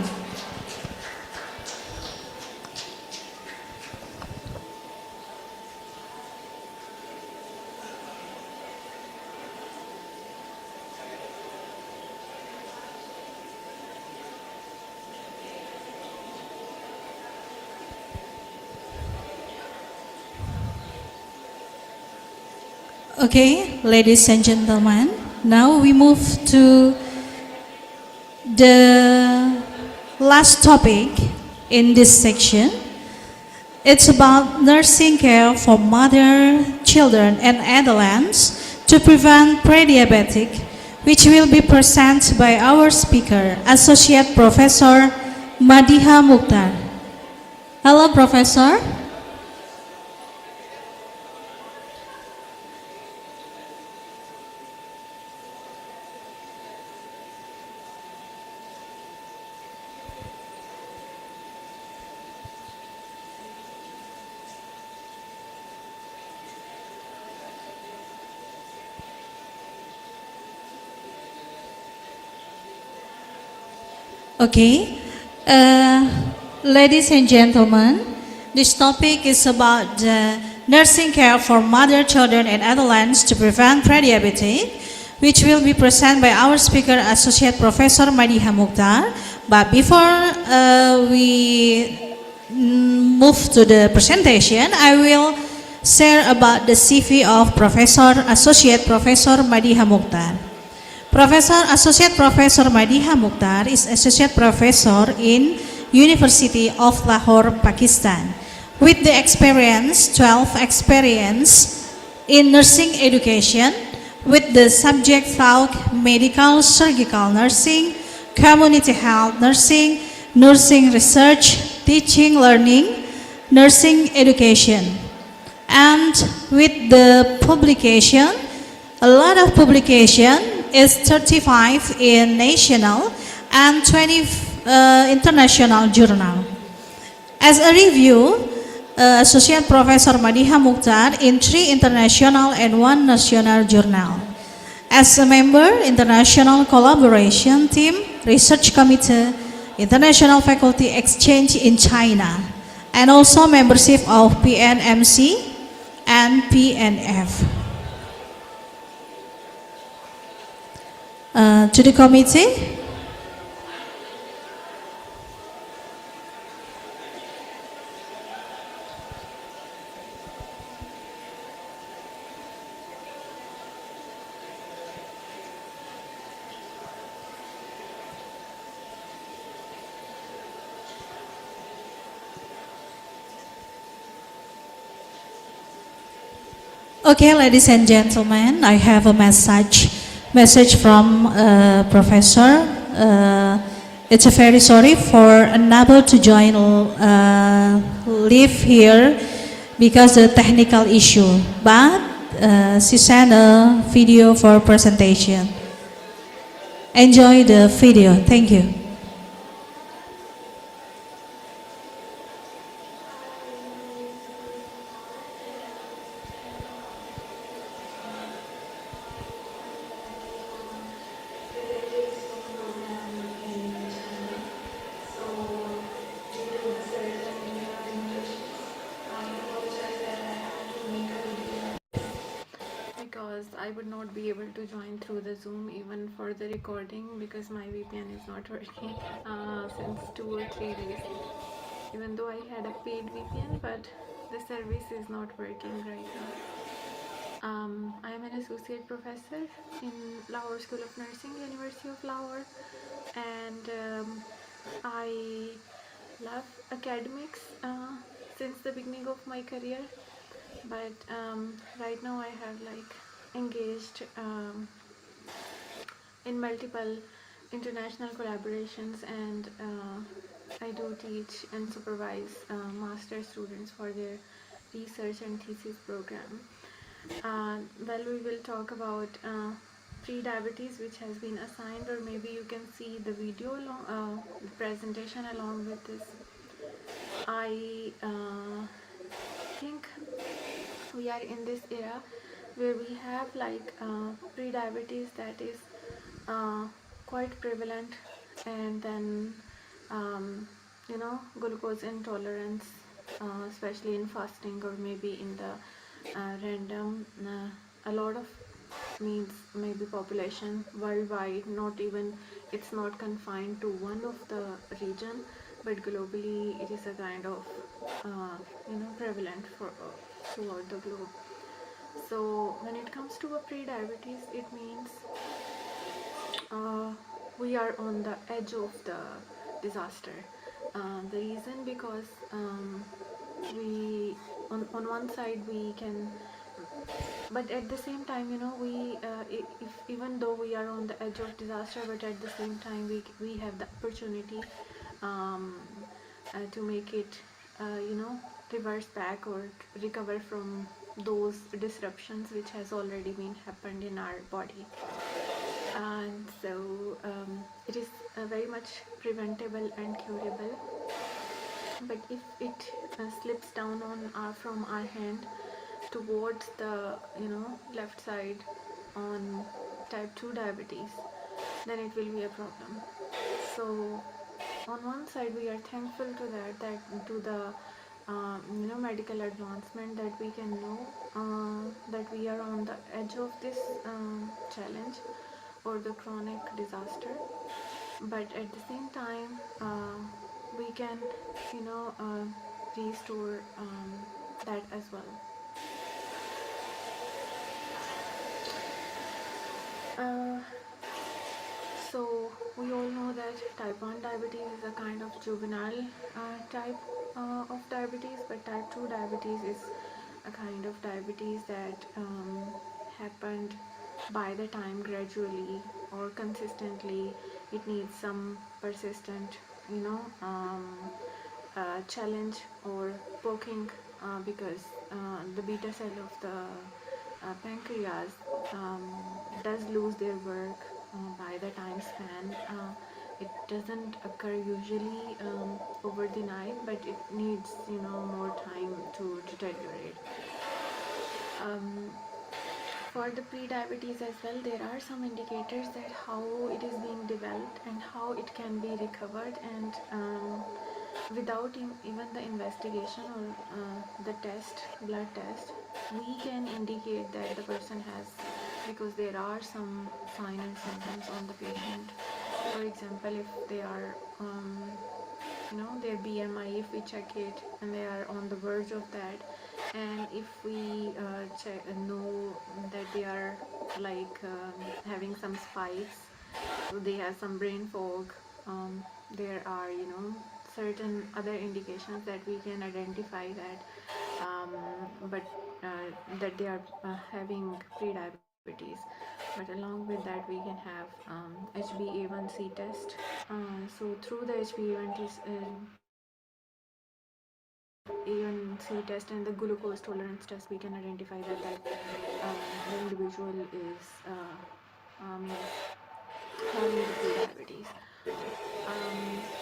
Okay, ladies and gentlemen, now we move to the last topic in this section. It's about nursing care for mother, children, and adolescents to prevent pre-diabetic, which will be presented by our speaker, Associate Professor Madiha Mukhtar. Hello, Professor. Okay, ladies and gentlemen, this topic is about nursing care for mother, children, and adolescents to prevent pre-diabetic, which will be presented by our speaker, Associate Professor Madiha Mukhtar. But before we move to the presentation, I will share about the CV of Associate Professor Madiha Mukhtar. Associate Professor Madiha Mukhtar is Associate Professor in University of Lahore, Pakistan, with the 12 experience in nursing education, with the subject taught medical surgical nursing, community health nursing, nursing research, teaching learning, nursing education, and with the publication, a lot of publication is 35 in national and 20 international journal. As a review, Associate Professor Madiha Mukhtar in 3 international and 1 national journal. As a member, International Collaboration Team, Research Committee, International Faculty Exchange in China, and also membership of PNMC and PNF. To the committee. Okay, ladies and gentlemen, I have a message from professor. It's a very sorry for unable to join live here because the technical issue, but she sent a video for presentation. Enjoy the video. Thank you. Because I would not be able to join through the Zoom even for the recording because my VPN is not working since 2 or 3 days. Even though I had a paid VPN, but the service is not working right now. I am an associate professor in Lahore School of Nursing, University of Lahore, and I love academics since the beginning of my career. But right now I have like engaged in multiple international collaborations, and I do teach and supervise master students for their research and thesis program. Well, we will talk about pre-diabetes, which has been assigned, or maybe you can see the video presentation along with this. I think we are in this era where we have like pre-diabetes that is quite prevalent, and then glucose intolerance, especially in fasting or maybe in the random a lot of means maybe population worldwide, not even, it's not confined to one of the region, but globally it is a kind of prevalent for throughout the globe. So when it comes to a pre-diabetes, it means we are on the edge of the disaster. The reason because we on one side we can, but at the same time, we if even though we are on the edge of disaster, but at the same time we have the opportunity to make it reverse back or recover from those disruptions which has already been happened in our body. And so it is very much preventable and curable, but if it slips down on from our hand towards the left side on type 2 diabetes, then it will be a problem. So on one side we are thankful to that to the medical advancement that we can know that we are on the edge of this challenge or the chronic disaster, but at the same time we can restore that as well. So we all know that type 1 diabetes is a kind of juvenile type of diabetes, but type 2 diabetes is a kind of diabetes that happened by the time gradually or consistently. It needs some persistent challenge or poking because the beta cell of the pancreas does lose their work by the time span. It doesn't occur usually over the night, but it needs more time to deteriorate. For the pre-diabetes as well, there are some indicators that how it is being developed and how it can be recovered, and without even the investigation or the blood test, we can indicate that the person has, because there are some signs and symptoms on the patient. For example, if they are their BMI, if we check it and they are on the verge of that, and if we know that they are like having some spikes, so they have some brain fog, there are certain other indications that we can identify that but that they are having pre-diabetes. But along with that we can have HbA1c test. So through the HbA1c test and the glucose tolerance test, we can identify that the individual is having the pre-diabetes.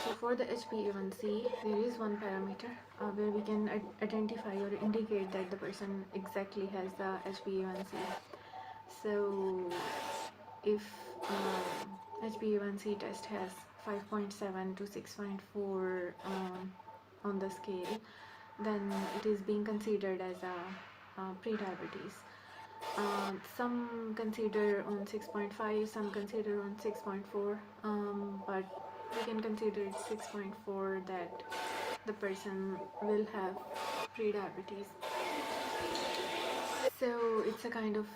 So for the HbA1c, there is one parameter where we can identify or indicate that the person exactly has the HbA1c. So if HbA1c test has 5.7 to 6.4 on the scale, then it is being considered as a pre-diabetes. Some consider on 6.5, some consider on 6.4, but we can consider it 6.4 that the person will have pre-diabetes. So it's a kind of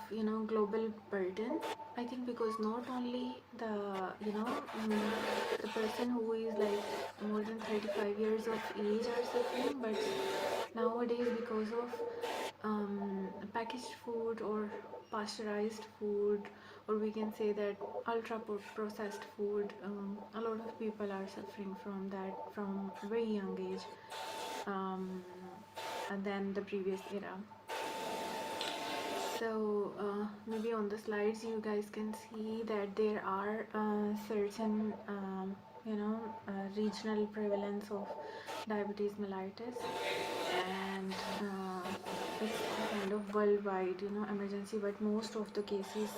global burden, I think, because not only the person who is like more than 35 years of age are suffering, but nowadays because of packaged food or pasteurized food, or we can say that ultra processed food, a lot of people are suffering from that from very young age than the previous era. So maybe on the slides you guys can see that there are certain regional prevalence of diabetes mellitus, and it's a kind of worldwide emergency, but most of the cases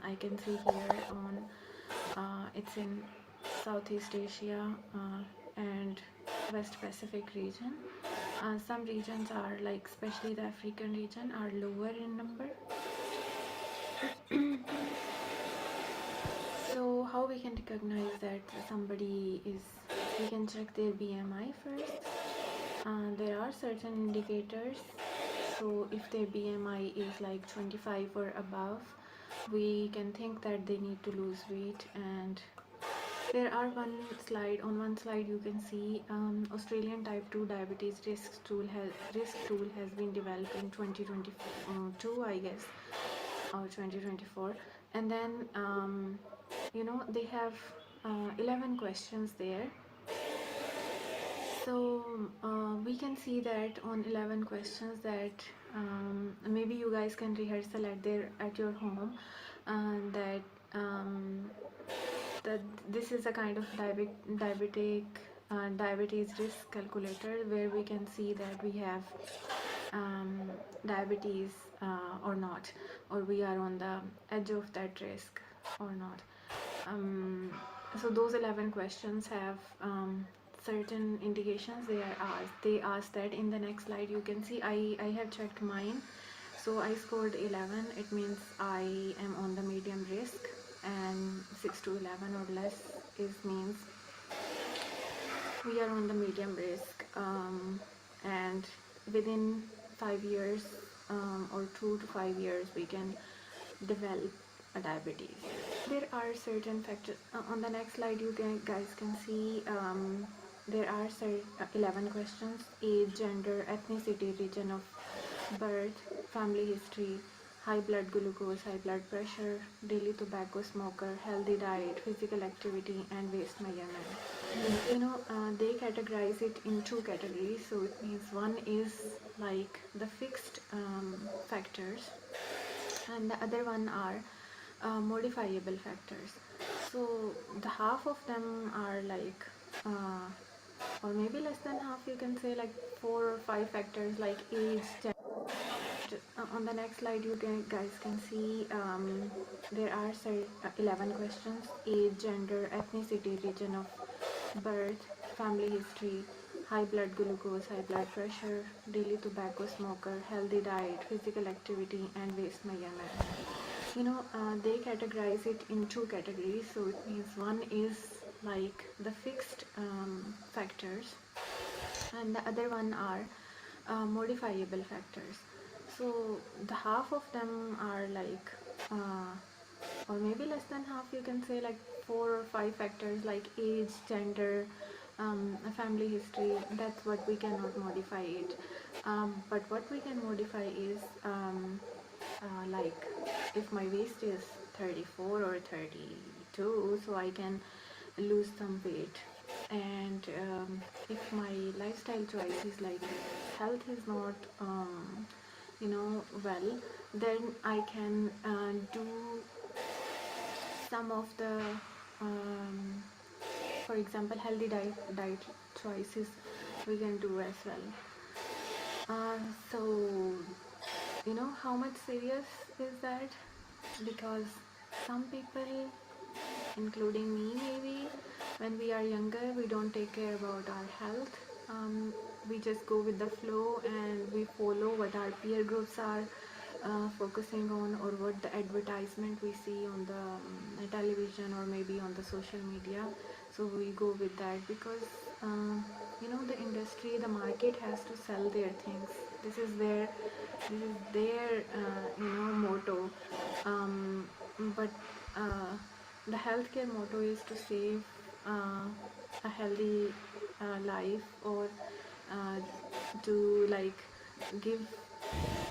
I can see here on it's in Southeast Asia and West Pacific region. Some regions are like, especially the African region, are lower in number. So how we can recognize that somebody is, we can check their BMI first. There are certain indicators. So if their BMI is like 25 or above, we can think that they need to lose weight. And there are on one slide you can see Australian type 2 diabetes risk tool has been developed in 2022, I guess, or 2024. And then they have 11 questions there. So we can see that on 11 questions that maybe you guys can rehearsal at your home, that this is a kind of diabetes risk calculator, where we can see that we have diabetes or not, or we are on the edge of that risk or not. So those 11 questions have certain indications. They ask that. In the next slide you can see I have checked mine. So I scored 11. It means I am on the medium risk, and 6 to 11 or less means we are on the medium risk, and within 5 years or 2 to 5 years we can develop a diabetes. There are certain factors. On the next slide you guys can see there are 11 questions: age, gender, ethnicity, region of birth, family history, high blood glucose, high blood pressure, daily tobacco smoker, healthy diet, physical activity, and waist measurement. They categorize it in two categories. So it means one is like the fixed factors, and the other one are modifiable factors. So the half of them are like or maybe less than half, you can say, like 4 or 5 factors like age, gender. On the next slide you guys can see there are 11 questions: age, gender, ethnicity, region of birth, family history, high blood glucose, high blood pressure, daily tobacco smoker, healthy diet, physical activity, and waist measurement. They categorize it in two categories. So it means one is like the fixed factors, and the other one are modifiable factors. So the half of them are like or maybe less than half, you can say, like 4 or 5 factors like age, gender, a family history, that's what we cannot modify it. But what we can modify is like if my waist is 34 or 32, so I can lose some weight. And if my lifestyle choice is like health is not well, then I can do some of the um, for example healthy diet choices we can do as well. So how much serious is that? Because some people, including me maybe, when we are younger we don't take care about our health. We just go with the flow and we follow what our peer groups are focusing on, or what the advertisement we see on the television or maybe on the social media. So we go with that because the industry, the market has to sell their things. This is their motto. But the healthcare motto is to save a healthy life, or uh, to like give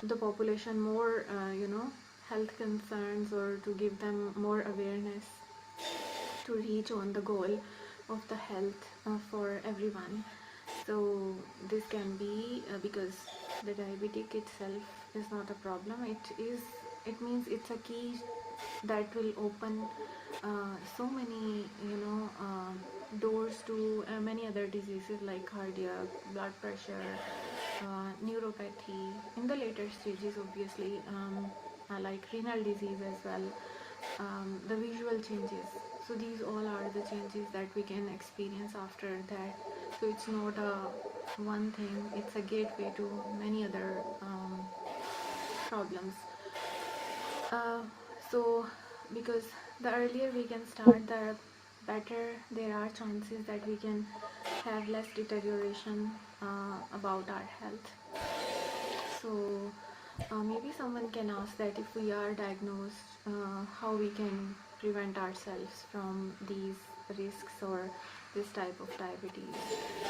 the population more health concerns, or to give them more awareness to reach on the goal of the health for everyone. So this can be because the diabetic itself is not a problem. It means it's a key that will open so many doors to many other diseases like cardiac, blood pressure, neuropathy in the later stages, obviously, like renal disease as well, the visual changes. So these all are the changes that we can experience after that. So it's not a one thing, it's a gateway to many other problems. uh, so because the earlier we can start, the better there are chances that we can have less deterioration about our health. So maybe someone can ask that if we are diagnosed, how we can prevent ourselves from these risks or this type of diabetes.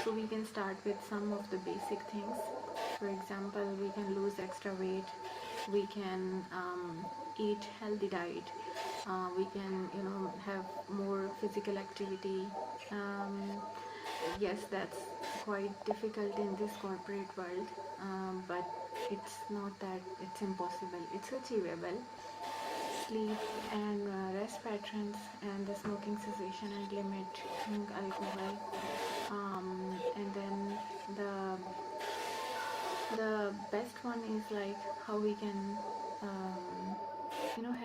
So we can start with some of the basic things. For example, we can lose extra weight, we can eat healthy diet, we can have more physical activity. Yes, that's quite difficult in this corporate world, but it's not that it's impossible, it's achievable. Sleep and rest patterns, and the smoking cessation and limiting alcohol. And then the best one is like how we can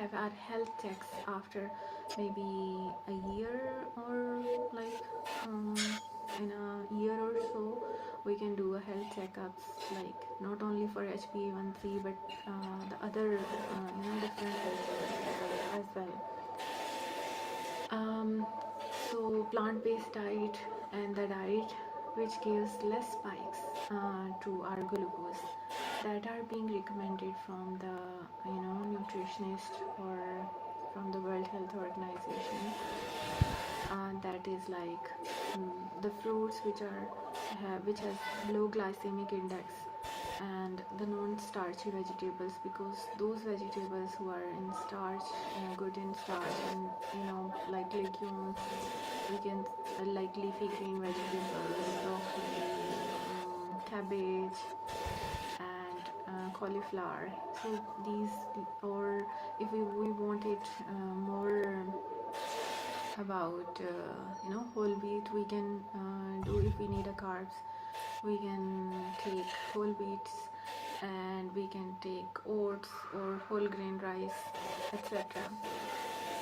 have our health checks after maybe a year, or like in a year or so we can do a health checkups, like not only for HbA1c but the other different health checkups as well. So plant-based diet, and the diet which gives less spikes to our glucose, that are being recommended from the nutritionist or from the World Health Organization. That is like the fruits which has low glycemic index, and the non-starchy vegetables, because those vegetables who are in starch, good in starch, and like legumes, we can like leafy green vegetables, broccoli, cabbage, and cauliflower. So these, or if we want it more about whole wheat, we can do, if we need a carbs, we can take whole wheats, and we can take oats or whole grain rice, etc.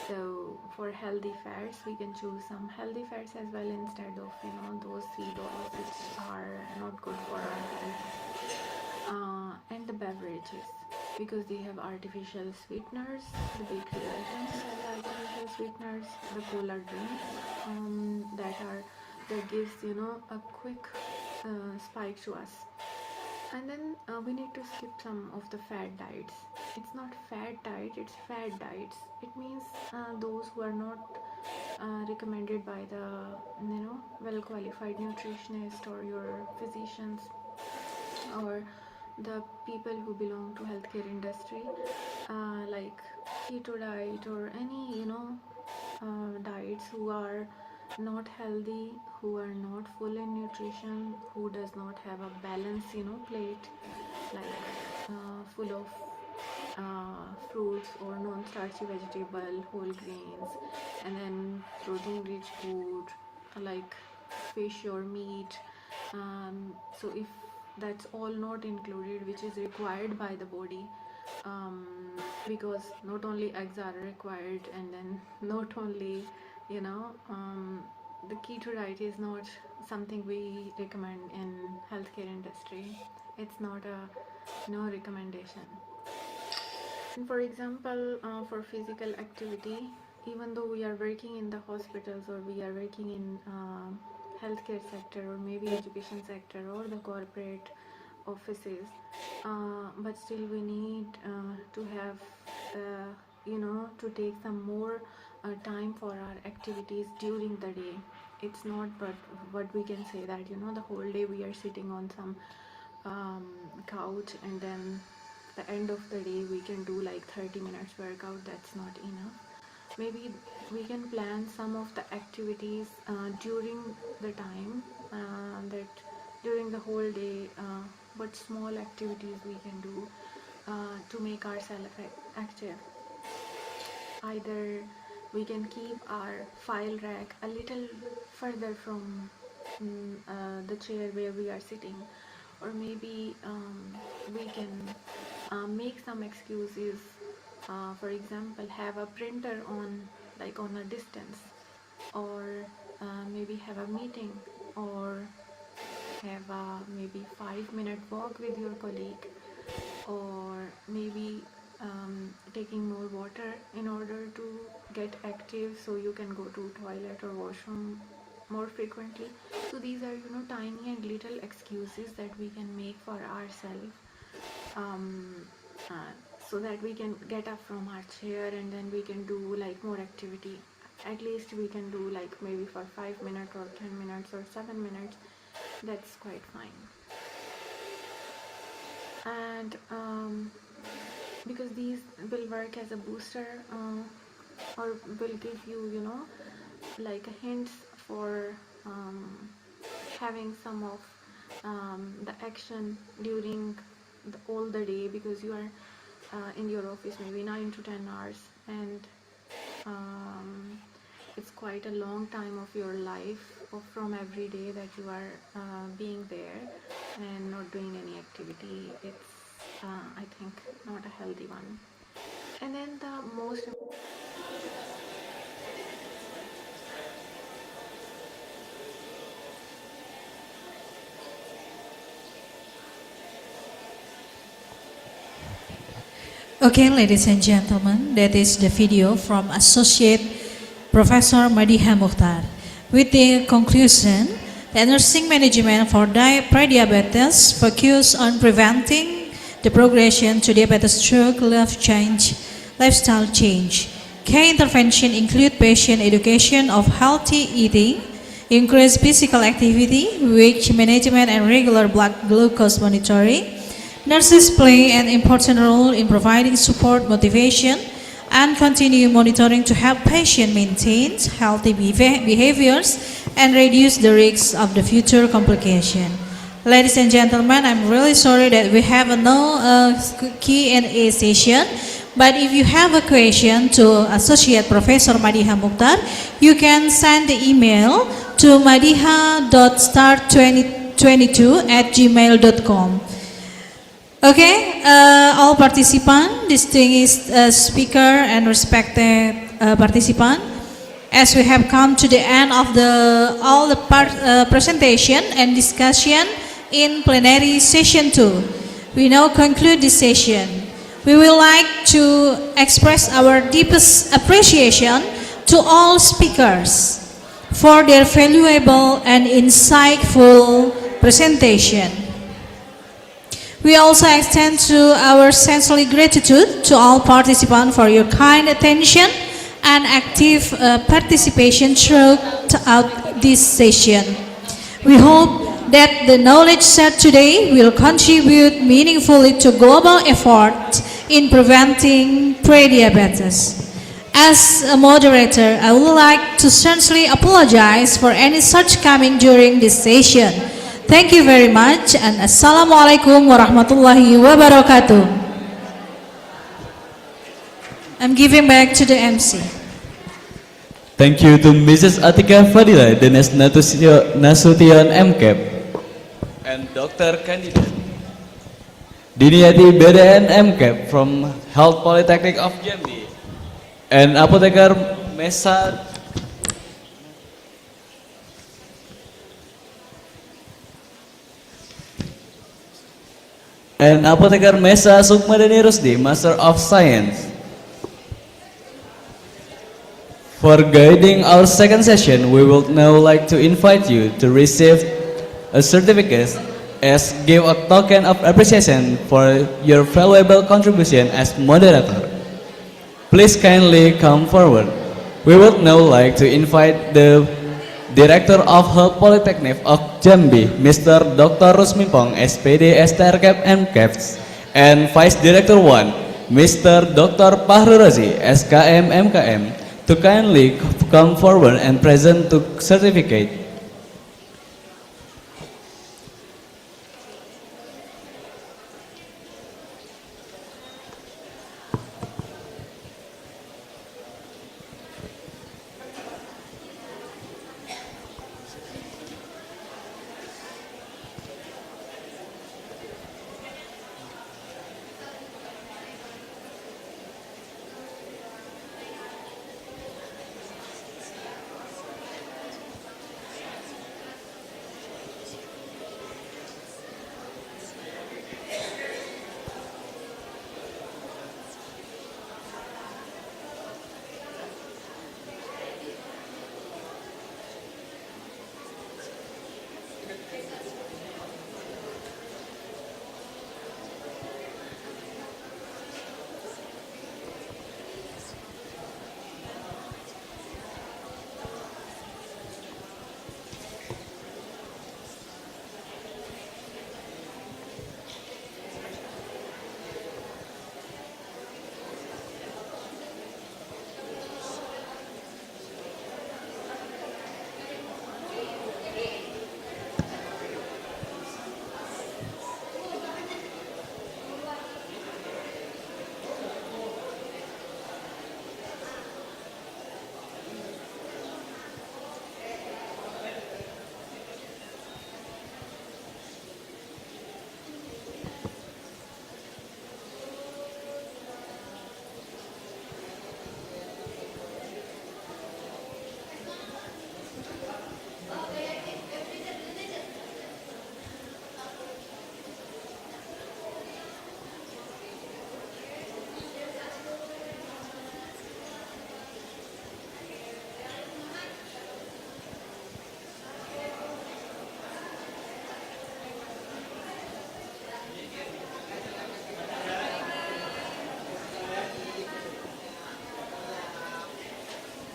So for healthy fats, we can choose some healthy fats as well, instead of those seed oils which are not good for our health. And the beverages, because they have artificial sweeteners, the bakery items have artificial sweeteners, the cola drinks that gives a quick spike to us. And then we need to skip some of the fad diets. It's not fad diet, it's fad diets. It means those who are not recommended by the well qualified nutritionist or your physicians or the people who belong to healthcare industry, like keto diet or any diets who are not healthy, who are not full in nutrition, who does not have a balanced plate, like full of fruits or non-starchy vegetable, whole grains, and then protein-rich food like fish or meat. So if that's all not included, which is required by the body, because not only eggs are required, and then not only the keto diet is not something we recommend in healthcare industry. It's not a recommendation. And for example, for physical activity, even though we are working in the hospitals or we are working in healthcare sector or maybe education sector or the corporate offices, but still we need to have to take some more time for our activities during the day. It's not but what we can say that the whole day we are sitting on some couch, and then the end of the day we can do like 30 minutes workout. That's not enough. Maybe we can plan some of the activities during the time, that during the whole day, what small activities we can do to make ourselves active. Either we can keep our file rack a little further from the chair where we are sitting, or maybe we can make some excuses. For example, have a printer on a distance, or maybe have a meeting, or have a maybe 5-minute walk with your colleague, or maybe taking more water in order to get active, so you can go to toilet or washroom more frequently. So these are tiny and little excuses that we can make for ourselves, so that we can get up from our chair and then we can do like more activity. At least we can do like maybe for 5 minutes or 10 minutes or 7 minutes. That's quite fine. And because these will work as a booster, or will give you like a hint for having some of the action during all the day, because you are in your office maybe 9 to 10 hours, and it's quite a long time of your life from every day that you are being there and not doing any activity. It's I think not a healthy one. And then the most Okay, ladies and gentlemen, that is the video from Associate Professor Madiha Mukhtar. With the conclusion, the nursing management for pre-diabetes focus on preventing the progression to diabetes through lifestyle change. Key intervention include patient education of healthy eating, increased physical activity, weight management, and regular blood glucose monitoring. Nurses play an important role in providing support, motivation, and continue monitoring to help patients maintain healthy behaviors and reduce the risks of the future complication. Ladies and gentlemen, I'm really sorry that we have no Q&A session, but if you have a question to Associate Professor Madiha Mukhtar, you can send the email to madiha.start2022@gmail.com. Okay, all participants, distinguished speaker and respected participant, as we have come to the end of all the presentation and discussion in plenary session 2, we now conclude this session. We would like to express our deepest appreciation to all speakers for their valuable and insightful presentation. We also extend to our sincere gratitude to all participants for your kind attention and active participation throughout this session. We hope that the knowledge shared today will contribute meaningfully to global efforts in preventing prediabetes. As a moderator, I would like to sincerely apologize for any shortcoming during this session. Thank you very much, and Assalamualaikum warahmatullahi wabarakatuh. I'm giving back to the MC. Thank you to Mrs. Atika Fadila, Dinas Nasution MCAP, and Dr. Candidate Diniati BDN MCAP from Health Polytechnic of Jambi, and Apoteker Mesa Sukmadani Rusdi, Master of Science. For guiding our second session, we would now like to invite you to receive a certificate as give a token of appreciation for your valuable contribution as moderator. Please kindly come forward. We would now like to invite the Director of Health Polytechnic of Jambi, Mr. Dr. Rusmimpong, SPD STRCAP MCAPS, and Vice Director 1, Mr. Dr. Pahru Razi, SKM MKM, to kindly come forward and present the certificate.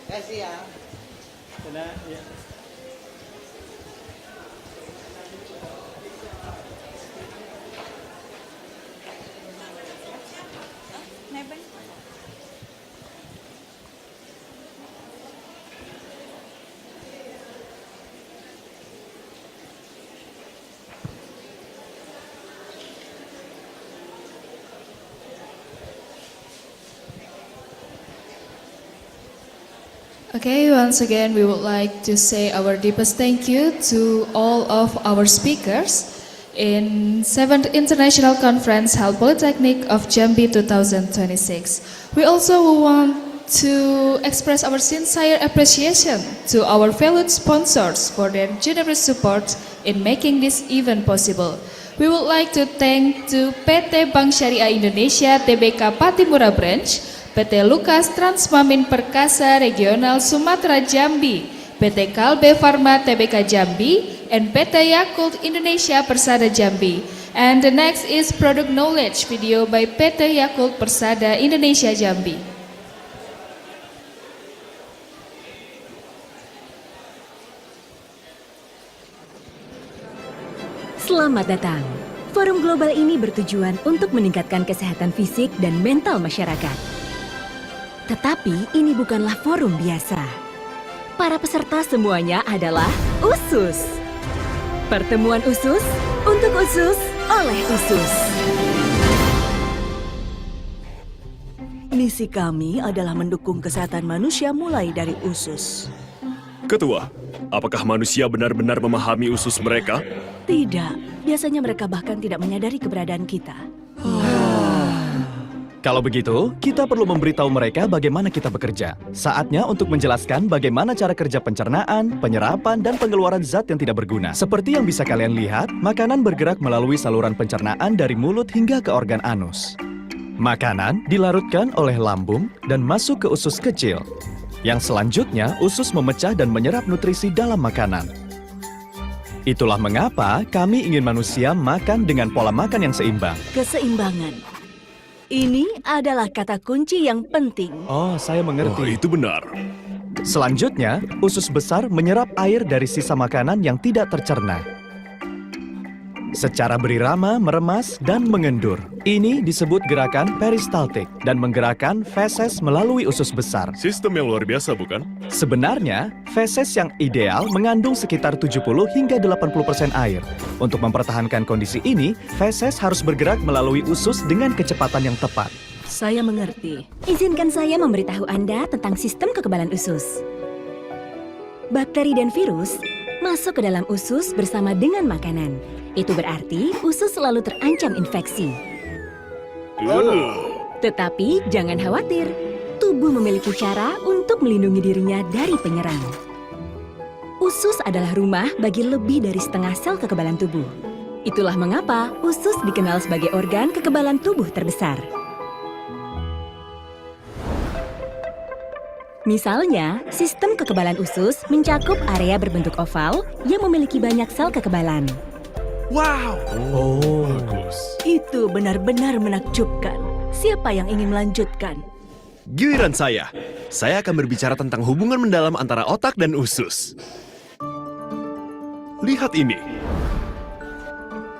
Kasih ya. Sudah, ya. Okay, once again, we would like to say our deepest thank you to all of our speakers in 7th International Conference Health Polytechnic of Jambi 2026. We also want to express our sincere appreciation to our valued sponsors for their generous support in making this event possible. We would like to thank to PT Bank Syariah Indonesia Tbk Patimura Branch, PT Lukas Transmamin Perkasa Regional Sumatera Jambi, PT Kalbe Pharma Tbk Jambi, and PT Yakult Indonesia Persada Jambi. And the next is Product Knowledge video by PT Yakult Persada Indonesia Jambi. Selamat datang. Forum global ini bertujuan untuk meningkatkan kesehatan fisik dan mental masyarakat. Tetapi ini bukanlah forum biasa. Para peserta semuanya adalah USUS. Pertemuan USUS untuk USUS oleh USUS. Misi kami adalah mendukung kesehatan manusia mulai dari usus. Ketua, apakah manusia benar-benar memahami usus mereka? Tidak, biasanya mereka bahkan tidak menyadari keberadaan kita. Kalau begitu, kita perlu memberitahu mereka bagaimana kita bekerja. Saatnya untuk menjelaskan bagaimana cara kerja pencernaan, penyerapan, dan pengeluaran zat yang tidak berguna. Seperti yang bisa kalian lihat, makanan bergerak melalui saluran pencernaan dari mulut hingga ke organ anus. Makanan dilarutkan oleh lambung dan masuk ke usus kecil. Yang selanjutnya, usus memecah dan menyerap nutrisi dalam makanan. Itulah mengapa kami ingin manusia makan dengan pola makan yang seimbang. Keseimbangan. Ini adalah kata kunci yang penting. Oh, saya mengerti. Oh, itu benar. Selanjutnya, usus besar menyerap air dari sisa makanan yang tidak tercerna. Secara berirama, meremas, dan mengendur. Ini disebut gerakan peristaltik dan menggerakkan feses melalui usus besar. Sistem yang luar biasa, bukan? Sebenarnya, feses yang ideal mengandung sekitar 70 hingga 80% air. Untuk mempertahankan kondisi ini, feses harus bergerak melalui usus dengan kecepatan yang tepat. Saya mengerti. Izinkan saya memberitahu Anda tentang sistem kekebalan usus. Bakteri dan virus masuk ke dalam usus bersama dengan makanan. Itu berarti usus selalu terancam infeksi. Tetapi jangan khawatir, tubuh memiliki cara untuk melindungi dirinya dari penyerang. Usus adalah rumah bagi lebih dari setengah sel kekebalan tubuh. Itulah mengapa usus dikenal sebagai organ kekebalan tubuh terbesar. Misalnya, sistem kekebalan usus mencakup area berbentuk oval yang memiliki banyak sel kekebalan. Wow! Oh, bagus. Itu benar-benar menakjubkan. Siapa yang ingin melanjutkan? Giliran saya. Saya akan berbicara tentang hubungan mendalam antara otak dan usus. Lihat ini.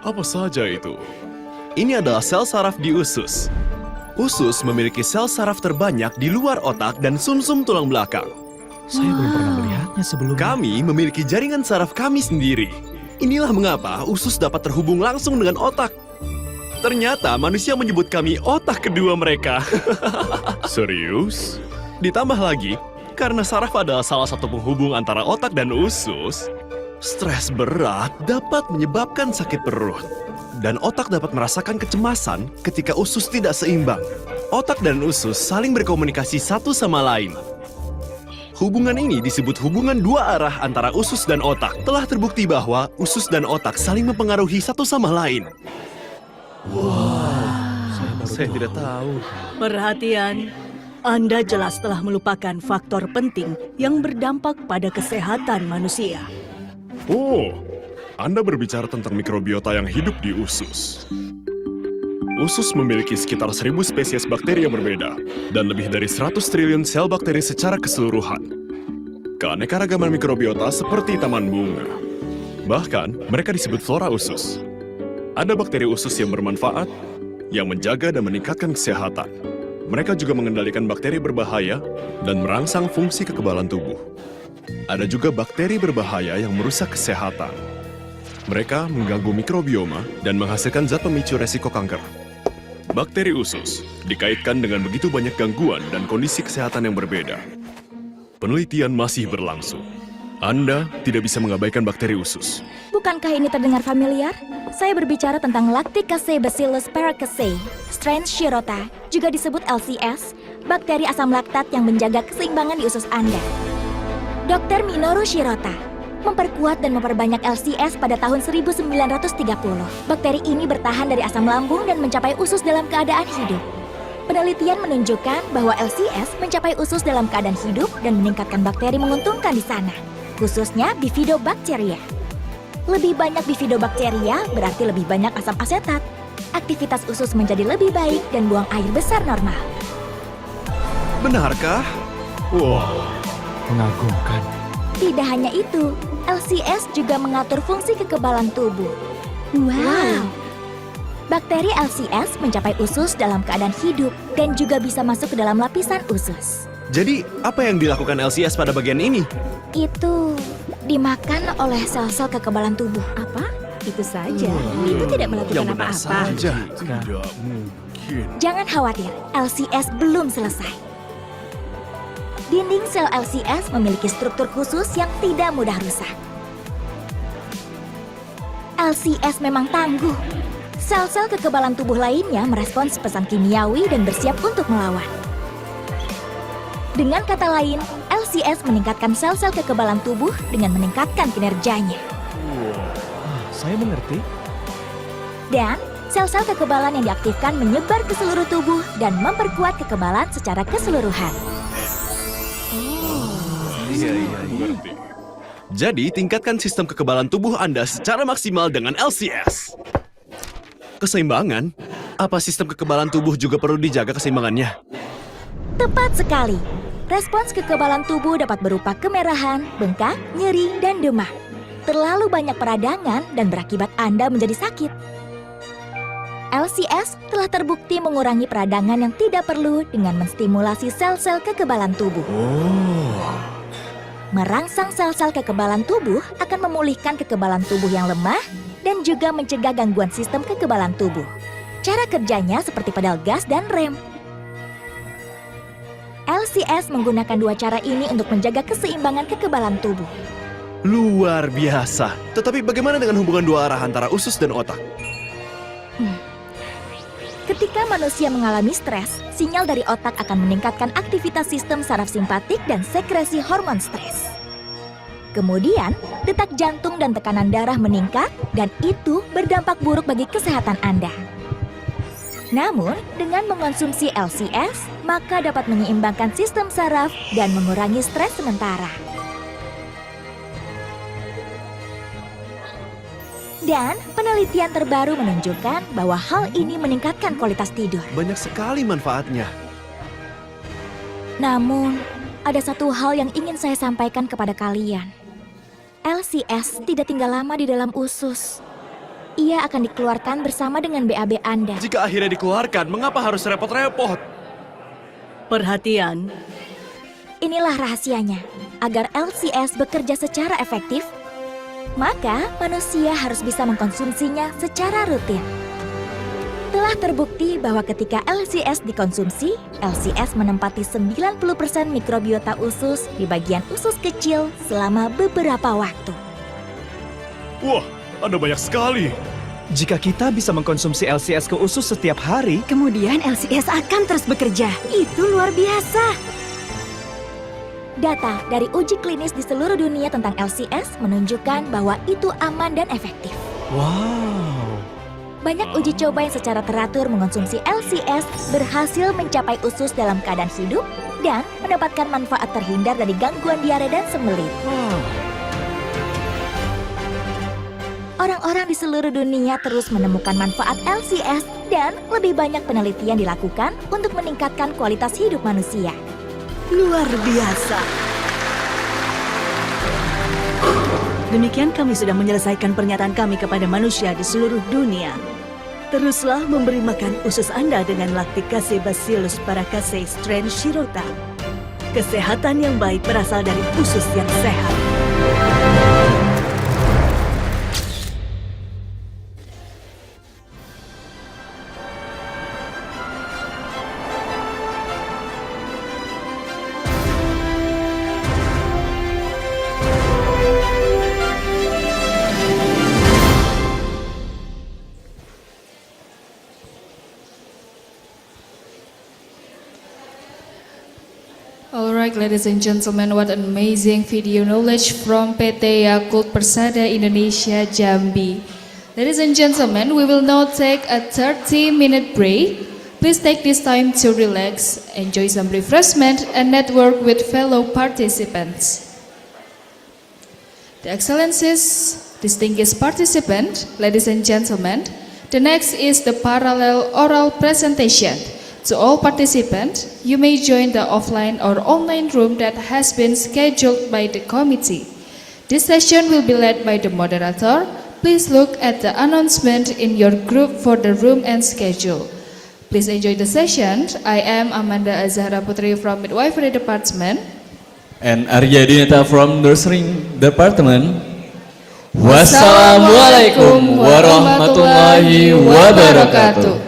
Apa saja itu? Ini adalah sel saraf di usus. Usus memiliki sel saraf terbanyak di luar otak dan sumsum tulang belakang. Saya belum pernah melihatnya sebelumnya. Kami memiliki jaringan saraf kami sendiri. Inilah mengapa usus dapat terhubung langsung dengan otak. Ternyata manusia menyebut kami otak kedua mereka. Serius? Ditambah lagi, karena saraf adalah salah satu penghubung antara otak dan usus, stres berat dapat menyebabkan sakit perut. Dan otak dapat merasakan kecemasan ketika usus tidak seimbang. Otak dan usus saling berkomunikasi satu sama lain. Hubungan ini disebut hubungan dua arah antara usus dan otak. Telah terbukti bahwa usus dan otak saling mempengaruhi satu sama lain. Wow, saya tidak tahu. Perhatian, Anda jelas telah melupakan faktor penting yang berdampak pada kesehatan manusia. Oh, Anda berbicara tentang mikrobiota yang hidup di usus. Usus memiliki sekitar 1000 spesies bakteri yang berbeda dan lebih dari 100 triliun sel bakteri secara keseluruhan. Keanekaragaman mikrobiota seperti taman bunga. Bahkan, mereka disebut flora usus. Ada bakteri usus yang bermanfaat, yang menjaga dan meningkatkan kesehatan. Mereka juga mengendalikan bakteri berbahaya dan merangsang fungsi kekebalan tubuh. Ada juga bakteri berbahaya yang merusak kesehatan. Mereka mengganggu mikrobioma dan menghasilkan zat pemicu resiko kanker. Bakteri usus dikaitkan dengan begitu banyak gangguan dan kondisi kesehatan yang berbeda. Penelitian masih berlangsung. Anda tidak bisa mengabaikan bakteri usus. Bukankah ini terdengar familiar? Saya berbicara tentang Lacticacebacillus paracasei, strain Shirota, juga disebut LCS, bakteri asam laktat yang menjaga keseimbangan di usus Anda. Dr. Minoru Shirota memperkuat dan memperbanyak LCS pada tahun 1930. Bakteri ini bertahan dari asam lambung dan mencapai usus dalam keadaan hidup. Penelitian menunjukkan bahwa LCS mencapai usus dalam keadaan hidup dan meningkatkan bakteri menguntungkan di sana, khususnya Bifidobacteria. Lebih banyak Bifidobacteria berarti lebih banyak asam asetat. Aktivitas usus menjadi lebih baik dan buang air besar normal. Benarkah? Wow, mengagumkan. Tidak hanya itu, LCS juga mengatur fungsi kekebalan tubuh. Wow. Bakteri LCS mencapai usus dalam keadaan hidup dan juga bisa masuk ke dalam lapisan usus. Jadi, apa yang dilakukan LCS pada bagian ini? Itu dimakan oleh sel-sel kekebalan tubuh. Apa? Itu saja. Itu tidak melakukan apa-apa. Tidak mungkin. Jangan khawatir, LCS belum selesai. Dinding sel LCS memiliki struktur khusus yang tidak mudah rusak. LCS memang tangguh. Sel-sel kekebalan tubuh lainnya merespons pesan kimiawi dan bersiap untuk melawan. Dengan kata lain, LCS meningkatkan sel-sel kekebalan tubuh dengan meningkatkan kinerjanya. Saya mengerti. Dan sel-sel kekebalan yang diaktifkan menyebar ke seluruh tubuh dan memperkuat kekebalan secara keseluruhan. Iya, mengerti. Jadi, tingkatkan sistem kekebalan tubuh Anda secara maksimal dengan LCS. Keseimbangan? Apa sistem kekebalan tubuh juga perlu dijaga keseimbangannya? Tepat sekali. Respons kekebalan tubuh dapat berupa kemerahan, bengkak, nyeri, dan demam. Terlalu banyak peradangan dan berakibat Anda menjadi sakit. LCS telah terbukti mengurangi peradangan yang tidak perlu dengan menstimulasi sel-sel kekebalan tubuh. Merangsang sel-sel kekebalan tubuh akan memulihkan kekebalan tubuh yang lemah dan juga mencegah gangguan sistem kekebalan tubuh. Cara kerjanya seperti pedal gas dan rem. LCS menggunakan dua cara ini untuk menjaga keseimbangan kekebalan tubuh. Luar biasa. Tetapi bagaimana dengan hubungan dua arah antara usus dan otak? Ketika manusia mengalami stres, sinyal dari otak akan meningkatkan aktivitas sistem saraf simpatik dan sekresi hormon stres. Kemudian, detak jantung dan tekanan darah meningkat dan itu berdampak buruk bagi kesehatan Anda. Namun, dengan mengonsumsi LCS, maka dapat menyeimbangkan sistem saraf dan mengurangi stres sementara. Dan penelitian terbaru menunjukkan bahwa hal ini meningkatkan kualitas tidur. Banyak sekali manfaatnya. Namun, ada satu hal yang ingin saya sampaikan kepada kalian. LCS tidak tinggal lama di dalam usus. Ia akan dikeluarkan bersama dengan BAB Anda. Jika akhirnya dikeluarkan, mengapa harus repot-repot? Perhatian. Inilah rahasianya. Agar LCS bekerja secara efektif, maka manusia harus bisa mengkonsumsinya secara rutin. Telah terbukti bahwa ketika LCS dikonsumsi, LCS menempati 90% mikrobiota usus di bagian usus kecil selama beberapa waktu. Wah, ada banyak sekali. Jika kita bisa mengkonsumsi LCS ke usus setiap hari, kemudian LCS akan terus bekerja. Itu luar biasa. Data dari uji klinis di seluruh dunia tentang LCS menunjukkan bahwa itu aman dan efektif. Wow. Banyak uji coba yang secara teratur mengonsumsi LCS berhasil mencapai usus dalam keadaan hidup dan mendapatkan manfaat terhindar dari gangguan diare dan sembelit. Orang-orang di seluruh dunia terus menemukan manfaat LCS dan lebih banyak penelitian dilakukan untuk meningkatkan kualitas hidup manusia. Luar biasa. Demikian kami sudah menyelesaikan pernyataan kami kepada manusia di seluruh dunia. Teruslah memberi makan usus Anda dengan Lactobacillus paracasei strain Shirota. Kesehatan yang baik berasal dari usus yang sehat. Alright, ladies and gentlemen, what an amazing video knowledge from PT Yakult Persada Indonesia Jambi. Ladies and gentlemen, we will now take a 30-minute break. Please take this time to relax, enjoy some refreshment, and network with fellow participants. The Excellencies, distinguished participant, ladies and gentlemen, the next is the parallel oral presentation. To all participants, you may join the offline or online room that has been scheduled by the committee. This session will be led by the moderator, Please look at the announcement in your group for the room and schedule. Please enjoy the session. I am Amanda Azhara Putri from Midwifery Department. And Arya Dinata from Nursing Department. Wassalamualaikum warahmatullahi wabarakatuh.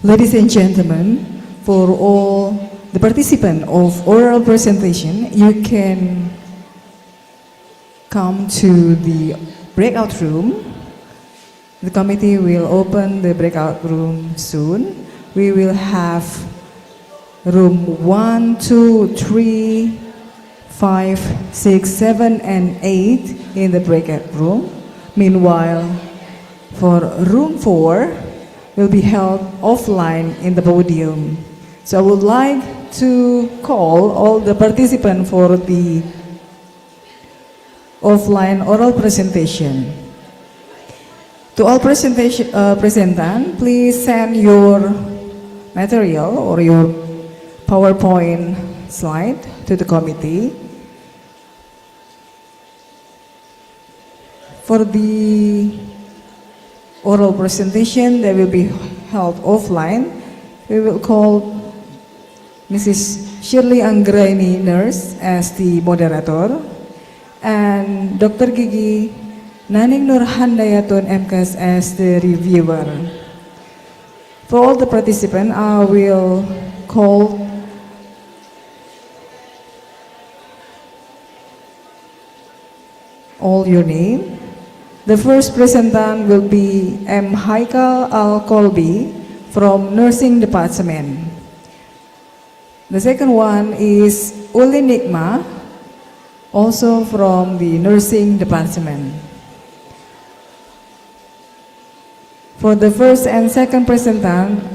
Ladies and gentlemen, for all the participants of oral presentation, you can come to the breakout room. The committee will open the breakout room soon. We will have room 1, 2, 3, 5, 6, 7, and 8 in the breakout room. Meanwhile, for room 4, will be held offline in the podium. So I would like to call all the participants for the offline oral presentation. To all presentant, please send your material or your PowerPoint slide to the committee. For the oral presentation that will be held offline, we will call Mrs. Shirley Anggraini, nurse, as the moderator, and Dr. Gigi Naning Nur Handayatun, MKes, as the reviewer. For all the participants, I will call all your name. The first presentant will be M. Haikal Al-Kolbi from Nursing Department. The second one is Uli Nikma, also from the Nursing Department. For the first and second presentant,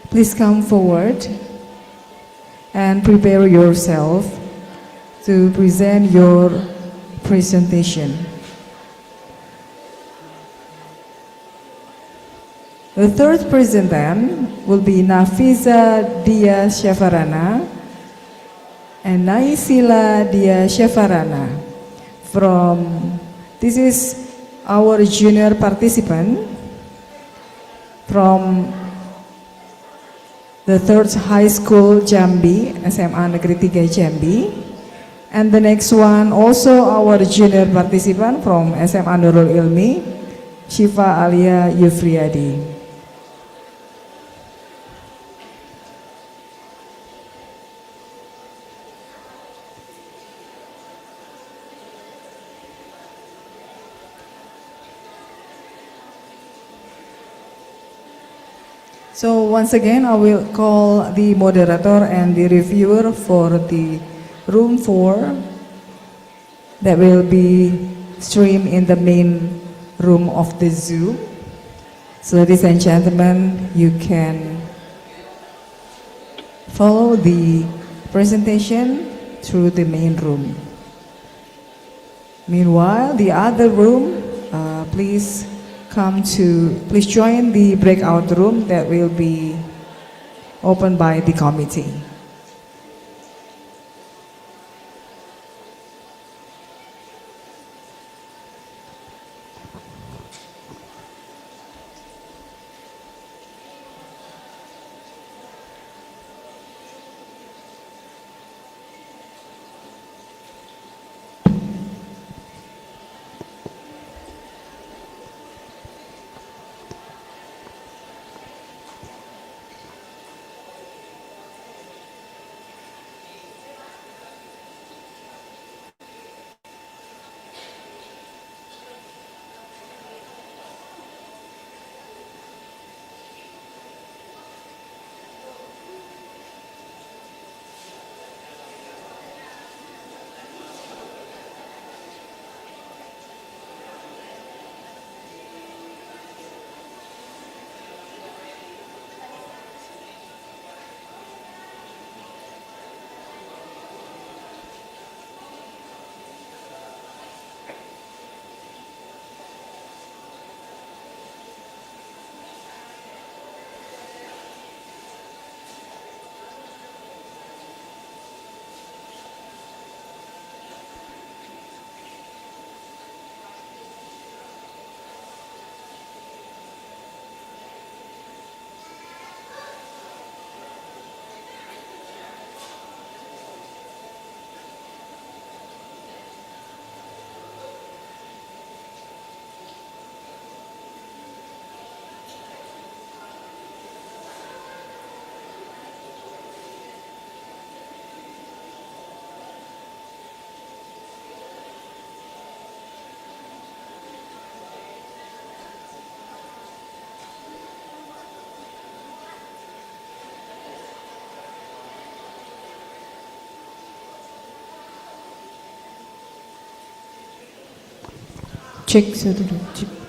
please come forward and prepare yourself to present your presentation. The third presentant will be Nafiza Dia Syafarana and Naisila Dia Syafarana this is our junior participant from the third high school Jambi, SMA Negeri 3 Jambi. And the next one also our junior participant from SMA Nurul Ilmi, Shifa Alia Yufriyadi. So once again, I will call the moderator and the reviewer for the room 4 that will be streamed in the main room of the zoo. So ladies and gentlemen, you can follow the presentation through the main room. Meanwhile, the other room, please join the breakout room that will be opened by the committee. Cek saya dulu. Cek.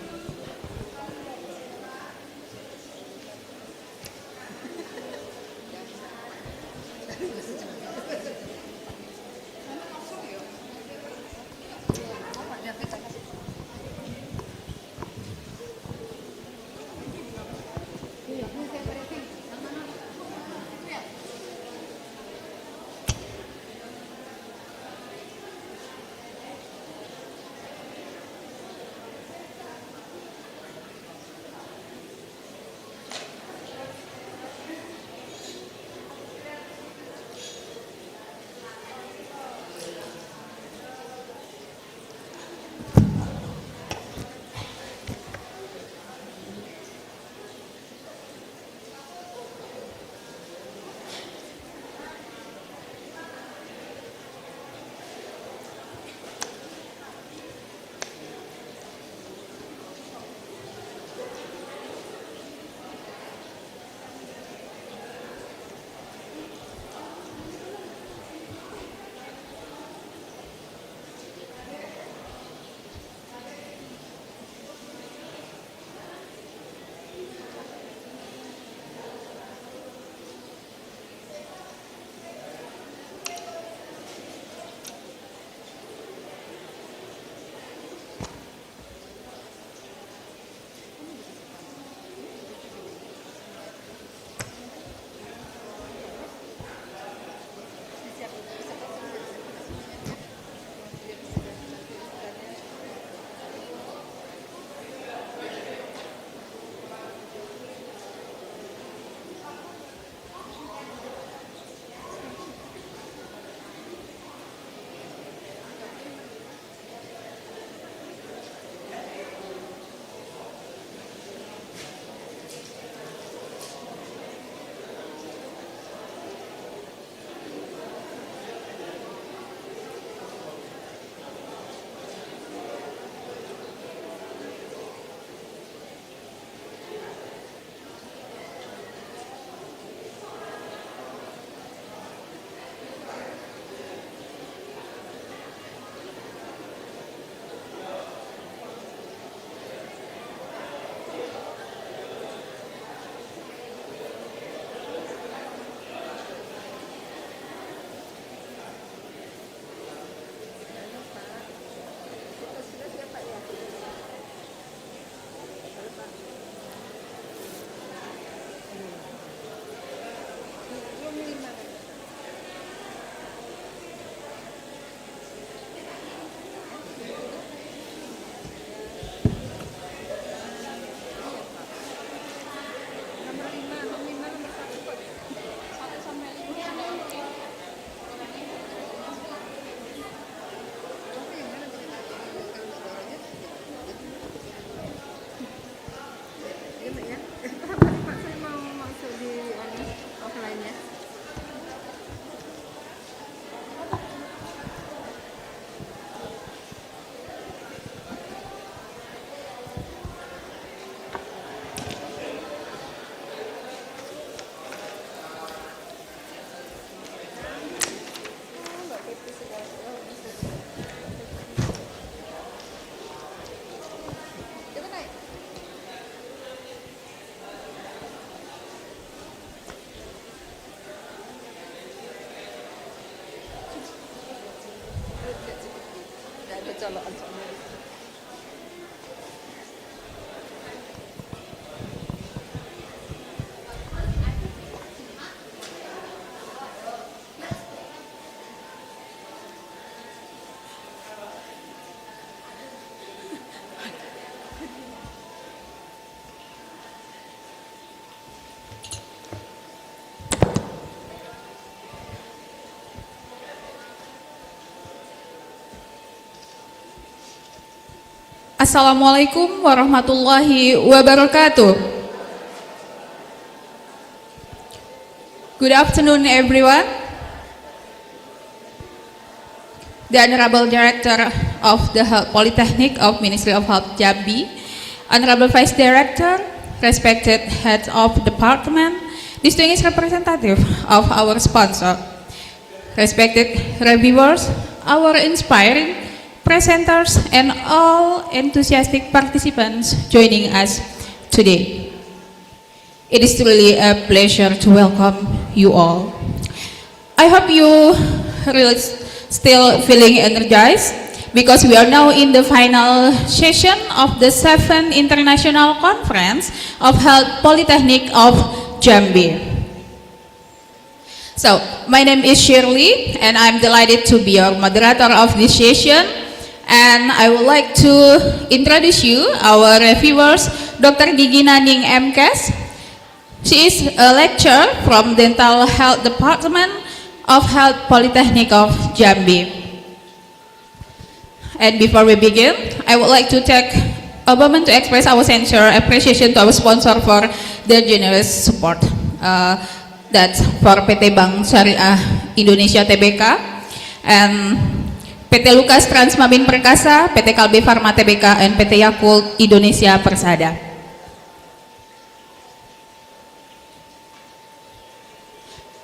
Assalamualaikum warahmatullahi wabarakatuh. Good afternoon, everyone. The Honorable Director of the Polytechnic of Ministry of Health Jambi, Honorable Vice Director, respected Head of Department, distinguished representative of our sponsor, respected reviewers, our inspiring presenters, and all enthusiastic participants joining us today. It is truly a pleasure to welcome you all. I hope you really still feeling energized because we are now in the final session of the 7th International Conference of Health Polytechnic of Jambi. So, my name is Shirley and I'm delighted to be your moderator of this session, and I would like to introduce you our reviewers, Dr. Gigi Naning MKes. She is a lecturer from Dental Health Department of Health Polytechnic of Jambi. And before we begin, I would like to take a moment to express our sincere appreciation to our sponsor for their generous support. That's for PT Bank Syariah Indonesia Tbk and PT Lukas Transmabin Perkasa, PT Kalbe Pharma Tbk, and PT Yakult Indonesia Persada.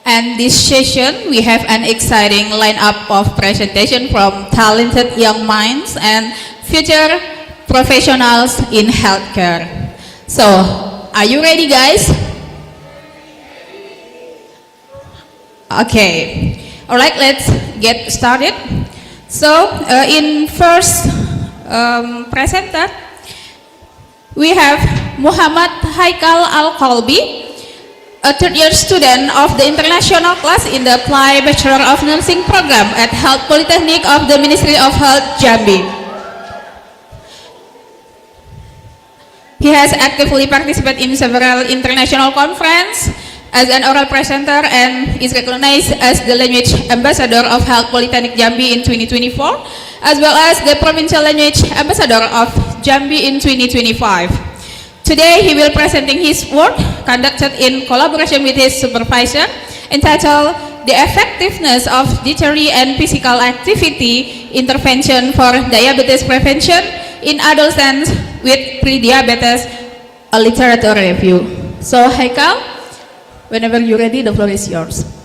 And this session, we have an exciting lineup of presentation from talented young minds and future professionals in healthcare. So, are you ready, guys? Okay. All right, let's get started. So, in first presenter, we have Muhammad Haikal Al-Qalbi, a third-year student of the international class in the Applied Bachelor of Nursing program at Health Polytechnic of the Ministry of Health Jambi. He has actively participated in several international conferences as an oral presenter and is recognized as the Language Ambassador of Health Polytechnic Jambi in 2024, as well as the Provincial Language Ambassador of Jambi in 2025. Today, he will presenting his work conducted in collaboration with his supervisor entitled The Effectiveness of Dietary and Physical Activity Intervention for Diabetes Prevention in Adolescents with Prediabetes, a literature review. So, Haikal, whenever you're ready, the floor is yours.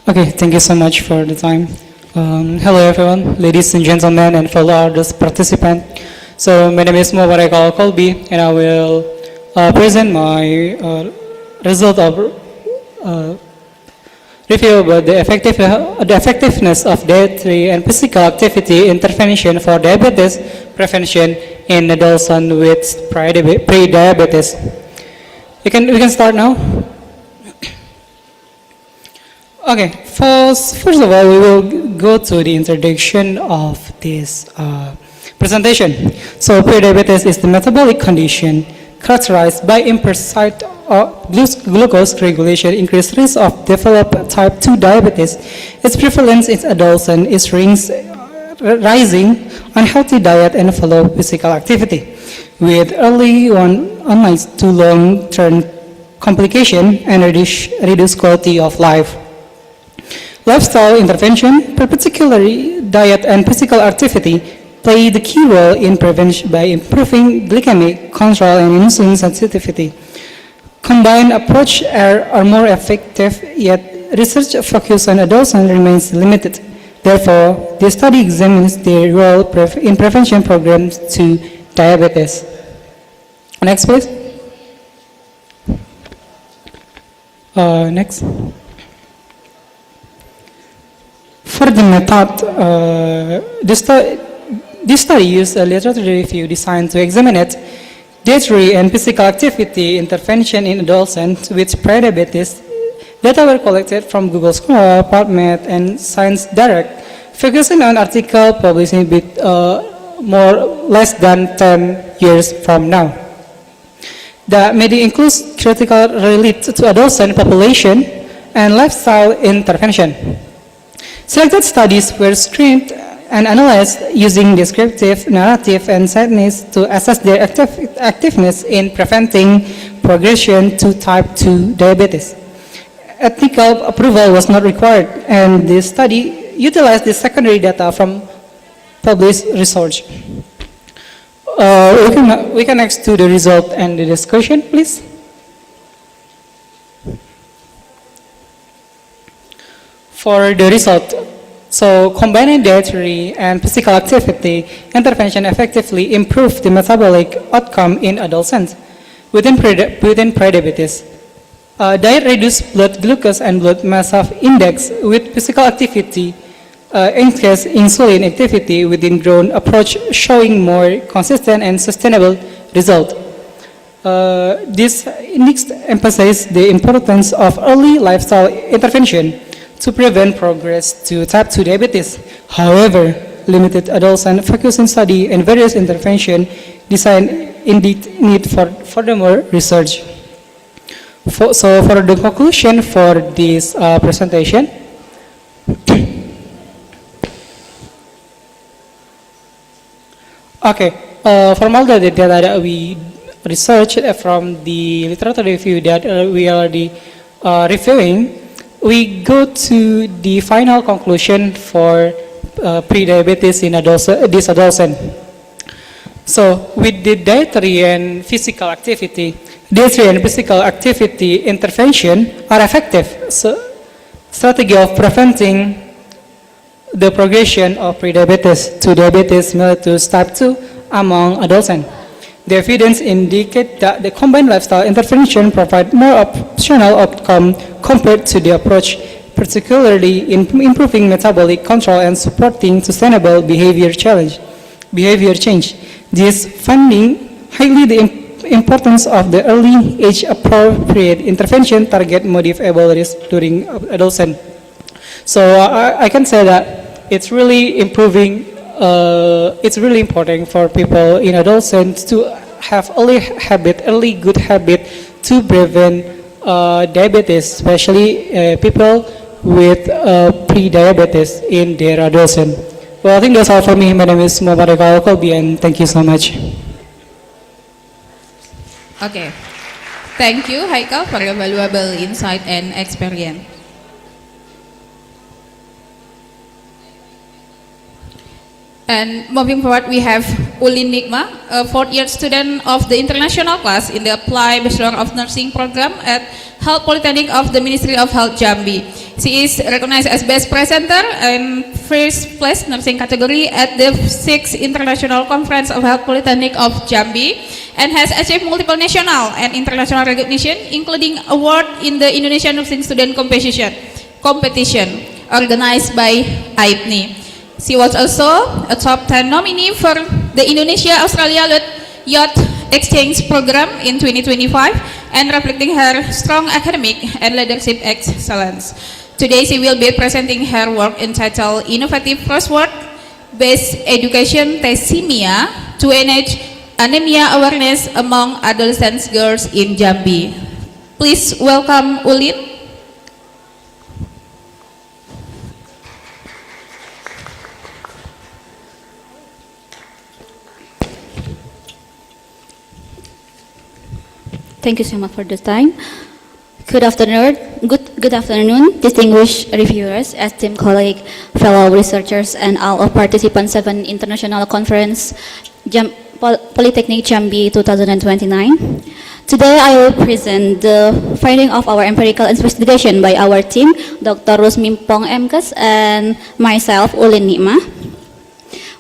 Okay, thank you so much for the time. Hello everyone, ladies and gentlemen and fellow artist participants. So my name is Muhammad Haikal Al-Qalbi and I will present my result of review about the effectiveness of dietary and physical activity intervention for diabetes prevention in adolescents with pre-diabetes. We can start now. Okay, first of all, we will go to the introduction of this presentation. So, prediabetes is the metabolic condition characterized by impaired glucose regulation, increased risk of develop type 2 diabetes. Its prevalence in adolescents is rising on healthy diet and follow physical activity, with early onset to long-term complication and reduced quality of life. Lifestyle intervention, particularly diet and physical activity, play the key role in prevention by improving glycemic control and insulin sensitivity. Combined approaches are more effective, yet research focus on adolescents remains limited. Therefore, the study examines the role in prevention programs to diabetes. Next, please. Next. For the method, this study used a literature review designed to examine dietary and physical activity intervention in adolescents with prediabetes. Data were collected from Google Scholar, PubMed, and Science Direct, focusing on articles published with less than 10 years from now. The media includes critical related to adolescent population and lifestyle intervention. Selected studies were screened and analyzed using descriptive, narrative, and sadness to assess their effectiveness in preventing progression to type 2 diabetes. Ethical approval was not required, and the study utilized the secondary data from published research. We can next to the result and the discussion, please. For the result, so combining dietary and physical activity intervention effectively improve the metabolic outcome in adolescents within prediabetes. Diet reduce blood glucose and blood mass index with physical activity increase insulin activity within grown approach showing more consistent and sustainable result. This next emphasizes the importance of early lifestyle intervention to prevent progress to type 2 diabetes. However, limited adolescent focusing study and various intervention design indeed need for furthermore research. So for the conclusion for this presentation, okay, from all the data that we researched from the literature review that we are reviewing, we go to the final conclusion for pre-diabetes in this adolescent. So with the dietary and physical activity intervention are effective strategy of preventing the progression of pre-diabetes to diabetes mellitus type 2 among adolescents. The evidence indicates that the combined lifestyle intervention provide more optional outcome compared to the approach, particularly in improving metabolic control and supporting sustainable behavior change. This finding highlight the importance of the early age-appropriate intervention target modifiable risk during adolescence. So I can say that it's really improving. It's really important for people in adolescence to have early good habit to prevent diabetes, especially people with pre-diabetes in their adolescence. Well, I think that's all for me. My name is Muhammad Kolbi, and thank you so much. Okay, thank you, Haikal, for your valuable insight and experience. And moving forward, we have Ulin Nikma, a fourth-year student of the international class in the Applied Bachelor of Nursing program at Health Polytechnic of the Ministry of Health Jambi. She is recognized as best presenter and first place nursing category at the 6th International Conference of Health Polytechnic of Jambi and has achieved multiple national and international recognition, including award in the Indonesian Nursing Student Competition organized by AIPNI. She was also a top 10 nominee for the Indonesia-Australia Youth Exchange Program in 2025 and reflecting her strong academic and leadership excellence. Today she will be presenting her work entitled Innovative Crossword-Based Education Thalassemia to Enhance Anemia Awareness Among Adolescent Girls in Jambi. Please welcome Ulin. Thank you so much for the time. Good afternoon, distinguished reviewers, esteemed colleagues, fellow researchers, and all of participants of an international conference, Polytechnic Jambi 2029. Today I will present the finding of our empirical investigation by our team, Dr. Rusmimpong MKes and myself, Ulin Nikma,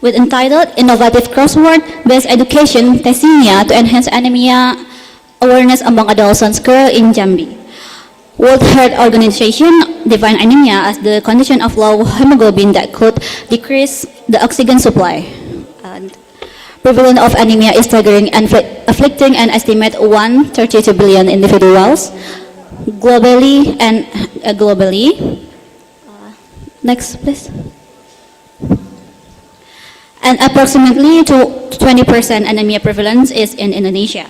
with entitled Innovative Crossword-Based Education Thalassemia to Enhance Anemia Awareness Among Adolescent Girls in Jambi. World Health Organization defines anemia as the condition of low hemoglobin that could decrease the oxygen supply. And prevalence of anemia is staggering and afflicting an estimated 132 billion individuals globally and next please. And approximately 20% anemia prevalence is in Indonesia.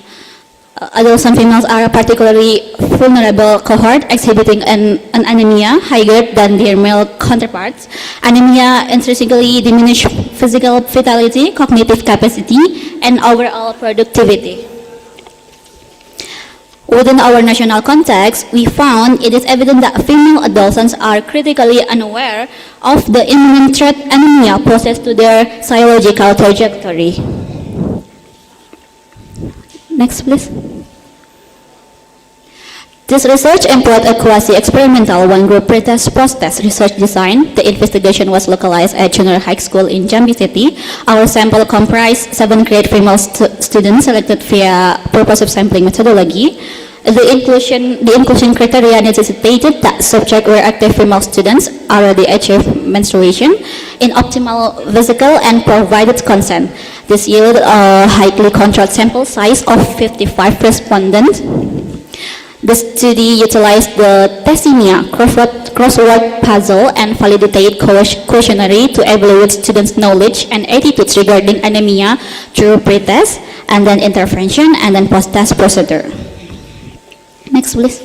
Adolescent females are a particularly vulnerable cohort exhibiting an anemia higher than their male counterparts. Anemia intrinsically diminishes physical vitality, cognitive capacity, and overall productivity. Within our national context, we found it is evident that female adolescents are critically unaware of the imminent threat anemia poses to their physiological trajectory. Next, please. This research employed a quasi-experimental one-group pretest post-test research design. The investigation was localized at Junior High School in Jambi City. Our sample comprised 7 grade female students selected via purposive sampling methodology. The inclusion criteria necessitated that subjects were active female students, already achieved menstruation, in optimal physical and provided consent. This yielded a highly controlled sample size of 55 respondents. The study utilized the Tessimia crossword puzzle and validated questionnaire to evaluate students' knowledge and attitudes regarding anemia through pre-test, and then intervention, and then post-test procedure. Next, please.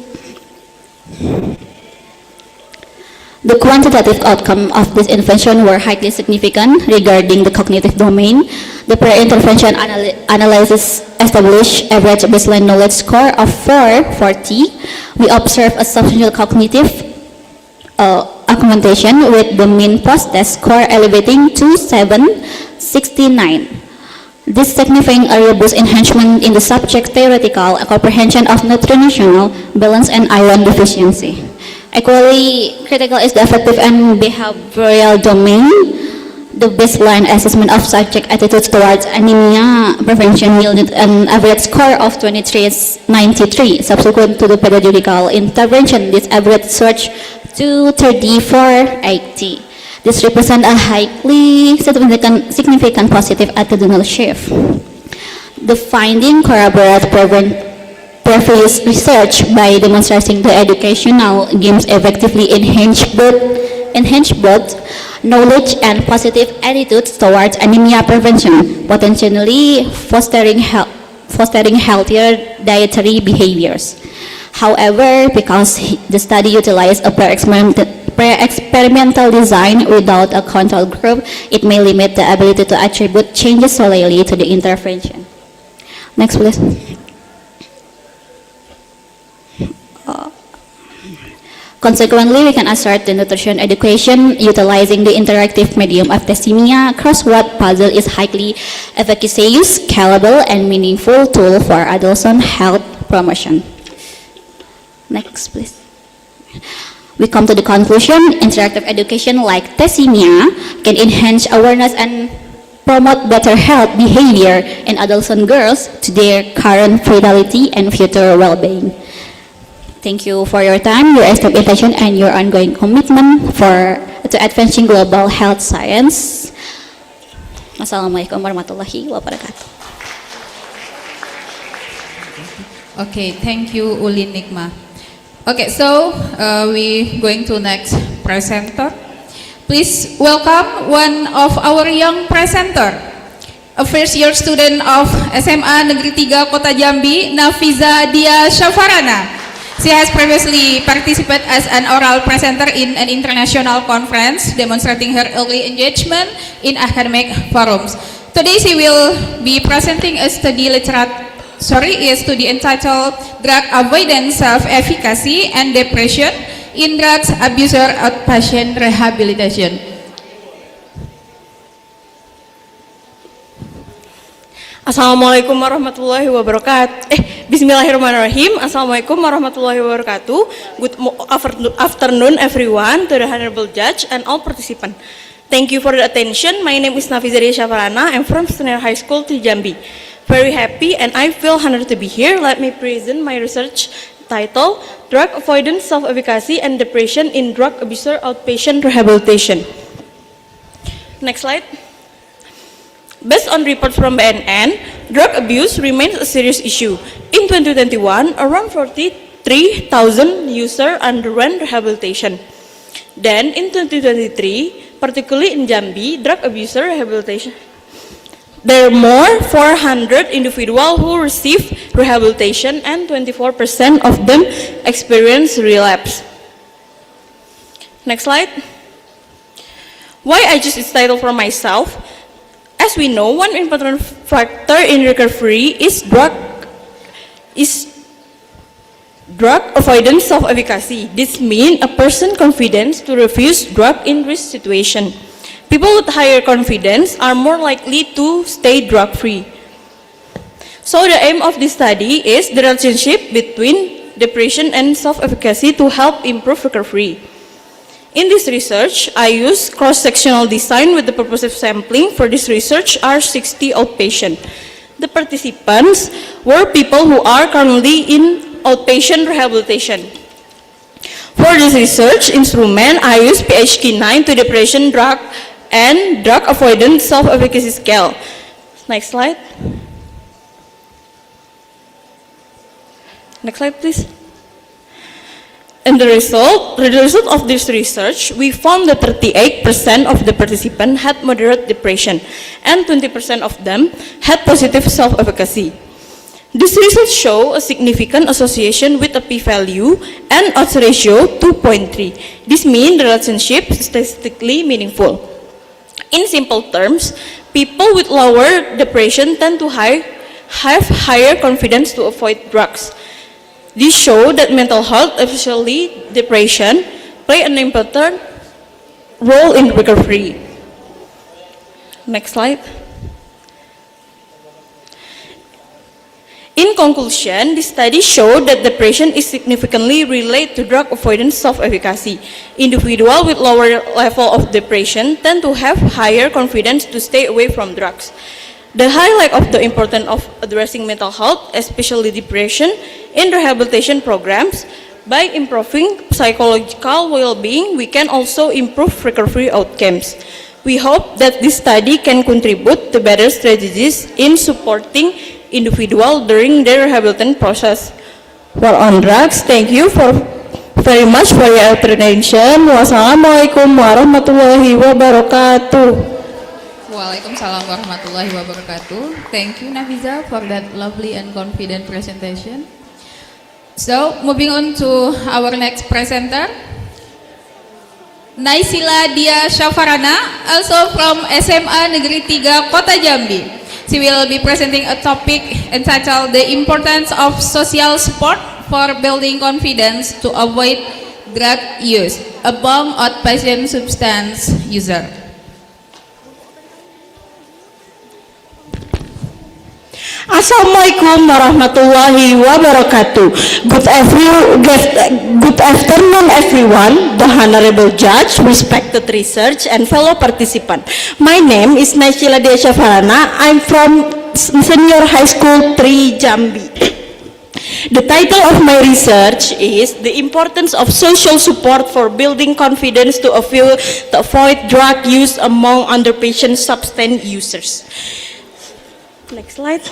The quantitative outcome of this intervention were highly significant regarding the cognitive domain. The pre-intervention analysis established average baseline knowledge score of 440. We observed a substantial cognitive augmentation with the mean post-test score elevating to 769. This signifying a robust enhancement in the subject theoretical comprehension of nutritional balance and iron deficiency. Equally critical is the affective and behavioral domain. The baseline assessment of subject attitudes towards anemia prevention yielded an average score of 2393. Subsequent to the pedagogical intervention, this average surged to 3480. This represents a highly significant positive attitudinal shift. The finding corroborates previous research by demonstrating the educational games effectively enhance both knowledge and positive attitudes towards anemia prevention, potentially fostering healthier dietary behaviors. However, because the study utilized a pre-experimental design without a control group, it may limit the ability to attribute changes solely to the intervention. Next, please. Consequently, we can assert the nutrition education utilizing the interactive medium of Tessimia crossword puzzle is highly efficacious, scalable, and meaningful tool for adolescent health promotion. Next, please. We come to the conclusion: interactive education like Tessimia can enhance awareness and promote better health behavior in adolescent girls to their current vitality and future well-being. Thank you for your time, your esteemed attention, and your ongoing commitment to advancing global health science. Wassalamualaikum warahmatullahi wabarakatuh. Okay, thank you, Ulin Nikma. Okay, so we going to next presenter. Please welcome one of our young presenter, a first year student of SMA Negeri 3 Kota Jambi, Nafiza Dia Syafarana. She has previously participated as an oral presenter in an international conference, demonstrating her early engagement in academic forums. Today she will be presenting a study entitled Drug Avoidance, Self-Efficacy and Depression in Drugs Abuser Outpatient Rehabilitation. Assalamualaikum warahmatullahi wabarakatuh. Bismillahirrahmanirrahim. Assalamualaikum warahmatullahi wabarakatuh. Good afternoon everyone, to the honorable judge and all participants. Thank you for the attention. My name is Nafiza Dia Syafarana. I'm from Senior High School to Jambi. Very happy and I feel honored to be here. Let me present my research title, Drug Avoidance, Self-Efficacy and Depression in Drug Abuser Outpatient Rehabilitation. Next slide. Based on reports from BNN, drug abuse remains a serious issue. In 2021, around 43,000 users underwent rehabilitation. Then, in 2023, particularly in Jambi, drug abuser rehabilitation, there are more 400 individuals who receive rehabilitation and 24% of them experience relapse. Next slide. Why I choose this title for myself? As we know, one important factor in recovery is drug avoidance, self-efficacy. This means a person's confidence to refuse drug in risk situation. People with higher confidence are more likely to stay drug-free. So the aim of this study is the relationship between depression and self-efficacy to help improve recovery. In this research, I use cross-sectional design with the purpose of sampling. For this research are 60 outpatient. The participants were people who are currently in outpatient rehabilitation. For this research instrument, I use PHQ-9 to depression drug and drug avoidance self-efficacy scale. Next slide. Next slide, please. And the result of this research, we found that 38% of the participants had moderate depression and 20% of them had positive self-efficacy. This results show a significant association with a p-value and odds ratio 2.3. This means the relationship is statistically meaningful. In simple terms, people with lower depression tend to have higher confidence to avoid drugs. This shows that mental health, especially depression, play an important role in recovery. Next slide. In conclusion, the study showed that depression is significantly related to drug avoidance self-efficacy. Individuals with lower level of depression tend to have higher confidence to stay away from drugs. The highlight of the importance of addressing mental health, especially depression, in rehabilitation programs, by improving psychological well-being, we can also improve recovery outcomes. We hope that this study can contribute to better strategies in supporting individuals during their rehabilitation process. For on drugs, thank you very much for your attention. Wassalamualaikum warahmatullahi wabarakatuh. Waalaikumsalam warahmatullahi wabarakatuh. Thank you, Nafiza, for that lovely and confident presentation. So, moving on to our next presenter, Naisila Dia Syafarana, also from SMA Negeri 3 Kota Jambi. She will be presenting a topic entitled The Importance of Social Support for Building Confidence to Avoid Drug Use among Outpatient Substance User. Assalamualaikum warahmatullahi wabarakatuh. Good afternoon, everyone, the Honorable Judge, respected research, and fellow participant. My name is Naisila Dia Syafarana. I'm from Senior High School 3 Jambi. The title of my research is The Importance of Social Support for Building Confidence to Avoid Drug Use Among Underpatient Substance Users. Next slide.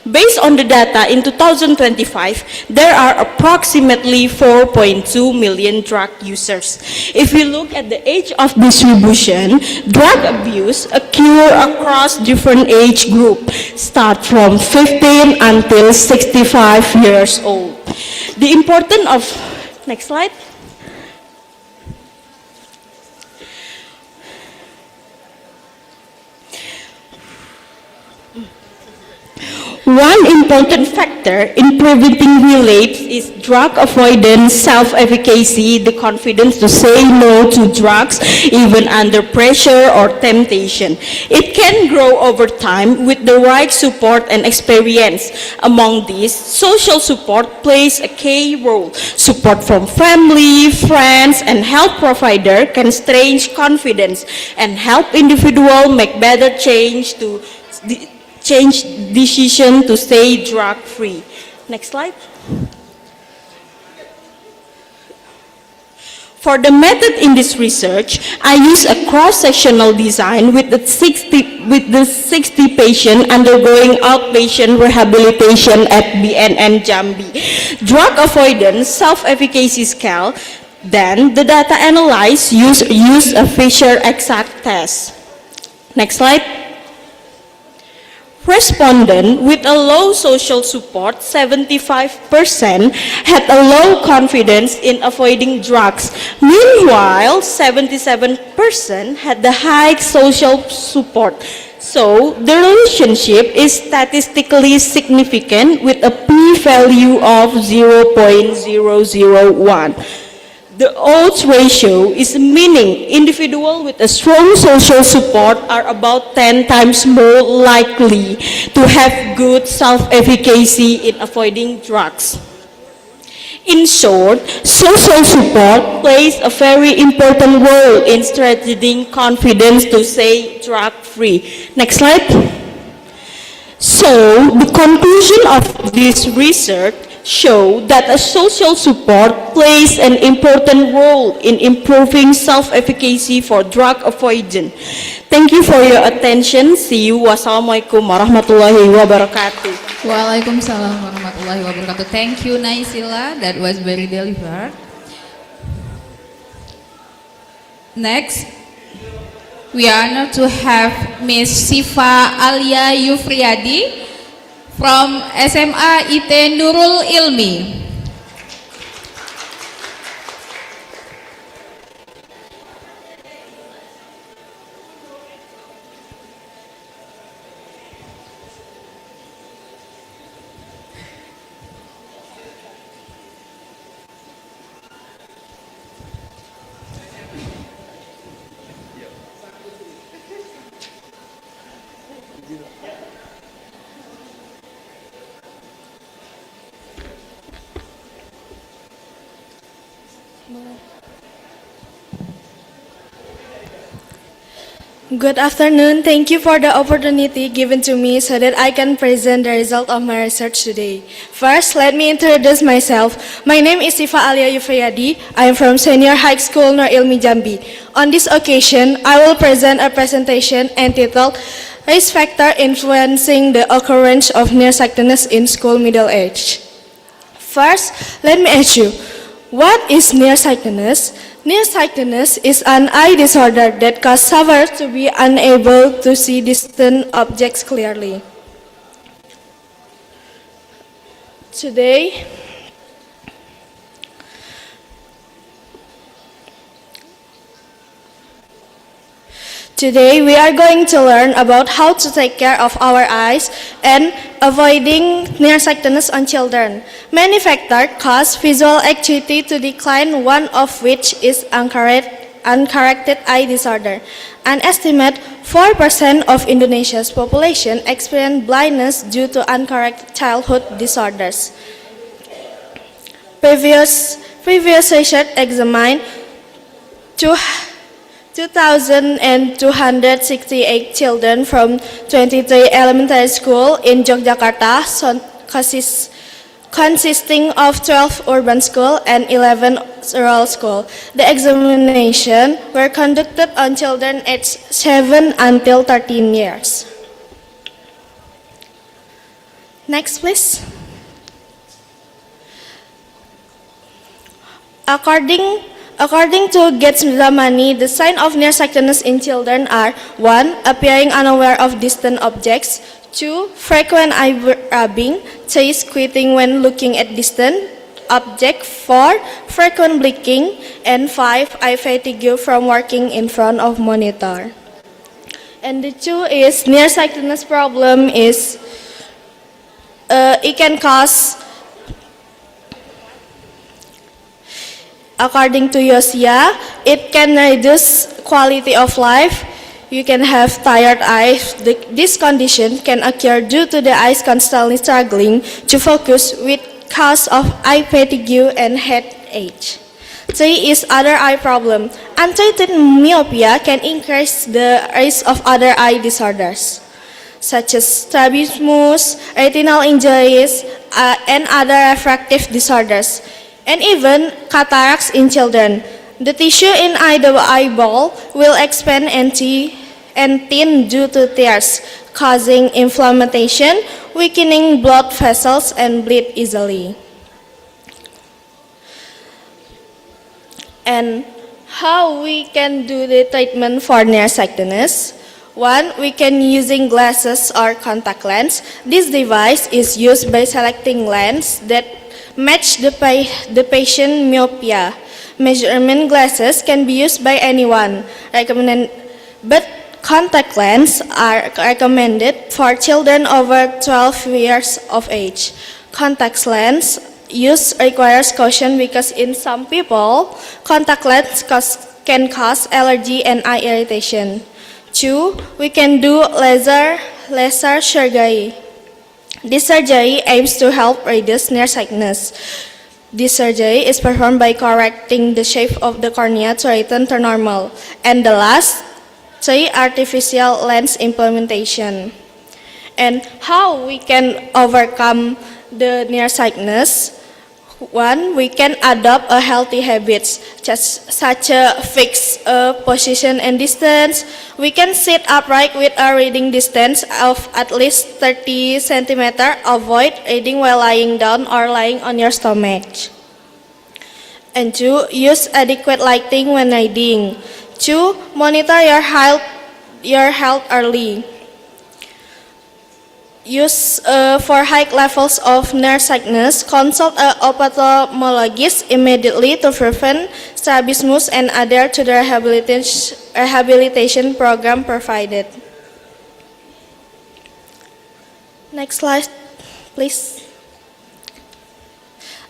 Based on the data in 2025, there are approximately 4.2 million drug users. If we look at the age of distribution, drug abuse occurs across different age groups, start from 15 until 65 years old. The importance of, next slide. One important factor in preventing relapse is drug avoidance, self-efficacy, the confidence to say no to drugs even under pressure or temptation. It can grow over time with the right support and experience. Among these, social support plays a key role. Support from family, friends, and health provider can strengthen confidence and help individuals make better change decision to stay drug-free. Next slide. For the method in this research, I use a cross-sectional design with the 60 patients undergoing outpatient rehabilitation at BNN Jambi. Drug avoidance self-efficacy scale. Then the data analyzed use a Fisher exact test. Next slide. Respondent with a low social support, 75%, had a low confidence in avoiding drugs. Meanwhile, 77% had the high social support. So, the relationship is statistically significant with a p-value of 0.001. The odds ratio is meaning individuals with a strong social support are about 10 times more likely to have good self-efficacy in avoiding drugs. In short, social support plays a very important role in strengthening confidence to stay drug-free. Next slide. So, the conclusion of this research show that a social support plays an important role in improving self-efficacy for drug avoidance. Thank you for your attention. See you. Wassalamualaikum warahmatullahi wabarakatuh. Waalaikumsalam warahmatullahi wabarakatuh. Thank you, Naisila. That was very delivered. Next, we are honored to have Miss Sifa Alia Yufriyadi from SMA IT Nurul Ilmi. Good afternoon. Thank you for the opportunity given to me so that I can present the result of my research today. First, let me introduce myself. My name is Sifa Alia Yufriyadi. I am from Senior High School Nur Ilmi Jambi. On this occasion, I will present a presentation entitled Risk Factor Influencing the Occurrence of Nearsightedness in School Middle Age. First, let me ask you, what is nearsightedness? Nearsightedness is an eye disorder that causes sufferers to be unable to see distant objects clearly. Today we are going to learn about how to take care of our eyes and avoiding nearsightedness on children. Many factors cause visual acuity to decline, one of which is uncorrected eye disorder. An estimate 4% of Indonesia's population experience blindness due to uncorrected childhood disorders. Previous research examined 2,268 children from 23 elementary schools in Yogyakarta, consisting of 12 urban schools and 11 rural schools. The examination were conducted on children aged 7 until 13 years. Next, please. According to Gates Zamani, the signs of nearsightedness in children are 1. Appearing unaware of distant objects, 2. Frequent eye rubbing, 3. Squinting when looking at distant objects, 4. Frequent blinking, and 5. Eye fatigue from working in front of monitor. And the 2 is nearsightedness problem is it can cause. According to Yosia, it can reduce quality of life. You can have tired eyes. This condition can occur due to the eyes constantly struggling to focus, with cause of eye fatigue and headache. 3 is other eye problem. Untreated myopia can increase the risk of other eye disorders, such as strabismus, retinal injuries, and other refractive disorders, and even cataracts in children. The tissue in the eyeball will expand and thin due to tears, causing inflammation, weakening blood vessels, and bleed easily. And how we can do the treatment for nearsightedness? 1. We can using glasses or contact lens. This device is used by selecting lens that match the patient myopia. Measurement glasses can be used by anyone, but contact lenses are recommended for children over 12 years of age. Contact lenses use requires caution because in some people, contact lens can cause allergy and eye irritation. 2. We can do laser surgery. This surgery aims to help reduce nearsightedness. This surgery is performed by correcting the shape of the cornea to return to normal. And the last, 3. Artificial lens implementation. And how we can overcome the nearsightedness? 1. We can adopt a healthy habits, such a fixed position and distance. We can sit upright with a reading distance of at least 30 centimeters. Avoid reading while lying down or lying on your stomach. And 2. Use adequate lighting when reading. 2. Monitor your health early. Use for high levels of nearsightedness, consult an ophthalmologist immediately to prevent strabismus and adhere to the rehabilitation program provided. Next slide, please.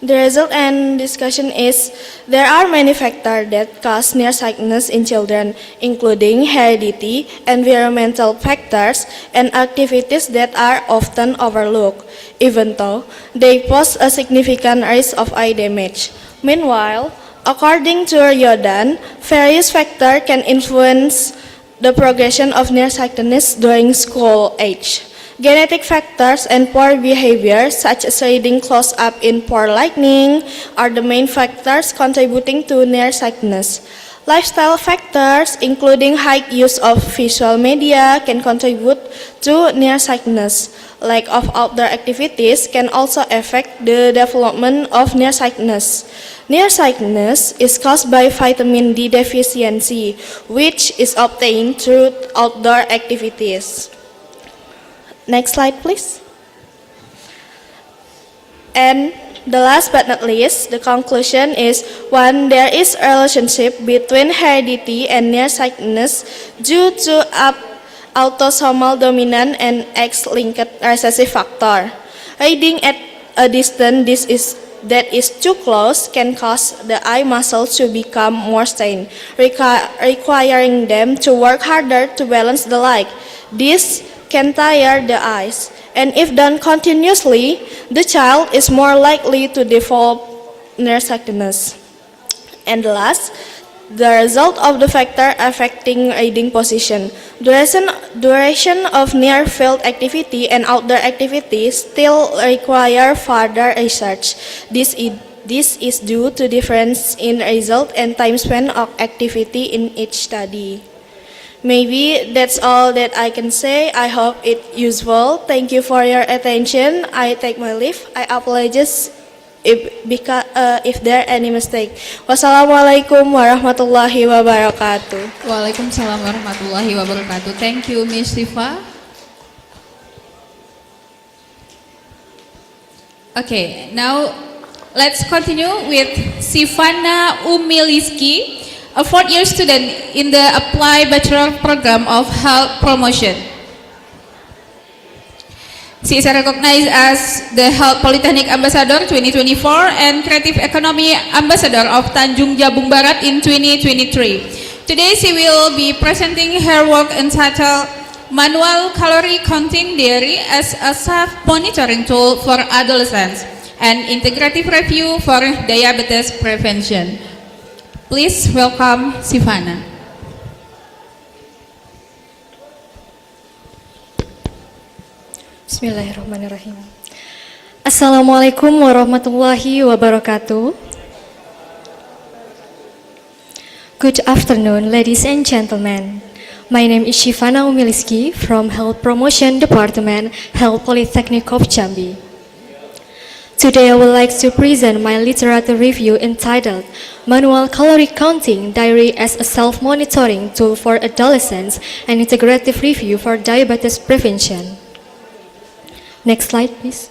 The result and discussion is there are many factors that cause nearsightedness in children, including heredity, environmental factors, and activities that are often overlooked, even though they pose a significant risk of eye damage. Meanwhile, according to Yodan, various factors can influence the progression of nearsightedness during school age. Genetic factors and poor behavior, such as reading close up in poor lighting, are the main factors contributing to nearsightedness. Lifestyle factors, including high use of visual media, can contribute to nearsightedness. Lack of outdoor activities can also affect the development of nearsightedness. Nearsightedness is caused by vitamin D deficiency, which is obtained through outdoor activities. Next slide, please. And the last but not least, the conclusion is 1. There is a relationship between heredity and nearsightedness due to autosomal dominant and X-linked recessive factor. Reading at a distance that is too close can cause the eye muscles to become more strained, requiring them to work harder to balance the light. This can tire the eyes, and if done continuously, the child is more likely to develop nearsightedness. And last, the result of the factor affecting reading position. Duration of near field activity and outdoor activities still require further research. This is due to difference in result and time span of activity in each study. Maybe that's all that I can say. I hope it's useful. Thank you for your attention. I take my leave. I apologize if there any mistake. Wassalamualaikum warahmatullahi wabarakatuh. Waalaikumsalam warahmatullahi wabarakatuh. Thank you, Ms. Sifa. Okay, now let's continue with Sivana Umiliski, a fourth-year student in the Applied Bachelor Program of Health Promotion. She is recognized as the Health Polytechnic Ambassador 2024 and Creative Economy Ambassador of Tanjung Jabung Barat in 2023. Today she will be presenting her work entitled Manual Calorie Counting Diary as a Self-Monitoring Tool for Adolescents, an Integrative Review for Diabetes Prevention. Please welcome Sivana. Bismillahirrahmanirrahim. Assalamualaikum warahmatullahi wabarakatuh. Good afternoon, ladies and gentlemen. My name is Sivana Umiliski from Health Promotion Department, Health Politechnic of Jambi. Today I would like to present my literature review entitled Manual Calorie Counting Diary as a Self-Monitoring Tool for Adolescents and Integrative Review for Diabetes Prevention. Next slide, please.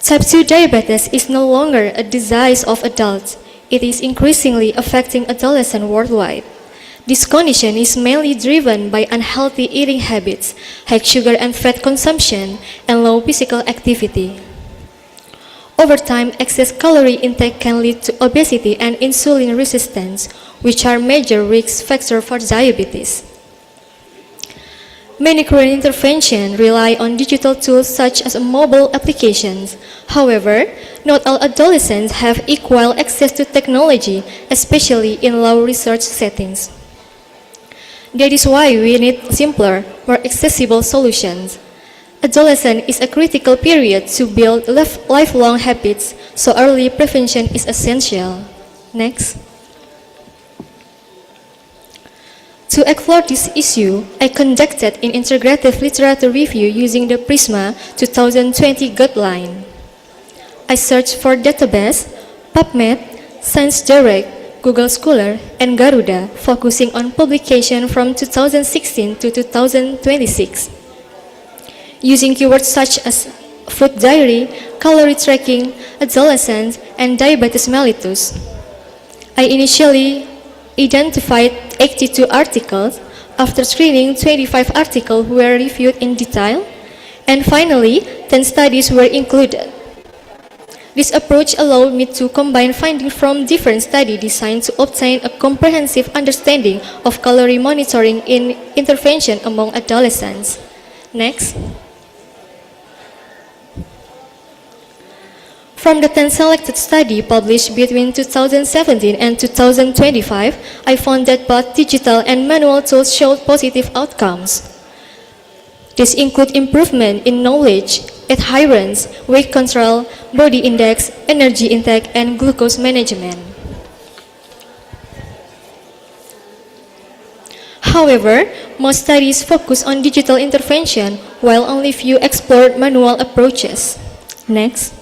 Type 2 diabetes is no longer a disease of adults. It is increasingly affecting adolescents worldwide. This condition is mainly driven by unhealthy eating habits, high sugar and fat consumption, and low physical activity. Over time, excess calorie intake can lead to obesity and insulin resistance, which are major risk factors for diabetes. Many current interventions rely on digital tools such as mobile applications. However, not all adolescents have equal access to technology, especially in low research settings. That is why we need simpler, more accessible solutions. Adolescence is a critical period to build lifelong habits, so early prevention is essential. Next. To explore this issue, I conducted an integrative literature review using the PRISMA 2020 guideline. I searched for database, PubMed, ScienceDirect, Google Scholar, and Garuda, focusing on publication from 2016 to 2026. Using keywords such as food diary, calorie tracking, adolescence, and diabetes mellitus. I initially identified 82 articles. After screening, 25 articles were reviewed in detail, and finally, 10 studies were included. This approach allowed me to combine findings from different studies designed to obtain a comprehensive understanding of calorie monitoring in intervention among adolescents. Next. From the 10 selected studies published between 2017 and 2025, I found that both digital and manual tools showed positive outcomes. These include improvement in knowledge, adherence, weight control, body index, energy intake, and glucose management. However, most studies focus on digital intervention, while only few explored manual approaches. Next.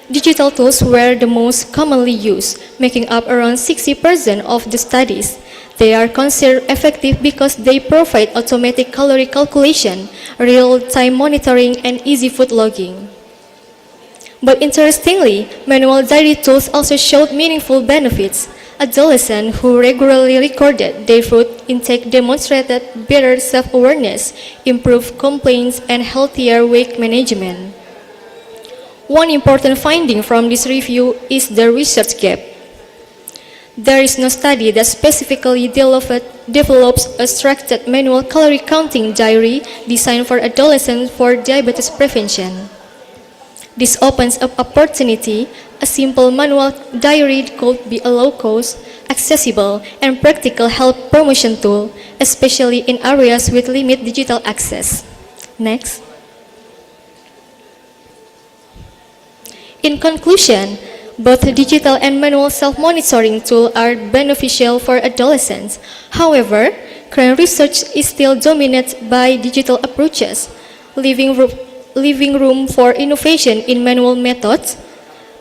Digital tools were the most commonly used, making up around 60% of the studies. They are considered effective because they provide automatic calorie calculation, real-time monitoring, and easy food logging. But interestingly, manual diary tools also showed meaningful benefits. Adolescents who regularly recorded their food intake demonstrated better self-awareness, improved complaints, and healthier weight management. One important finding from this review is the research gap. There is no study that specifically develops a structured manual calorie counting diary designed for adolescents for diabetes prevention. This opens up opportunity. A simple manual diary could be a low-cost, accessible, and practical health promotion tool, especially in areas with limited digital access. Next. In conclusion, both digital and manual self-monitoring tools are beneficial for adolescents. However, current research is still dominated by digital approaches, leaving room for innovation in manual methods.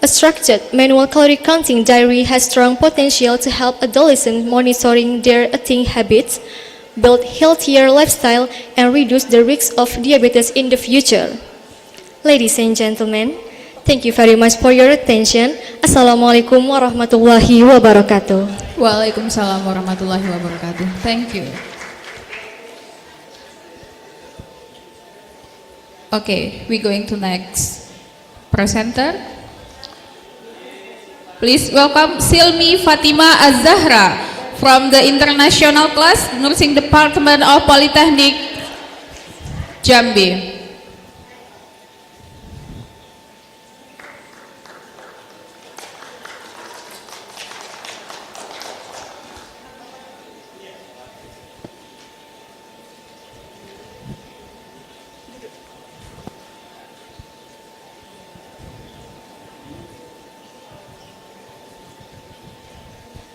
A structured manual calorie counting diary has strong potential to help adolescents monitoring their eating habits, build healthier lifestyle, and reduce the risk of diabetes in the future. Ladies and gentlemen, thank you very much for your attention. Assalamualaikum warahmatullahi wabarakatuh. Waalaikumsalam warahmatullahi wabarakatuh. Thank you. Okay, we're going to next presenter. Please welcome Silmi Fatima Az-Zahra from the International Class, Nursing Department of Politechnic Jambi.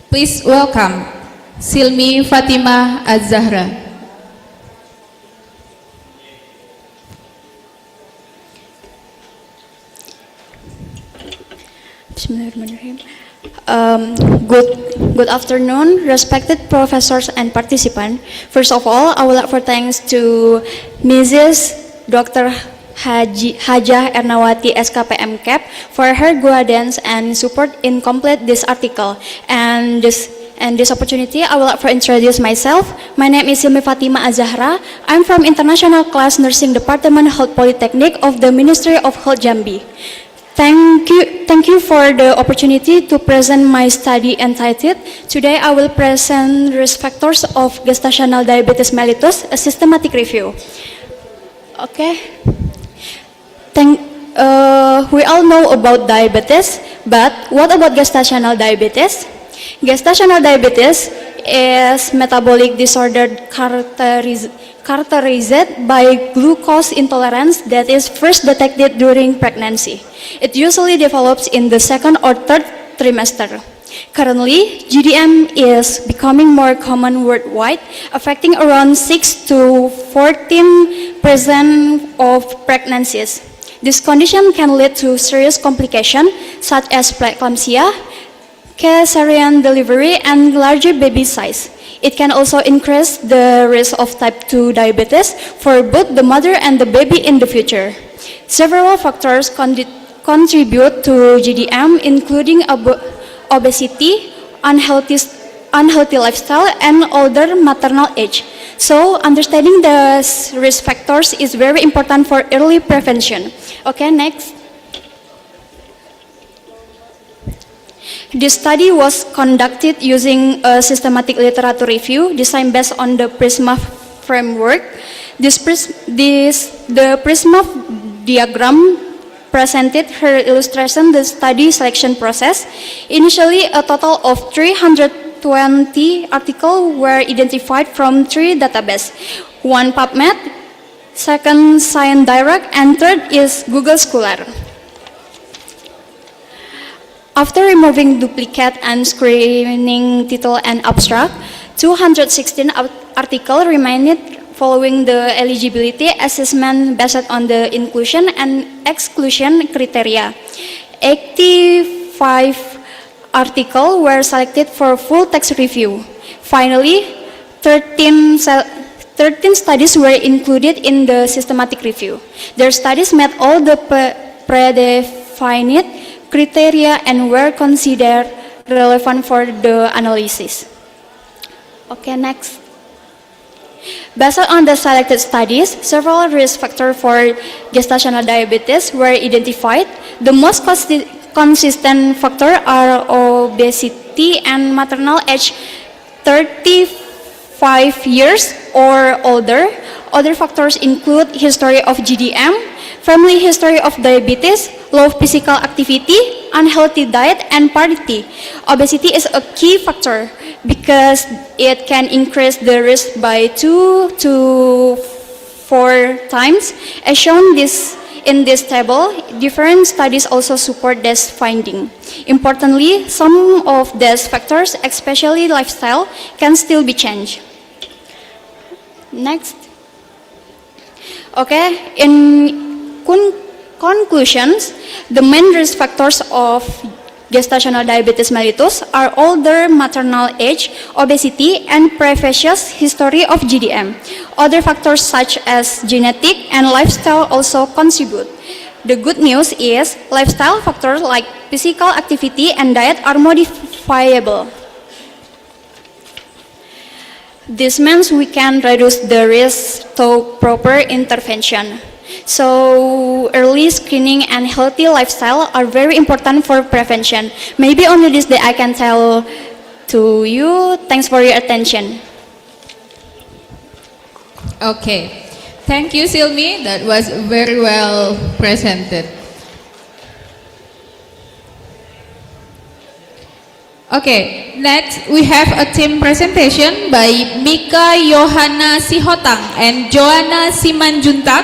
Please welcome Silmi Fatima Az-Zahra. Bismillahirrahmanirrahim. Good afternoon, respected professors and participants. First of all, I would like for thanks to Mrs. Dr. Hajah Ernawati SKPM Cap for her guidance and support in complete this article. And And this opportunity, I would like to introduce myself. My name is Silmi Fatima Azahra. I'm from International Class Nursing Department, Health Polytechnic of the Ministry of Health Jambi. Thank you for the opportunity to present my study entitled. Today I will present risk factors of gestational diabetes mellitus, a systematic review. Okay. We all know about diabetes, but what about gestational diabetes? Gestational diabetes is metabolic disorder characterized by glucose intolerance that is first detected during pregnancy. It usually develops in the second or third trimester. Currently, GDM is becoming more common worldwide, affecting around 6 to 14% of pregnancies. This condition can lead to serious complications such as preeclampsia, cesarean delivery, and larger baby size. It can also increase the risk of type 2 diabetes for both the mother and the baby in the future. Several factors contribute to GDM, including obesity, unhealthy lifestyle, and older maternal age. So, understanding the risk factors is very important for early prevention. Okay, next. This study was conducted using a systematic literature review designed based on the PRISMA framework. The PRISMA diagram presented her illustration the study selection process. Initially, a total of 320 articles were identified from 3 databases. One PubMed, second Science Direct, and third is Google Scholar. After removing duplicate and screening title and abstract, 216 articles remained following the eligibility assessment based on the inclusion and exclusion criteria. 85 articles were selected for full text review. Finally, 13 studies were included in the systematic review. Their studies met all the predefined criteria and were considered relevant for the analysis. Okay, next. Based on the selected studies, several risk factors for gestational diabetes were identified. The most consistent factors are obesity and maternal age 35 years or older. Other factors include history of GDM, family history of diabetes, low physical activity, unhealthy diet, and parenting. Obesity is a key factor because it can increase the risk by 2 to 4 times. As shown in this table, different studies also support this finding. Importantly, some of these factors, especially lifestyle, can still be changed. Next. Okay, in conclusions, the main risk factors of gestational diabetes mellitus are older maternal age, obesity, and previous history of GDM. Other factors such as genetic and lifestyle also contribute. The good news is lifestyle factors like physical activity and diet are modifiable. This means we can reduce the risk through proper intervention. So early screening and healthy lifestyle are very important for prevention. Maybe only this that I can tell to you. Thanks for your attention. Okay, thank you, Silmi. That was very well presented. Okay, next we have a team presentation by Mika Yohana Sihotang and Joanna Simanjuntak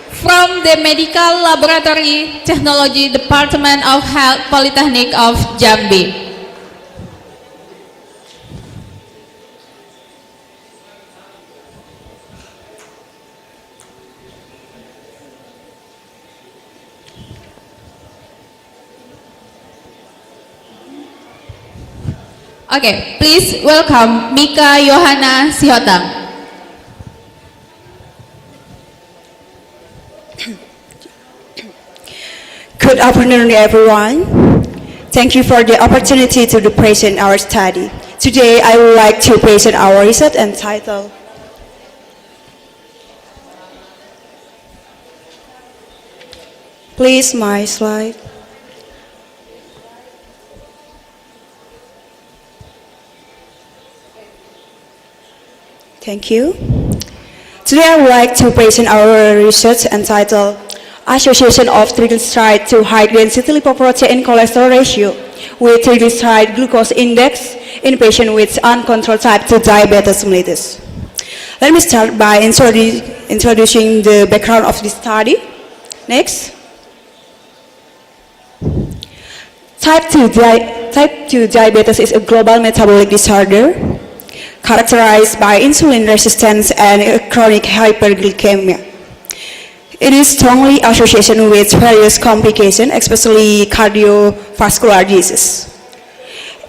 from the Medical Laboratory Technology Department of Health Polytechnic of Jambi. Okay, please welcome Mika Yohana Sihotang. Good afternoon, everyone. Thank you for the opportunity to present our study. Today, I would like to present our research entitled Please, my slide. Thank you. Today I would like to present our research entitled Association of Triglyceride to High Density Lipoprotein Cholesterol Ratio with Triglyceride Glucose Index in patients with uncontrolled type 2 diabetes mellitus. Let me start by introducing the background of this study. Next. Type 2 diabetes is a global metabolic disorder characterized by insulin resistance and chronic hyperglycemia. It is strongly associated with various complications, especially cardiovascular disease.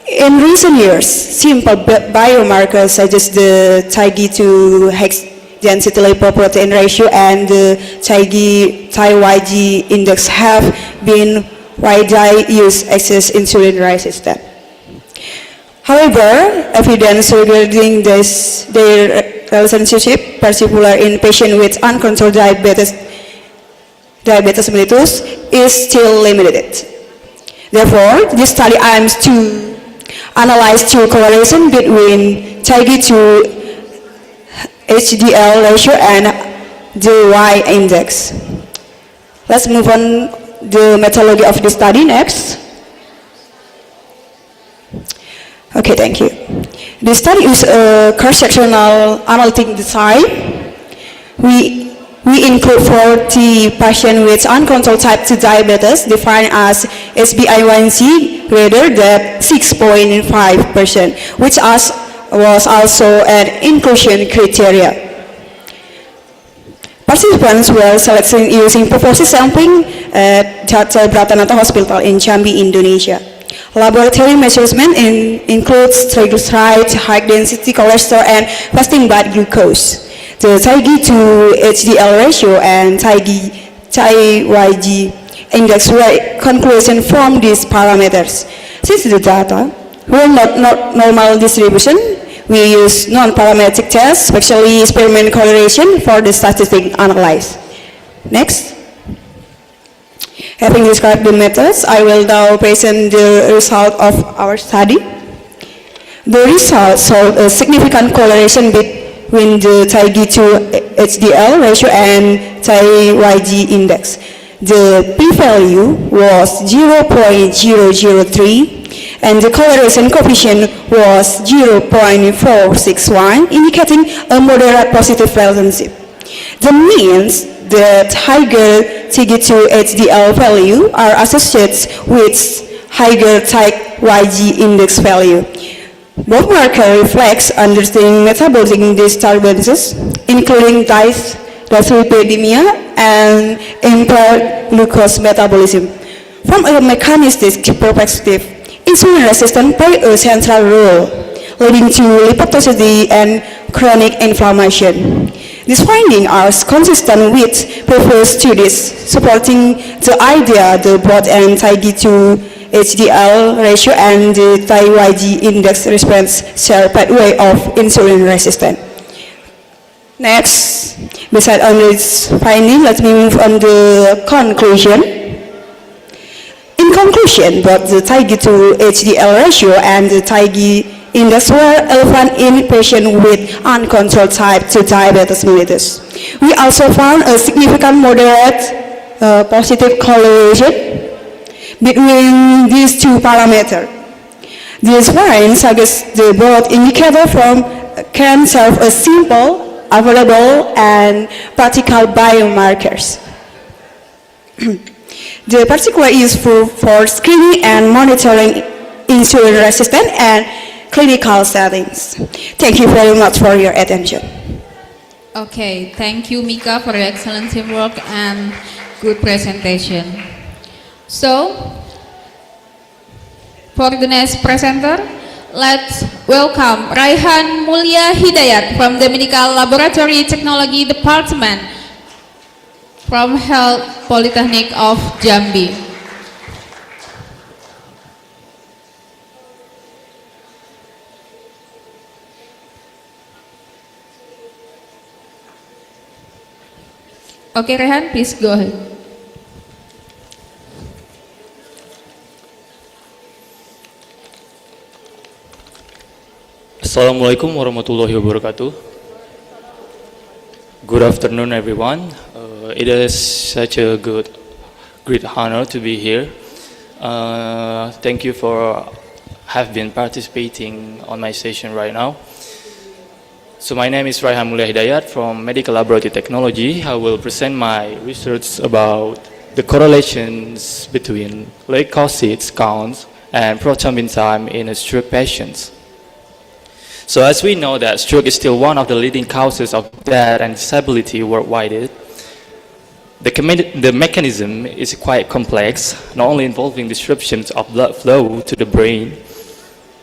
In recent years, simple biomarkers such as the TIG2 density lipoprotein ratio and the TIG index have been widely used as insulin resistant. However, evidence regarding their relationship, particularly in patients with uncontrolled diabetes mellitus, is still limited. Therefore, this study aims to analyze the correlation between TIG2 HDL ratio and the Y index. Let's move on the methodology of the study next. Okay, thank you. The study is a cross-sectional analytic design. We include 40 patients with uncontrolled type 2 diabetes defined as HbA1c greater than 6.5%, which was also an inclusion criteria. Participants were selected using purposive sampling at Dr. Bratanata Hospital in Jambi, Indonesia. Laboratory measurement includes triglyceride, high-density cholesterol, and fasting blood glucose. The TIG2 HDL ratio and TIG index were conclusion from these parameters. Since the data were not normal distribution, we use non-parametric tests, especially experiment correlation, for the statistic analysis. Next. Having described the methods, I will now present the result of our study. The results showed a significant correlation between the TIG2 HDL ratio and TIG index. The p-value was 0.003 and the correlation coefficient was 0.461, indicating a moderate positive relationship. That means that higher TIG2 HDL value are associated with higher TIG index value. Both markers reflects understanding metabolic disturbances, including dyslipidemia and impaired glucose metabolism. From a mechanistic perspective, insulin resistance plays a central role, leading to lipotoxicity and chronic inflammation. These findings are consistent with previous studies supporting the idea that both TIG2 HDL ratio and the TIG index response share pathway of insulin resistance. Next, besides on this finding, let me move on to the conclusion. In conclusion, both the TIG2 HDL ratio and the TIG index were relevant in patients with uncontrolled type 2 diabetes mellitus. We also found a significant moderate positive correlation between these two parameters. These findings suggest the both indicators can serve as simple, available, and practical biomarkers. They are particularly useful for screening and monitoring insulin resistance and clinical settings. Thank you very much for your attention. Okay, thank you Mika for your excellent teamwork and good presentation. So, for the next presenter, let's welcome Raihan Mulia Hidayat from the Medical Laboratory Technology Department from Health Politechnic of Jambi. Okay, Rehan, please go ahead. Assalamualaikum warahmatullahi wabarakatuh. Good afternoon, everyone. It is such a great honor to be here. Thank you for have been participating on my session right now. So my name is Raihan Mulia Hidayat from Medical Laboratory Technology. I will present my research about the correlations between leukocytes counts and prothrombin time in stroke patients. So as we know that stroke is still one of the leading causes of death and disability worldwide, the mechanism is quite complex, not only involving disruptions of blood flow to the brain,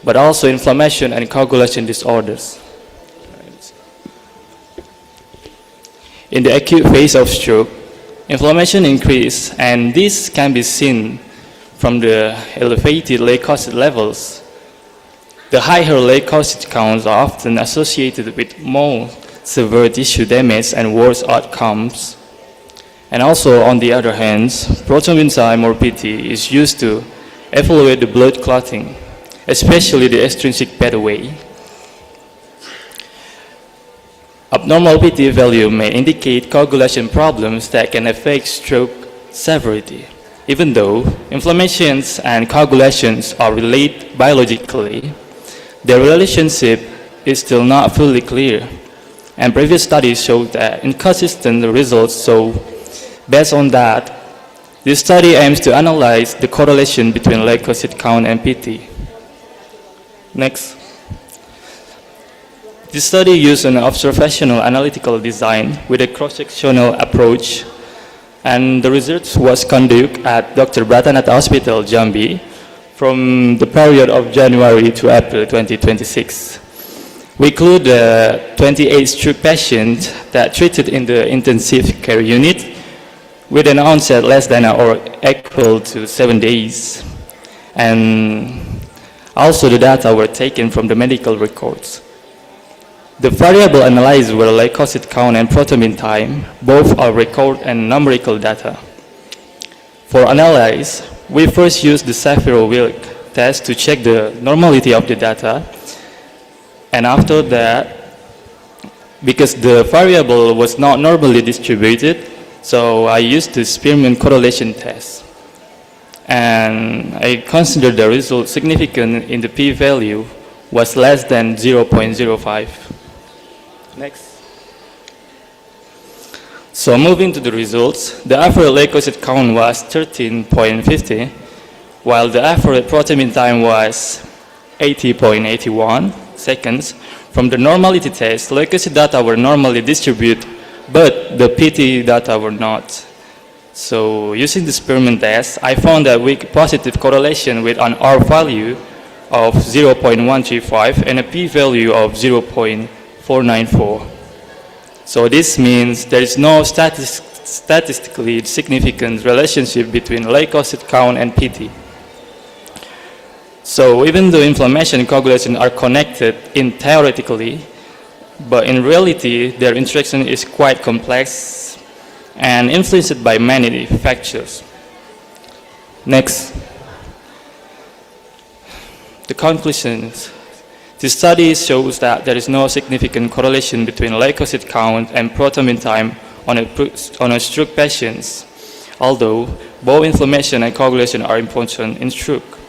but also inflammation and coagulation disorders. In the acute phase of stroke, inflammation increases, and this can be seen from the elevated leukocyte levels. The higher leukocyte counts are often associated with more severe tissue damage and worse outcomes. And also, on the other hand, prothrombin time or PT is used to evaluate the blood clotting, especially the extrinsic pathway. Abnormal PT value may indicate coagulation problems that can affect stroke severity. Even though inflammations and coagulations are related biologically, their relationship is still not fully clear, and previous studies showed that inconsistent results. So, based on that, this study aims to analyze the correlation between leukocyte count and PT. Next. This study used an observational analytical design with a cross-sectional approach, and the research was conducted at Dr. Bratanata Hospital, Jambi, from the period of January to April 2026. We include 28 stroke patients that treated in the intensive care unit with an onset less than or equal to 7 days. And also the data were taken from the medical records. The variable analyzed were leukocyte count and prothrombin time. Both are record and numerical data. For analysis, we first used the Shapiro-Wilk test to check the normality of the data. And after that, because the variable was not normally distributed, so I used the Spearman correlation test. And I considered the result significant in the p-value was less than 0.05. Next. So moving to the results, the average leukocyte count was 13.50, while the average prothrombin time was 80.81 seconds. From the normality test, leukocyte data were normally distributed, but the PT data were not. So using the Spearman test, I found a weak positive correlation with an R value of 0.135 and a p-value of 0.494. So this means there is no statistically significant relationship between leukocyte count and PT. So even though inflammation and coagulation are connected theoretically, but in reality their interaction is quite complex and influenced by many factors. Next. The conclusions. The study shows that there is no significant correlation between leukocyte count and prothrombin time on a stroke patients, although both inflammation and coagulation are important in stroke.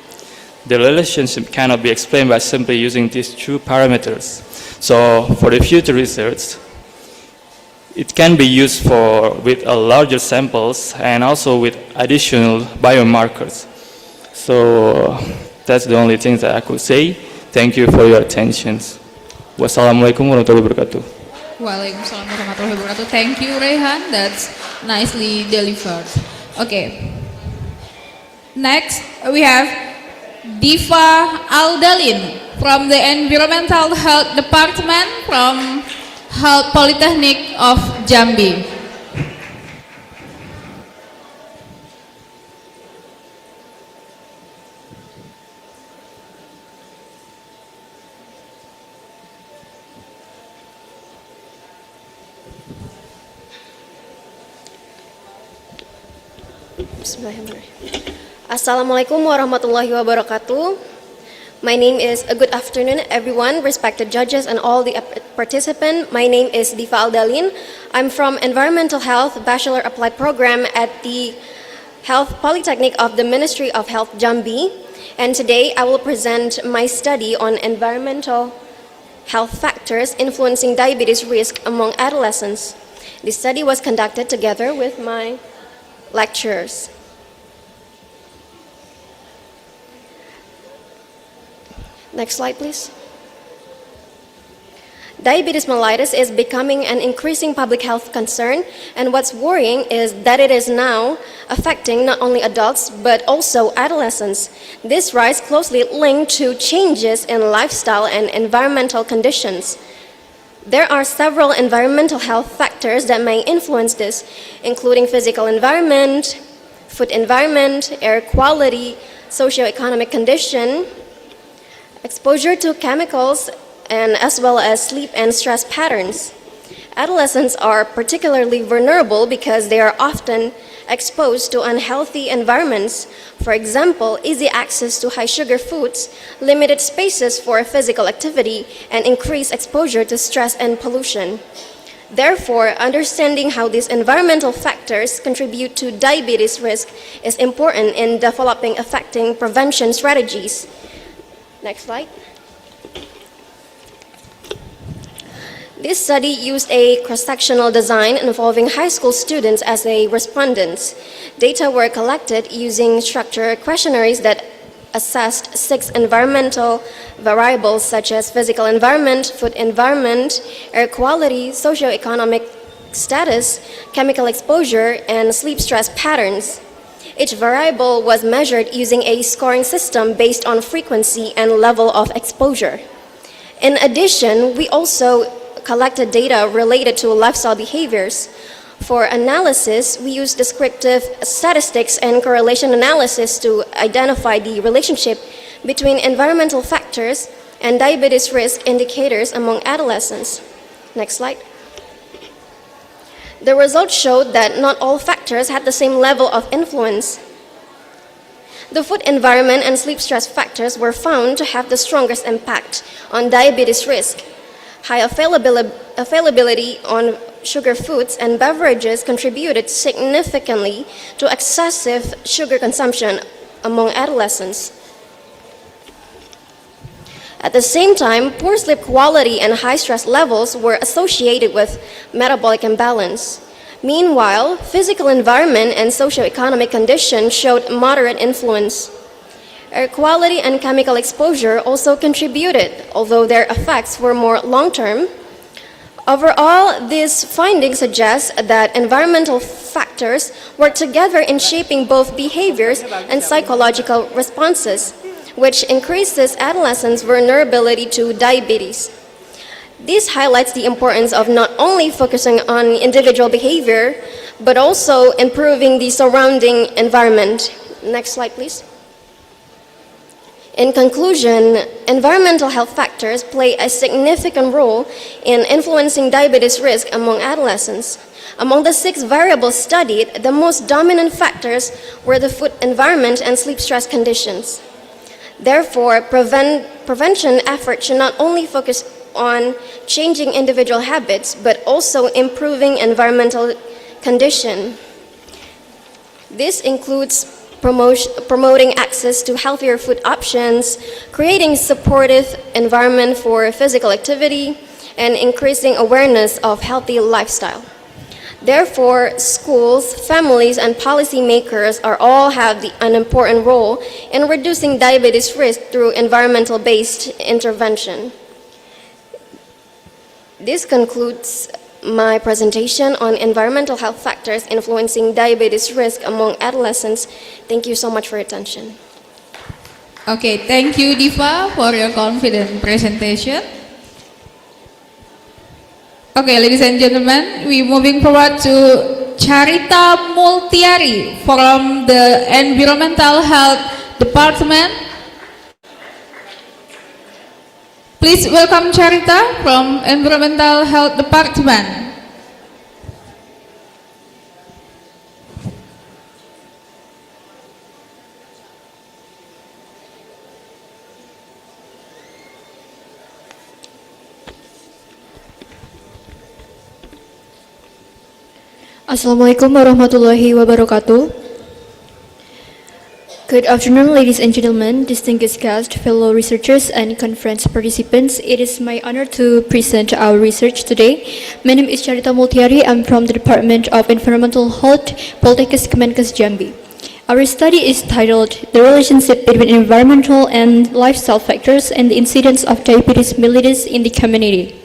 The relationship cannot be explained by simply using these two parameters. So for the future research, it can be used with a larger samples and also with additional biomarkers. So that's the only thing that I could say. Thank you for your attention. Wassalamualaikum warahmatullahi wabarakatuh. Waalaikumsalam warahmatullahi wabarakatuh. Thank you, Rehan. That's nicely delivered. Okay. Next, we have Diva Aldalin from the Environmental Health Department from Politechnic of Jambi. Bismillahirrahmanirrahim. Assalamualaikum warahmatullahi wabarakatuh. My name is good afternoon, everyone, respected judges and all the participants. My name is Diva Aldalin. I'm from Environmental Health Bachelor Applied Program at the Health Polytechnic of the Ministry of Health Jambi. And today I will present my study on environmental health factors influencing diabetes risk among adolescents. This study was conducted together with my lecturers. Next slide, please. Diabetes mellitus is becoming an increasing public health concern, and what's worrying is that it is now affecting not only adults but also adolescents. This rise closely linked to changes in lifestyle and environmental conditions. There are several environmental health factors that may influence this, including physical environment, food environment, air quality, socioeconomic condition, exposure to chemicals, and as well as sleep and stress patterns. Adolescents are particularly vulnerable because they are often exposed to unhealthy environments. For example, easy access to high sugar foods, limited spaces for physical activity, and increased exposure to stress and pollution. Therefore, understanding how these environmental factors contribute to diabetes risk is important in developing effective prevention strategies. Next slide. This study used a cross-sectional design involving high school students as a respondents. Data were collected using structured questionnaires that assessed 6 environmental variables such as physical environment, food environment, air quality, socioeconomic status, chemical exposure, and sleep stress patterns. Each variable was measured using a scoring system based on frequency and level of exposure. In addition, we also collected data related to lifestyle behaviors. For analysis, we used descriptive statistics and correlation analysis to identify the relationship between environmental factors and diabetes risk indicators among adolescents. Next slide. The results showed that not all factors had the same level of influence. The food environment and sleep stress factors were found to have the strongest impact on diabetes risk. High availability on sugar foods and beverages contributed significantly to excessive sugar consumption among adolescents. At the same time, poor sleep quality and high stress levels were associated with metabolic imbalance. Meanwhile, physical environment and socioeconomic conditions showed moderate influence. Air quality and chemical exposure also contributed, although their effects were more long-term. Overall, these findings suggest that environmental factors work together in shaping both behaviors and psychological responses, which increases adolescents' vulnerability to diabetes. This highlights the importance of not only focusing on individual behavior, but also improving the surrounding environment. Next slide, please. In conclusion, environmental health factors play a significant role in influencing diabetes risk among adolescents. Among the 6 variables studied, the most dominant factors were the food environment and sleep stress conditions. Therefore, prevention efforts should not only focus on changing individual habits, but also improving environmental condition. This includes promoting access to healthier food options, creating supportive environment for physical activity, and increasing awareness of healthy lifestyle. Therefore, schools, families, and policymakers are all have an important role in reducing diabetes risk through environmental-based intervention. This concludes my presentation on environmental health factors influencing diabetes risk among adolescents. Thank you so much for your attention. Okay, thank you Diva for your confident presentation. Okay, ladies and gentlemen, we're moving forward to Charita Multiari from the Environmental Health Department. Please welcome Charita from Environmental Health Department. Assalamualaikum warahmatullahi wabarakatuh. Good afternoon, ladies and gentlemen, distinguished guests, fellow researchers, and conference participants. It is my honor to present our research today. My name is Charita Multiari. I'm from the Department of Environmental Health, Politechnic of Jambi. Our study is titled The Relationship Between Environmental and Lifestyle Factors and the Incidence of Diabetes mellitus in the Community.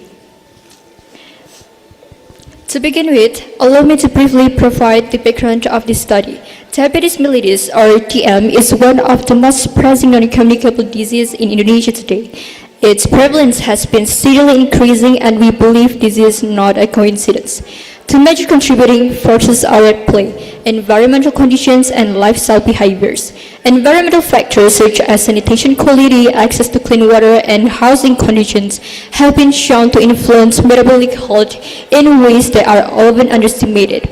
To begin with, allow me to briefly provide the background of this study. Diabetes mellitus, or DM, is one of the most pressing non-communicable diseases in Indonesia today. Its prevalence has been steadily increasing, and we believe this is not a coincidence. Two major contributing forces are at play: environmental conditions and lifestyle behaviors. Environmental factors such as sanitation quality, access to clean water, and housing conditions have been shown to influence metabolic health in ways that are often underestimated.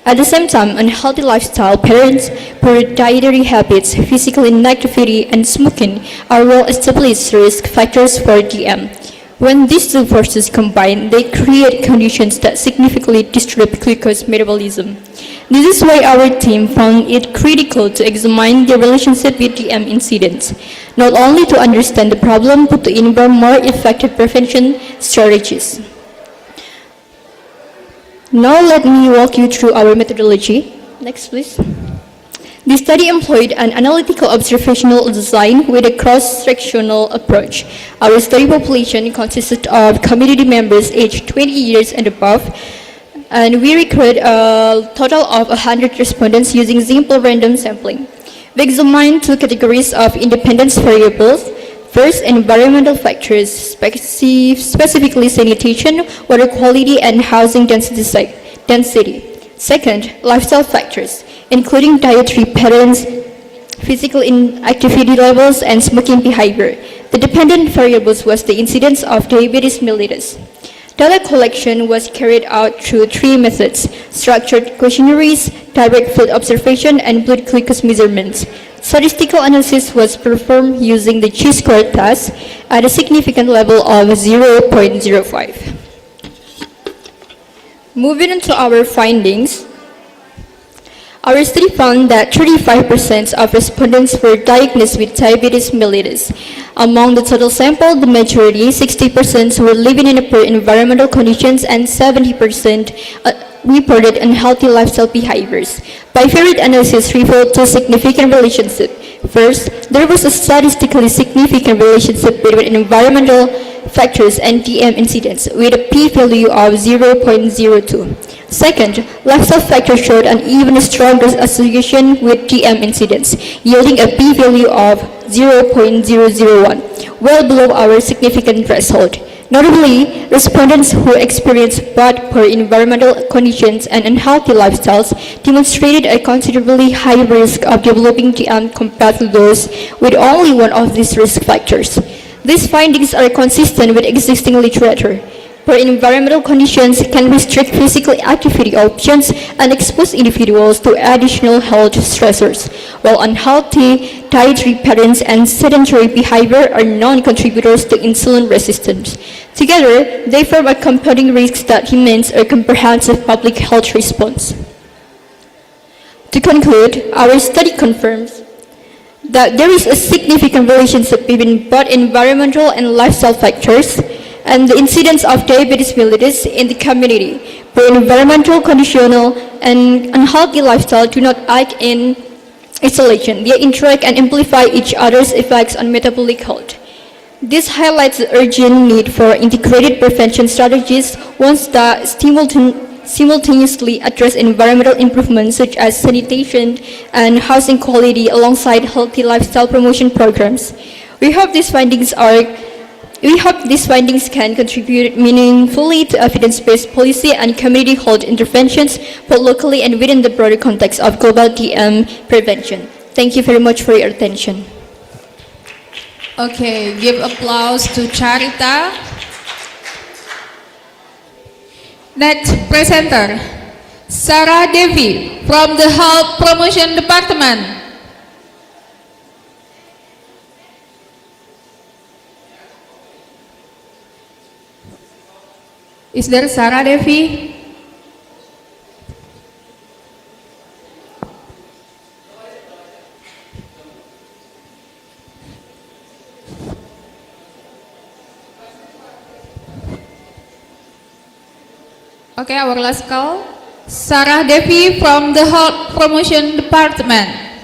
At the same time, unhealthy lifestyle patterns, poor dietary habits, physical inactivity, and smoking are well-established risk factors for DM. When these two forces combine, they create conditions that significantly disrupt glucose metabolism. This is why our team found it critical to examine the relationship with DM incidence, not only to understand the problem, but to enable more effective prevention strategies. Now let me walk you through our methodology. Next, please. The study employed an analytical observational design with a cross-sectional approach. Our study population consisted of community members aged 20 years and above, and we recruited a total of 100 respondents using simple random sampling. We examined two categories of independence variables. First, environmental factors, specifically sanitation, water quality, and housing density. Second, lifestyle factors, including dietary patterns, physical inactivity levels, and smoking behavior. The dependent variables was the incidence of diabetes mellitus. Data collection was carried out through three methods: structured questionnaires, direct field observation, and blood glucose measurements. Statistical analysis was performed using the chi-square test at a significant level of 0.05. Moving on to our findings, our study found that 35% of respondents were diagnosed with diabetes mellitus. Among the total sample, the majority, 60%, were living in poor environmental conditions and 70% reported unhealthy lifestyle behaviors. Bivariate analysis revealed two significant relationships. First, there was a statistically significant relationship between environmental factors and DM incidence with a p-value of 0.02. Second, lifestyle factors showed an even stronger association with DM incidence, yielding a p-value of 0.001, well below our significant threshold. Notably, respondents who experienced both poor environmental conditions and unhealthy lifestyles demonstrated a considerably higher risk of developing DM compared to those with only one of these risk factors. These findings are consistent with existing literature. Poor environmental conditions can restrict physical activity options and expose individuals to additional health stressors, while unhealthy dietary patterns and sedentary behavior are non-contributors to insulin resistance. Together, they form a compounding risk that demands a comprehensive public health response. To conclude, our study confirms that there is a significant relationship between both environmental and lifestyle factors and the incidence of diabetes mellitus in the community. Poor environmental, conditional, and unhealthy lifestyle do not act in isolation. They interact and amplify each other's effects on metabolic health. This highlights the urgent need for integrated prevention strategies, ones that simultaneously address environmental improvements such as sanitation and housing quality alongside healthy lifestyle promotion programs. We hope these findings can contribute meaningfully to evidence-based policy and community health interventions, both locally and within the broader context of global DM prevention. Thank you very much for your attention. Okay, give applause to Charita. Next presenter, Sarah Devi from the Health Promotion Department. Is there Sarah Devi? Okay, our last call. Sarah Devi from the Health Promotion Department.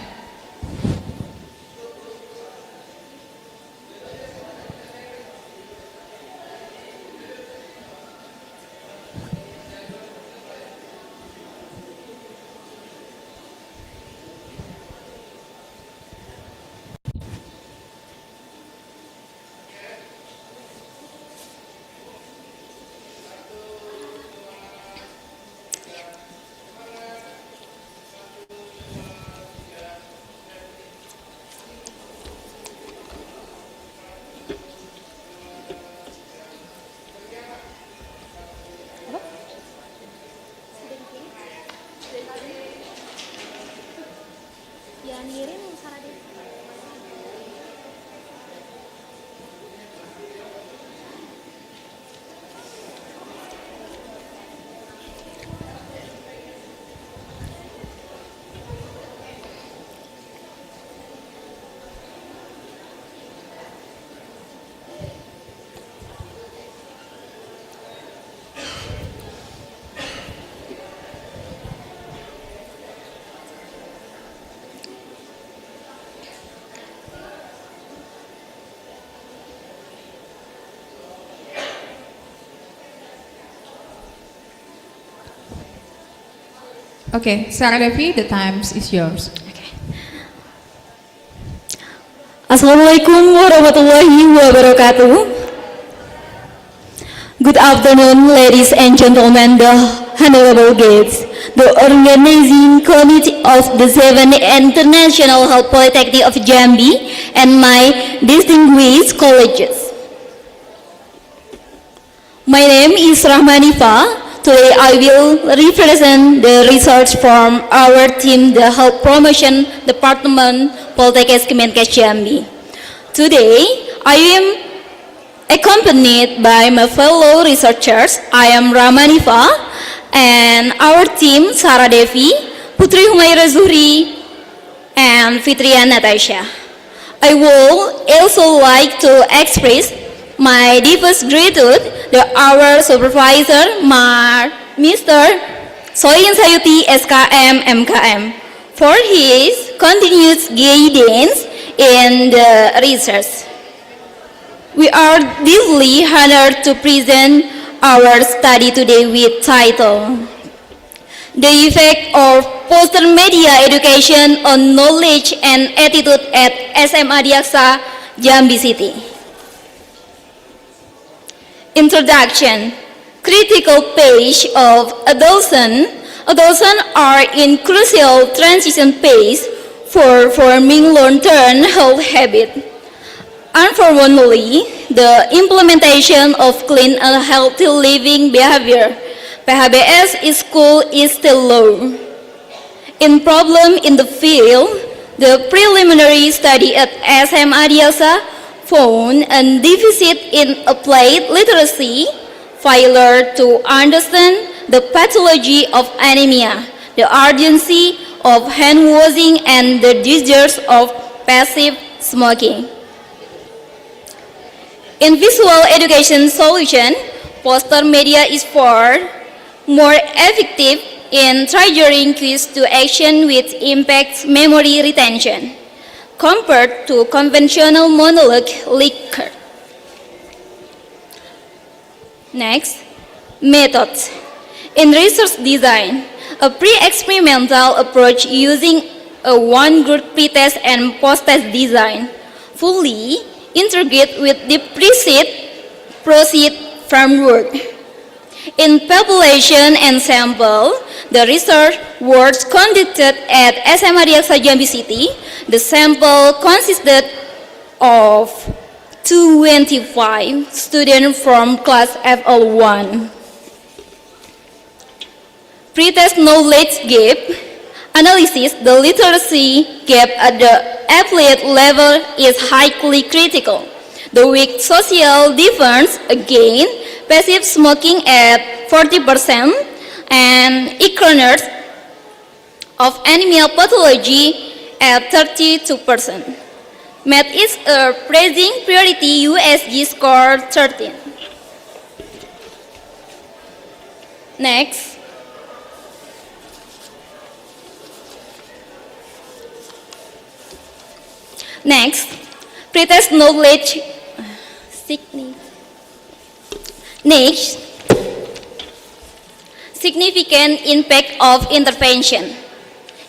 Okay, Sarah Devi, the time is yours. Assalamualaikum warahmatullahi wabarakatuh. Good afternoon, ladies and gentlemen, the honorable guests, the organizing committee of the 7th International Health Polytechnic of Jambi, and my distinguished colleagues. My name is Rahmanifa. Today I will represent the research from our team, the Health Promotion Department, Politechnic of Jambi. Today I am accompanied by my fellow researchers. I am Rahmanifa and our team Sarah Devi, Putri Humaira Zuhri, and Fitria Natasha. I would also like to express my deepest gratitude to our supervisor, Mr. Soyin Sayuti SKM MKM, for his continuous guidance in the research. We are deeply honored to present our study today with title, The Effect of Poster Media Education on Knowledge and Attitude at SMA Diaksa, Jambi City. Introduction. Critical phase of adolescents are in crucial transition phase for forming long-term health habits. Unfortunately, the implementation of clean and healthy living behavior (PHBS) in school is still low. In problem in the field, the preliminary study at SMA Diaksa found a deficit in applied literacy, failure to understand the pathology of anemia, the urgency of hand washing, and the dangers of passive smoking. In visual education solution, poster media is far more effective in triggering cues to action which impacts memory retention compared to conventional monologue lecture. Next, methods. In research design, a pre-experimental approach using a one-group pre-test and post-test design fully integrate with the proceed framework. In population and sample, the research was conducted at SMA Diaksa Jambi City. The sample consisted of 25 students from class FL1. Pretest knowledge gap analysis, the literacy gap at the athlete level is highly critical. The weak social difference, again, passive smoking at 40% and ignorance of anemia pathology at 32%. Math is a pressing priority, USG score 13. Next, pretest knowledge. Next, significant impact of intervention.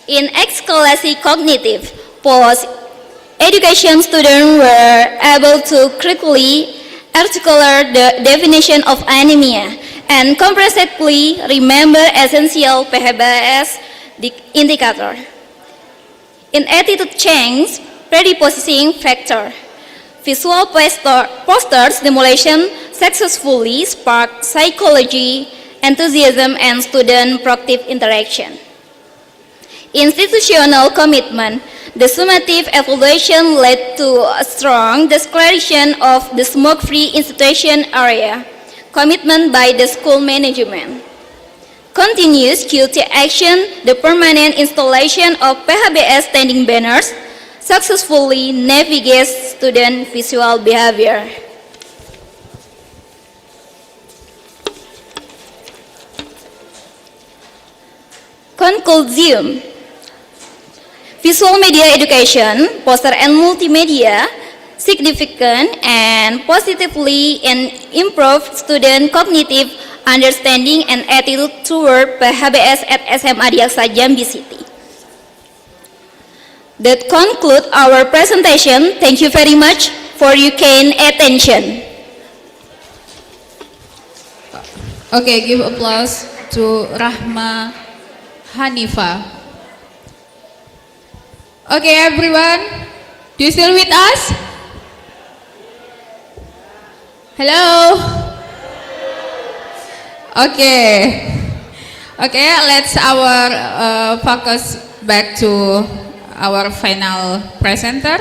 In ex-classic cognitive, post-education students were able to quickly articulate the definition of anemia and comprehensively remember essential PHBS indicator. In attitude change, predisposing factor, visual poster stimulation successfully sparked psychology, enthusiasm, and student proactive interaction. Institutional commitment, the summative evaluation led to a strong declaration of the smoke-free institution area, commitment by the school management. Continuous QT action, the permanent installation of PHBS standing banners, successfully navigates student visual behavior. Conclusion. Visual media education, poster and multimedia, significant and positively improved student cognitive understanding and attitude toward PHBS at SMA Diaksa Jambi City. That concludes our presentation. Thank you very much for your kind attention. Okay, give applause to Rahma Hanifa. Okay, everyone, do you still with us? Hello? Okay. Okay, let's our focus back to our final presenter.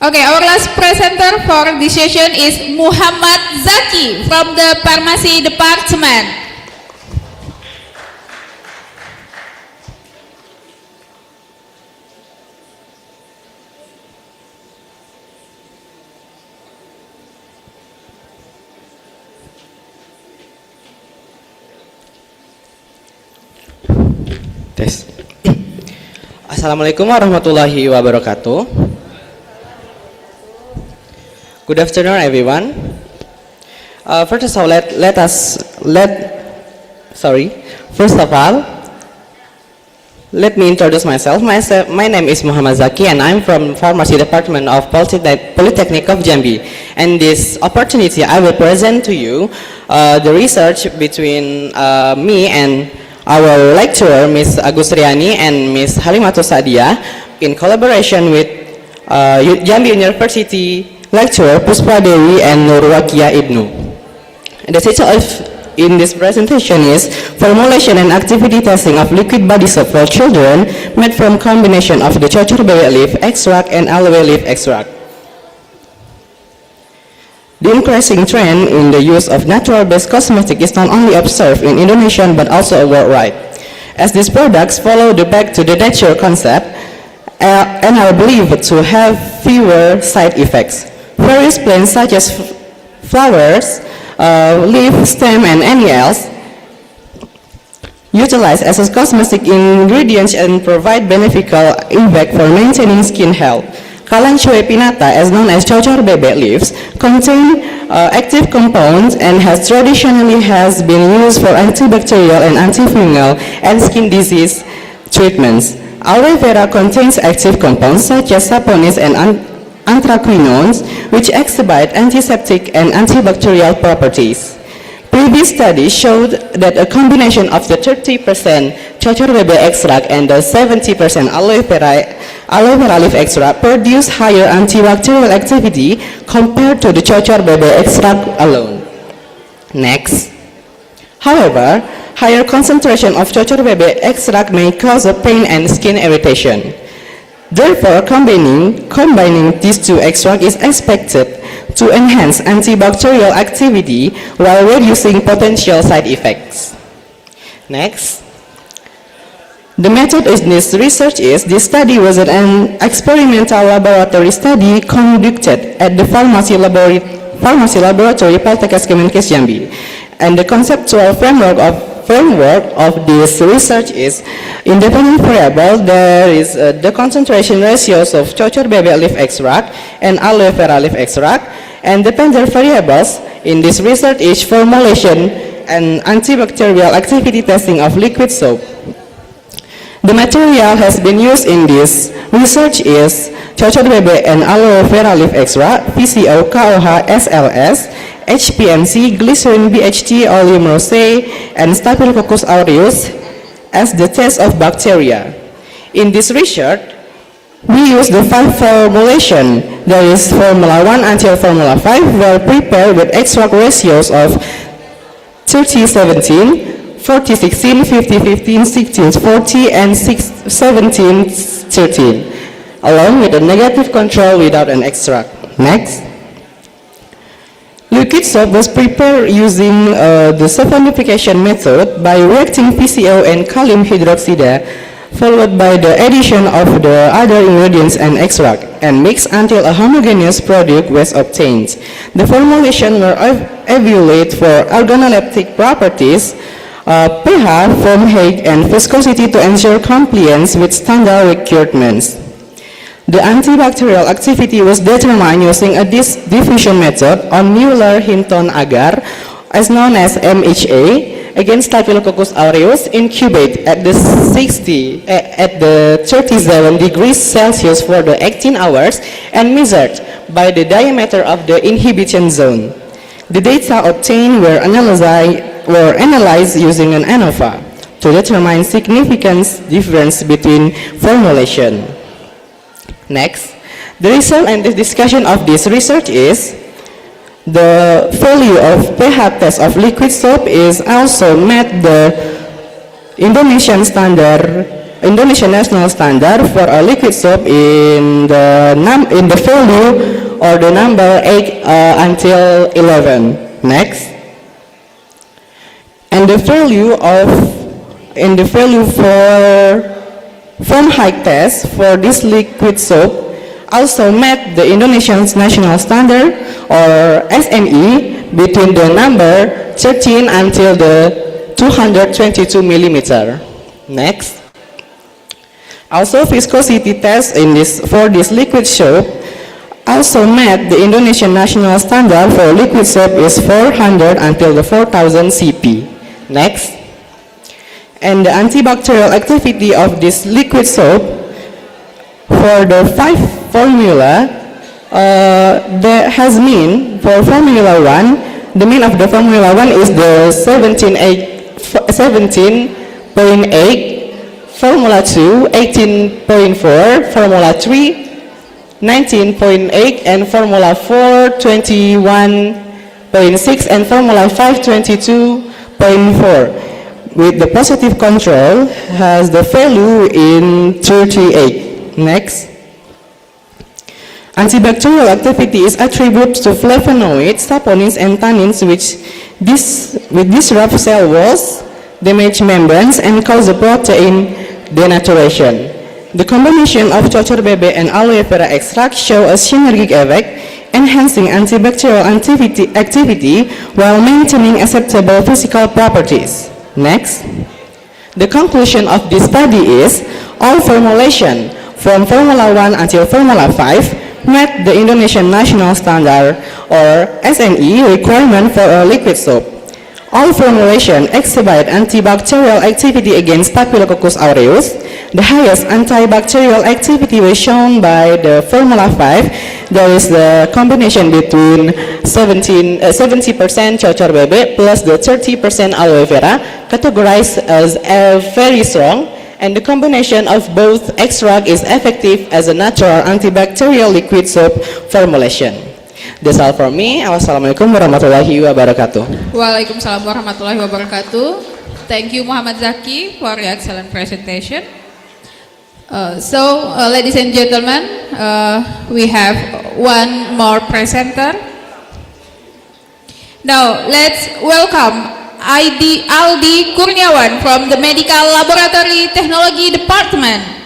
Okay, our last presenter for this session is Muhammad Zaki from the Pharmacy Department. Tes. Assalamualaikum warahmatullahi wabarakatuh. Good afternoon, everyone. First of all, let me introduce myself. My name is Muhammad Zaki, and I'm from Pharmacy Department of Politechnic of Jambi. And this opportunity, I will present to you the research between me and our lecturer, Ms. Agustriani and Ms. Halimatul Sadia, in collaboration with Jambi University lecturer Puspa Dewi and Nurwakia Ibnu. The title in this presentation is Formulation and Activity Testing of Liquid Body Soap for Children made from combination of the Cocor Bebek leaf extract and aloe leaf extract. The increasing trend in the use of natural-based cosmetics is not only observed in Indonesia but also worldwide, as these products follow the back to the nature concept and are believed to have fewer side effects. Various plants such as flowers, leaf, stem, and any else utilize as cosmetic ingredients and provide beneficial impact for maintaining skin health. Kalanchoe pinnata, as known as Cocor Bebek leaves, contain active compounds and has traditionally been used for antibacterial and antifungal and skin disease treatments. Aloe vera contains active compounds such as saponin and anthraquinones, which exhibit antiseptic and antibacterial properties. Previous studies showed that a combination of the 30% Cocor Bebek extract and the 70% aloe vera leaf extract produce higher antibacterial activity compared to the Cocor Bebek extract alone. Next. However, higher concentration of Cocor Bebek extract may cause pain and skin irritation. Therefore, combining these two extracts is expected to enhance antibacterial activity while reducing potential side effects. Next. The method in this research is, this study was an experimental laboratory study conducted at the Pharmacy Laboratory Politechnic of Jambi. And the conceptual framework of this research is independent variable. There is the concentration ratios of cocor bebek leaf extract and aloe vera leaf extract. And dependent variables in this research is formulation and antibacterial activity testing of liquid soap. The material has been used in this research is cocor bebek and aloe vera leaf extract, PCO, KOH, SLS, HPMC, glycerin, BHT, oleum rosé, and Staphylococcus aureus as the test of bacteria. In this research, we use the 5 formulation. There is formula 1 until formula 5 were prepared with extract ratios of 30-17, 40-16, 50-15, 16-40, and 17-13, along with a negative control without an extract. Next. Liquid soap was prepared using the saponification method by reacting PCO and kalium hydroxide, followed by the addition of the other ingredients and extract, and mixed until a homogeneous product was obtained. The formulation were evaluated for organoleptic properties, pH, foam height, and viscosity to ensure compliance with standard requirements. The antibacterial activity was determined using a diffusion method on Mueller-Hinton agar, as known as MHA, against Staphylococcus aureus incubate at the 37 degrees Celsius for the 18 hours and measured by the diameter of the inhibition zone. The data obtained were analyzed using an ANOVA to determine significant difference between formulation. Next, the result and the discussion of this research is the value of pH test of liquid soap is also met the Indonesian national standard for a liquid soap in the value or the number 8 until 11. Next, and the value for foam height test for this liquid soap also met the Indonesian national standard or SNE between the number 13 until the 222 millimeter. Next, also viscosity test for this liquid soap also met the Indonesian national standard for liquid soap is 400 until the 4000 CP. Next, and the antibacterial activity of this liquid soap for the 5 formula that has mean for formula 1, the mean of the formula 1 is the 17.8, formula 2 18.4, formula 3 19.8, and formula 4 21.6, and formula 5 22.4. with the positive control has the value in 38. Next. Antibacterial activity is attributed to flavonoids, saponins, and tannins which disrupt cell walls, damage membranes, and cause the protein denaturation. The combination of cocor bebek and aloe vera extract show a synergic effect, enhancing antibacterial activity while maintaining acceptable physical properties. Next, the conclusion of this study is all formulation from Formula 1 until Formula 5 met the Indonesian National Standard or SNE requirement for a liquid soap. All formulation exhibit antibacterial activity against Staphylococcus aureus. The highest antibacterial activity was shown by the Formula 5. There is the combination between 70% cocor bebek plus the 30% aloe vera, categorized as very strong, and the combination of both extract is effective as a natural antibacterial liquid soap formulation. That's all from me. Wassalamualaikum warahmatullahi wabarakatuh. Waalaikumsalam warahmatullahi wabarakatuh. Thank you Muhammad Zaki for your excellent presentation. Ladies and gentlemen, we have one more presenter. Now let's welcome Aldi Kurniawan from the Medical Laboratory Technology Department.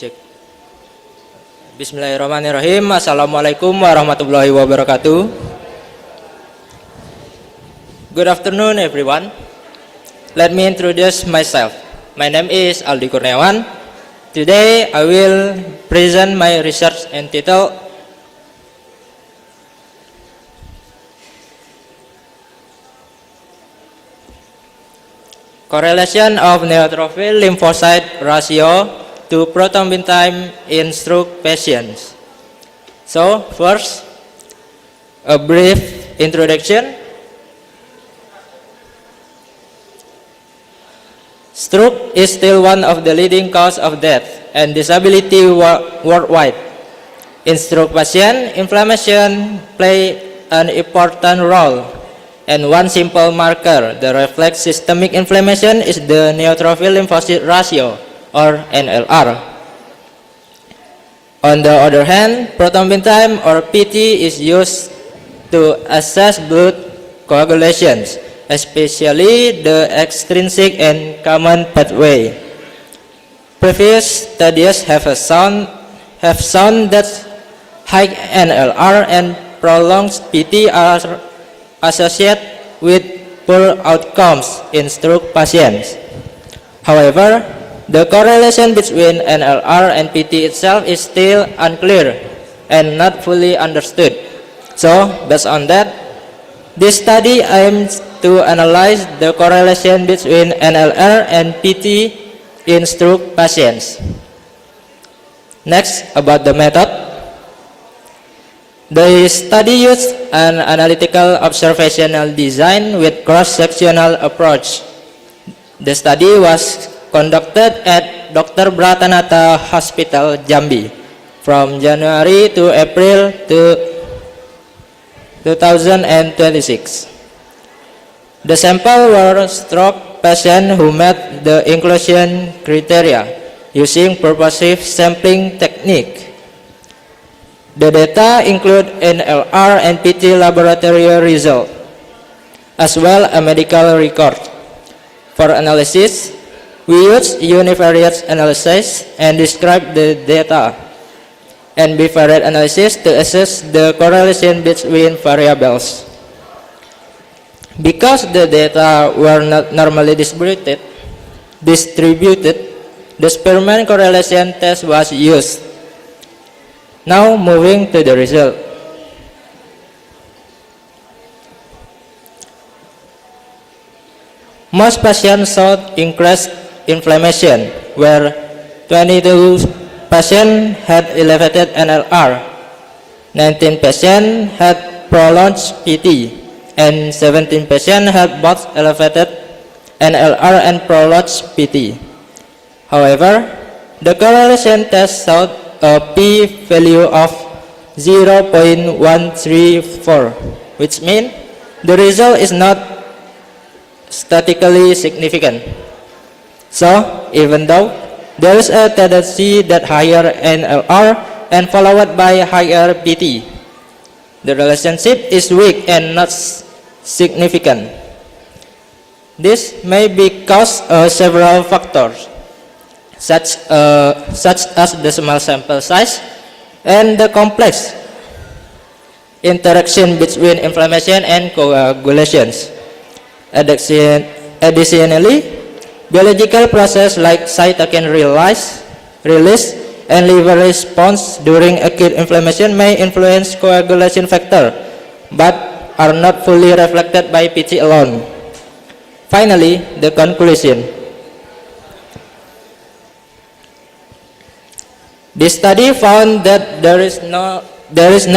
Cek. Bismillahirrahmanirrahim. Assalamualaikum warahmatullahi wabarakatuh. Good afternoon, everyone. Let me introduce myself. My name is Aldi Kurniawan. Today, I will present my research entitled Correlation of neutrophil lymphocyte ratio to prothrombin time in stroke patients. So, first, a brief introduction. Stroke is still one of the leading cause of death and disability worldwide. In stroke patients, inflammation plays an important role. And one simple marker, the reflex systemic inflammation, is the neutrophil lymphocyte ratio, or NLR. On the other hand, prothrombin time, or PT, is used to assess blood coagulations, especially the extrinsic and common pathway. Previous studies have shown that high NLR and prolonged PT are associated with poor outcomes in stroke patients. However, the correlation between NLR and PT itself is still unclear and not fully understood. So, based on that, this study aims to analyze the correlation between NLR and PT in stroke patients. Next, about the method. The study used an analytical observational design with cross-sectional approach. The study was conducted at Dr. Bratanata Hospital, Jambi, from January to April 2026. The sample were stroke patients who met the inclusion criteria using purposive sampling technique. The data include NLR and PT laboratory result, as well a medical record. For analysis, we use univariate analysis and describe the data, and bivariate analysis to assess the correlation between variables. Because the data were not normally distributed, the Spearman correlation test was used. Now moving to the result. Most patients showed increased inflammation, where 22 patients had elevated NLR, 19 patients had prolonged PT, and 17 patients had both elevated NLR and prolonged PT. However, the correlation test showed a p-value of 0.134, which means the result is not statistically significant. So, even though there is a tendency that higher NLR and followed by higher PT, the relationship is weak and not significant. This may be caused several factors, such as the small sample size and the complex interaction between inflammation and coagulations. Additionally, biological processes like cytokine release and liver response during acute inflammation may influence coagulation factor, but are not fully reflected by PT alone. Finally, the conclusion. This study found that there is no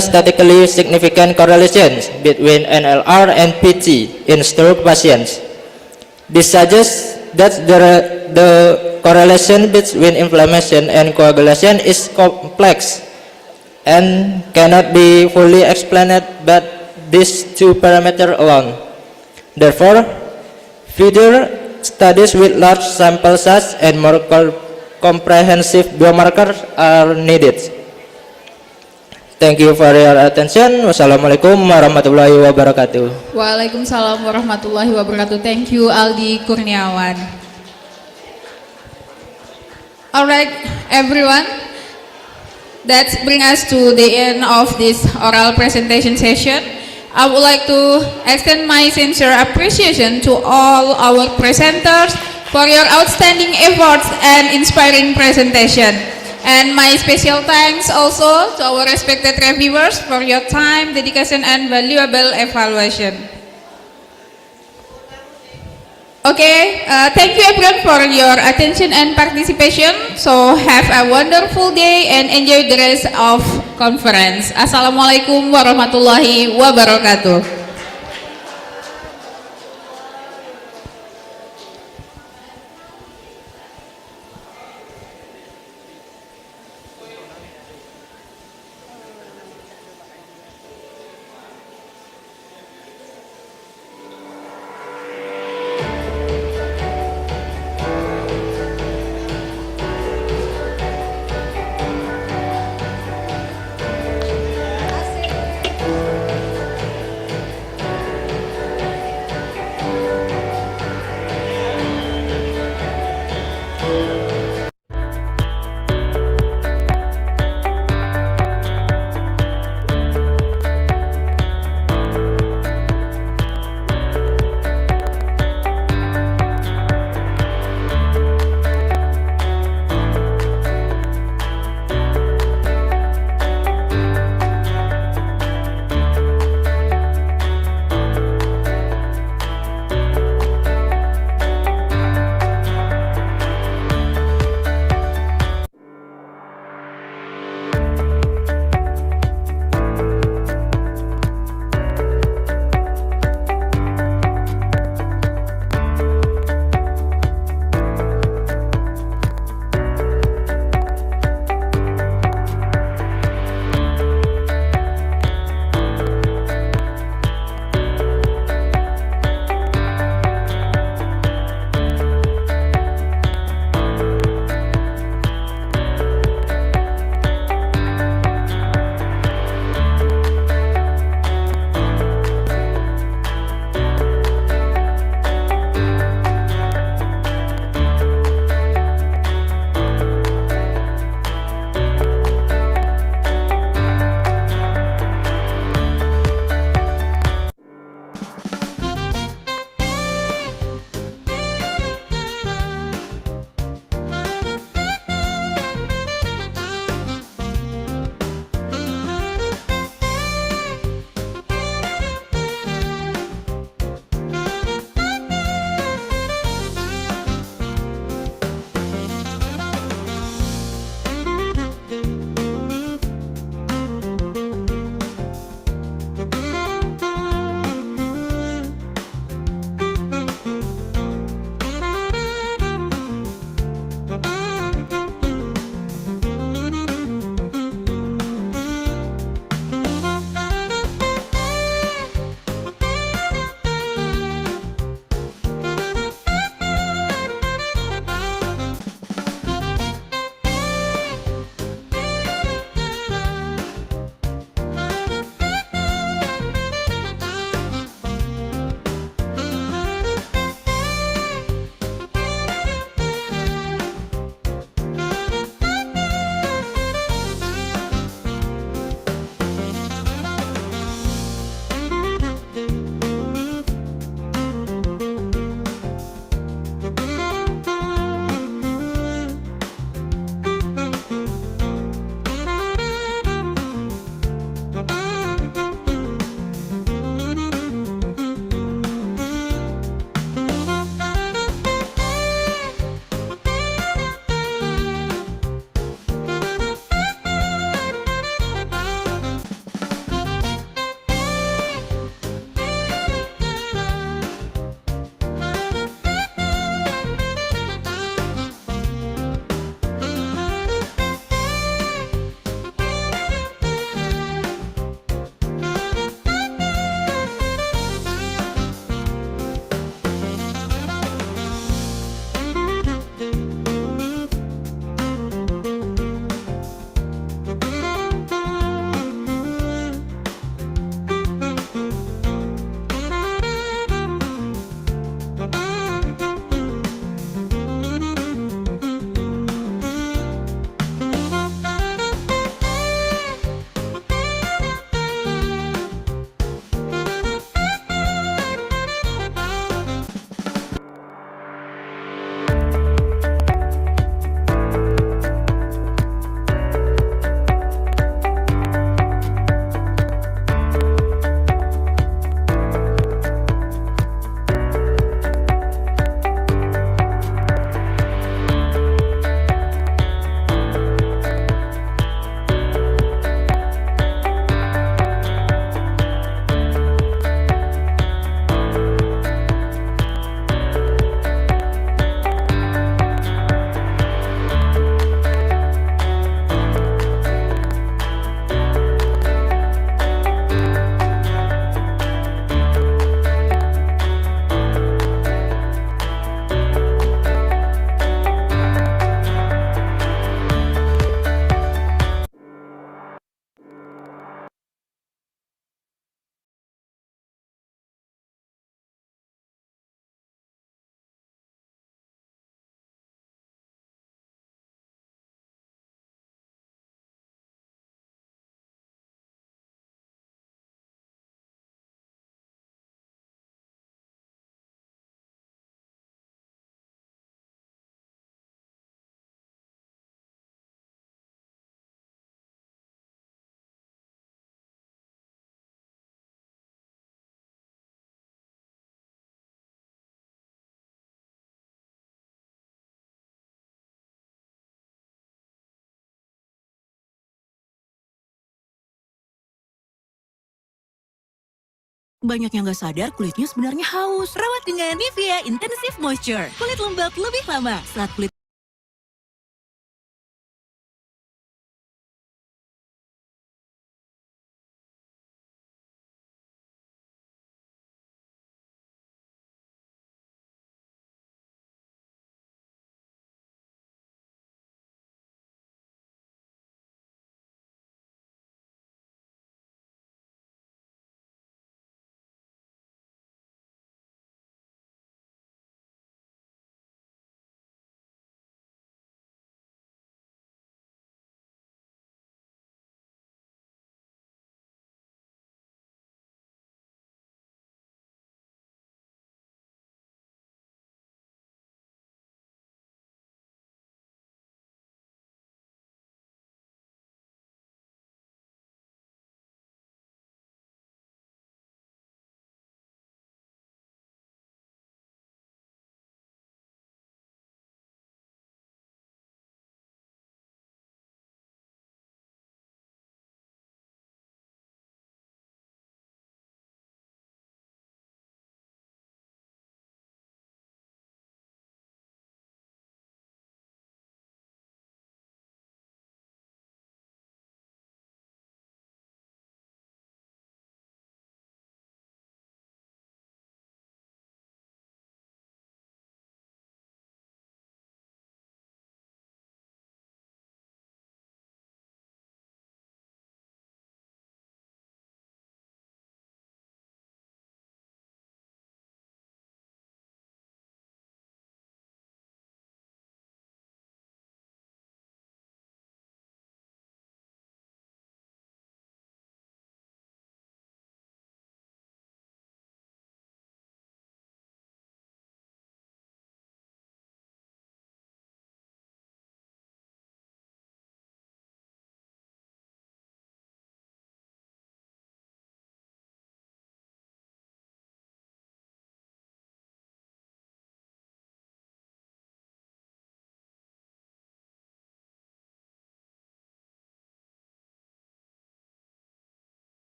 statistically significant correlation between NLR and PT in stroke patients. This suggests that the correlation between inflammation and coagulation is complex and cannot be fully explained by these two parameters alone. Therefore, further studies with large sample size and more comprehensive biomarkers are needed. Thank you for your attention. Wassalamualaikum warahmatullahi wabarakatuh. Waalaikumsalam warahmatullahi wabarakatuh. Thank you, Aldi Kurniawan. Alright, everyone. That brings us to the end of this oral presentation session. I would like to extend my sincere appreciation to all our presenters for your outstanding efforts and inspiring presentation. And my special thanks also to our respected reviewers for your time, dedication, and valuable evaluation. Okay, thank you everyone for your attention and participation. So have a wonderful day and enjoy the rest of conference. Assalamualaikum warahmatullahi wabarakatuh. Banyak yang nggak sadar kulitnya sebenarnya haus. Rawat dengan Nivea Intensive Moisture. Kulit lembab lebih lama saat kulit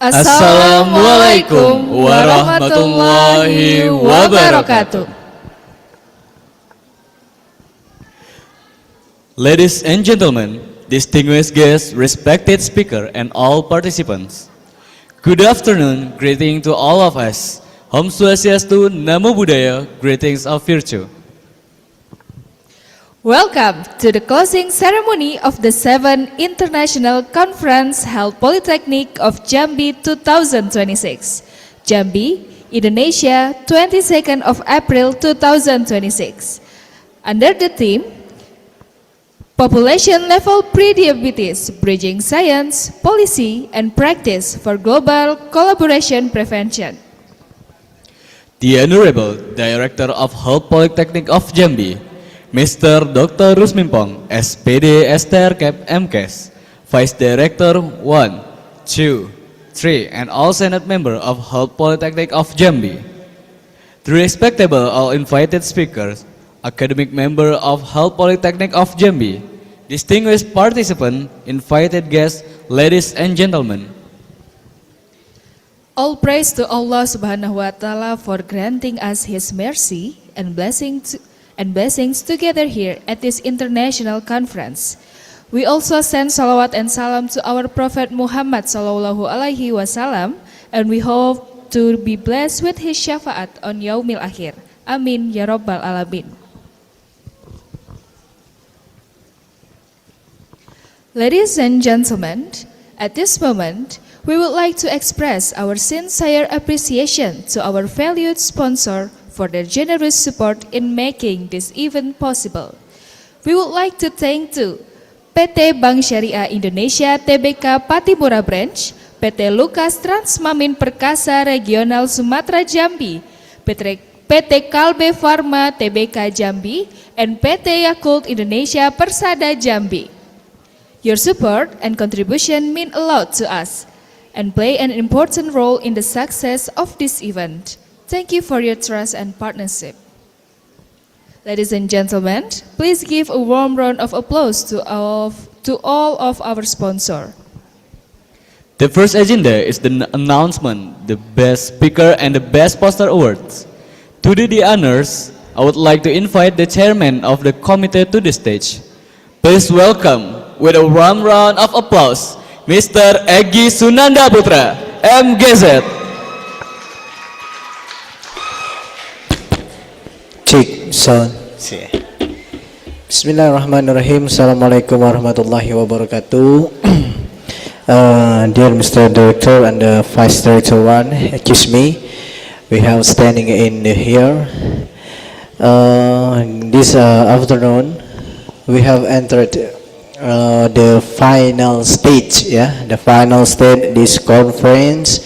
Assalamualaikum warahmatullahi wabarakatuh. Ladies and gentlemen, distinguished guests, respected speaker, and all participants. Good afternoon, greeting to all of us. Om Swastiastu, Namo Buddhaya, greetings of virtue. Welcome to the closing ceremony of the 7th International Conference held Polytechnic of Jambi 2026. Jambi, Indonesia, 22nd of April 2026. Under the theme, Population Level Pre-Diabetes, Bridging Science, Policy, and Practice for Global Collaboration Prevention. The Honorable Director of Health Polytechnic of Jambi, Mr. Dr. Rusmimpong, SPD STRCAP MKes, Vice Director 1, 2, 3, and all Senate member of Health Polytechnic of Jambi. The respectable all invited speakers, academic member of Health Polytechnic of Jambi, distinguished participant, invited guests, ladies and gentlemen. All praise to Allah Subhanahu wa Ta'ala for granting us His mercy and blessings together here at this international conference. We also send salawat and salam to our Prophet Muhammad sallallahu alaihi wasallam, and we hope to be blessed with his syafaat on Yaumil Akhir. Amin ya rabbal alamin. Ladies and gentlemen, at this moment, we would like to express our sincere appreciation to our valued sponsor for their generous support in making this event possible. We would like to thank to PT Bank Syariah Indonesia Tbk Patipura Branch, PT Lukas Transmamin Perkasa Regional Sumatera Jambi, PT Kalbe Pharma Tbk Jambi, and PT Yakult Indonesia Persada Jambi. Your support and contribution mean a lot to us and play an important role in the success of this event. Thank you for your trust and partnership. Ladies and gentlemen, please give a warm round of applause to all of our sponsors. The first agenda is the announcement, the best speaker and the best poster awards. To do the honors, I would like to invite the chairman of the committee to the stage. Please welcome with a warm round of applause, Mr. Egy Sunanda Putra, MGZ. Cik, sound. Bismillahirrahmanirrahim. Assalamualaikum warahmatullahi wabarakatuh. Dear Mr. Director and Vice Director 1, excuse me, we have standing in here. This afternoon, we have entered the final stage, the final stage this conference.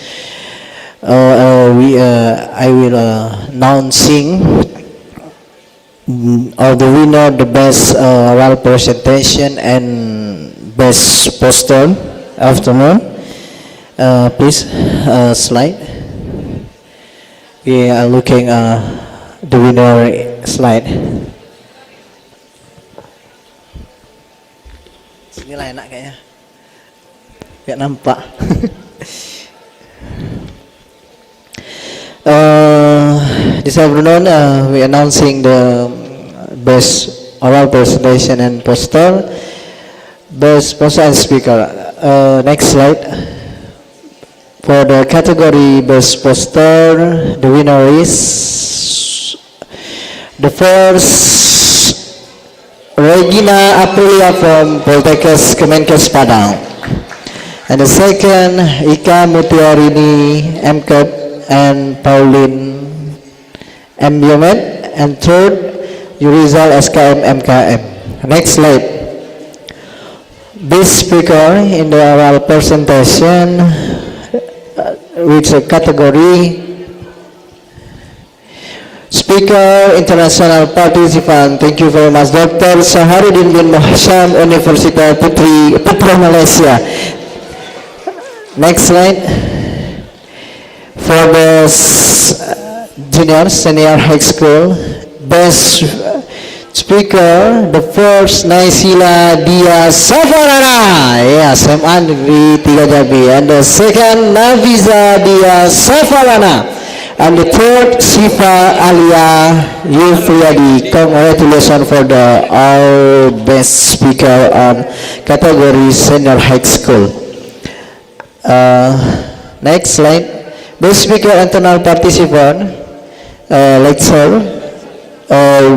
I will announcing all the winner, the best oral presentation and best poster afternoon. Please slide. We are looking the winner slide. Sinilah enak kayaknya. Biar nampak. This afternoon, we announcing the best oral presentation and poster, best poster and speaker. Next slide. For the category best poster, the winner is the first Regina Aprilia from Poltekkes Kemenkes Padang, and the second Ika Mutiarini MKEP and Pauline M. Biomed, and third, Yurizal SKM MKM. Next slide. This speaker in the oral presentation, which category Speaker International Participant. Thank you very much, Dr. Saharudin bin Mohasham, Universitas Putra Malaysia. Next slide. For the junior, senior high school, best speaker, the first Naisila Dia Safarana, yes, SMA Negeri 3 Jambi, and the second Naviza Dia Safarana, and the third Sifa Alia Yufriyadi. Congratulations for the all best speaker on category senior high school. Next slide. Best speaker internal participant lecture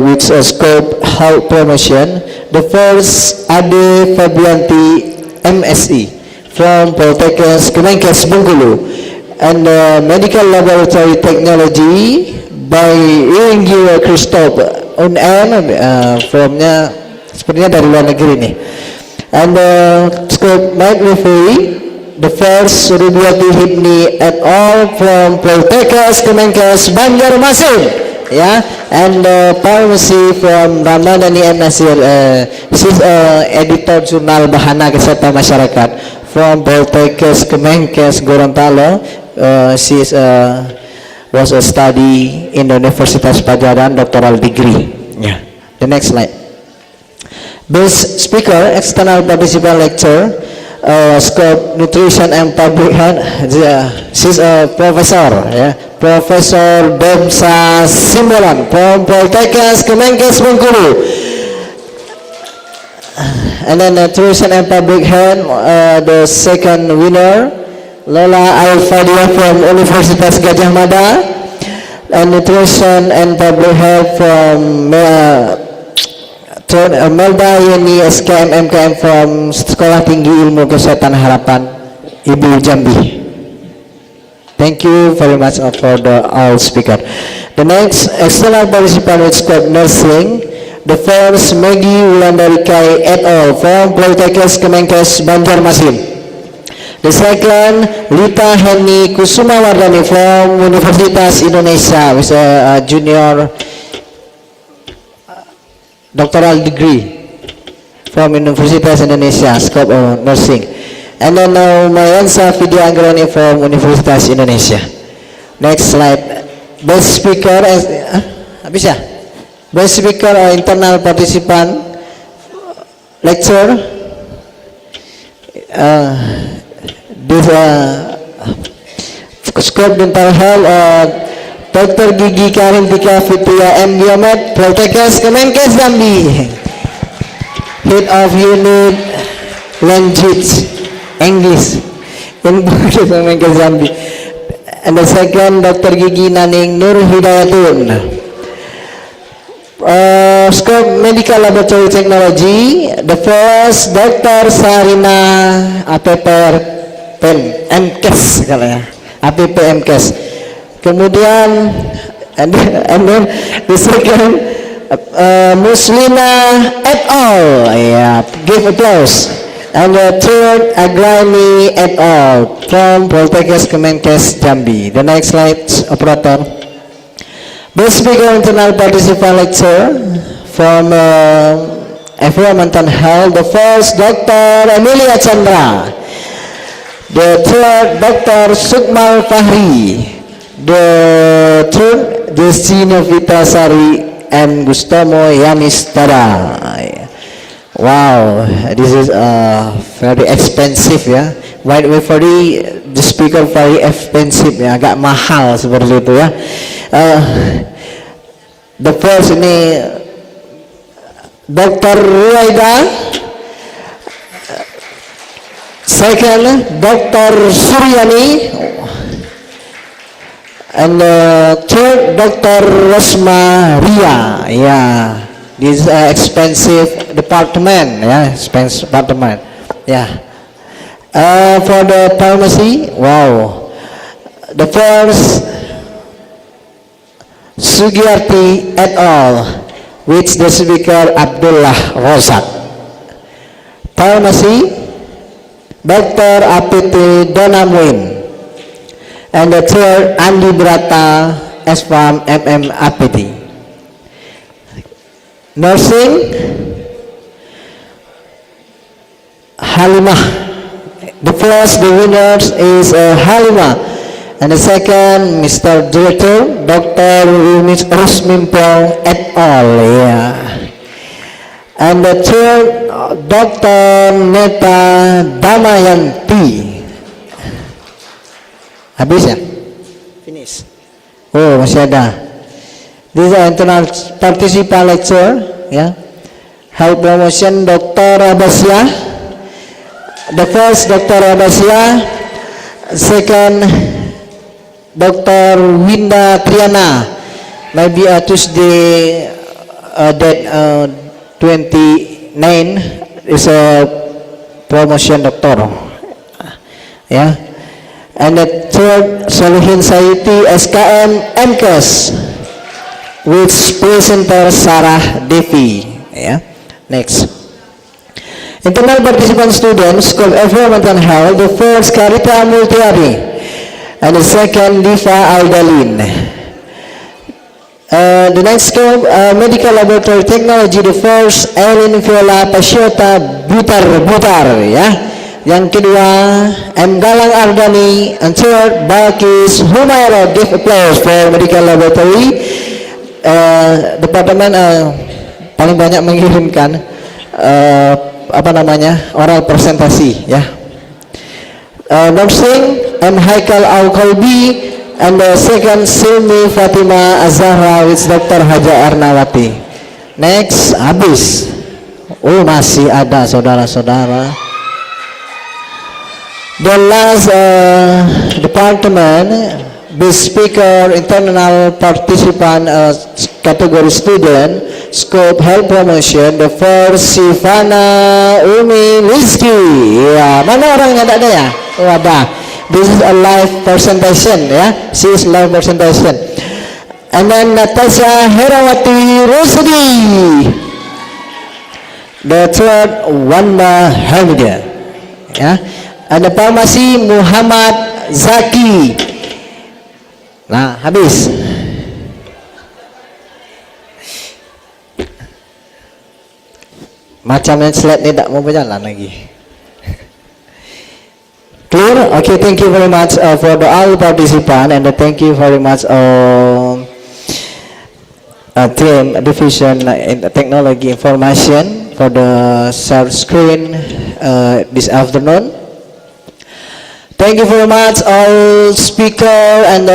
which scope health promotion. The first Ade Fabianti MSc from Politechnic Kemenkes Bengkulu, and medical laboratory technology by Ingyu Christoph UNM fromnya sepertinya dari luar negeri nih. And scope midwifery, the first Rubiati Hibni et al. From Politechnic Kemenkes Banjarmasin, yeah, and pharmacy from Ramadhani M. Nasir, she's editor jurnal Bahana Kesehatan Masyarakat from Politechnic Kemenkes Gorontalo. She was a study in the Universitas Pajajaran, doctoral degree. Yeah. The next slide. Best speaker, external participant lecture, scope nutrition and public health. She's a professor, yeah, Professor Demsa Simbolan from Politechnic Kemenkes Bengkulu. And then nutrition and public health, the second winner, Lola Al-Fadia from Universitas Gajah Mada, and nutrition and public health from Melda Yeni SKM MKM from Sekolah Tinggi Ilmu Kesehatan Harapan Ibu Jambi. Thank you very much for the all speaker. The next external participant is called nursing. The first Maggie Wulandari Kai et al. From Politechnic Kemenkes Banjarmasin. The second Lita Heni Kusumawardani from Universitas Indonesia with a junior doctoral degree from Universitas Indonesia, scope of nursing. And then now Mayansa Vidya Anggrani from Universitas Indonesia. Next slide. Best speaker bisa? Best speaker internal participant lecture. This scope dental health, Dr. Gigi Karintika Fitria M. Diomet, Politechnic Kemenkes Jambi, Head of Unit Language English in Politechnic Kemenkes Jambi. And the second, Dr. Gigi Naning Nur Hidayatun. Scope medical laboratory technology, the first Dr. Sarina APP MKes kalau ya, APP MKes. Kemudian and then the second Muslina et al. Yeah, give applause. And the third Agrani et al. From Politechnic Kemenkes Jambi. The next slide, operator. Best speaker internal participant lecture from environmental health. The first Dr. Emilia Chandra. The third Dr. Sukmal Fahri. The third Destina Vitasari and Gustavo Yanis Tada. Wow, this is very expensive ya. White wafery, the speaker very expensive ya, agak mahal seperti itu ya. The first ini Dr. Ruwaida. Second, Dr. Suryani, and third, Dr. Rosma Ria. Yeah, this is expensive department. Yeah, expensive department. Yeah. For the pharmacy, wow. The first, Sugiyarti et al. Which the speaker Abdullah Rozak. Pharmacy, Dr. APT Donamuin, and the third Andi Brata SFAM MM APT. Nursing, Halimah. The first, the winners is Halimah, and the second, Mr. Director Dr. Rusmimpong et al. Yeah. And the third, Dr. Neta Damayanti. Habis ya? Finish. Oh, masih ada. These are internal participant lecture, ya. Health promotion Dr. Abasia. The first Dr. Abasia, second Dr. Winda Triana. Maybe Tuesday date 29 is a promotion doctor. Yeah. And the third Solution Society SKM MKS with presenter Sarah Devi. Yeah. Next. Internal participant students called Environmental Health. The first Carita Multiari and the second Diva Aldaline. The next scope, medical laboratory technology, the first Erin Viola Pasiota Butar, ya. Yang kedua M Galang Ardani, and third Balkis Humaira. Give applause for medical laboratory. Departemen paling banyak mengirimkan oral presentasi, ya. Nursing M Haikal Al-Qalbi. And the second Silmi Fatima Azahra with Dr. Haja Arnawati. Next, habis. Oh, masih ada saudara-saudara. The last department, the speaker, internal participant, category student, scope health promotion. The first Sivana Umi Rizky. Ya, mana orang yang ada ya? Oh, ada. This is a live presentation, ya. She is live presentation. And then Natasha Herawati Rosadi. The third Wanda Hamida, ya. And the pharmacy Muhammad Zaki. Nah, habis. Macamnya slide ini tidak mau berjalan lagi. Clear? Okay, thank you very much for all participants, and thank you very much team division in technology information for the share screen this afternoon. Thank you very much all speaker and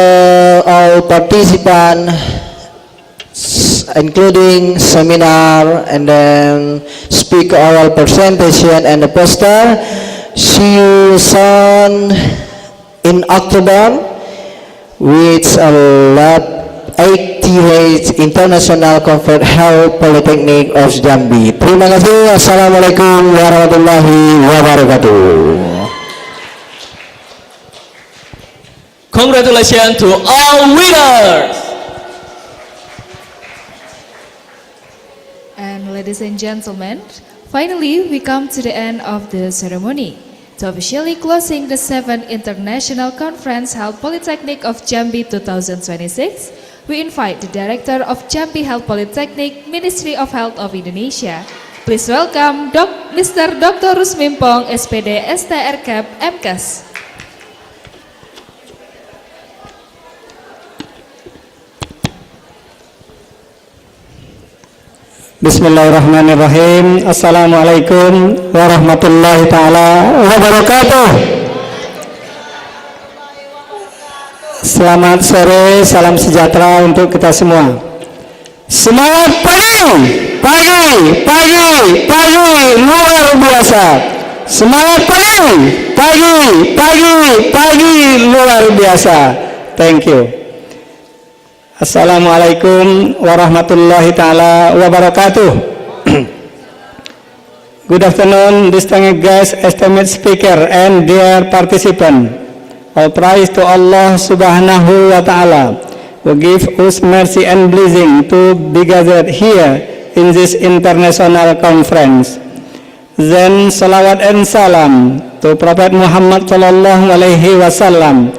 all participants, including seminar and then speaker oral presentation and the poster. See you soon in October with a lab 88 International Conference Health Politechnic of Jambi. Terima kasih. Assalamualaikum warahmatullahi wabarakatuh. Congratulations to all winners. And ladies and gentlemen, finally, we come to the end of the ceremony. To officially closing the 7th International Conference Health Polytechnic of Jambi 2026, we invite the Director of Jambi Health Polytechnic, Ministry of Health of Indonesia. Please welcome Mr. Dr. Rusmimpong, SPD STRCAP MKes. Bismillahirrahmanirrahim. Assalamualaikum warahmatullahi ta'ala wabarakatuh. Selamat sore, salam sejahtera untuk kita semua. Semangat pagi, luar biasa. Semangat pagi, luar biasa. Thank you. Assalamualaikum warahmatullahi ta'ala wabarakatuh. Good afternoon, distinguished guests, esteemed speaker, and dear participant. All praise to Allah subhanahu wa ta'ala, who give us mercy and blessing to be gathered here in this international conference. Then salawat and salam to Prophet Muhammad sallallahu alaihi wasallam,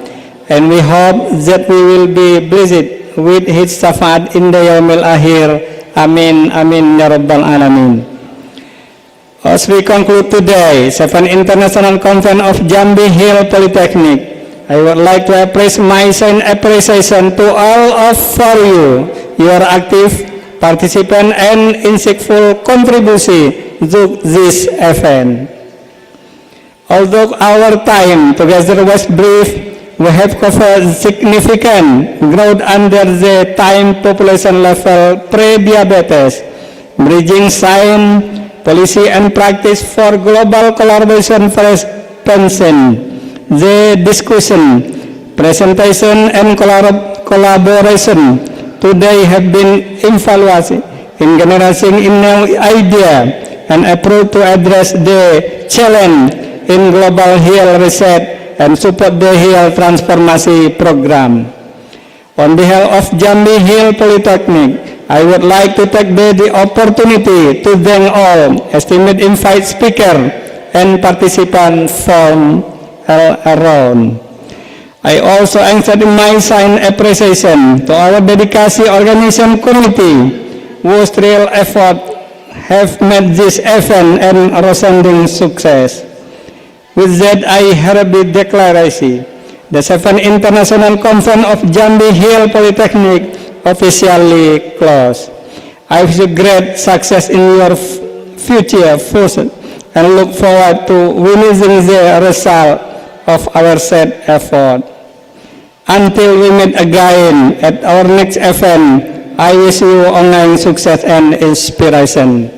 and we hope that we will be blessed with his syafaat in the yaumil akhir. Amin, amin, ya rabbal alamin. As we conclude today, 7th International Conference of Jambi Hill Polytechnic, I would like to express my sincere appreciation to all of you. You are active participant and insightful contribution to this event. Although our time together was brief, we have covered significant growth under the time population level pre-diabetes, bridging science, policy and practice for global collaboration for expansion. The discussion, presentation and collaboration today have been evaluated in generating new idea and approach to address the challenge in global health research and support the health transformation program. On behalf of Jambi Hill Polytechnic, I would like to take the opportunity to thank all esteemed invite speaker and participants from all around. I also extend my sincere appreciation to our dedication organization committee, whose real effort have made this event a resounding success. With that, I hereby declare the 7th International Conference of Jambi Hill Polytechnic officially closed. I wish you great success in your future pursuit and look forward to witnessing the result of our said effort. Until we meet again at our next event, I wish you ongoing success and inspiration.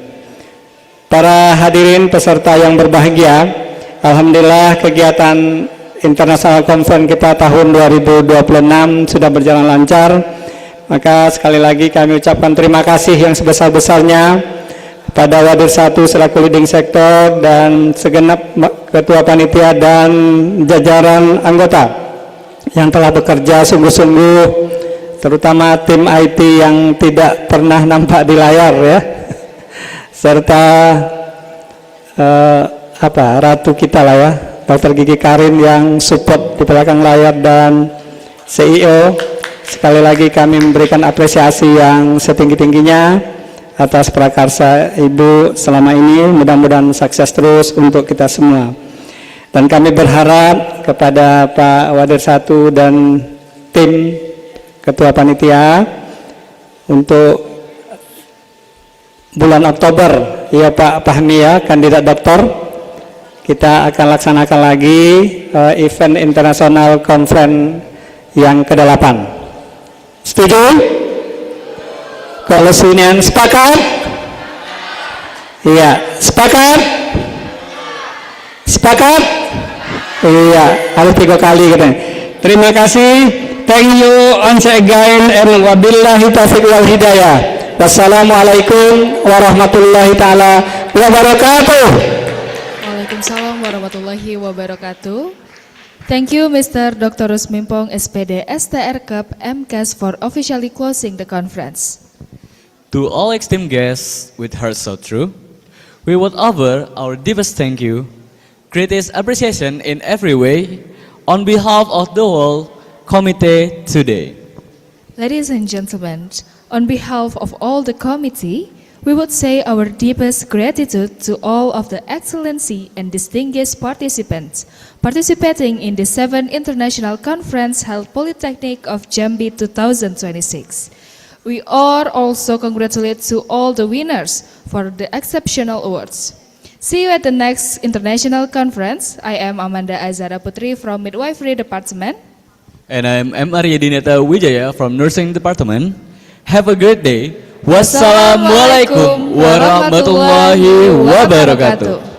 Para hadirin peserta yang berbahagia, alhamdulillah kegiatan International Conference kita tahun 2026 sudah berjalan lancar. Maka sekali lagi kami ucapkan terima kasih yang sebesar-besarnya kepada Wadir 1 selaku leading sektor dan segenap ketua panitia dan jajaran anggota yang telah bekerja sungguh-sungguh, terutama tim IT yang tidak pernah nampak di layar ya, serta ratu kita lah ya, Dr. Gigi Karin yang support di belakang layar dan CEO. Sekali lagi kami memberikan apresiasi yang setinggi-tingginya atas prakarsa Ibu selama ini, mudah-mudahan sukses terus untuk kita semua. Dan kami berharap kepada Pak Wadir 1 dan tim Ketua Panitia untuk bulan Oktober, ya Pak Fahmi ya, kandidat doktor, kita akan laksanakan lagi event International Conference yang ke-8. Setuju? Kalau sinian sepakat? Iya, sepakat? Sepakat? Iya, harus 3 kali katanya. Terima kasih. Thank you once again and wabillahi taufiq wal hidayah. Wassalamualaikum warahmatullahi taala wabarakatuh. Waalaikumsalam warahmatullahi wabarakatuh. Thank you Mr. Dr. Rusmimpong SPD STR Cup MCAS for officially closing the conference. To all esteemed guests with hearts so true, we would offer our deepest thank you, greatest appreciation in every way on behalf of the whole committee today. Ladies and gentlemen, on behalf of all the committee, we would say our deepest gratitude to all of the excellency and distinguished participants participating in the 7th International Conference held Polytechnic of Jambi 2026. We are also congratulate to all the winners for the exceptional awards. See you at the next International Conference. I am Amanda Azara Putri from Midwifery Department. And I am M. Aryadinata Wijaya from Nursing Department. Have a great day. Wassalamualaikum warahmatullahi wabarakatuh.